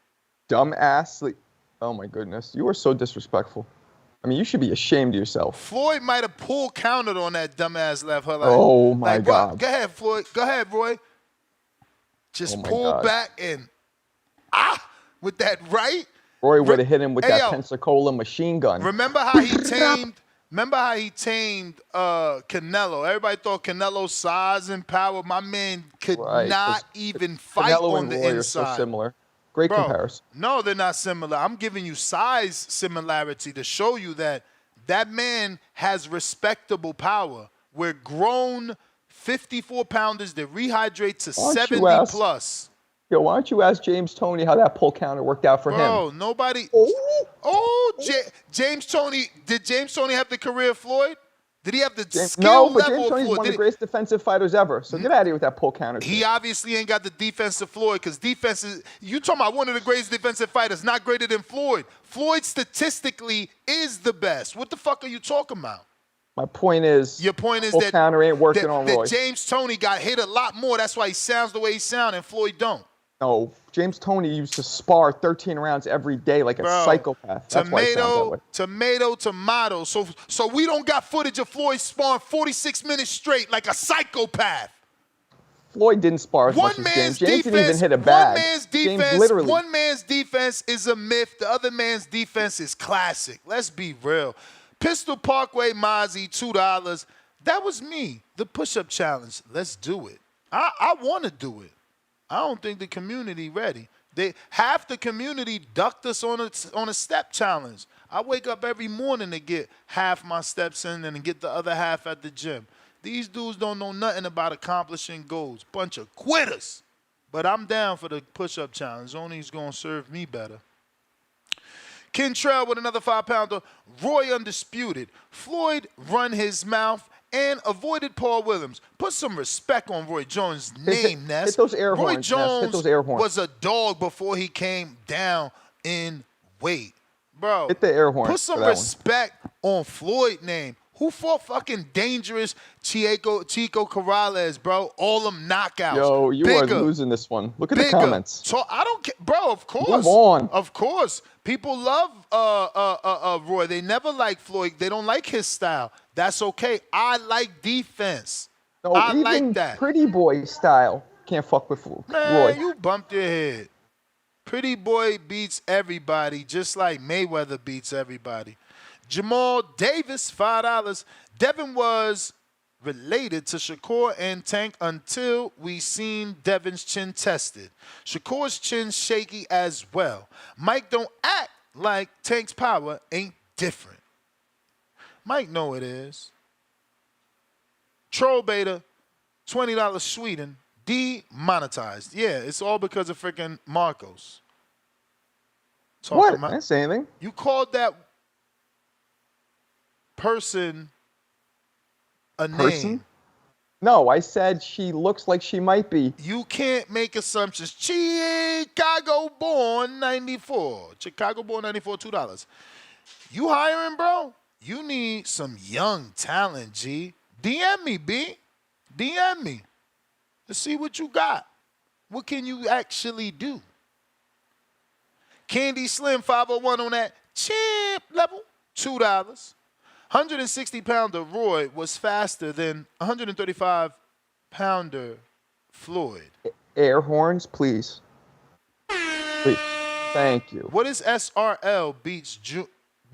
Dumbass. Oh my goodness. You are so disrespectful. I mean, you should be ashamed of yourself. Floyd might have pulled counted on that dumbass left hook. Oh my God. Go ahead, Floyd. Go ahead, Roy. Just pull back and with that right. Roy would have hit him with that Pensacola machine gun. Remember how he tamed Canelo? Everybody thought Canelo's size and power. My man could not even fight Canelo on and the Roy inside. are so similar. Great comparison. No, they're not similar. I'm giving you size similarity to show you that that man has respectable power. We're grown 54-pounders that rehydrate to 70 plus. Yo, why don't you ask James Toney how that pull counter worked out for him? Bro, nobody. James Toney. Did James Toney have the career of Floyd? Did he have the skill level but James of Toney's Floyd? one of the greatest defensive fighters ever. So get out of here with that pull counter. He obviously ain't got the defense of Floyd because defense is. You talking about one of the greatest defensive fighters, not greater than Floyd. Floyd statistically is the best. What the fuck are you talking about? My point is, your point is pull that counter ain't working on Roy. That James Toney got hit a lot more. That's why he sounds the way he sounds, and Floyd don't. No, James Toney used to spar 13 rounds every day like a psychopath. That's why he sounds that way. Tomato. So we don't got footage of Floyd sparring 46 minutes straight like a psychopath. Floyd didn't spar as much as James. James didn't even hit a bag. One man's defense is a myth. The other man's defense is classic. Let's be real. Pistol Parkway Mozzie, $2. That was me. The push-up challenge. Let's do it. I want to do it. I don't think the community ready. Half the community ducked us on a step challenge. I wake up every morning to get half my steps in and get the other half at the gym. These dudes don't know nothing about accomplishing goals. Bunch of quitters. But I'm down for the push-up challenge. Only it's going to serve me better. Kentrell with another 5-pounder. Roy undisputed. Floyd run his mouth and avoided Paul Williams. Put some respect on Roy Jones' name, Ness. Hit those air Roy horns, Jones Ness. Hit those air horns. was a dog before he came down in weight. Bro, hit the air horns. Put some respect on Floyd's name. Who fought fucking dangerous Chico Corrales, bro? All them knockouts. Yo, you are losing this one. Look at the comments. So I don't care, bro. Of course, move on. Of course, people love Roy. They never like Floyd. They don't like his style. That's okay. I like defense. No, I even like that. Pretty boy style can't fuck with Roy. Man, you bumped your head. Pretty boy beats everybody, just like Mayweather beats everybody. Jamal Davis, $5. Devin was related to Shakur and Tank until we seen Devin's chin tested. Shakur's chin shaky as well. Mike don't act like Tank's power ain't different. Mike know it is. Troll Beta, $20 Sweden. demonetized. Yeah, it's all because of freaking Marcos. What? I didn't say anything. You called that person a name. No, I said she looks like she might be. You can't make assumptions. Chicago-born 94. Chicago-born 94, $2. You hiring, bro? You need some young talent, G. DM me, B. DM me. Let's see what you got. What can you actually do? Candy Slim 501 on that champ level, $2. 160-pounder Roy was faster than 135-pounder Floyd. Air horns, please. Please. Thank you. What is SRL beats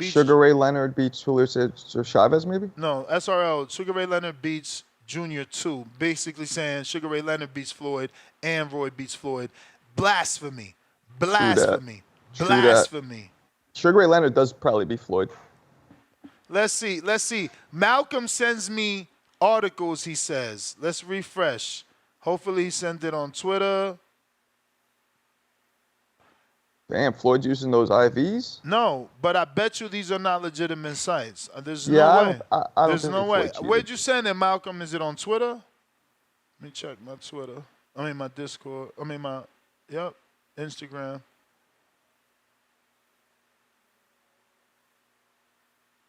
Sugar Ray Leonard beats Julio Chavez, maybe? No, SRL, Sugar Ray Leonard beats Junior 2. Basically saying Sugar Ray Leonard beats Floyd and Roy beats Floyd. Blasphemy. Blasphemy. Blasphemy. Sugar Ray Leonard does probably beat Floyd. Let's see. Let's see. Malcolm sends me articles, he says. Let's refresh. Hopefully he sent it on Twitter. Damn, Floyd's using those IVs? No, but I bet you these are not legitimate sites. There's Yeah, no I way. don't- I don't There's think no that way. Floyd cheated. Where'd you send it, Malcolm? Is it on Twitter? Let me check my Twitter. I mean, my Discord. I mean, Instagram.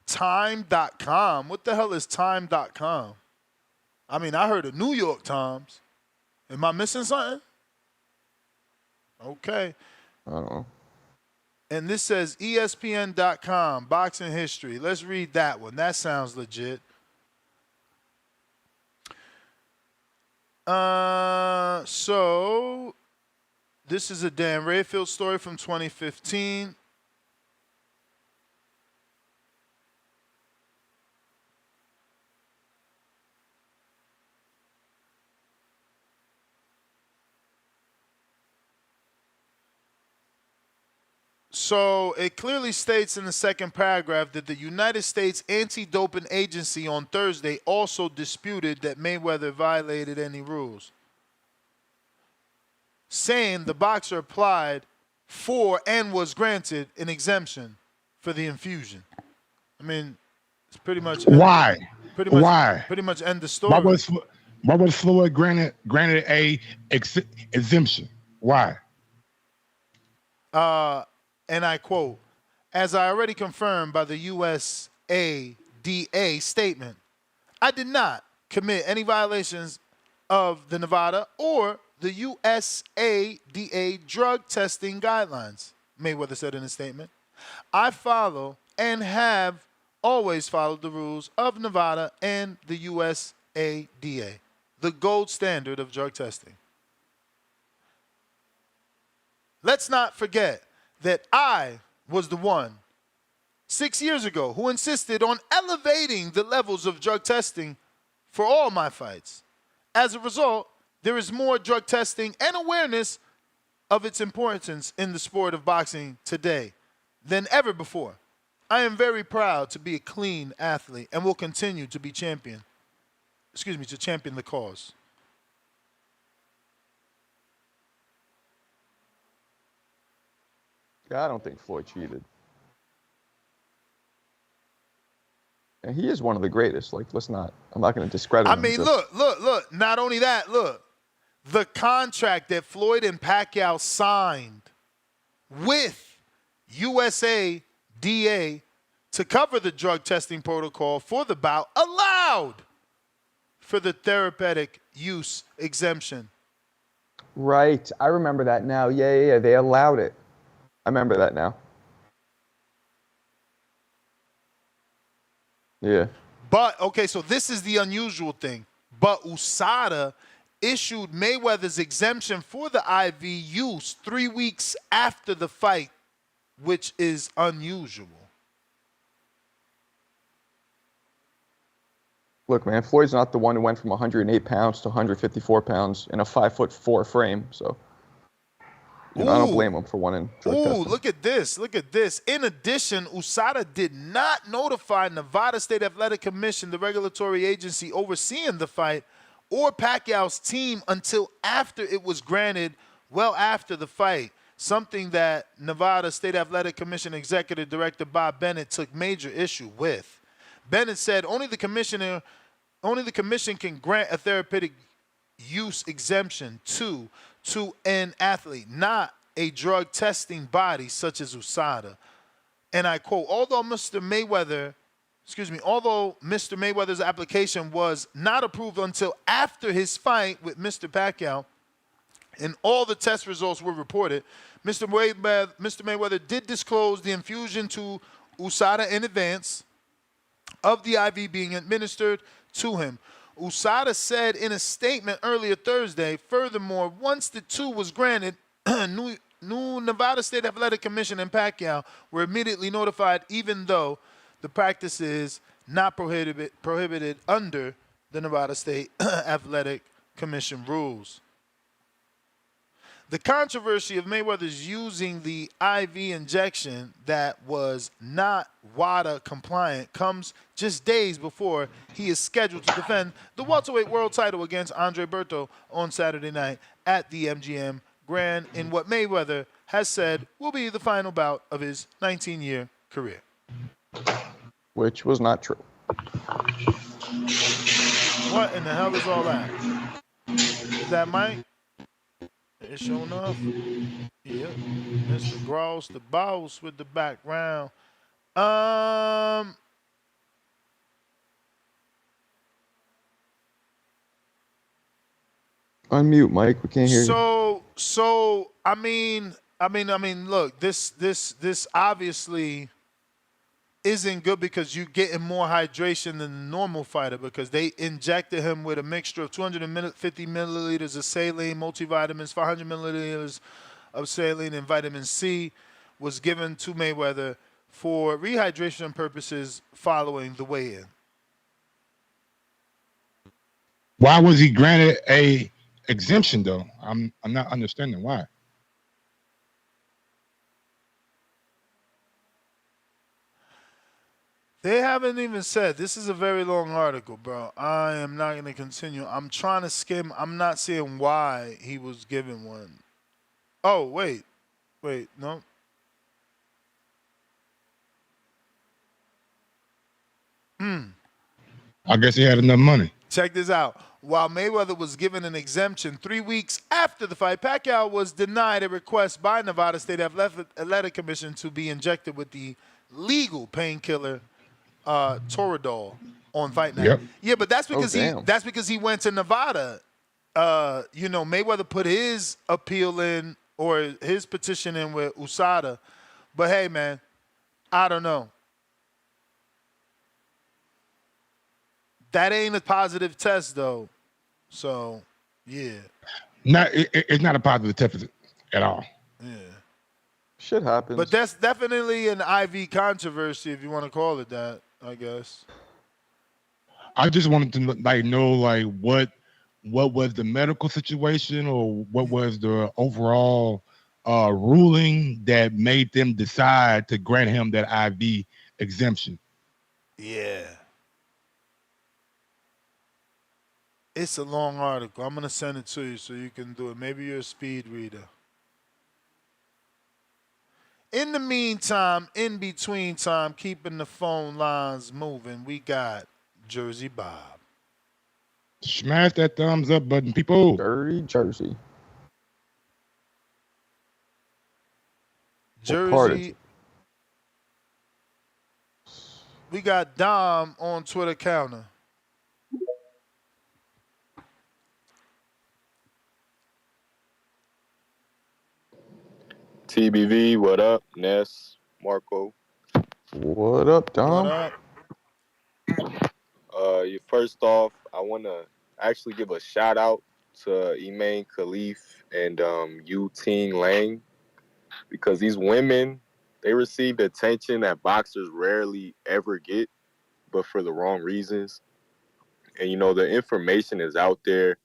Time.com. What the hell is time.com? I mean, I heard of New York Times. Am I missing something? Okay. I don't know. And this says ESPN.com, boxing history. Let's read that one. That sounds legit. So this is a Dan Rayfield story from 2015. So it clearly states in the second paragraph that the United States Anti-Doping Agency on Thursday also disputed that Mayweather violated any rules, saying the boxer applied for and was granted an exemption for the infusion. I mean, it's pretty much Why? Pretty much, Why? Pretty much end the story. Why was Floyd granted a exemption? Why? And I quote, as I already confirmed by the USADA statement, I did not commit any violations of the Nevada or the USADA drug testing guidelines, Mayweather said in a statement. I follow and have always followed the rules of Nevada and the USADA, the gold standard of drug testing. Let's not forget that I was the one 6 years ago who insisted on elevating the levels of drug testing for all my fights. As a result, there is more drug testing and awareness of its importance in the sport of boxing today than ever before. I am very proud to be a clean athlete and will continue to be to champion the cause. Yeah, I don't think Floyd cheated. And he is one of the greatest. Like, I'm not going to discredit him. I mean, look. Not only that, look. The contract that Floyd and Pacquiao signed with USADA to cover the drug testing protocol for the bout allowed for the therapeutic use exemption. Right. I remember that now. Yeah. They allowed it. I remember that now. Yeah. But, okay, so this is the unusual thing. But USADA issued Mayweather's exemption for the IV use 3 weeks after the fight, which is unusual. Look, man, Floyd's not the one who went from 108 pounds to 154 pounds in a 5'4" frame, so I don't blame him for wanting drug testing. Look at this. Look at this. In addition, USADA did not notify Nevada State Athletic Commission, the regulatory agency overseeing the fight, or Pacquiao's team until after it was granted, well after the fight, something that Nevada State Athletic Commission Executive Director Bob Bennett took major issue with. Bennett said only the commission can grant a therapeutic use exemption to an athlete, not a drug testing body such as USADA. And I quote, although Mr. Mayweather's application was not approved until after his fight with Mr. Pacquiao, and all the test results were reported, Mr. Mayweather did disclose the infusion to USADA in advance of the IV being administered to him. USADA said in a statement earlier Thursday, furthermore, once the two was granted, new Nevada State Athletic Commission and Pacquiao were immediately notified, even though the practice is not prohibited under the Nevada State Athletic Commission rules. The controversy of Mayweather's using the IV injection that was not WADA compliant comes just days before he is scheduled to defend the welterweight world title against Andre Berto on Saturday night at the MGM Grand in what Mayweather has said will be the final bout of his 19-year career. Which was not true. What in the hell is all that? Is that Mike? It's sure enough. Yep. Mr. Gross, the boss with the background. Unmute, Mike. We can't hear you. So I mean, look, this obviously isn't good because you're getting more hydration than the normal fighter because they injected him with a mixture of 250 milliliters of saline, multivitamins, 500 milliliters of saline, and vitamin C was given to Mayweather for rehydration purposes following the weigh-in. Why was he granted a exemption though? I'm not understanding why. They haven't even said. This is a very long article, bro. I am not going to continue. I'm trying to skim. I'm not seeing why he was given one. Oh, wait. No. I guess he had enough money. Check this out. While Mayweather was given an exemption 3 weeks after the fight, Pacquiao was denied a request by Nevada State Athletic Commission to be injected with the legal painkiller Toradol on fight night. Yep. Yeah, but that's because damn. he went to Nevada. Mayweather put his appeal in or his petition in with USADA. But hey, man, I don't know. That ain't a positive test though. So, yeah. It's not a positive test at all. Yeah. Shit happens. But that's definitely an IV controversy, if you want to call it that, I guess. I just wanted to know what was the medical situation or what was the overall ruling that made them decide to grant him that IV exemption. Yeah. It's a long article. I'm going to send it to you so you can do it. Maybe you're a speed reader. In the meantime, in between time, keeping the phone lines moving, we got Jersey Bob. Smash that thumbs up button, people. Dirty Jersey. Jersey. We got Dom on Twitter counter. TBV, what up? Ness, Marco. What up, Dom? What up? First off, I want to actually give a shout out to Emaine Khalif and Yu Ting Lang because these women, they received attention that boxers rarely ever get, but for the wrong reasons. And, the information is out there.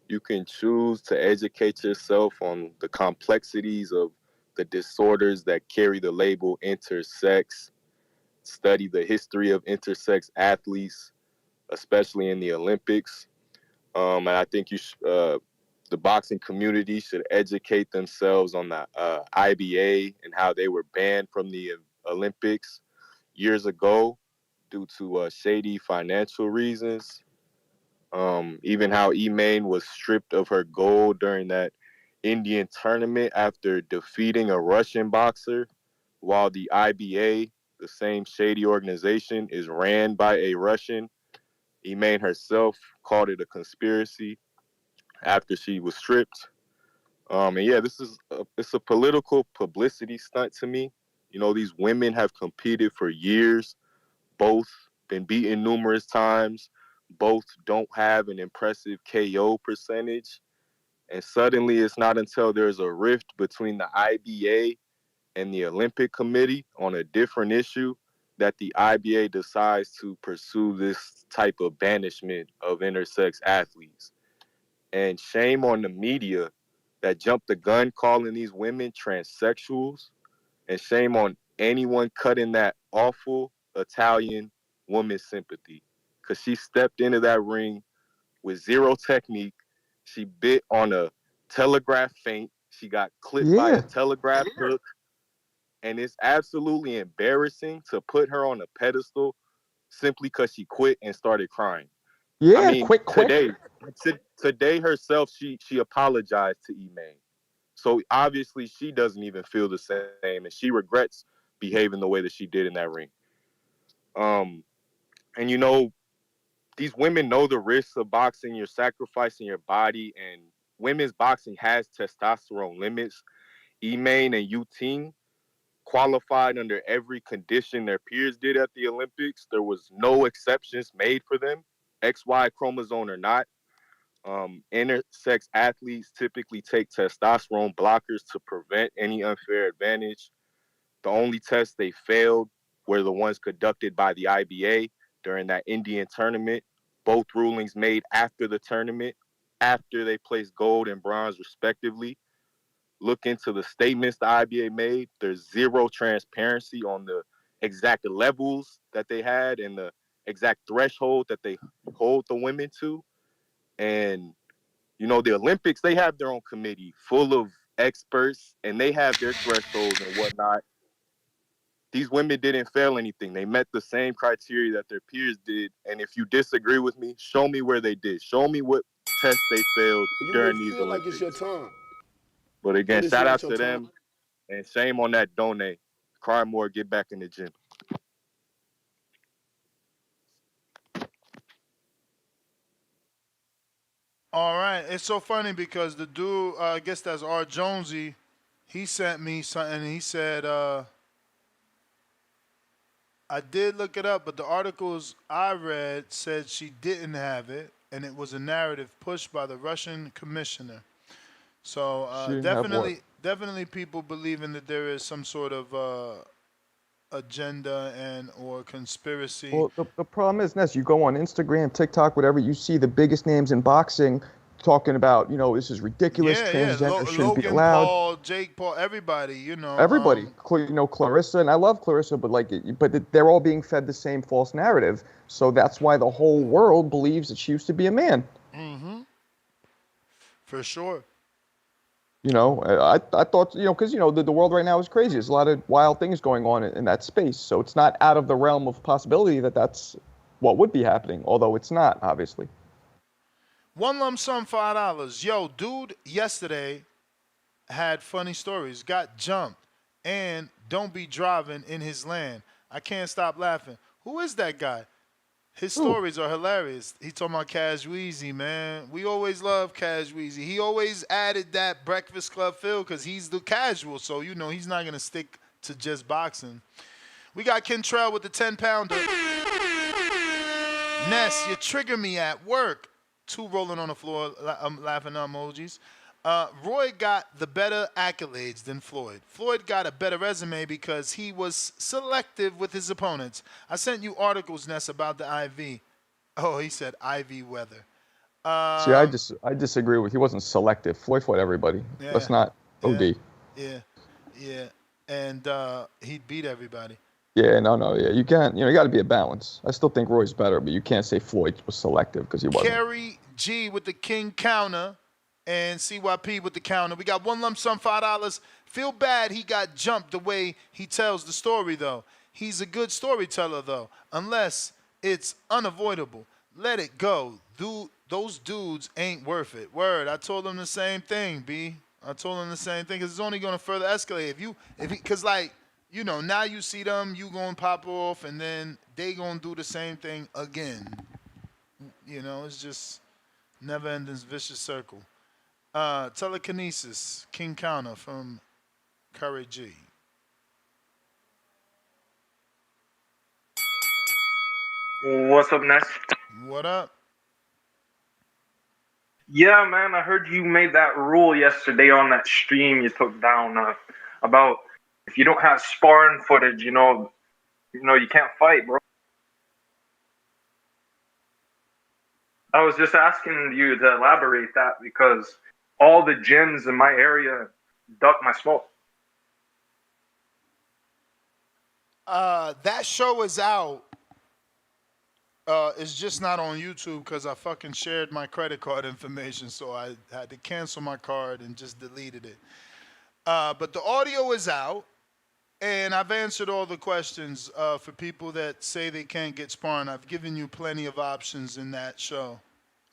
You can choose to educate yourself on the complexities of the disorders that carry the label intersex, study the history of intersex athletes, especially in the Olympics, And I think the boxing community should educate themselves on the IBA and how they were banned from the Olympics years ago due to shady financial reasons. Even how Emaine was stripped of her gold during that Indian tournament after defeating a Russian boxer, while the IBA, the same shady organization, is ran by a Russian. Emaine herself called it a conspiracy after she was stripped. And yeah, it's a political publicity stunt to me. You know, these women have competed for years, both been beaten numerous times, both don't have an impressive KO percentage. And suddenly it's not until there's a rift between the IBA and the Olympic Committee on a different issue that the IBA decides to pursue this type of banishment of intersex athletes. And shame on the media that jumped the gun calling these women transsexuals, and shame on anyone cutting that awful Italian woman's sympathy, because she stepped into that ring with zero technique. She bit on a telegraph feint. She got clipped by a telegraph hook. And it's absolutely embarrassing to put her on a pedestal simply because she quit and started crying. Yeah, I mean, quick. Today herself, she apologized to Emaine. So obviously she doesn't even feel the same, and she regrets behaving the way that she did in that ring. And you know, these women know the risks of boxing. You're sacrificing your body, and women's boxing has testosterone limits. Emaine and Yuting qualified under every condition their peers did at the Olympics. There was no exceptions made for them, XY chromosome or not. Intersex athletes typically take testosterone blockers to prevent any unfair advantage. The only tests they failed were the ones conducted by the IBA during that Indian tournament. Both rulings made after the tournament, after they placed gold and bronze respectively. Look into the statements the IBA made. There's zero transparency on the exact levels that they had and the exact threshold that they hold the women to. And, you know, the Olympics, they have their own committee full of experts, and they have their thresholds and whatnot. These women didn't fail anything. They met the same criteria that their peers did. And if you disagree with me, show me where they did. Show me what tests they failed during these feel like Olympics. it's your time. But again, it's shout not out your to time. them, and shame on that Done. Cry more, get back in the gym. All right. It's so funny because the dude, I guess that's R. Jonesy, he sent me something. He said, I did look it up, but the articles I read said she didn't have it, and it was a narrative pushed by the Russian commissioner. So She didn't have what? definitely people believing that there is some sort of agenda and or conspiracy. Well, the problem is, Ness, you go on Instagram, TikTok, whatever, you see the biggest names in boxing talking about, you know, this is ridiculous, transgender shouldn't be Logan allowed. Paul, Jake Paul, everybody, you know. Everybody, you know, Clarissa, and I love Clarissa, but they're all being fed the same false narrative. So that's why the whole world believes that she used to be a man. Mm-hmm. For sure. You know, I thought, you know, because, you know, the world right now is crazy. There's a lot of wild things going on in that space. So it's not out of the realm of possibility that that's what would be happening, although it's not, obviously. One lump sum, $5. Yo, dude yesterday had funny stories. Got jumped and don't be driving in his land. I can't stop laughing. Who is that guy? His stories are hilarious. He talking about Cash Weezy, man. We always love Cash Weezy. He always added that Breakfast Club feel because he's the casual. So, you know, he's not going to stick to just boxing. We got Kentrell with the 10-pounder. Ness, you trigger me at work. 2 rolling on the floor, laughing emojis. Roy got the better accolades than Floyd. Floyd got a better resume because he was selective with his opponents. I sent you articles, Ness, about the IV. Oh, he said IV weather. See, I disagree with. He wasn't selective. Floyd fought everybody. Yeah. That's not OD. Yeah. And he beat everybody. Yeah, no, yeah. You can't, you know, you got to be a balance. I still think Roy's better, but you can't say Floyd was selective because he wasn't. Kerry G with the king counter and CYP with the counter. We got one lump sum, $5. Feel bad he got jumped the way he tells the story, though. He's a good storyteller, though, unless it's unavoidable. Let it go. Those dudes ain't worth it. Word. I told him the same thing, B. I told him the same thing because it's only going to further escalate. Because, like, you know, now you see them, you going to pop off, and then they going to do the same thing again. You know, it's just never-ending vicious circle. Telekinesis, King Counter from Curry G. What's up, Ness? What up? Yeah, man, I heard you made that rule yesterday on that stream you took down about if you don't have sparring footage, you know, you can't fight, bro. I was just asking you to elaborate that because all the gyms in my area duck my smoke. That show is out. It's just not on YouTube because I fucking shared my credit card information, so I had to cancel my card and just deleted it. But the audio is out, and I've answered all the questions for people that say they can't get sparring. I've given you plenty of options in that show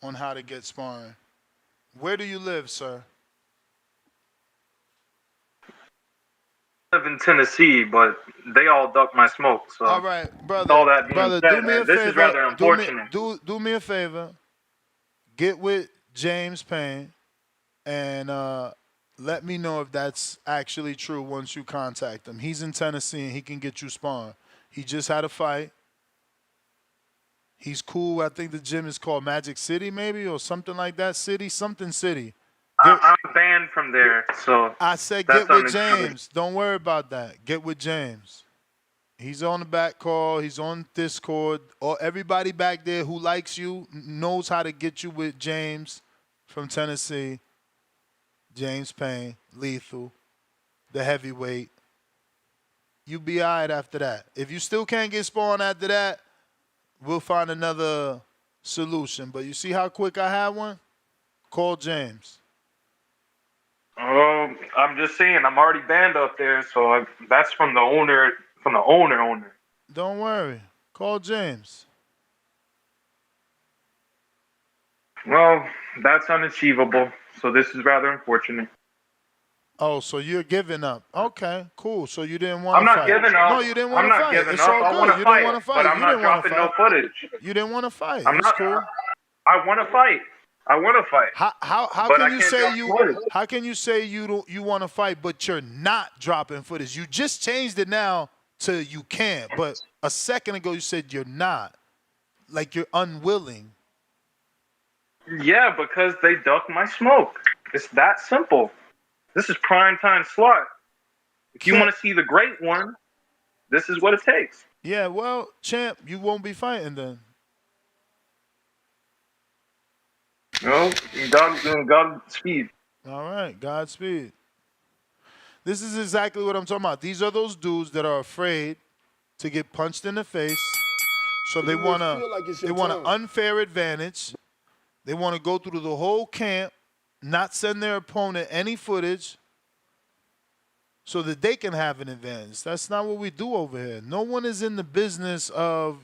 on how to get sparring. Where do you live, sir? I live in Tennessee, but they all duck my smoke. So all right, brother. All that being brother, said, do me a this favor. is rather unfortunate. Do me a favor. Get with James Payne and let me know if that's actually true once you contact him. He's in Tennessee and he can get you sparring. He just had a fight. He's cool. I think the gym is called Magic City, maybe, or something like that. Something City. I'm banned from there, so I said that's get with understood. James. Don't worry about that. Get with James. He's on the back call. He's on Discord. Or everybody back there who likes you knows how to get you with James from Tennessee. James Payne, lethal, the heavyweight. You be all right after that. If you still can't get sparring after that, we'll find another solution. But you see how quick I had one? Call James. Oh, I'm just saying, I'm already banned up there, so that's from the owner. Don't worry. Call James. Well, that's unachievable, so this is rather unfortunate. Oh, so you're giving up. Okay, cool. So you didn't want to fight. I'm not giving up. No, you didn't want I'm to not fight. giving It's up. all I good. want to You fight, didn't want to fight. but I'm You not didn't want to dropping no fight. footage. You didn't want to fight. I'm It's not. cool. I want to fight. I want to fight. How but can I you can't say drop you footage. how can you say you want to fight but you're not dropping footage? You just changed it now to you can't, but a second ago you said you're not. Like you're unwilling. Yeah, because they duck my smoke. It's that simple. This is prime time slot. If you want to see the great one, this is what it takes. Yeah, well, champ, you won't be fighting then. No, Godspeed. All right, Godspeed. This is exactly what I'm talking about. These are those dudes that are afraid to get punched in the face, so they want an unfair advantage. They want to go through the whole camp, not send their opponent any footage, so that they can have an advantage. That's not what we do over here. No one is in the business of,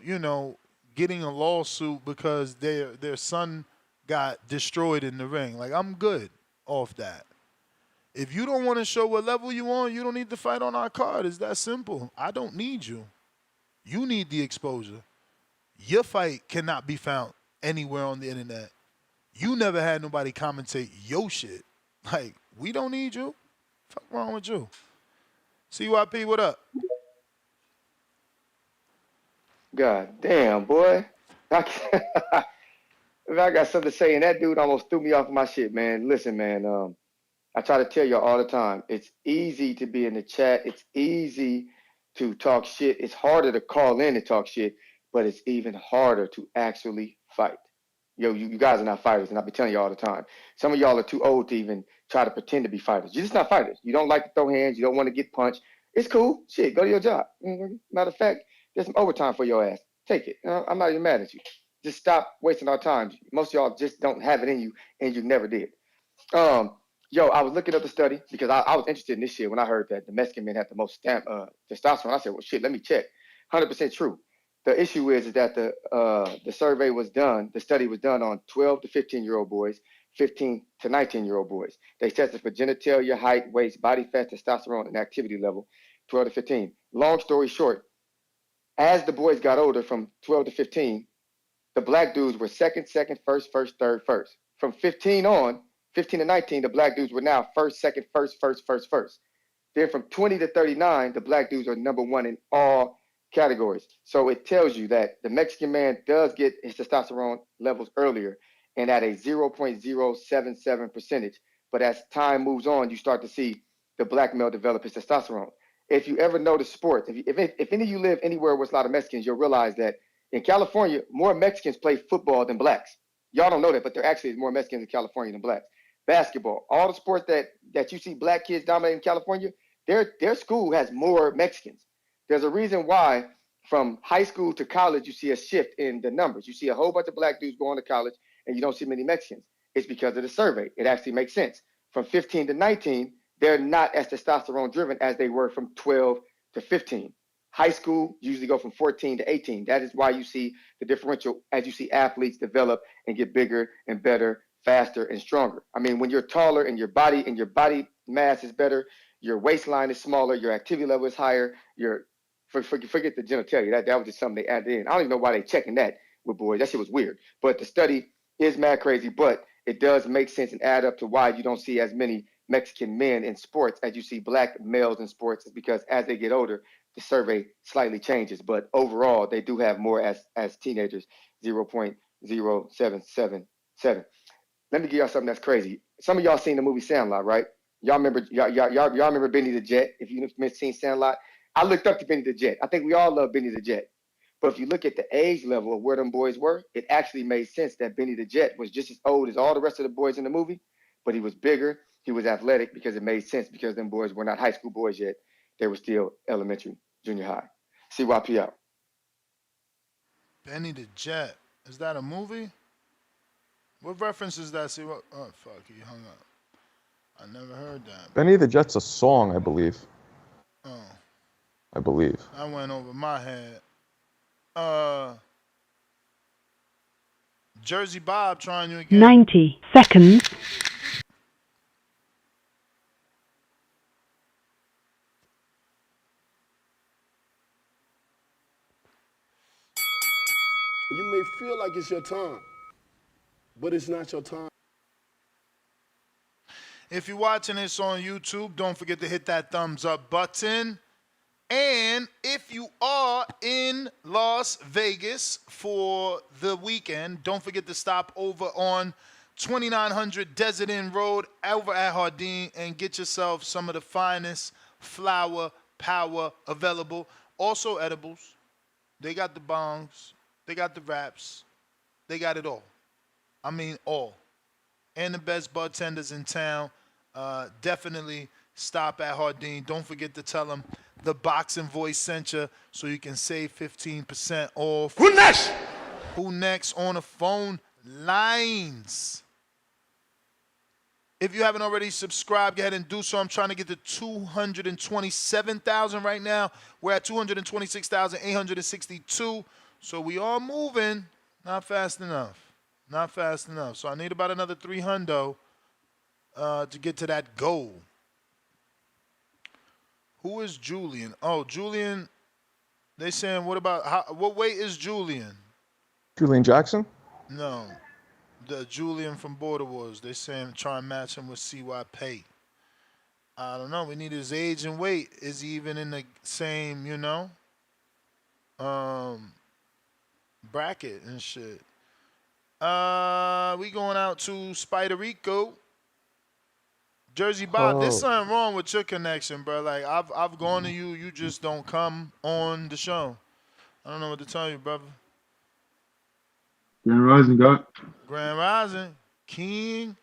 getting a lawsuit because their son got destroyed in the ring. Like, I'm good off that. If you don't want to show what level you on, you don't need to fight on our card. It's that simple. I don't need you. You need the exposure. Your fight cannot be found anywhere on the internet. You never had nobody commentate your shit. Like, we don't need you. Fuck wrong with you? CYP, what up? God damn, boy. I got something to say, and that dude almost threw me off my shit, man. Listen, man, I try to tell y'all all the time, it's easy to be in the chat. It's easy to talk shit. It's harder to call in and talk shit, but it's even harder to actually fight. Yo, you guys are not fighters, and I'll be telling you all the time. Some of y'all are too old to even try to pretend to be fighters. You're just not fighters. You don't like to throw hands. You don't want to get punched. It's cool. Shit, go to your job. Matter of fact, there's some overtime for your ass. Take it. I'm not even mad at you. just stop wasting our time. Most of y'all just don't have it in you, and you never did. Yo, I was looking up the study because I was interested in this shit when I heard that the Mexican men have the most testosterone. I said, well, shit, let me check. 100% true. The issue is that the survey was done, the study was done on 12 to 15-year-old boys, 15 to 19-year-old boys. They tested for genitalia, height, waist, body fat, testosterone, and activity level, 12 to 15. Long story short, as the boys got older from 12 to 15, the black dudes were second, first, third, first. From 15 to 19, the black dudes were now first, second, first. Then from 20 to 39, the black dudes are number one in all categories. So it tells you that the Mexican man does get his testosterone levels earlier and at a 0.077 percentage. But as time moves on, you start to see the black male develop his testosterone. If you ever notice sports, if any of you live anywhere where there's a lot of Mexicans, you'll realize that in California, more Mexicans play football than blacks. Y'all don't know that, but there actually is more Mexicans in California than blacks. Basketball, all the sports that you see black kids dominating in California, their school has more Mexicans. There's a reason why from high school to college, you see a shift in the numbers. You see a whole bunch of black dudes going to college and you don't see many Mexicans. It's because of the survey. It actually makes sense. From 15 to 19, they're not as testosterone driven as they were from 12 to 15. High school usually go from 14 to 18. That is why you see the differential as you see athletes develop and get bigger and better, faster and stronger. I mean, when you're taller and your body mass is better, your waistline is smaller, your activity level is higher, forget the genitalia. That was just something they added in. I don't even know why they checking that with boys. That shit was weird. But the study is mad crazy, but it does make sense and add up to why you don't see as many Mexican men in sports as you see black males in sports, is because as they get older, the survey slightly changes. But overall, they do have more as teenagers, 0.0777. Let me give y'all something that's crazy. Some of y'all seen the movie Sandlot, right? Y'all remember Benny the Jet? If you've seen Sandlot, I looked up to Benny the Jet. I think we all love Benny the Jet. But if you look at the age level of where them boys were, it actually made sense that Benny the Jet was just as old as all the rest of the boys in the movie, but he was bigger, he was athletic, because it made sense because them boys were not high school boys yet. They were still elementary, junior high. CYP out. Benny the Jet. Is that a movie? What reference is that? See what? Oh, fuck, he hung up. I never heard that. Benny the Jet's a song, I believe. Oh. I believe. I went over my head. Jersey Bob trying you again. 90 seconds. You may feel like it's your time, but it's not your time. If you're watching this on YouTube, don't forget to hit that thumbs up button. And if you are in Las Vegas for the weekend, don't forget to stop over on 2900 Desert Inn Road over at Hearn and get yourself some of the finest flower power available. Also edibles. They got the bongs. They got the wraps. They got it all. I mean all. And the best bartenders in town. Definitely stop at Hearn. Don't forget to tell them the Boxing Voice sent you so you can save 15% off. Who next? Who next on the phone lines? If you haven't already subscribed, go ahead and do so. I'm trying to get to 227,000 right now. We're at 226,862. So we are moving. Not fast enough. Not fast enough. So I need about another 300 to get to that goal. Who is Julian? Oh, Julian. They saying, what weight is Julian? Julian Jackson? No. The Julian from Border Wars. They saying try and match him with CY Pay. I don't know. We need his age and weight. Is he even in the same, bracket and shit? We going out to Spider Rico. Jersey Bob, there's something wrong with your connection, bro. Like I've gone to you, you just don't come on the show. I don't know what to tell you, brother. Grand Rising, God. Grand Rising, King.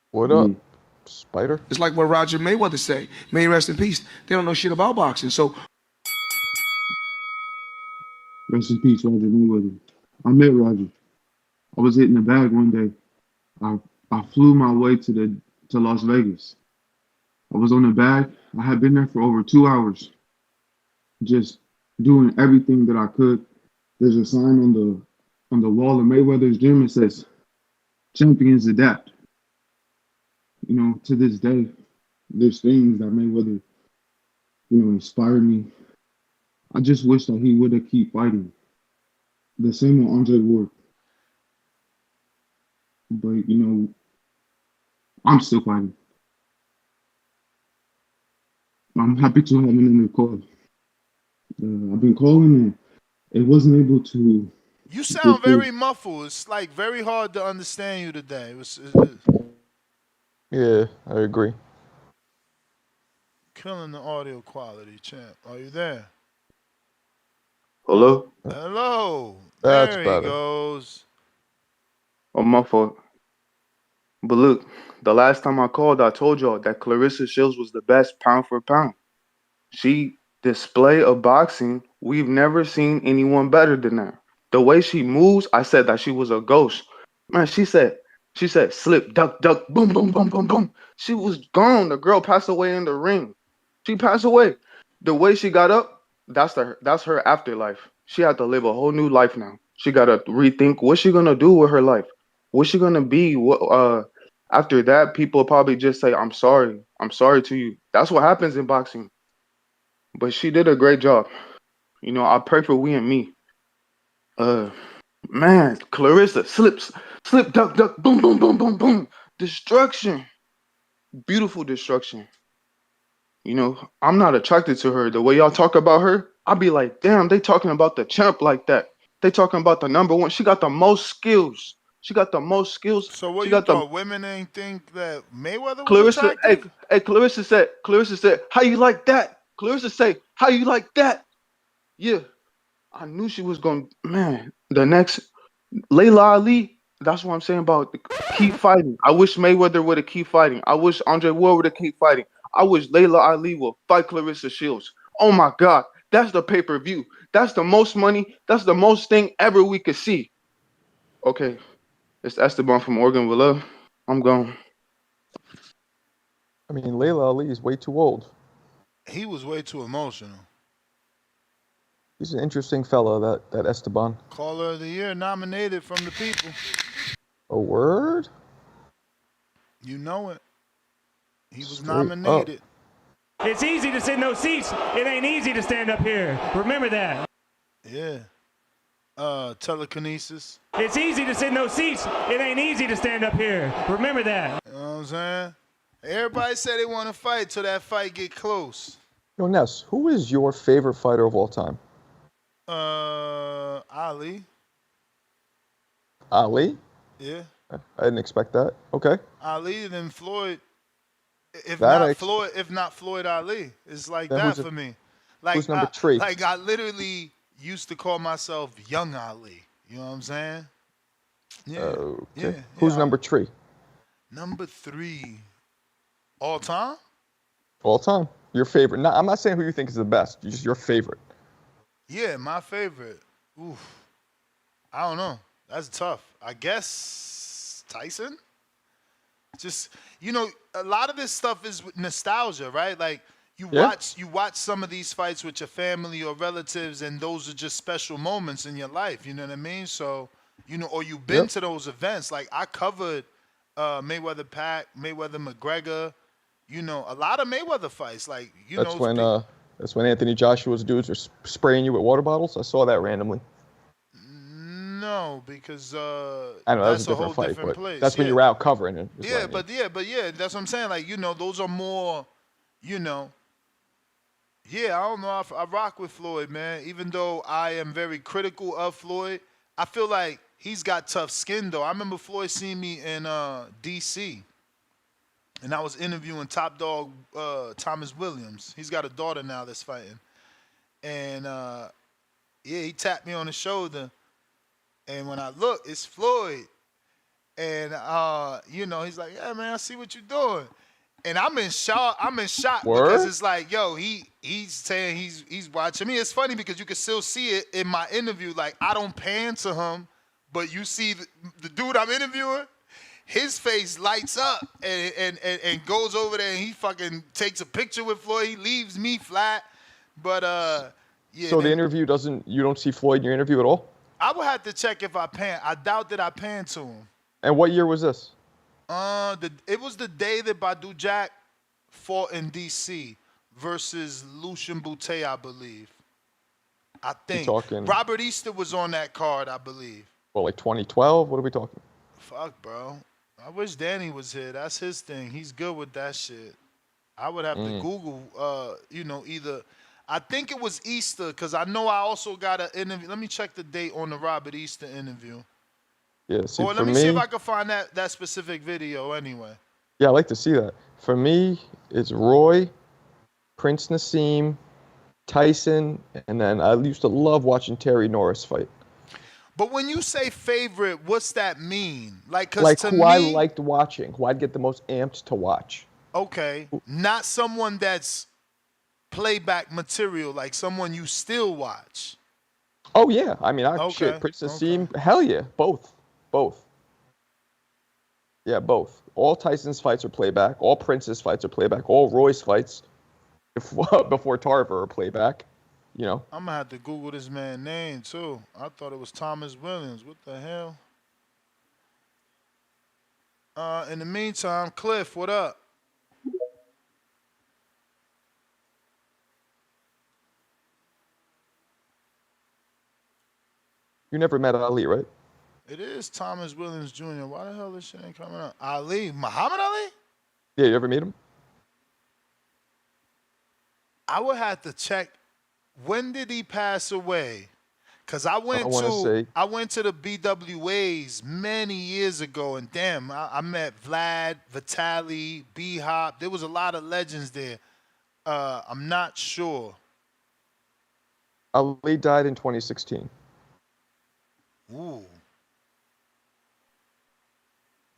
What up, Spider? It's like what Roger Mayweather say. May he rest in peace. They don't know shit about boxing, so. Rest in peace, Roger Mayweather. I met Roger. I was hitting the bag one day. I flew my way to Las Vegas. I was on the bag. I had been there for over 2 hours, just doing everything that I could. There's a sign on the wall of Mayweather's gym. It says, "Champions adapt." You know, to this day, there's things that Mayweather, inspire me. I just wish that he would have keep fighting. The same with Andre Ward. But, I'm still fighting. I'm happy to have him in the call. I've been calling and it wasn't able to. You sound very muffled. It's like very hard to understand you today. Yeah, I agree. Killing the audio quality, champ. Are you there? Hello? Hello. That's There he better. goes. Oh, my fault. But look, the last time I called, I told y'all that Clarissa Shields was the best pound for pound. She display of boxing, we've never seen anyone better than that. The way she moves, I said that she was a ghost. Man, she said, slip, duck, duck, boom, boom, boom, boom, boom. She was gone. The girl passed away in the ring. She passed away. The way she got up, that's her afterlife. She had to live a whole new life now. She got to rethink what's she gonna do with her life. What's she gonna be? After that, people probably just say, I'm sorry to you. That's what happens in boxing. But she did a great job. I pray for we and me. Man, Clarissa, slip, duck, duck, boom, boom, boom, boom, boom. Destruction. Beautiful destruction. I'm not attracted to her. The way y'all talk about her, I'll be like, damn, they talking about the champ like that. They talking about the number one. She got the most skills. So what she you got thought? Women ain't think that Mayweather was Clarissa, attractive? Clarissa said, how you like that? Clarissa say, how you like that? Yeah. I knew she was going, man, the next Layla Ali, that's what I'm saying about keep fighting. I wish Mayweather would have keep fighting. I wish Andre Ward would have keep fighting. I wish Layla Ali will fight Clarissa Shields. Oh my God, that's the pay-per-view. That's the most money. That's the most thing ever we could see. Okay, it's Esteban from Oregon with love. I'm gone. I mean, Layla Ali is way too old. He was way too emotional. He's an interesting fella, that Esteban. Caller of the Year nominated from the people. A word? You know it. He was Straight nominated. up. It's easy to sit in those seats. It ain't easy to stand up here. Remember that. Yeah. Telekinesis. It's easy to sit in those seats. It ain't easy to stand up here. Remember that. You know what I'm saying? Everybody said they want to fight till that fight get close. Yo, Ness, who is your favorite fighter of all time? Ali. Ali? Yeah. I didn't expect that. Okay. Ali, then Floyd. If That not Floyd Ali. It's like Then that who's for a- me. Like who's number three? Like I literally used to call myself Young Ali. You know what I'm saying? Yeah. Okay. Yeah. Who's number 3? Number 3. All time? All time. Your favorite. No, I'm not saying who you think is the best. Just your favorite. Yeah, my favorite. Oof. I don't know. That's tough. I guess Tyson? Just, a lot of this stuff is nostalgia, right? Like you watch some of these fights with your family or relatives, and those are just special moments in your life. You know what I mean? So, or you've been to those events. Like I covered Mayweather Pac, Mayweather McGregor. A lot of Mayweather fights. Like That's when Anthony Joshua's dudes are spraying you with water bottles. I saw that randomly. No, because I know that was that's a a whole different fight, different but place. that's when Yeah. you're out covering it. is what I Yeah, mean. but that's what I'm saying. Like, those are more, Yeah, I don't know. I rock with Floyd, man. Even though I am very critical of Floyd, I feel like he's got tough skin, though. I remember Floyd seeing me in D.C., and I was interviewing Top Dog Thomas Williams. He's got a daughter now that's fighting. And, he tapped me on the shoulder. And when I look, it's Floyd. And, he's like, yeah, man, I see what you're doing. And I'm in shock. Because it's like, yo, he's saying he's watching me. It's funny because you can still see it in my interview. Like, I don't pan to him. But you see the dude I'm interviewing, his face lights up and goes over there and he fucking takes a picture with Floyd. He leaves me flat. But yeah. So the interview you don't see Floyd in your interview at all? I would have to check if I pan. I doubt that I pan to him. And what year was this? It was the day that Badu Jack fought in D.C. versus Lucian Boutte, I believe. I think. Robert Easter was on that card, I believe. Well, like 2012? What are we talking? Fuck, bro. I wish Danny was here. That's his thing. He's good with that shit. I would have to Google, either. I think it was Easter because I know I also got an interview. Let me check the date on the Robert Easter interview. Yeah, see, Or let me see if I can find that specific video anyway. Yeah, I like to see that. For me, it's Roy, Prince Nassim, Tyson, and then I used to love watching Terry Norris fight. But when you say favorite, what's that mean? Like who I liked watching, who I'd get the most amped to watch. Okay, not someone that's playback material, like someone you still watch. Oh yeah, I mean, shit, Prince Nassim, hell yeah, both. Yeah, both. All Tyson's fights are playback. All Prince's fights are playback. All Roy's fights before Tarver are playback. You know. I'm gonna have to Google this man's name too. I thought it was Thomas Williams. What the hell? In the meantime, Cliff, what up? You never met Ali, right? It is Thomas Williams Jr. Why the hell this shit ain't coming up? Ali, Muhammad Ali? Yeah, you ever meet him? I would have to check. When did he pass away? Cause I went to the BWAs many years ago, and damn, I met Vlad, Vitali, B-Hop. There was a lot of legends there. I'm not sure. Ali died in 2016. Ooh.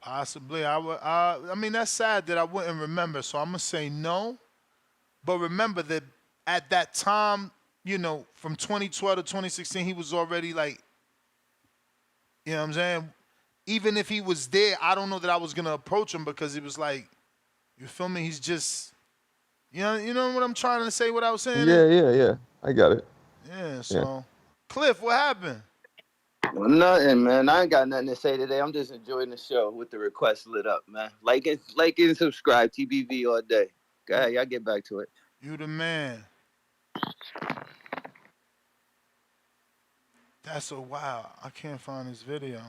Possibly. I mean, that's sad that I wouldn't remember, so I'm going to say no. But remember that at that time, from 2012 to 2016, he was already like, you know what I'm saying? Even if he was there, I don't know that I was going to approach him because it was like, you feel me? He's just, you know what I'm trying to say, what I was saying? Yeah. I got it. Yeah, so. Cliff, what happened? Well, nothing, man. I ain't got nothing to say today. I'm just enjoying the show with the request lit up, man. Like and subscribe. TBV all day. Go ahead, y'all get back to it. You the man. That's so wild. I can't find this video.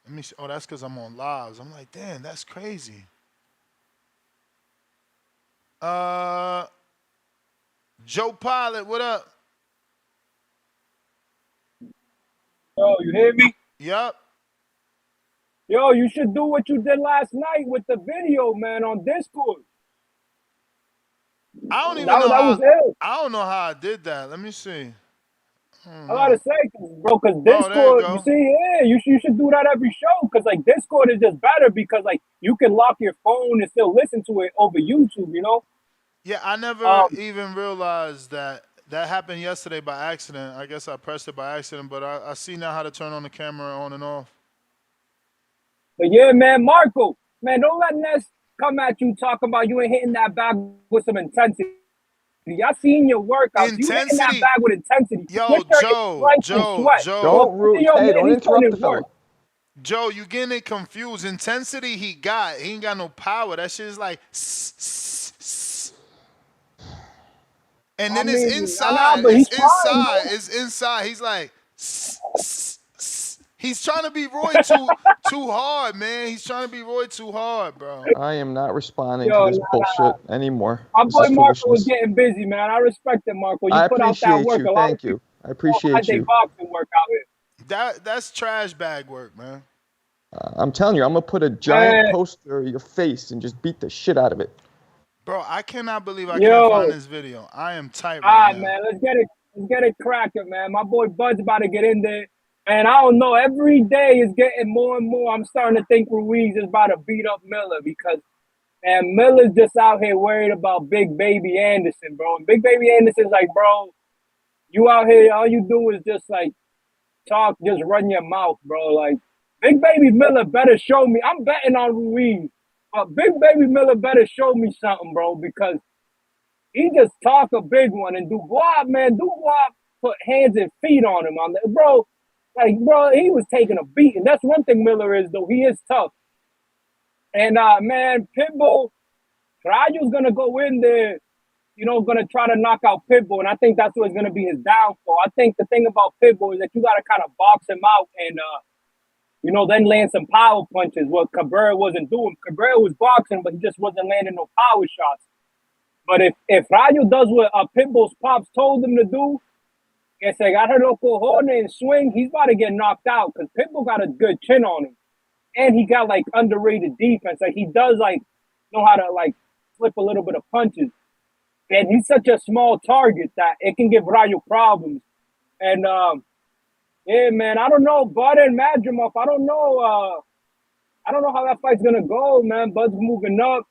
Let me see. Oh, that's because I'm on lives. I'm like, damn, that's crazy. Joe Pilot, what up? Yo, you hear me? Yup. Yo, you should do what you did last night with the video, man, on Discord. I don't even know. That was it. I don't know how I did that. Let me see. I gotta say, bro, because Discord, you see, you should do that every show, because like Discord is just better because like you can lock your phone and still listen to it over YouTube, you know? Yeah, I never even realized that happened yesterday by accident. I guess I pressed it by accident, but I see now how to turn on the camera on and off. But yeah, man, Marco, man, don't let Ness come at you talking about you ain't hitting that bag with some intensity. I seen your workouts. You hitting that bag with intensity. Yo, Joe. Don't interrupt the fella. Joe, you getting it confused. Intensity he ain't got no power. That shit is like and then it's inside. It's inside. He's like he's trying to be Roy too hard, man. He's trying to be Roy too hard, bro. I am not responding to this bullshit anymore. My boy Marco was getting busy, man. I respect it, Marco. You put out that work. Thank you. I appreciate you. Boxing work out here. That's trash bag work, man. I'm telling you, I'm gonna put a giant poster of your face and just beat the shit out of it. Bro, I cannot believe I can't find this video. I am tight right now. Man, let's get it cracking, man. My boy Bud's about to get in there. And I don't know, every day is getting more and more. I'm starting to think Ruiz is about to beat up Miller because, man, Miller's just out here worried about Big Baby Anderson, bro. And Big Baby Anderson's like, bro, you out here, all you do is just like talk, just run your mouth, bro. Like, Big Baby Miller better show me. I'm betting on Ruiz. But Big Baby Miller better show me something, bro, because he just talk a big one. And Dubois, man, Dubois put hands and feet on him. Bro, he was taking a beating. That's one thing Miller is, though. He is tough. And, man, Pitbull, Rayo's going to go in there, going to try to knock out Pitbull. And I think that's what's going to be his downfall. I think the thing about Pitbull is that you got to kind of box him out and, then land some power punches, what Cabrera wasn't doing. Cabrera was boxing, but he just wasn't landing no power shots. But if Rayo does what Pitbull's pops told him to do, and say, got her no cojones and swing, he's about to get knocked out because Pitbull got a good chin on him. And he got, underrated defense. Like, he does, know how to, flip a little bit of punches. And he's such a small target that it can give Rayo problems. And, yeah, man, I don't know. Bud and Madrimov, I don't know how that fight's going to go, man. Bud's moving up.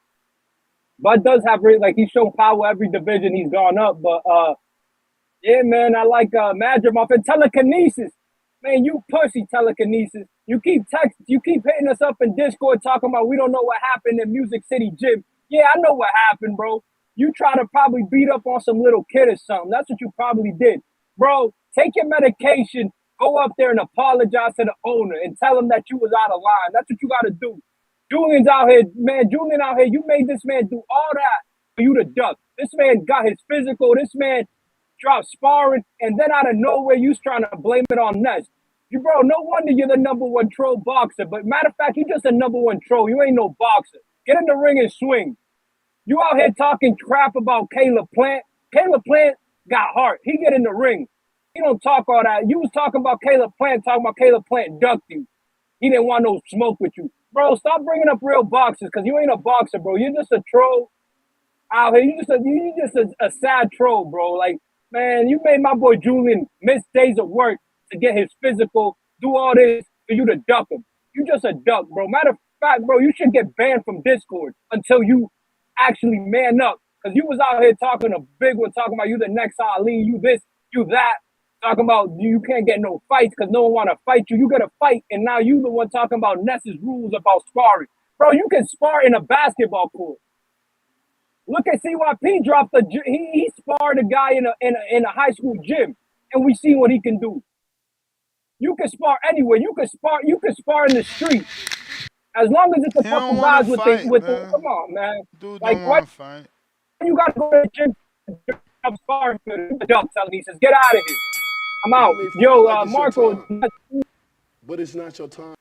Bud does have, he's shown power every division he's gone up. But, yeah, man, I like Madrimov. And telekinesis. Man, you pussy telekinesis. You keep hitting us up in Discord talking about we don't know what happened in Music City Gym. Yeah, I know what happened, bro. You try to probably beat up on some little kid or something. That's what you probably did. Bro, take your medication, go up there and apologize to the owner and tell him that you was out of line. That's what you got to do. Julian out here, you made this man do all that for you to duck. This man got his physical. This man dropped sparring, and then out of nowhere, you trying to blame it on Ness. Bro, no wonder you're the #1 troll boxer. But matter of fact, you just a #1 troll. You ain't no boxer. Get in the ring and swing. You out here talking crap about Caleb Plant. Caleb Plant got heart. He get in the ring. He don't talk all that. You was talking about Caleb Plant, talking about Caleb Plant ducked you. He didn't want no smoke with you. Bro, stop bringing up real boxers because you ain't a boxer, bro. You're just a troll out here. You just a sad troll, bro. Like, man, you made my boy Julian miss days of work to get his physical, do all this for you to duck him. You just a duck, bro. Matter of fact, bro, you should get banned from Discord until you actually man up. Because you was out here talking a big one, talking about you the next Ali, you this, you that. Talking about you can't get no fights because no one want to fight you. You got to fight, and now you the one talking about Ness's rules about sparring. Bro, you can spar in a basketball court. Look at CYP dropped he sparred a guy in a high school gym, and we see what he can do. You can spar anywhere. You can spar in the street. As long as it's a couple guys with the come on, man. Dude like don't what want to fight. you gotta go to the gym I'm sparring for the dump telling he says, get out of here. I'm out. Yo, Marco. But it's not your time.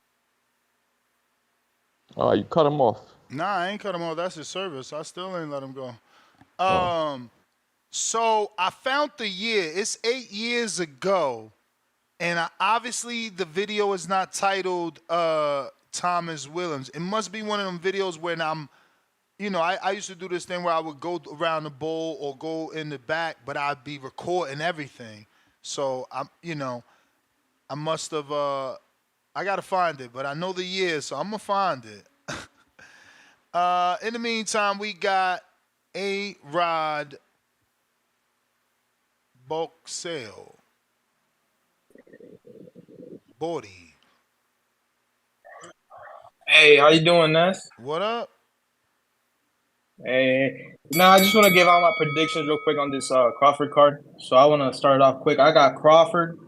All right, you cut him off. Nah, I ain't cut him off. That's his service. I still ain't let him go. So I found the year. It's 8 years ago. And obviously the video is not titled Thomas Williams. It must be one of them videos when I'm, I used to do this thing where I would go around the bowl or go in the back, but I'd be recording everything. So I must have, I got to find it, but I know the year, so I'm going to find it. In the meantime, we got A-Rod Boxell. Body. Hey, how you doing, Ness? What up? Hey, I just want to give out my predictions real quick on this Crawford card. So I want to start off quick. I got Crawford.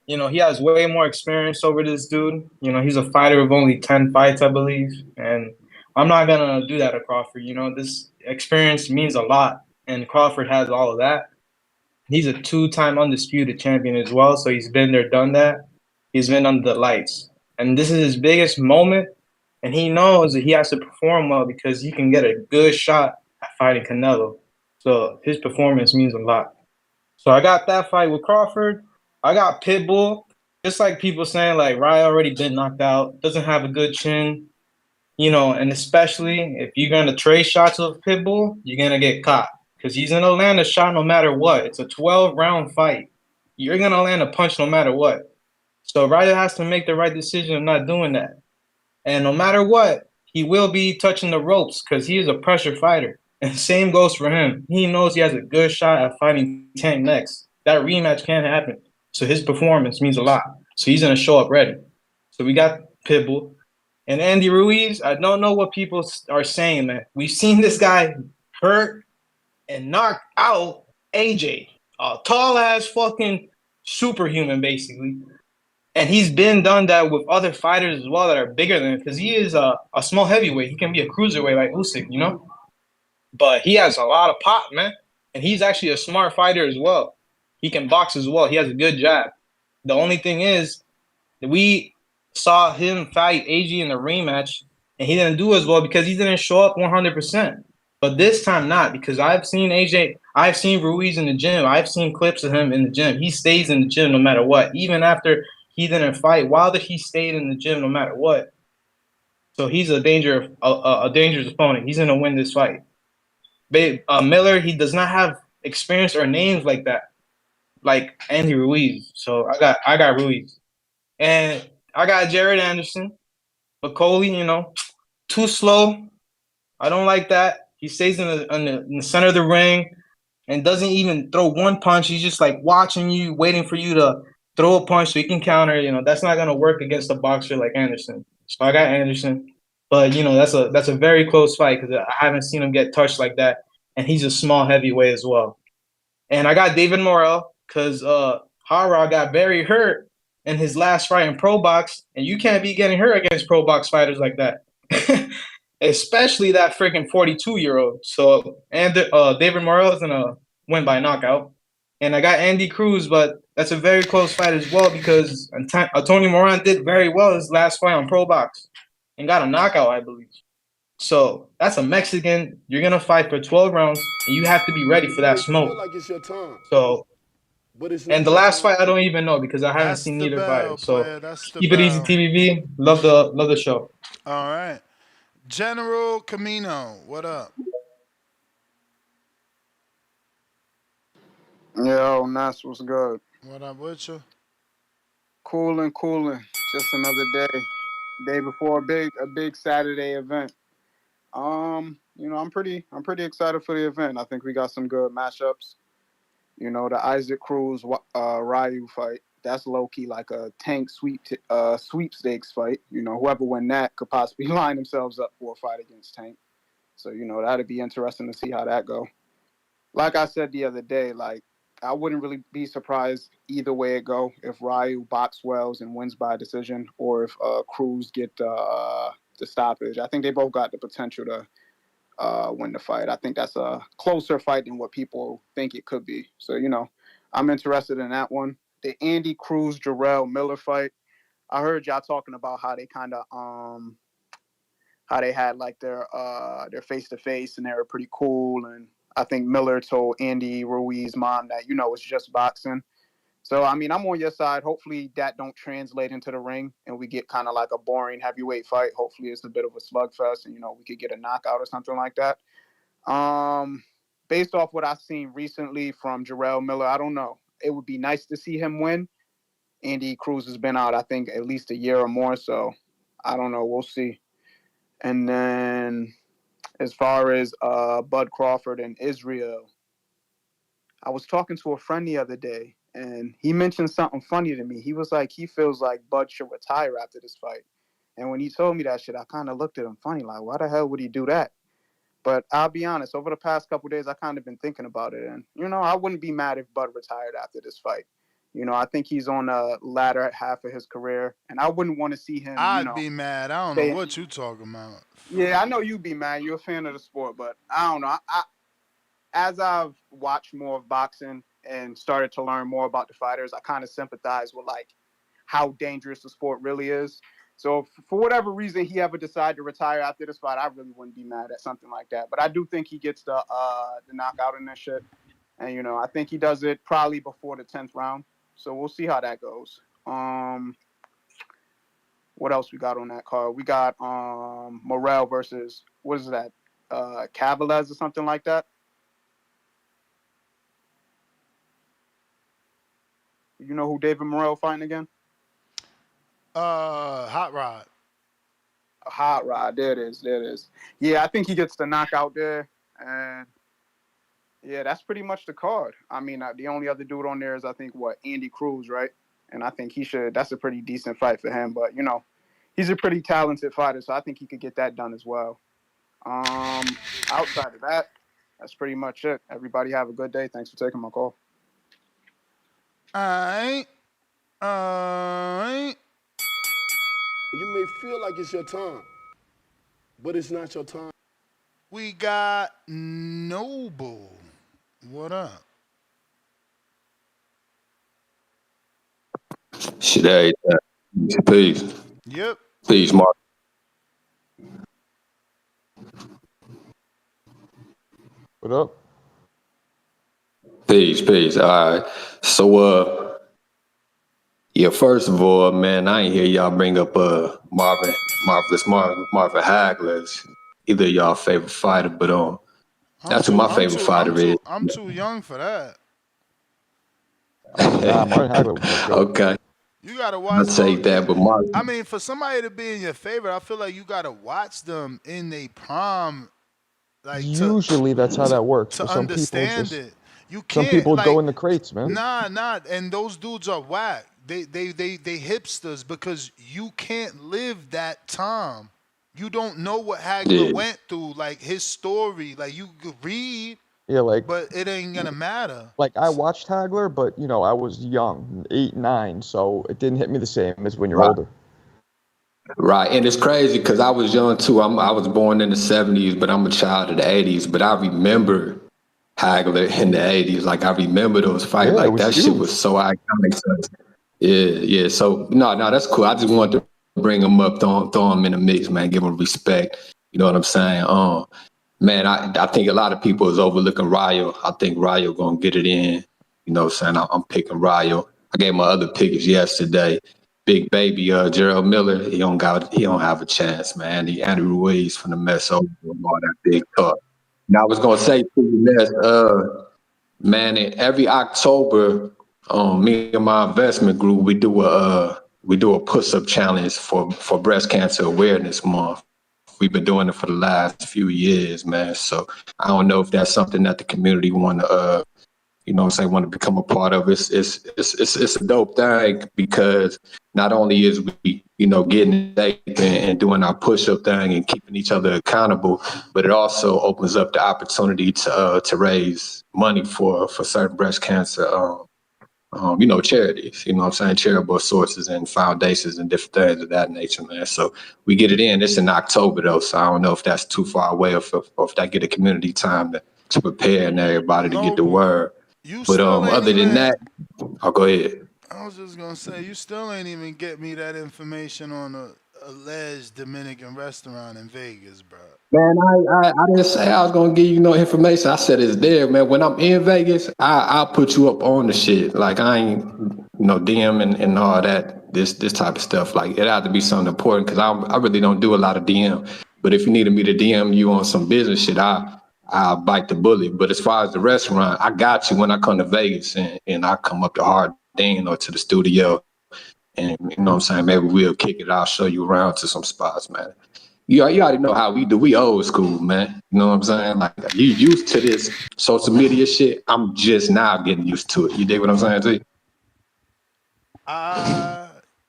He has way more experience over this dude. He's a fighter of only 10 fights, I believe. And I'm not going to do that to Crawford. This experience means a lot. And Crawford has all of that. He's a 2-time undisputed champion as well. So he's been there, done that. He's been under the lights. And this is his biggest moment. And he knows that he has to perform well because he can get a good shot at fighting Canelo. So his performance means a lot. So I got that fight with Crawford. I got Pitbull. Just like people saying, like, Ryan already been knocked out, doesn't have a good chin. And especially if you're going to trade shots with Pitbull, you're going to get caught. Because he's going to land a shot no matter what. It's a 12-round fight. You're going to land a punch no matter what. So Ryder has to make the right decision of not doing that. And no matter what, he will be touching the ropes because he is a pressure fighter. And same goes for him. He knows he has a good shot at fighting Tank next. That rematch can happen. So his performance means a lot. So he's gonna show up ready. So we got Pitbull. And Andy Ruiz, I don't know what people are saying, man. We've seen this guy hurt and knock out AJ, a tall ass fucking superhuman, basically. And he's been done that with other fighters as well that are bigger than him because he is a small heavyweight. He can be a cruiserweight like Usyk, you know? But he has a lot of pop, man. And he's actually a smart fighter as well. He can box as well. He has a good jab. The only thing is, we saw him fight AJ in the rematch, and he didn't do as well because he didn't show up 100%. But this time not, because I've seen AJ, I've seen Ruiz in the gym. I've seen clips of him in the gym. He stays in the gym no matter what. Even after he didn't fight, Wilder, he stayed in the gym no matter what. So he's a dangerous opponent. He's going to win this fight. Miller, he does not have experience or names like that, like Andy Ruiz. So I got Ruiz. And I got Jared Anderson. But Coley, you know, too slow. I don't like that. He stays in the center of the ring and doesn't even throw one punch. He's just like watching you, waiting for you to throw a punch so he can counter. You know, that's not gonna work against a boxer like Anderson. So I got Anderson. But you know, that's a very close fight because I haven't seen him get touched like that. And he's a small heavyweight as well. And I got David Morrell because Hara got very hurt in his last fight in pro box, and you can't be getting hurt against pro box fighters like that. Especially that freaking 42-year-old. So, and David Morrell is gonna win by knockout. And I got Andy Cruz, but that's a very close fight as well because Tony Moran did very well his last fight on pro box and got a knockout, I believe. So that's a Mexican. You're gonna fight for 12 rounds, and you have to be ready for that smoke. Feel like it's your time, So, but it's and not the your last time. fight I don't even know because I haven't That's seen the either bell, fight. So player. That's the keep it easy, bell. TVV. Love the show. All right. General Camino, what up? Yo, Nas, what's good? What up with you? Cooling. Just another day before a big Saturday event. You know, I'm pretty excited for the event. I think we got some good matchups. You know, the Isaac Cruz Ryu fight. That's low key like a Tank sweepstakes fight. You know, whoever win that could possibly line themselves up for a fight against Tank. So, you know, that'd be interesting to see how that go. Like I said the other day, like I wouldn't really be surprised either way it go if Ryu box wells and wins by decision, or if Cruz get the stoppage. I think they both got the potential to win the fight. I think that's a closer fight than what people think it could be. So, you know, I'm interested in that one. The Andy Cruz Jarrell Miller fight. I heard y'all talking about how they kind of how they had like their face to face and they were pretty cool. And I think Miller told Andy Ruiz's mom that, you know, it's just boxing. So, I mean, I'm on your side. Hopefully that don't translate into the ring and we get kind of like a boring heavyweight fight. Hopefully it's a bit of a slugfest and, you know, we could get a knockout or something like that. Based off what I've seen recently from Jarrell Miller, I don't know. It would be nice to see him win. Andy Cruz has been out, I think, at least a year or more. So, I don't know. We'll see. And then as far as Bud Crawford and Israil, I was talking to a friend the other day, and he mentioned something funny to me. He was like, he feels like Bud should retire after this fight. And when he told me that shit, I kind of looked at him funny, like, why the hell would he do that? But I'll be honest, over the past couple of days, I kind of been thinking about it. And, you know, I wouldn't be mad if Bud retired after this fight. You know, I think he's on the latter half of his career, and I wouldn't want to see him, I'd be mad. I don't know what you talking about. Yeah, I know you'd be mad. You're a fan of the sport, but I don't know. As I've watched more of boxing and started to learn more about the fighters, I kind of sympathize with, like, how dangerous the sport really is. So for whatever reason he ever decided to retire after this fight, I really wouldn't be mad at something like that. But I do think he gets the knockout in this shit. And, you know, I think he does it probably before the 10th round. So we'll see how that goes. What else we got on that card? We got Morrell versus, what is that? Cavales or something like that. You know who David Morrell fighting again? Hot Rod. Hot Rod. There it is. Yeah, I think he gets the knockout there. And yeah, that's pretty much the card. I mean, the only other dude on there is, I think, Andy Cruz, right? and I think he should. That's a pretty decent fight for him. But you know, he's a pretty talented fighter, so I think he could get that done as well. Outside of that, that's pretty much it. Everybody have a good day. Thanks for taking my call. Alright. You may feel like it's your time, but it's not your time. We got Noble. What up? Shit, hey, peace. Yep. Peace, Mark. What up? Peace. All right. So, yeah, first of all, man, I ain't hear y'all bring up Marvin Hagler as either y'all favorite fighter, but that's who my favorite fighter is. I'm too young for that. Marvin Hagler was good. Okay. You gotta watch. I'll take that, but Mark. I mean, for somebody to be in your favorite, I feel like you gotta watch them in their prime. Like Usually that's how that works. To Some understand people it. You can't. Some people like, go in the crates, man. Nah, and those dudes are whack. They hipsters because you can't live that time. You don't know what Hagler went through, like his story. Like you could read, but it ain't gonna matter. Like I watched Hagler, but you know I was young, 8, 9, so it didn't hit me the same as when you're older. Right, and it's crazy because I was young too. I was born in the 70s, but I'm a child of the 80s. But I remember Hagler in the 80s. Like I remember those fights. Like that shit was so iconic. Yeah. So no, that's cool. I just wanted to bring him up, throw him in the mix, man. Give him respect. You know what I'm saying? Man, I think a lot of people is overlooking Rayo. I think Rayo gonna get it in. You know what I'm saying? I'm picking Rayo. I gave my other pickers yesterday. Big baby, Gerald Miller, he don't have a chance, man. The Andy Ruiz from the mess over all that big talk. Now I was gonna say to you, Les, man, every October, me and my investment group, we do a push-up challenge for breast cancer awareness month. We've been doing it for the last few years, man. So I don't know if that's something that the community want to want to become a part of. It's a dope thing because not only is we, getting in shape and doing our push-up thing and keeping each other accountable, but it also opens up the opportunity to raise money for certain breast cancer, charities, charitable sources and foundations and different things of that nature, man. So we get it in. It's in October though, so I don't know if that's too far away or if that get a community time to prepare and everybody to get the word. But other than that, I'll go ahead. I was just gonna say, you still ain't even get me that information on a alleged Dominican restaurant in Vegas, bro. Man, I didn't say I was gonna give you no information. I said it's there, man. When I'm in Vegas, I'll put you up on the shit. Like I ain't, DM and all that. This type of stuff. Like it had to be something important because I really don't do a lot of DM. But if you needed me to DM you on some business shit, I'll bite the bullet. But as far as the restaurant, I got you when I come to Vegas and I come up to Hardin or to the studio. And you know what I'm saying? Maybe we'll kick it. I'll show you around to some spots, man. You already know how we do. We old school, man. You know what I'm saying? Like you used to this social media shit. I'm just now getting used to it. You dig what I'm saying, T?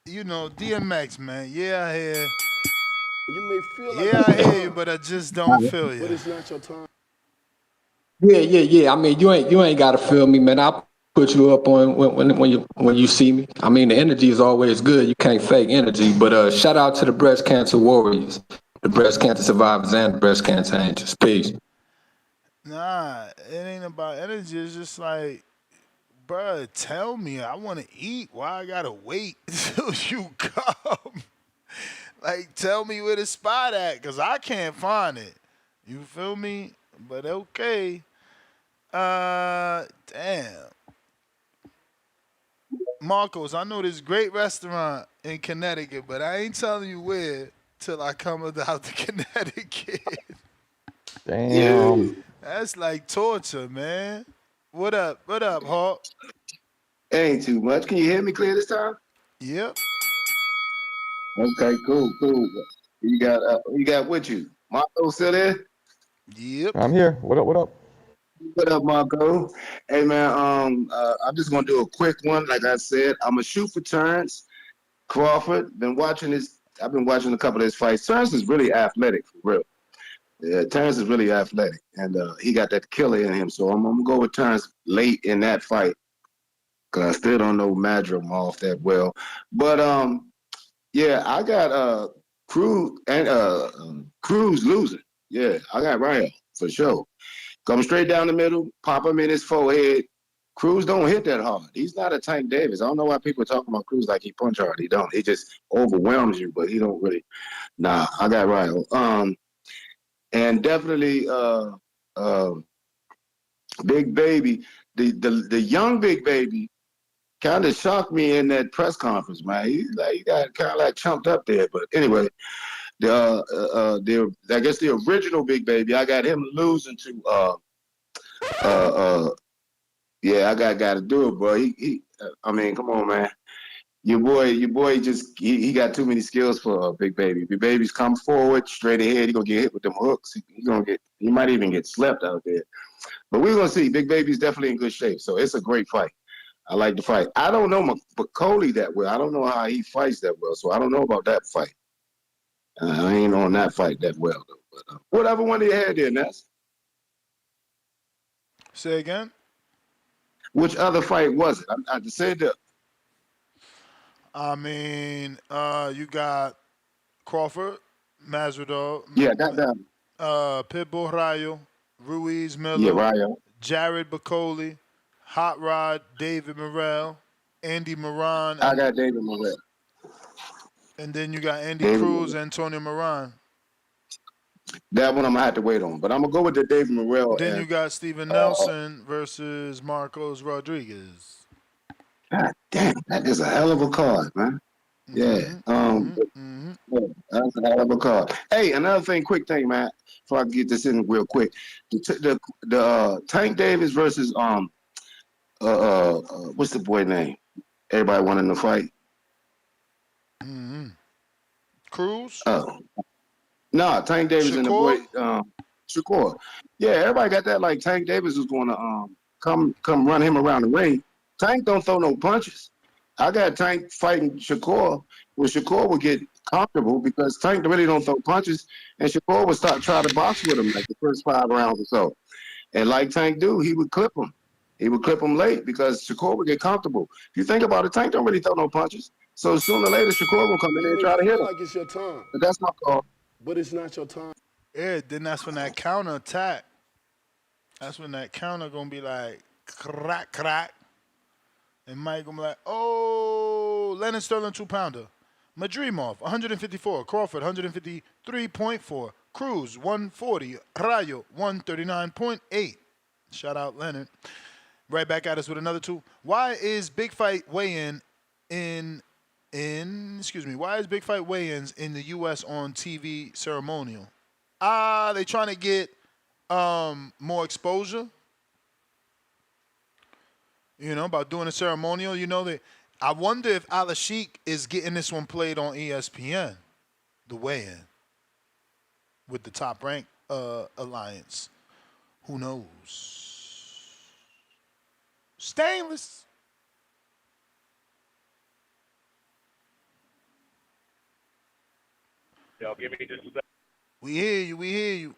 DMX, man. Yeah, I hear. You may feel like I hear you, but I just don't feel you. But it's not your time. Yeah. I mean, you ain't gotta feel me, man. I'll put you up on when you see me. I mean, the energy is always good. You can't fake energy. But shout out to the breast cancer warriors, the breast cancer survivors, and the breast cancer angels. Peace. Nah, it ain't about energy. It's just like, bruh, tell me I want to eat. Why I gotta wait till you come? Like, tell me where the spot at, cause I can't find it. You feel me? But okay. Damn. Marcos, I know this great restaurant in Connecticut, but I ain't telling you where till I come out to Connecticut. Damn. That's like torture, man. What up, Hawk? Ain't too much. Can you hear me clear this time? Yep. Okay, cool. You got with you. Marco still there? Yep. I'm here. What up? What up, Marco? Hey man, I'm just gonna do a quick one. Like I said, I'm gonna shoot for Terence Crawford. I've been watching a couple of his fights. Terence is really athletic for real. Yeah, Terence is really athletic, and he got that killer in him. So I'm gonna go with Terence late in that fight because I still don't know Madrimov that well. But yeah, I got Cruz and Cruz losing. Yeah, I got Ryan for sure. Come straight down the middle, pop him in his forehead. Cruz don't hit that hard. He's not a Tank Davis. I don't know why people are talking about Cruz like he punch hard. He don't. He just overwhelms you, but he don't really. Nah, I got Ryan. And definitely Big Baby, the young Big Baby kind of shocked me in that press conference, man. He got kind of like chumped up there. But anyway, I guess the original Big Baby, I got him losing to yeah, I got to do it, bro. I mean, come on, man. Your boy just he got too many skills for Big Baby. Big Baby's come forward, straight ahead. He gonna get hit with them hooks. He might even get slept out there. But we're gonna see. Big Baby's definitely in good shape, so it's a great fight. I like the fight. I don't know McCauley that well. I don't know how he fights that well, so I don't know about that fight. I ain't on that fight that well though. But whatever one you had there, Ness. Say again. Which other fight was it? I just said that. I mean, you got Crawford, Masvidal, Yeah, got that. Pitbull Rayo, Ruiz Miller, Yeah, Rayo. Jared Bacoli, Hot Rod, David Morrell, Andy Moran. I got David Morrell. And then you got Andy David Cruz, Morrell. Antonio Moran. That one I'm gonna have to wait on, but I'm gonna go with the David Morrell. Then and, you got Steven Nelson versus Marcos Rodriguez. God damn, that is a hell of a card, man. Yeah. Yeah, that's a hell of a card. Hey, another thing, quick thing, man. Before I get this in real quick, the Tank Davis versus what's the boy name? Everybody wanting to fight. Cruz? No, Tank Davis Shakur? and the boy Shakur. Yeah, everybody got that like Tank Davis is going to come run him around the ring. Tank don't throw no punches. I got Tank fighting Shakur, where Shakur would get comfortable because Tank really don't throw punches, and Shakur would try to box with him like the first 5 rounds or so. And like Tank do, he would clip him. He would clip him late because Shakur would get comfortable. If you think about it, Tank don't really throw no punches. So sooner or later, Shakur will come in there and try to hit him. Like it's your time. But that's my call. But it's not your time. Yeah, then that's when that counter attack. That's when that counter gonna be like crack, crack. And Mike gonna be like, oh, Lennon Sterling 2-pounder. Madrimov, 154. Crawford, 153.4. Cruz, 140. Rayo, 139.8. Shout out Leonard. Right back at us with another 2. Why is big fight weigh-in why is big fight weigh-ins in the U.S. on TV ceremonial? They trying to get more exposure. You know, about doing a ceremonial. You know, I wonder if Ala Sheik is getting this one played on ESPN, the weigh-in, with the Top Rank Alliance. Who knows? Stainless. Yo, give me just a second. We hear you. We hear you.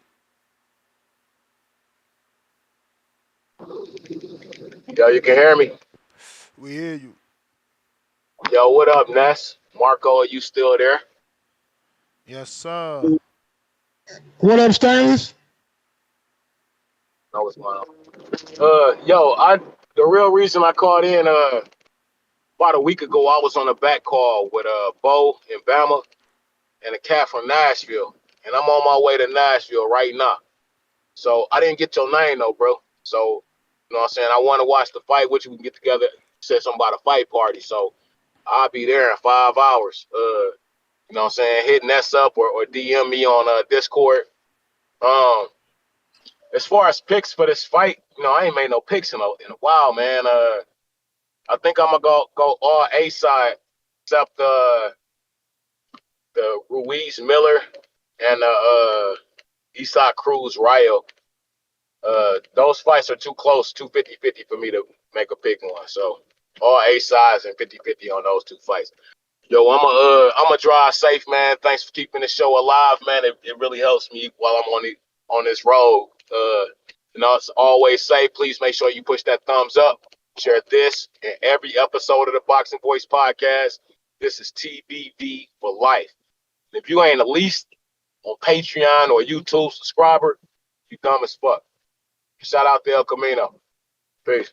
Yo, you can hear me? We hear you. Yo, what up, Ness? Marco, are you still there? Yes, sir. What up, Stainless? No, what's going on? Yo, the real reason I called in about a week ago, I was on a back call with Bo in Bama and a cat from Nashville, and I'm on my way to Nashville right now. So I didn't get your name though, bro. So you know what I'm saying? I want to watch the fight with you. We can get together. You said something about a fight party, so I'll be there in 5 hours. You know what I'm saying? Hit Ness up or DM me on Discord. As far as picks for this fight, you know, I ain't made no picks in a while, man. I think I'm gonna go all A side except the Ruiz Miller and Isaac Cruz Rayo Those fights are too close, 50-50 for me to make a pick one. So all A sides and 50-50 on those two fights. Yo, I'm a drive safe, man. Thanks for keeping the show alive, man. It really helps me while I'm on this road. It's always safe. Please make sure you push that thumbs up. Share this and every episode of the Boxing Voice podcast. This is TBV for life. And if you ain't at least on Patreon or YouTube subscriber, you dumb as fuck. Shout out to El Camino. Peace.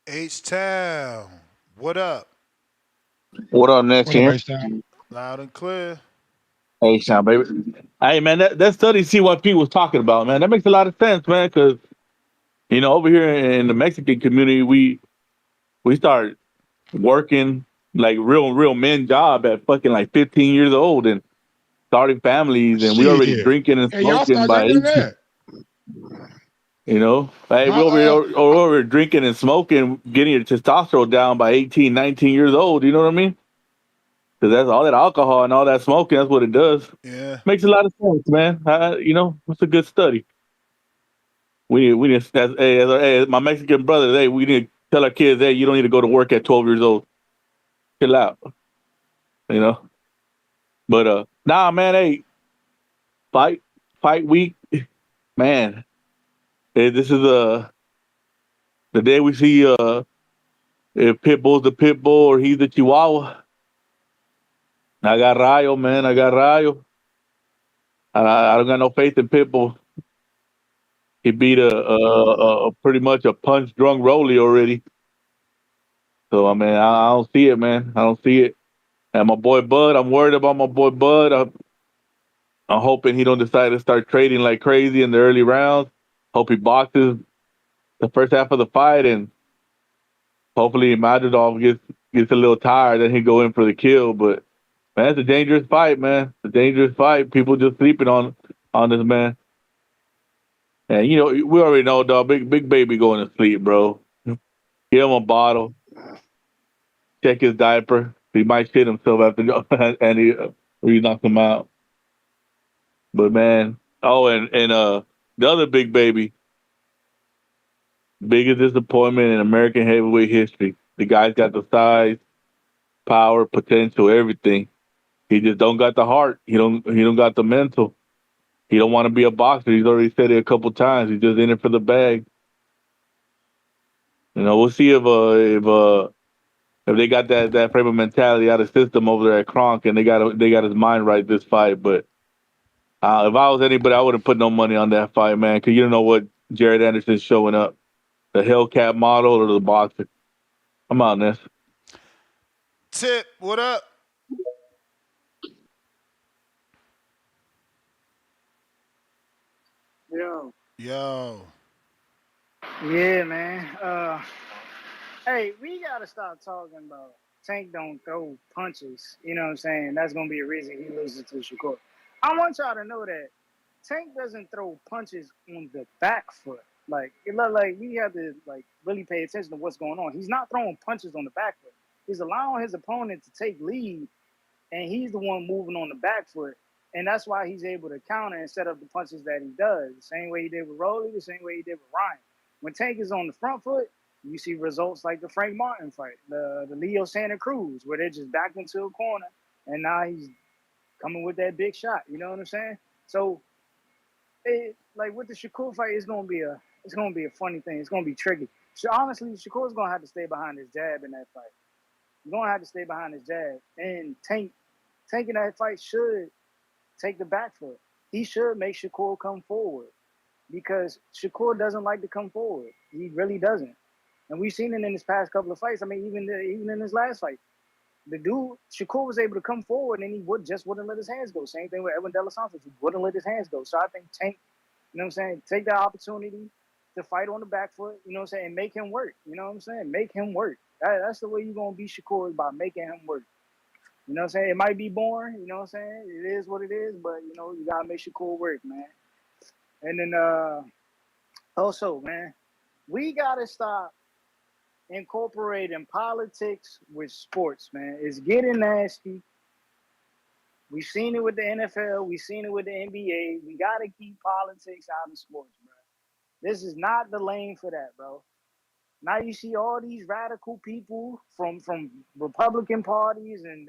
H-Town, what up? What up, next What up, here? H-Town? Loud and clear. H-Town, baby. Hey, man, that study CYP was talking about, man, that makes a lot of sense, man, because, over here in the Mexican community, we start working like real men job at fucking like 15 years old and starting families, and we already Shit. drinking and Hey, y'all smoking start by younger than 18. that. Hey, My we're over drinking and smoking, getting your testosterone down by 18, 19 years old. You know what I mean? Because that's all that alcohol and all that smoking. That's what it does. Yeah. Makes a lot of sense, man. It's a good study. We need as my Mexican brothers. Hey, we need to tell our kids, hey, you don't need to go to work at 12 years old. Chill out. But nah, man. Hey, fight week, man. Hey, this is the day we see if Pitbull's the Pitbull or he's the Chihuahua. I got Rayo, man. I got Rayo. I don't got no faith in Pitbull. He beat a pretty much a punch drunk Rolly already. So I mean, I don't see it, man. I don't see it. And my boy Bud, I'm worried about my boy Bud. I'm hoping he don't decide to start trading like crazy in the early rounds. Hope he boxes the first half of the fight, and hopefully Madrimov gets a little tired, then he go in for the kill. But man, it's a dangerous fight, man. It's a dangerous fight. People just sleeping on this man. And we already know, dog. Big baby going to sleep, bro. Give him a bottle. Check his diaper. He might shit himself after and he knocked him out. But man, and the other big baby, biggest disappointment in American heavyweight history. The guy's got the size, power, potential, everything. He just don't got the heart. He don't got the mental. He don't want to be a boxer. He's already said it a couple times. He's just in it for the bag. We'll see if they got that frame of mentality out of system over there at Kronk, and they got his mind right this fight. But if I was anybody, I wouldn't put no money on that fight, man, because you don't know what Jared Anderson's showing up, the Hellcat model or the boxer. I'm out, Ness. Tip, what up? Yo. Yeah, man. Hey, we gotta stop talking about Tank don't throw punches. You know what I'm saying? That's gonna be a reason he loses to Shakur. I want y'all to know that Tank doesn't throw punches on the back foot. Like it look like we have to really pay attention to what's going on. He's not throwing punches on the back foot. He's allowing his opponent to take lead, and he's the one moving on the back foot. And that's why he's able to counter and set up the punches that he does. The same way he did with Rolly, the same way he did with Ryan. When Tank is on the front foot, you see results like the Frank Martin fight, the Leo Santa Cruz, where they're just backed into a corner, and now he's coming with that big shot. You know what I'm saying? So, with the Shakur fight, it's gonna be a funny thing. It's gonna be tricky. So honestly, Shakur's gonna have to stay behind his jab in that fight. He's gonna have to stay behind his jab, and Tank in that fight should take the back foot. He should make Shakur come forward because Shakur doesn't like to come forward. He really doesn't. And we've seen it in his past couple of fights. I mean, even in his last fight, the dude, Shakur was able to come forward and he wouldn't let his hands go. Same thing with Edwin De Los Santos. He wouldn't let his hands go. So I think Tank, you know what I'm saying, take that opportunity to fight on the back foot, you know what I'm saying, and make him work. You know what I'm saying? Make him work. That's the way you're going to beat Shakur, is by making him work. You know what I'm saying? It might be boring, you know what I'm saying? It is what it is, but, you got to make Shakur work, man. And then also, man, we got to stop incorporating politics with sports, man. It's getting nasty. We've seen it with the NFL. We've seen it with the NBA. We got to keep politics out of sports, bro. This is not the lane for that, bro. Now you see all these radical people from Republican parties and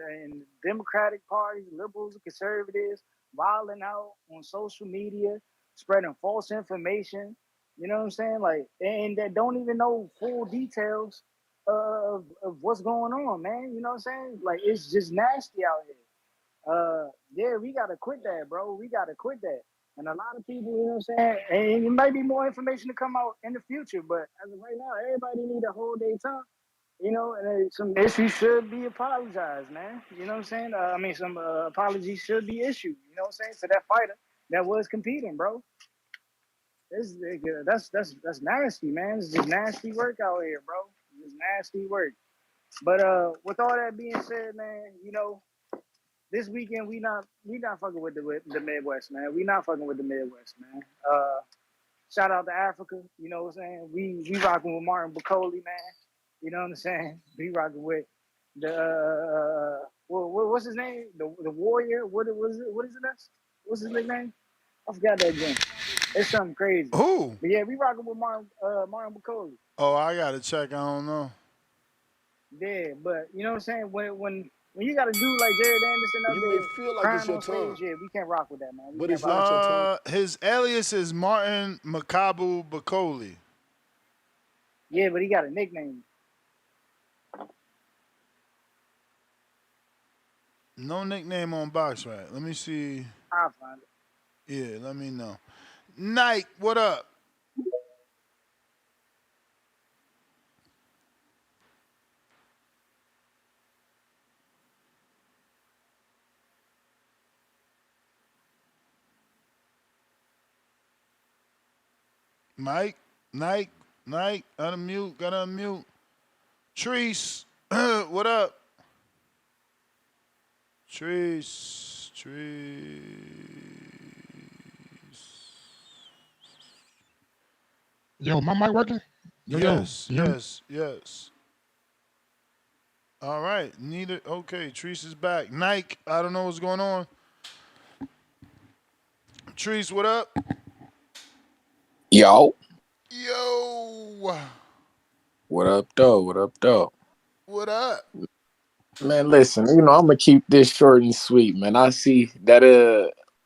Democratic parties, liberals and conservatives, wilding out on social media, spreading false information. You know what I'm saying? Like, and that don't even know full details of what's going on, man. You know what I'm saying? Like, it's just nasty out here. Yeah, we gotta quit that, bro. We gotta quit that. And a lot of people, you know what I'm saying? And it might be more information to come out in the future, but as of right now, everybody need to hold their tongue. You know, and some issues should be apologized, man. You know what I'm saying? I mean, some apologies should be issued. You know what I'm saying? To that fighter that was competing, bro. That's nasty, man. It's just nasty work out here, bro. It's nasty work. But with all that being said, man, you know, this weekend we not fucking with the Midwest, man. We not fucking with the Midwest, man. Shout out to Africa, you know what I'm saying? We rocking with Martin Bacoli, man. You know what I'm saying? We rocking with the what's his name? The Warrior. What is it? What's his nickname? I forgot that game. It's something crazy. Who? But yeah, we rocking with Martin Bacoli. Oh, I gotta check. I don't know. Yeah, but you know what I'm saying? When you got a dude like Jared Anderson up You there may feel like crying it's your on stage, time, yeah, we can't rock with that, man. but it's not your time. His alias is Martin Makabu Bacoli. Yeah, but he got a nickname. No nickname on box, right? Let me see. I'll find it. Yeah, let me know. Nike, what up? Mike, Nike, gotta unmute. Treese, what up? Treese. Yo, my mic working? Yes. Yo. All right, okay, Treese is back. Nike, I don't know what's going on. Treese, what up? Yo. What up, though? What up? Man, listen, I'm gonna keep this short and sweet, man. I see that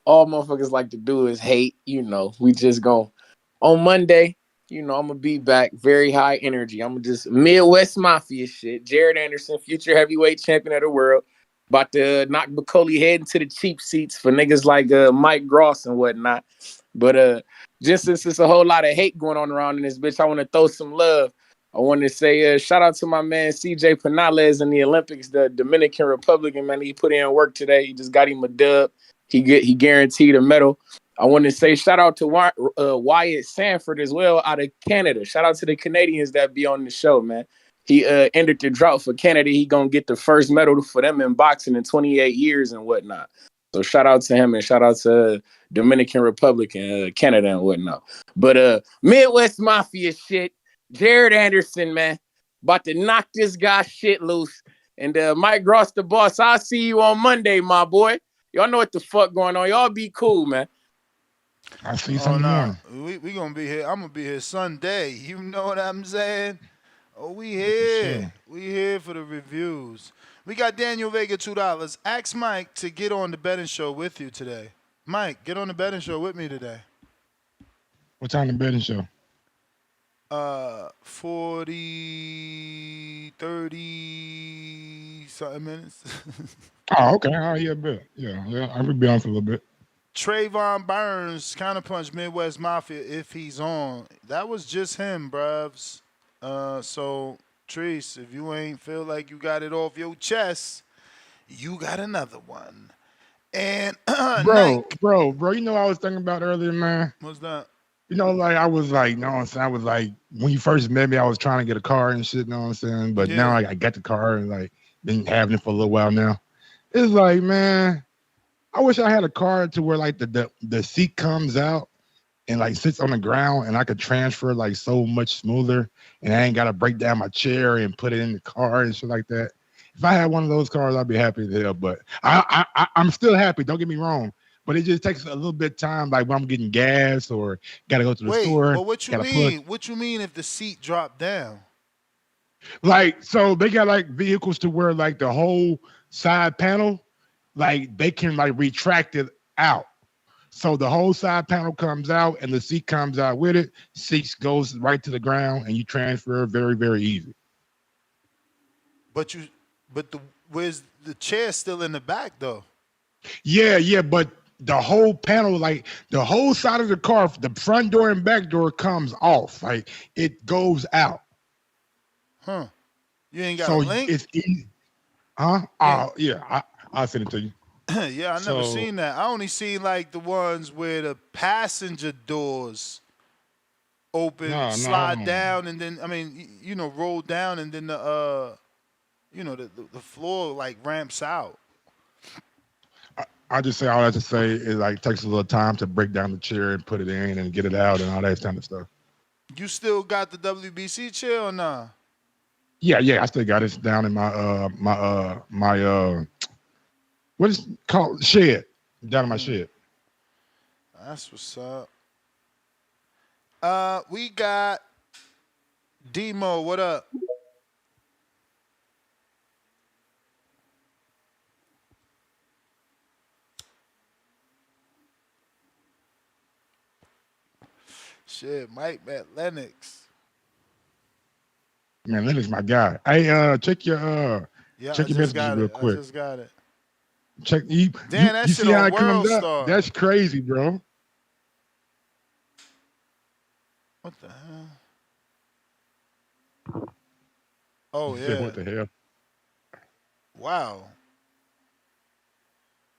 all motherfuckers like to do is hate, we just go on Monday, I'm gonna be back very high energy. I'm just Midwest Mafia shit. Jared Anderson, future heavyweight champion of the world, about to knock Bacoli head into the cheap seats for niggas like Mike Gross and whatnot. But just since there's a whole lot of hate going on around in this bitch, I want to throw some love. I want to say shout out to my man CJ Penales in the Olympics, the Dominican Republican, man. He put in work today. He just got him a dub. He guaranteed a medal. I want to say shout out to Wyatt Sanford as well out of Canada. Shout out to the Canadians that be on the show, man. He ended the drought for Canada. He gonna get the first medal for them in boxing in 28 years and whatnot. So shout out to him and shout out to Dominican Republic and Canada and whatnot. But Midwest Mafia shit. Jared Anderson, man, about to knock this guy shit loose. And Mike Gross, the boss, I'll see you on Monday, my boy. Y'all know what the fuck going on. Y'all be cool, man. I see something. We gonna be here. I'm gonna be here Sunday. You know what I'm saying? Oh, we here. Sure. We here for the reviews. We got Daniel Vega $2. Ask Mike to get on the betting show with you today. Mike, get on the betting show with me today. What time the betting show? 40, 30 something minutes. Oh, okay. Oh, yeah, bet. Yeah. I would be on for a little bit. Trayvon Burns, Counterpunch Midwest Mafia, if he's on. That was just him, bruvs. So, Treese, if you ain't feel like you got it off your chest, you got another one. And bro, you know what I was thinking about earlier, man? What's that? I was like, you know what I'm saying? I was like, when you first met me, I was trying to get a car and shit, you know what I'm saying? But now I got the car and like been having it for a little while now. It's like, man, I wish I had a car to where like the seat comes out and like sits on the ground and I could transfer like so much smoother and I ain't got to break down my chair and put it in the car and shit like that. If I had one of those cars, I'd be happy as hell. But I'm still happy. Don't get me wrong. But it just takes a little bit of time, like when I'm getting gas or got to go to the store. But what you mean? What you mean if the seat dropped down? Like, so they got like vehicles to where like the whole side panel, like they can like retract it out. So the whole side panel comes out and the seat comes out with it. Seat goes right to the ground and you transfer very, very easy. But where's the chair still in the back though? Yeah, but the whole panel, like the whole side of the car, the front door and back door comes off. Like it goes out. Huh. You ain't got a link? It's easy. Huh? Yeah, I'll send it to you. Yeah, I never seen that. I only seen like the ones where the passenger doors open, slide down, and then roll down, and then the floor like ramps out. I just say all that to say it like takes a little time to break down the chair and put it in and get it out and all that kind of stuff. You still got the WBC chair or nah? Yeah, I still got it down in my what is it called, shed, down in my shed. That's what's up. We got Demo. What up? Shit, Mike met Lennox. Man, Lennox my guy. Hey, check your messages real quick. I just got it. Check you. Damn, that you shit see how on it comes World up? Star. That's crazy, bro. What the hell? Oh yeah. What the hell? Wow.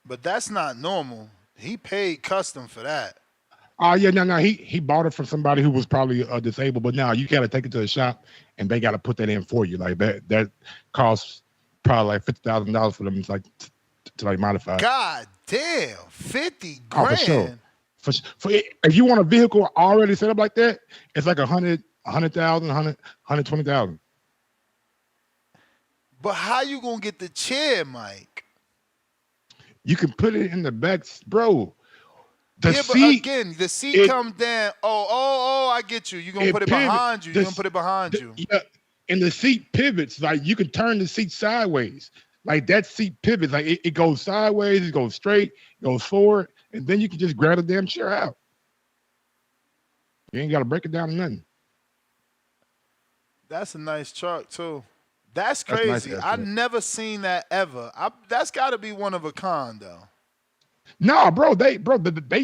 But that's not normal. He paid custom for that. Oh yeah, no. He bought it from somebody who was probably disabled, but now you got to take it to the shop and they got to put that in for you. Like that costs probably like $50,000 for them. It's like to like modify. God damn, 50 grand. Oh, for sure. For if you want a vehicle already set up like that, it's like 120,000. But how you gonna get the chair, Mike? You can put it in the back, bro. But again, the seat comes down. Oh, I get you. You're gonna put it behind you. You're gonna put it behind you. Yeah, and the seat pivots. Like you can turn the seat sideways. Like that seat pivots. Like it goes sideways, it goes straight, it goes forward, and then you can just grab the damn chair out. You ain't gotta break it down or nothing. That's a nice truck too. That's crazy. I've never seen that ever. That's got to be one of a kind though. No, bro, they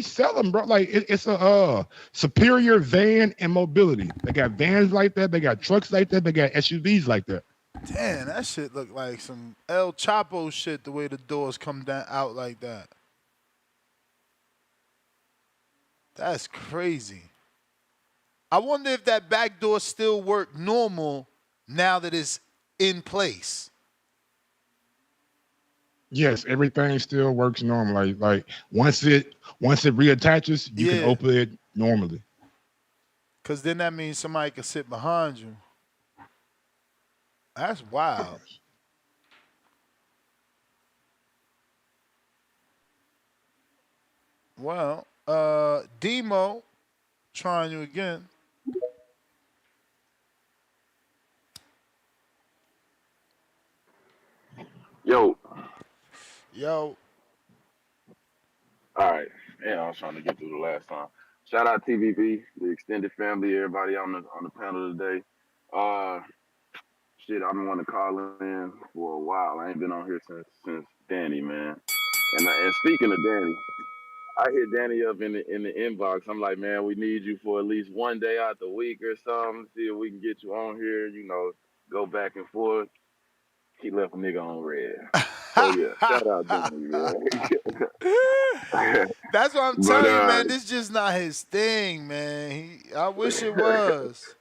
sell them, bro. Like it's a superior van and mobility. They got vans like that. They got trucks like that. They got SUVs like that. Damn, that shit look like some El Chapo shit. The way the doors come down out like that. That's crazy. I wonder if that back door still work normal now that it's in place. Yes, everything still works normally. Like once it reattaches, you can open it normally. Cause then that means somebody can sit behind you. That's wild. Well, Demo, trying you again. Yo. All right. Yeah, I was trying to get through the last time. Shout out TVB, the extended family, everybody on the panel today. Shit, I've been wanting to call in for a while. I ain't been on here since Danny, man. And speaking of Danny, I hit Danny up in the inbox. I'm like, man, we need you for at least one day out the week or something. See if we can get you on here. Go back and forth. He left a nigga on red. So yeah, shout out Danny, man. That's what I'm telling you, man. This just not his thing, man. I wish it was.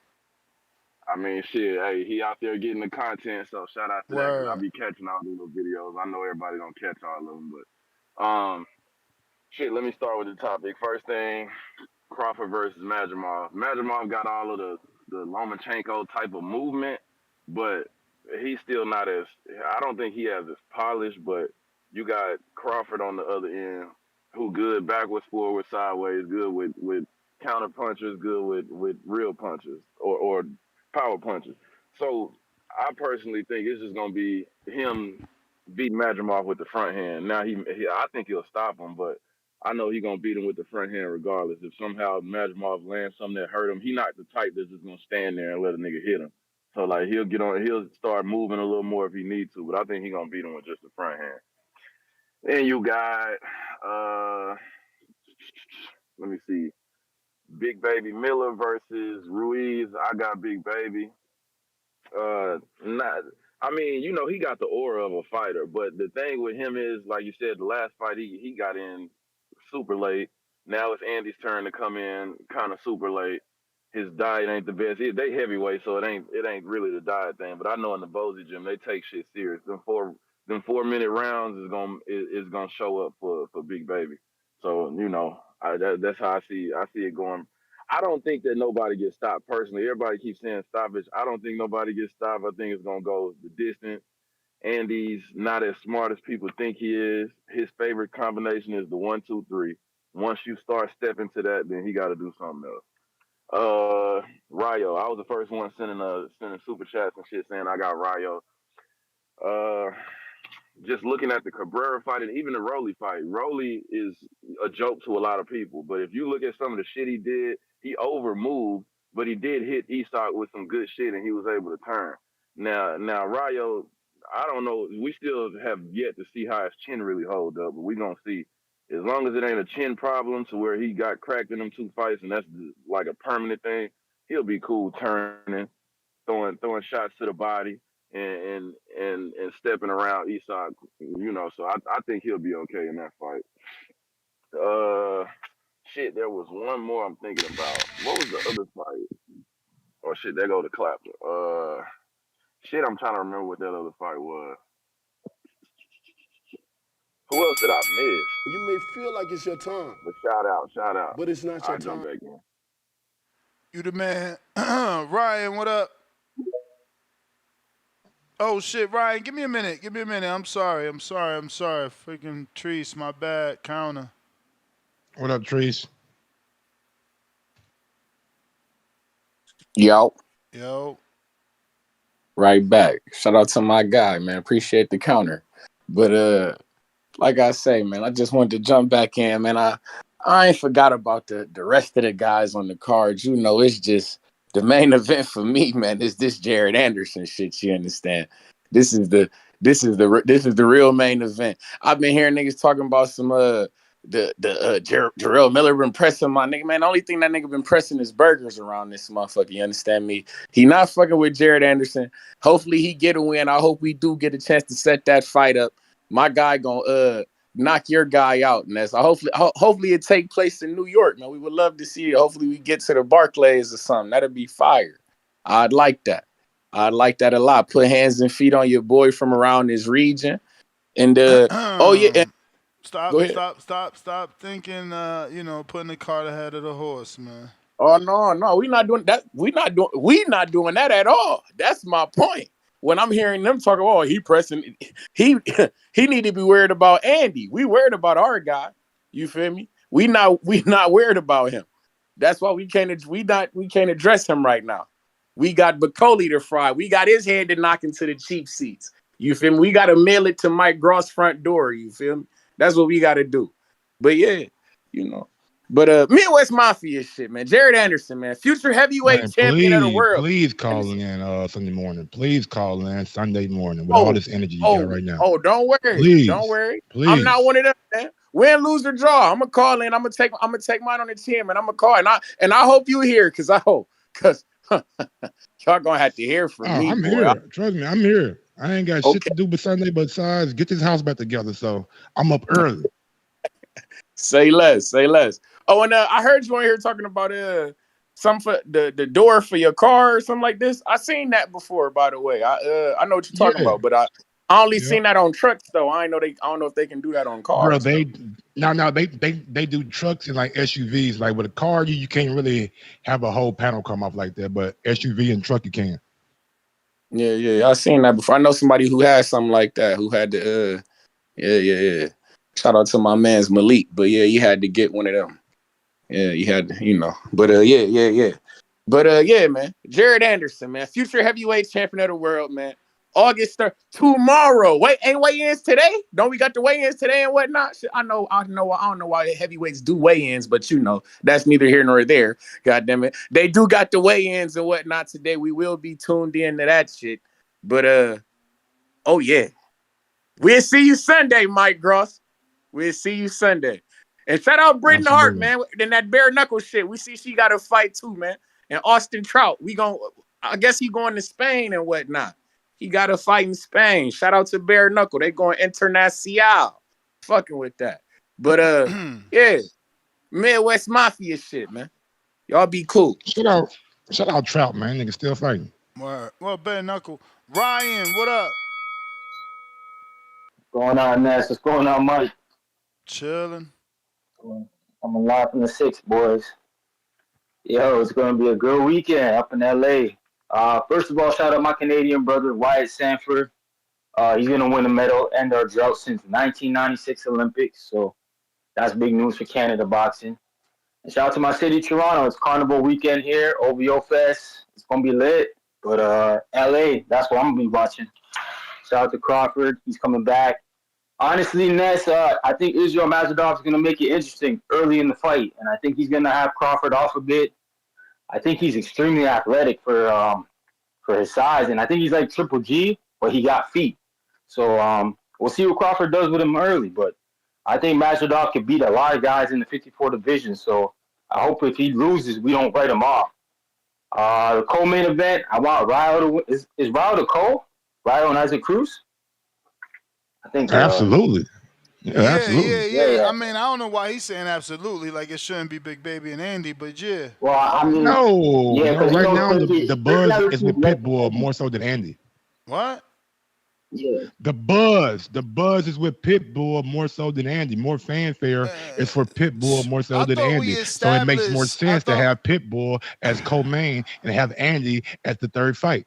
I mean, shit, hey, he out there getting the content, so shout out to that. 'Cause I be catching all the little videos. I know everybody don't catch all of them, but shit, let me start with the topic. First thing, Crawford versus Madrimov. Madrimov got all of the Lomachenko type of movement, but he's still not as. I don't think he has as polished, but you got Crawford on the other end, who good backwards, forward, sideways, good with counter punches, good with real punches or power punches. So I personally think it's just gonna be him beating Madrimov with the front hand. Now I think he'll stop him, but I know he's gonna beat him with the front hand regardless. If somehow Madrimov lands something that hurt him, he not the type that's just gonna stand there and let a nigga hit him. So like he'll start moving a little more if he needs to, but I think he's gonna beat him with just the front hand. Then you got let me see, Big Baby Miller versus Ruiz. I got Big Baby. Not. I mean, he got the aura of a fighter, but the thing with him is, like you said, the last fight he got in super late. Now it's Andy's turn to come in kind of super late. His diet ain't the best. They heavyweight, so it ain't really the diet thing. But I know in the Bozy gym they take shit serious. Them 4-minute rounds is gonna show up for Big Baby. So that's how I see it going. I don't think that nobody gets stopped personally. Everybody keeps saying stoppage. I don't think nobody gets stopped. I think it's gonna go the distance. Andy's not as smart as people think he is. His favorite combination is the 1-2-3. Once you start stepping to that, then he got to do something else. Rayo. I was the first one sending super chats and shit saying I got Rayo. Just looking at the Cabrera fight and even the Rolly fight, Rolly is a joke to a lot of people. But if you look at some of the shit he did, he overmoved, but he did hit Isak with some good shit and he was able to turn. Now Rayo, I don't know. We still have yet to see how his chin really hold up, but we gonna see. As long as it ain't a chin problem to where he got cracked in them 2 fights and that's like a permanent thing, he'll be cool turning, throwing shots to the body and stepping around Isak, So I think he'll be okay in that fight. Shit, there was one more I'm thinking about. What was the other fight? Oh shit, there go the Clapper. Shit, I'm trying to remember what that other fight was. Who else did I miss? You may feel like it's your time, But shout out. but it's not your I'll jump time. back in. You the man. Ryan, what up? Oh, shit, Ryan, give me a minute. I'm sorry. Freaking Treese, my bad. Counter. What up, Treese? Yo. Right back. Shout out to my guy, man. Appreciate the counter. But like I say, man, I just wanted to jump back in, man. I ain't forgot about the rest of the guys on the cards. It's just the main event for me, man, is this Jared Anderson shit, you understand? This is the real main event. I've been hearing niggas talking about some Jarrell Miller been pressing my nigga. Man, the only thing that nigga been pressing is burgers around this motherfucker. You understand me? He not fucking with Jared Anderson. Hopefully he get a win. I hope we do get a chance to set that fight up. My guy gonna knock your guy out, and that's hopefully it take place in New York, man. We would love to see it. Hopefully we get to the Barclays or something. That'd be fire. I'd like that a lot. Put hands and feet on your boy from around this region. And Stop thinking putting the cart ahead of the horse, man. Oh no, we not doing that. We not doing that at all. That's my point. When I'm hearing them talk, oh, he pressing, he need to be worried about Andy. We worried about our guy. You feel me? We not worried about him. That's why we can't address him right now. We got Bacoli to fry. We got his head to knock into the cheap seats. You feel me? We got to mail it to Mike Gross' front door. You feel me? That's what we got to do. But yeah, But Midwest Mafia shit, man. Jared Anderson, man. Future heavyweight champion of the world. Please call in Sunday morning. Please call in Sunday morning with all this energy you got right now. Oh, don't worry. Please. Don't worry. Please. I'm not one of them, man. Win, lose, or draw. I'm gonna call in. I'm gonna take mine on the team, and I'm gonna call. And I hope you hear, because y'all gonna have to hear from me. I'm boy. here. Trust me, I'm here. I ain't got shit to do but Sunday besides get this house back together. So I'm up early. Say less. Oh, and I heard you on here talking about some for the door for your car or something like this. I seen that before, by the way. I know what you're talking about, but I only seen that on trucks though. I don't know if they can do that on cars. Bro, they do trucks and like SUVs. Like with a car, you can't really have a whole panel come off like that, but SUV and truck you can. Yeah. I seen that before. I know somebody who had something like that, who had to yeah. Shout out to my man's Malik. But yeah, you had to get one of them. Yeah, you had to, But yeah. But yeah, man. Jared Anderson, man. Future heavyweight champion of the world, man. August 3rd, tomorrow. Wait, ain't weigh-ins today? Don't we got the weigh-ins today and whatnot? I don't know why heavyweights do weigh-ins, but that's neither here nor there. God damn it. They do got the weigh-ins and whatnot today. We will be tuned in to that shit. But oh yeah. We'll see you Sunday, Mike Gross. We'll see you Sunday. And shout out Britain Hart, man. And that bare knuckle shit. We see she got a fight too, man. And Austin Trout, I guess he going to Spain and whatnot. He got a fight in Spain. Shout out to bare knuckle. They going international. Fucking with that. But yeah. Midwest Mafia shit, man. Y'all be cool. Shout out Trout, man. Nigga still fighting. Well, bare knuckle. Ryan, what up? What's going on, Ness? What's going on, Mike? Chilling. I'm alive from the 6, boys. Yo, it's going to be a good weekend up in L.A. First of all, shout out my Canadian brother, Wyatt Sanford. He's going to win a medal, end our drought since 1996 Olympics. So that's big news for Canada boxing. And shout out to my city, Toronto. It's Carnival weekend here, OVO Fest. It's going to be lit. But L.A., that's what I'm going to be watching. Shout out to Crawford. He's coming back. Honestly, Ness, I think Israil Madrimov is going to make it interesting early in the fight, and I think he's going to have Crawford off a bit. I think he's extremely athletic for his size, and I think he's like Triple G, but he got feet. So we'll see what Crawford does with him early, but I think Madrimov can beat a lot of guys in the 54 division, so I hope if he loses, we don't write him off. The co-main event, I want Ryo to win. Is Ryo the co? Ryo and Isaac Cruz? I think absolutely. Absolutely. Yeah. I mean, I don't know why he's saying absolutely. Like it shouldn't be Big Baby and Andy, but yeah. Well, I mean, no. Right now the buzz is with Pitbull more so than Andy. What? Yeah. The buzz is with Pitbull more so than Andy. More fanfare is for Pitbull more so than Andy. So it makes more sense to have Pitbull as co-main and have Andy as the third fight.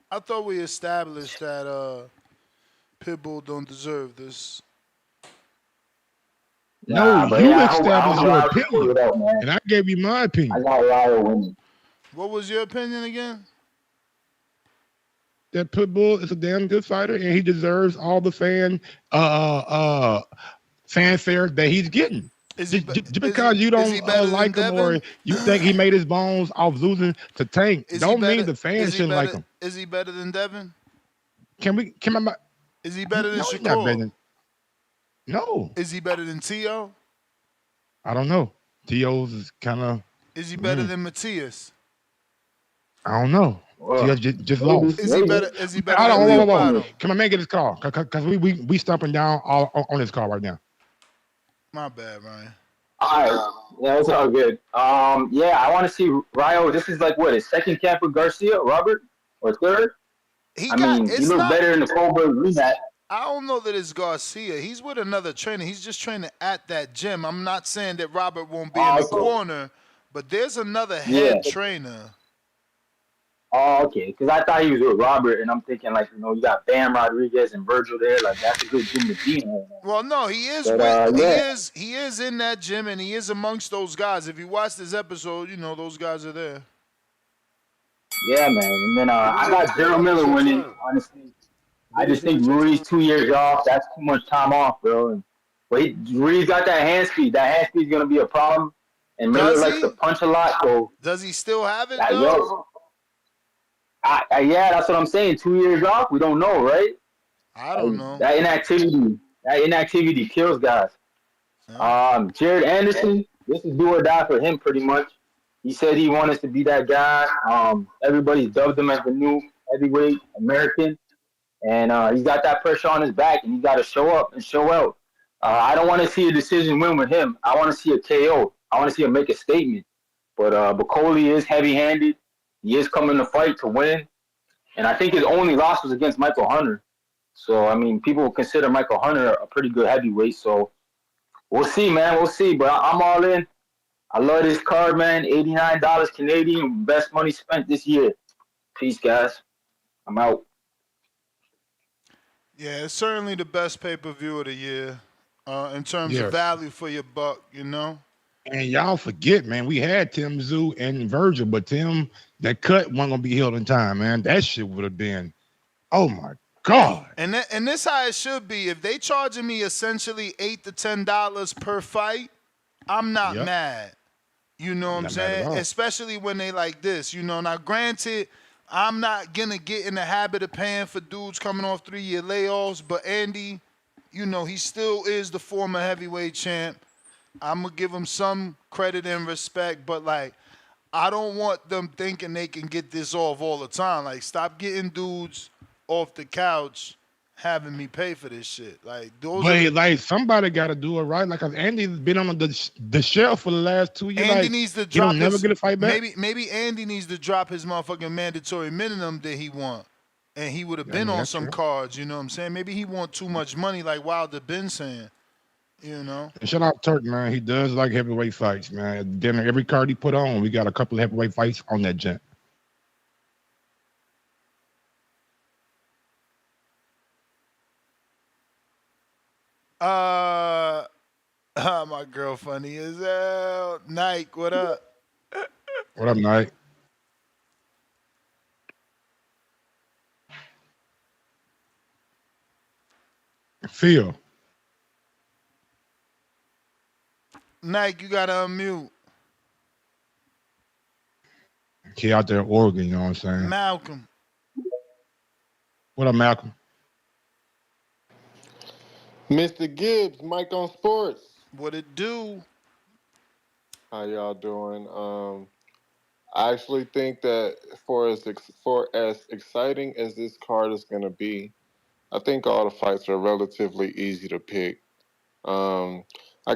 I thought we established that Pitbull don't deserve this. No, you established your opinion, and I gave you my opinion. I got Ryo winning. What was your opinion again? That Pitbull is a damn good fighter, and he deserves all the fanfare that he's getting. Just because you don't like him or you think he made his bones off losing to Tank, don't mean the fans shouldn't like him. Is he better than Devin? Is he better than Shakur? No. Is he better than T.O.? I don't know. T.O.'s is kind of. Is he better than Matthias? I don't know. T.O. just lost. Is he better? Hold on. Can my man get his call? Because we stomping down all on his call right now. My bad, Ryan. All right. Yeah, it's all good. Yeah, I want to see Ryo. This is like, what, his second camp with Garcia, Robert? Or third? He looked better in the Cobra rematch. I don't know that it's Garcia. He's with another trainer. He's just training at that gym. I'm not saying that Robert won't be in the corner, but there's another head trainer. Oh, okay. Because I thought he was with Robert, and I'm thinking, like, you got Bam Rodriguez and Virgil there. Like, that's a good gym to be in. Well, no, he is. He is in that gym, and he is amongst those guys. If you watch this episode, those guys are there. Yeah, man. And then I got Daryl Miller winning. Honestly, I just think Ruiz 2 years off. That's too much time off, bro. But Ruiz got that hand speed. That hand speed is gonna be a problem. And Miller likes to punch a lot. So does he still have it? Though? Yeah, that's what I'm saying. 2 years off, we don't know, right? I don't know. That inactivity kills guys. Jared Anderson, this is do or die for him pretty much. He said he wanted to be that guy. Everybody dubbed him as the new heavyweight American. And he's got that pressure on his back, and he got to show up and show out. I don't want to see a decision win with him. I want to see a KO. I want to see him make a statement. But Bacoli is heavy-handed. He is coming to fight to win. And I think his only loss was against Michael Hunter. So, I mean, people consider Michael Hunter a pretty good heavyweight. So, we'll see, man. We'll see. But I'm all in. I love this card, man. $89 Canadian. Best money spent this year. Peace, guys. I'm out. Yeah, it's certainly the best pay-per-view of the year in terms of Yes. value for your buck, you know? And y'all forget, man, we had Tim Zoo and Virgil, but Tim, that cut wasn't gonna be healed in time, man. That shit would have been, oh my God. And this how it should be. If they charging me essentially $8 to $10 per fight, I'm not Yep. mad. You know what I'm Not mad at saying? all. Especially when they like this. You know, now granted, I'm not gonna get in the habit of paying for dudes coming off 3-year layoffs, but Andy, you know, he still is the former heavyweight champ. I'm gonna give him some credit and respect, but like, I don't want them thinking they can get this off all the time. Like, stop getting dudes off the couch having me pay for this shit. Like, those are But the, like somebody got to do it right. Like Andy's been on the shelf for the last 2 years. Andy like, needs to he drop don't never his, get a fight back. maybe Andy needs to drop his motherfucking mandatory minimum that he want. And he would have I been mean, on that's some true. cards, you know what I'm saying? Maybe he want too much money like Wilder been saying, you know? And shout out Turk, man. He does like heavyweight fights, man. At dinner, every card he put on, we got a couple of heavyweight fights on that gent. My girl funny as hell. Nike, what up? What up, Knight? Phil. Nike, you gotta unmute. He out there in Oregon, you know what I'm saying? Malcolm. What up, Malcolm? Mr. Gibbs, Mike on Sports. What it do? How y'all doing? I actually think that for as exciting as this card is going to be, I think all the fights are relatively easy to pick. I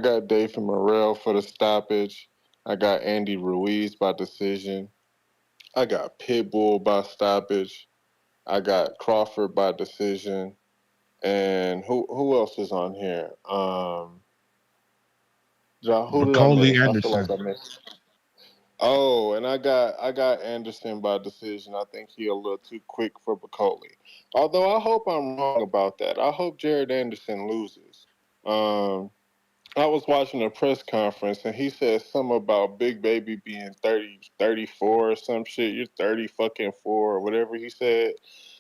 got David Morrell for the stoppage. I got Andy Ruiz by decision. I got Pitbull by stoppage. I got Crawford by decision. And who else is on here? Who did I Coley miss? I Anderson. feel like I missed. Oh, and I got Anderson by decision. I think he a little too quick for Bacoli. Although I hope I'm wrong about that. I hope Jared Anderson loses. I was watching a press conference and he said something about Big Baby being 30, 34 or some shit. You're 30 fucking 4 or whatever he said.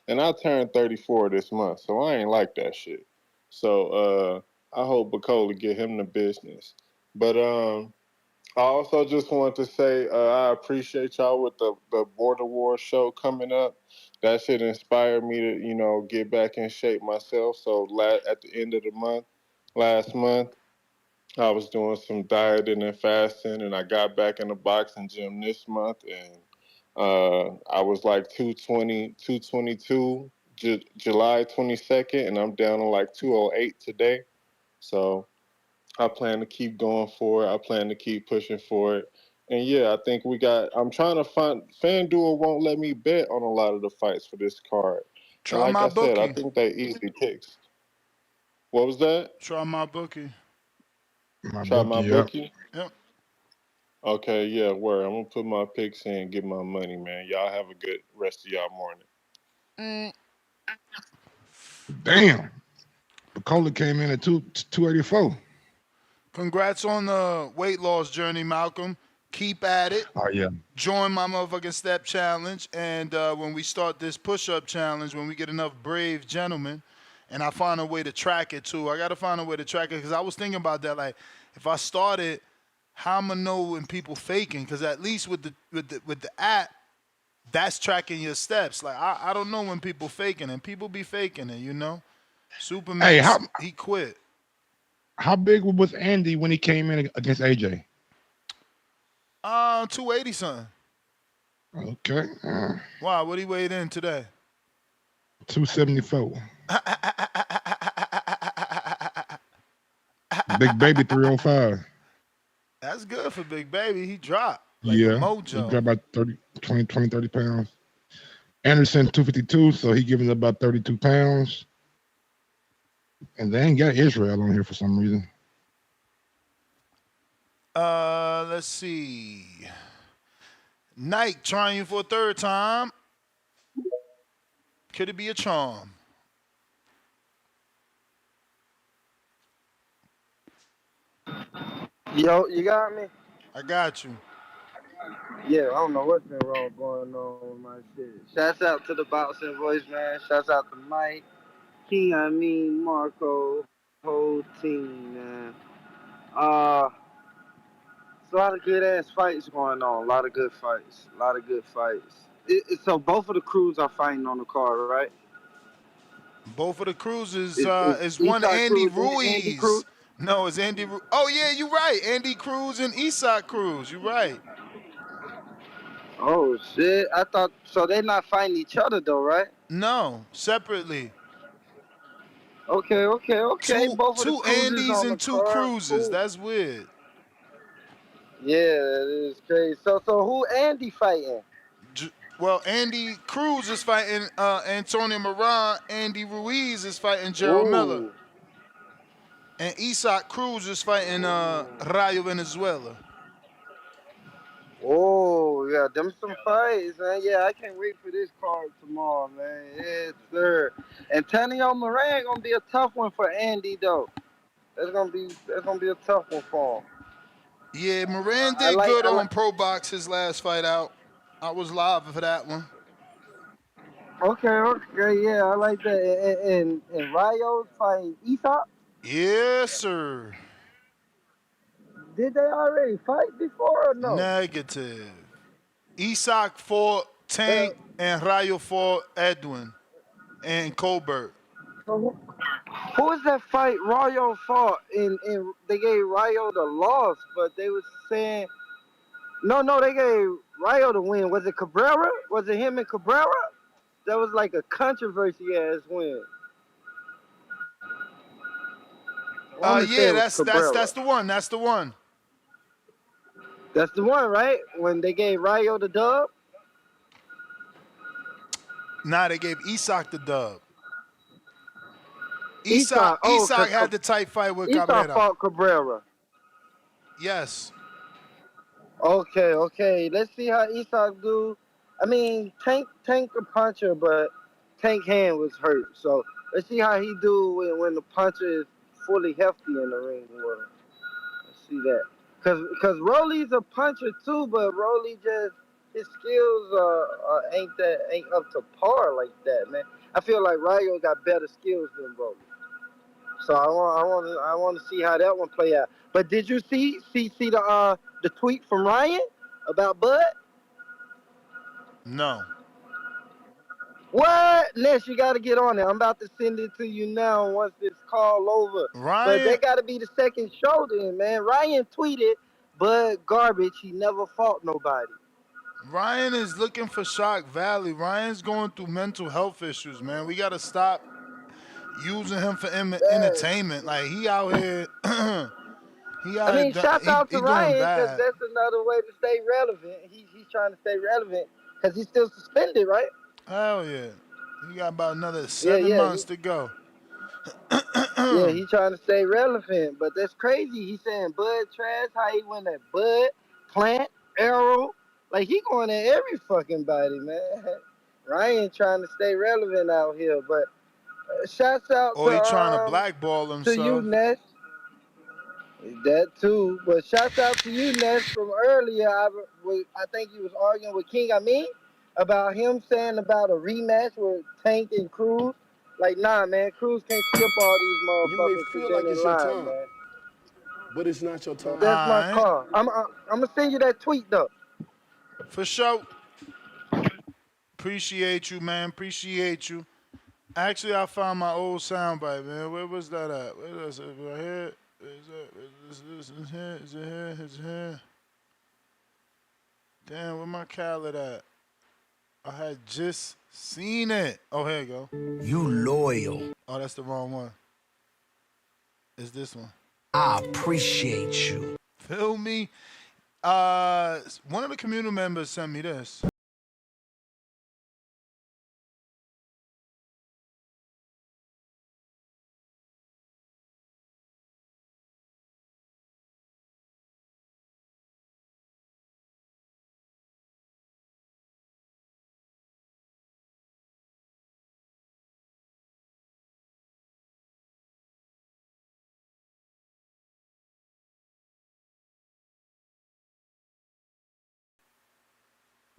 And I turned 34 this month, so I ain't like that shit. So I hope Bacoli get him the business. But I also just want to say I appreciate y'all with the Border War show coming up. That shit inspired me to, you know, get back in shape myself. So at the end of the month, last month, I was doing some dieting and fasting, and I got back in the boxing gym this month, and I was like 220, 222 July 22nd, and I'm down to like 208 today. So I plan to keep going for it. I plan to keep pushing for it. And yeah, I think I'm trying to find, FanDuel won't let me bet on a lot of the fights for this card. Try And like my I said, I bookie. think they easy picks. What was that? Try my bookie. Try my bookie? Yep. Okay, yeah, word. I'm gonna put my picks in and get my money, man. Y'all have a good rest of y'all morning. Damn. Bacoli came in at 284. Congrats on the weight loss journey, Malcolm. Keep at it. Oh, yeah. Join my motherfucking step challenge. And when we start this push-up challenge, when we get enough brave gentlemen, and I find a way to track it too. I got to find a way to track it because I was thinking about that. Like, if I started, how am I know when people faking? Because at least with the app, that's tracking your steps. Like, I don't know when people faking, and people be faking it, you know? Superman, Hey, he quit. How big was Andy when he came in against AJ? 280 something. Okay. Wow, what he weighed in today? 274. Big Baby 305. That's good for Big Baby. He dropped like Yeah. a He mojo. dropped about 30 pounds. Anderson 252, so he giving about 32 pounds. And they ain't got Israel on here for some reason. Let's see. Nike trying you for a third time. Could it be a charm? Yo, you got me? I got you. Yeah, I don't know what's been wrong going on with my shit. Shouts out to the bouncing voice, man. Shouts out to Mike, King, Marco, whole team, man. It's a lot of good ass fights going on. A lot of good fights. A lot of good fights. So both of the crews are fighting on the card, right? Both of the Cruzes Is is one Eastside Andy Cruz and Andy Ruiz. Cruz? No, it's Andy. Oh yeah, you're right. Andy Cruz and Isak Cruz. You're right. Oh shit! I thought so. They're not fighting each other though, right? No, separately. Okay. Both of the Two cruises Andys on the and two card. Cruzes. Cool. That's weird. Yeah, it is crazy. So who Andy fighting? Well, Andy Cruz is fighting Antonio Moran. Andy Ruiz is fighting Gerald Miller. Ooh. And Isak Cruz is fighting Rayo Venezuela. Oh, yeah, them some fights, man. Yeah, I can't wait for this card tomorrow, man. Yes, sir. Antonio Moran gonna be a tough one for Andy though. That's gonna be a tough one for him. Yeah, Moran I did like good I like on Pro Box his last fight out. I was live for that one. Okay, yeah, I like that. And Rayo's fighting Isak. Yes, sir. Did they already fight before or no? Negative. Isak fought Well, Tank and Rayo fought Edwin and Colbert. so who was that fight Rayo fought? And they gave Rayo the loss, but they was saying no, they gave Rayo the win. Was it Cabrera? Was it him and Cabrera? That was like a controversy ass win. I want to say Yeah, it was that's Cabrera. the one. That's the one. That's the one, right? When they gave Rayo the dub. Nah, they gave Isak the dub. Isak, Isak cause had the tight fight with Isak Cabrera. fought Cabrera. Yes. Okay. Let's see how Isak do. I mean, Tank a puncher, but Tank hand was hurt. So let's see how he do when the puncher is fully hefty in the ring with him. Let's see that. Cause Rolly's a puncher too, but Rolly just his skills ain't up to par like that, man. I feel like Rayo got better skills than Rolly. So I want to see how that one play out. But did you see the tweet from Ryan about Bud? No. What? Ness, you got to get on it. I'm about to send it to you now once this call over. But Ryan they got to be the second show then, man. Ryan tweeted, Bud garbage. He never fought nobody. Ryan is looking for Shock Valley. Ryan's going through mental health issues, man. We got to stop using him for Dang. entertainment. Like he out here, I mean, shouts out to he doing Ryan because bad. that's another way to stay relevant. He's trying to stay relevant because he's still suspended, right? Hell yeah. He got about another Yeah, 7 months to go. Yeah, he trying to stay relevant, but that's crazy. He saying Bud trash. How he went at Bud, Plant, Arrow, like he going at every fucking body, man. Ryan trying to stay relevant out here, but shouts out Or he trying to blackball to you, himself. Ness. That too, but shouts out to you, Ness, from earlier. I think he was arguing with King Amin about him saying about a rematch with Tank and Cruz. Like, nah, man, Cruz can't skip all these You may motherfuckers feel like presenting it's your line, time, man. but it's not your time. That's my Alright. call. I'm gonna send you that tweet though. For sure. Appreciate you, man. Appreciate you. Actually, I found my old soundbite, man. Where was that at? Where is it? Right here? Is it here? Is it here? Is it here? Damn, where my calendar at? I had just seen it. Oh, here you go. You loyal. Oh, that's the wrong one. It's this one. I appreciate you. Feel me? One of the community members sent me this.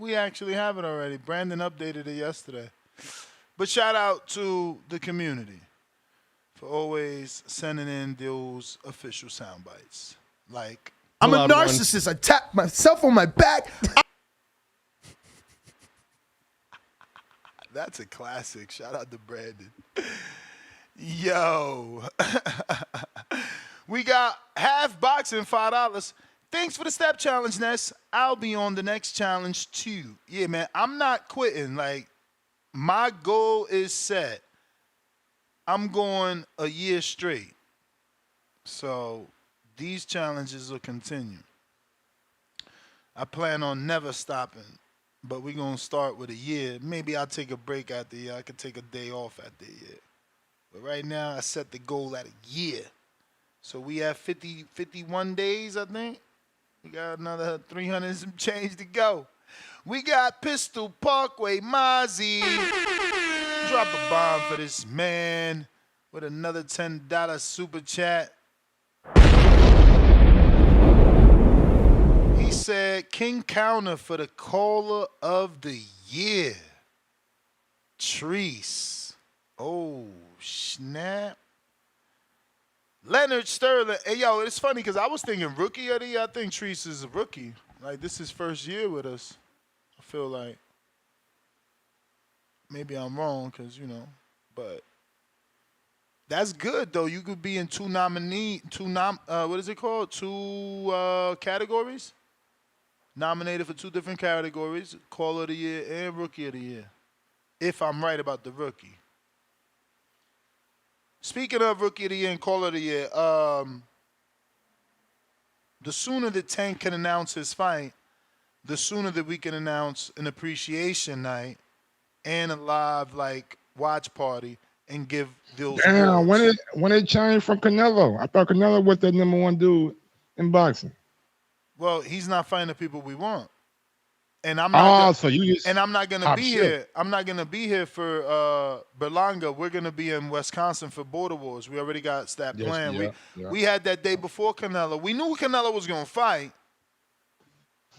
We actually have it already. Brandon updated it yesterday. But shout out to the community for always sending in those official sound bites. Like, I'm a narcissist. I tap myself on my back. That's a classic. Shout out to Brandon. Yo. We got half boxing, $5. Thanks for the step challenge, Ness. I'll be on the next challenge too. Yeah, man, I'm not quitting. Like, my goal is set. I'm going a year straight. So these challenges will continue. I plan on never stopping, but we're going to start with a year. Maybe I'll take a break after a year. I could take a day off after a year. But right now, I set the goal at a year. So we have 51 days, I think. We got another 300 and some change to go. We got Pistol Parkway Mozzie. Drop a bomb for this man with another $10 super chat. He said, King Counter for the caller of the year. Treese. Oh, snap. Leonard Sterling. Hey, yo, it's funny because I was thinking rookie of the year. I think Treese is a rookie. Like, this is his first year with us. I feel like maybe I'm wrong because, but that's good, though. You could be in two categories? Nominated for 2 different categories, Caller of the Year and Rookie of the Year, if I'm right about the rookie. Speaking of Rookie of the Year and Caller of the Year, the sooner that Tank can announce his fight, the sooner that we can announce an appreciation night and a live watch party and give those Damn, awards. when it changed from Canelo, I thought Canelo was the #1 dude in boxing. Well, he's not fighting the people we want. And I'm not gonna be here. I'm not gonna be here for Berlanga. We're gonna be in Wisconsin for Border Wars. We already got that plan. We had that day before Canelo. We knew Canelo was gonna fight,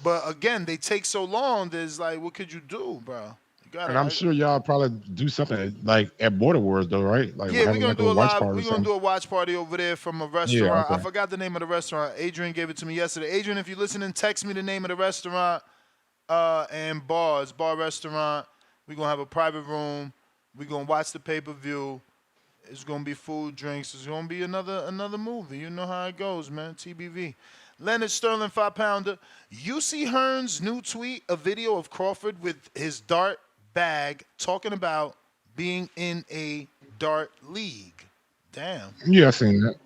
but again, they take so long. There's what could you do, bro? And I'm sure y'all probably do something at Border Wars though, right? Yeah, we're gonna do a live. We're gonna do a watch party over there from a restaurant. Yeah, okay. I forgot the name of the restaurant. Adrian gave it to me yesterday. Adrian, if you're listening, text me the name of the restaurant. And bar restaurant. We're gonna have a private room. We're gonna watch the pay-per-view. It's gonna be food, drinks. It's gonna be another movie. You know how it goes, man. TBV. Leonard Sterling, 5-pounder. You see Hearn's new tweet, a video of Crawford with his dart bag talking about being in a dart league. Damn. Yeah, I seen that.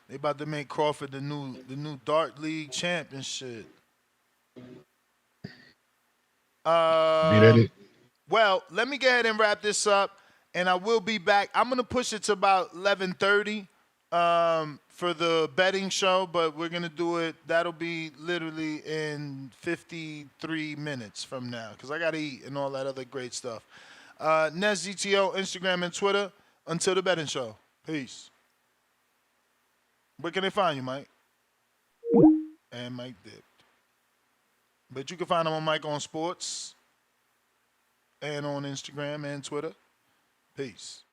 They about to make Crawford the new dart league champion shit. Well, let me go ahead and wrap this up, and I will be back. I'm gonna push it to about 11:30 for the betting show, but we're gonna do it. That'll be literally in 53 minutes from now, because I gotta eat and all that other great stuff. Nez GTO, Instagram and Twitter. Until the betting show. Peace. Where can they find you, Mike? And Mike dipped. But you can find him on Mike on Sports and on Instagram and Twitter. Peace.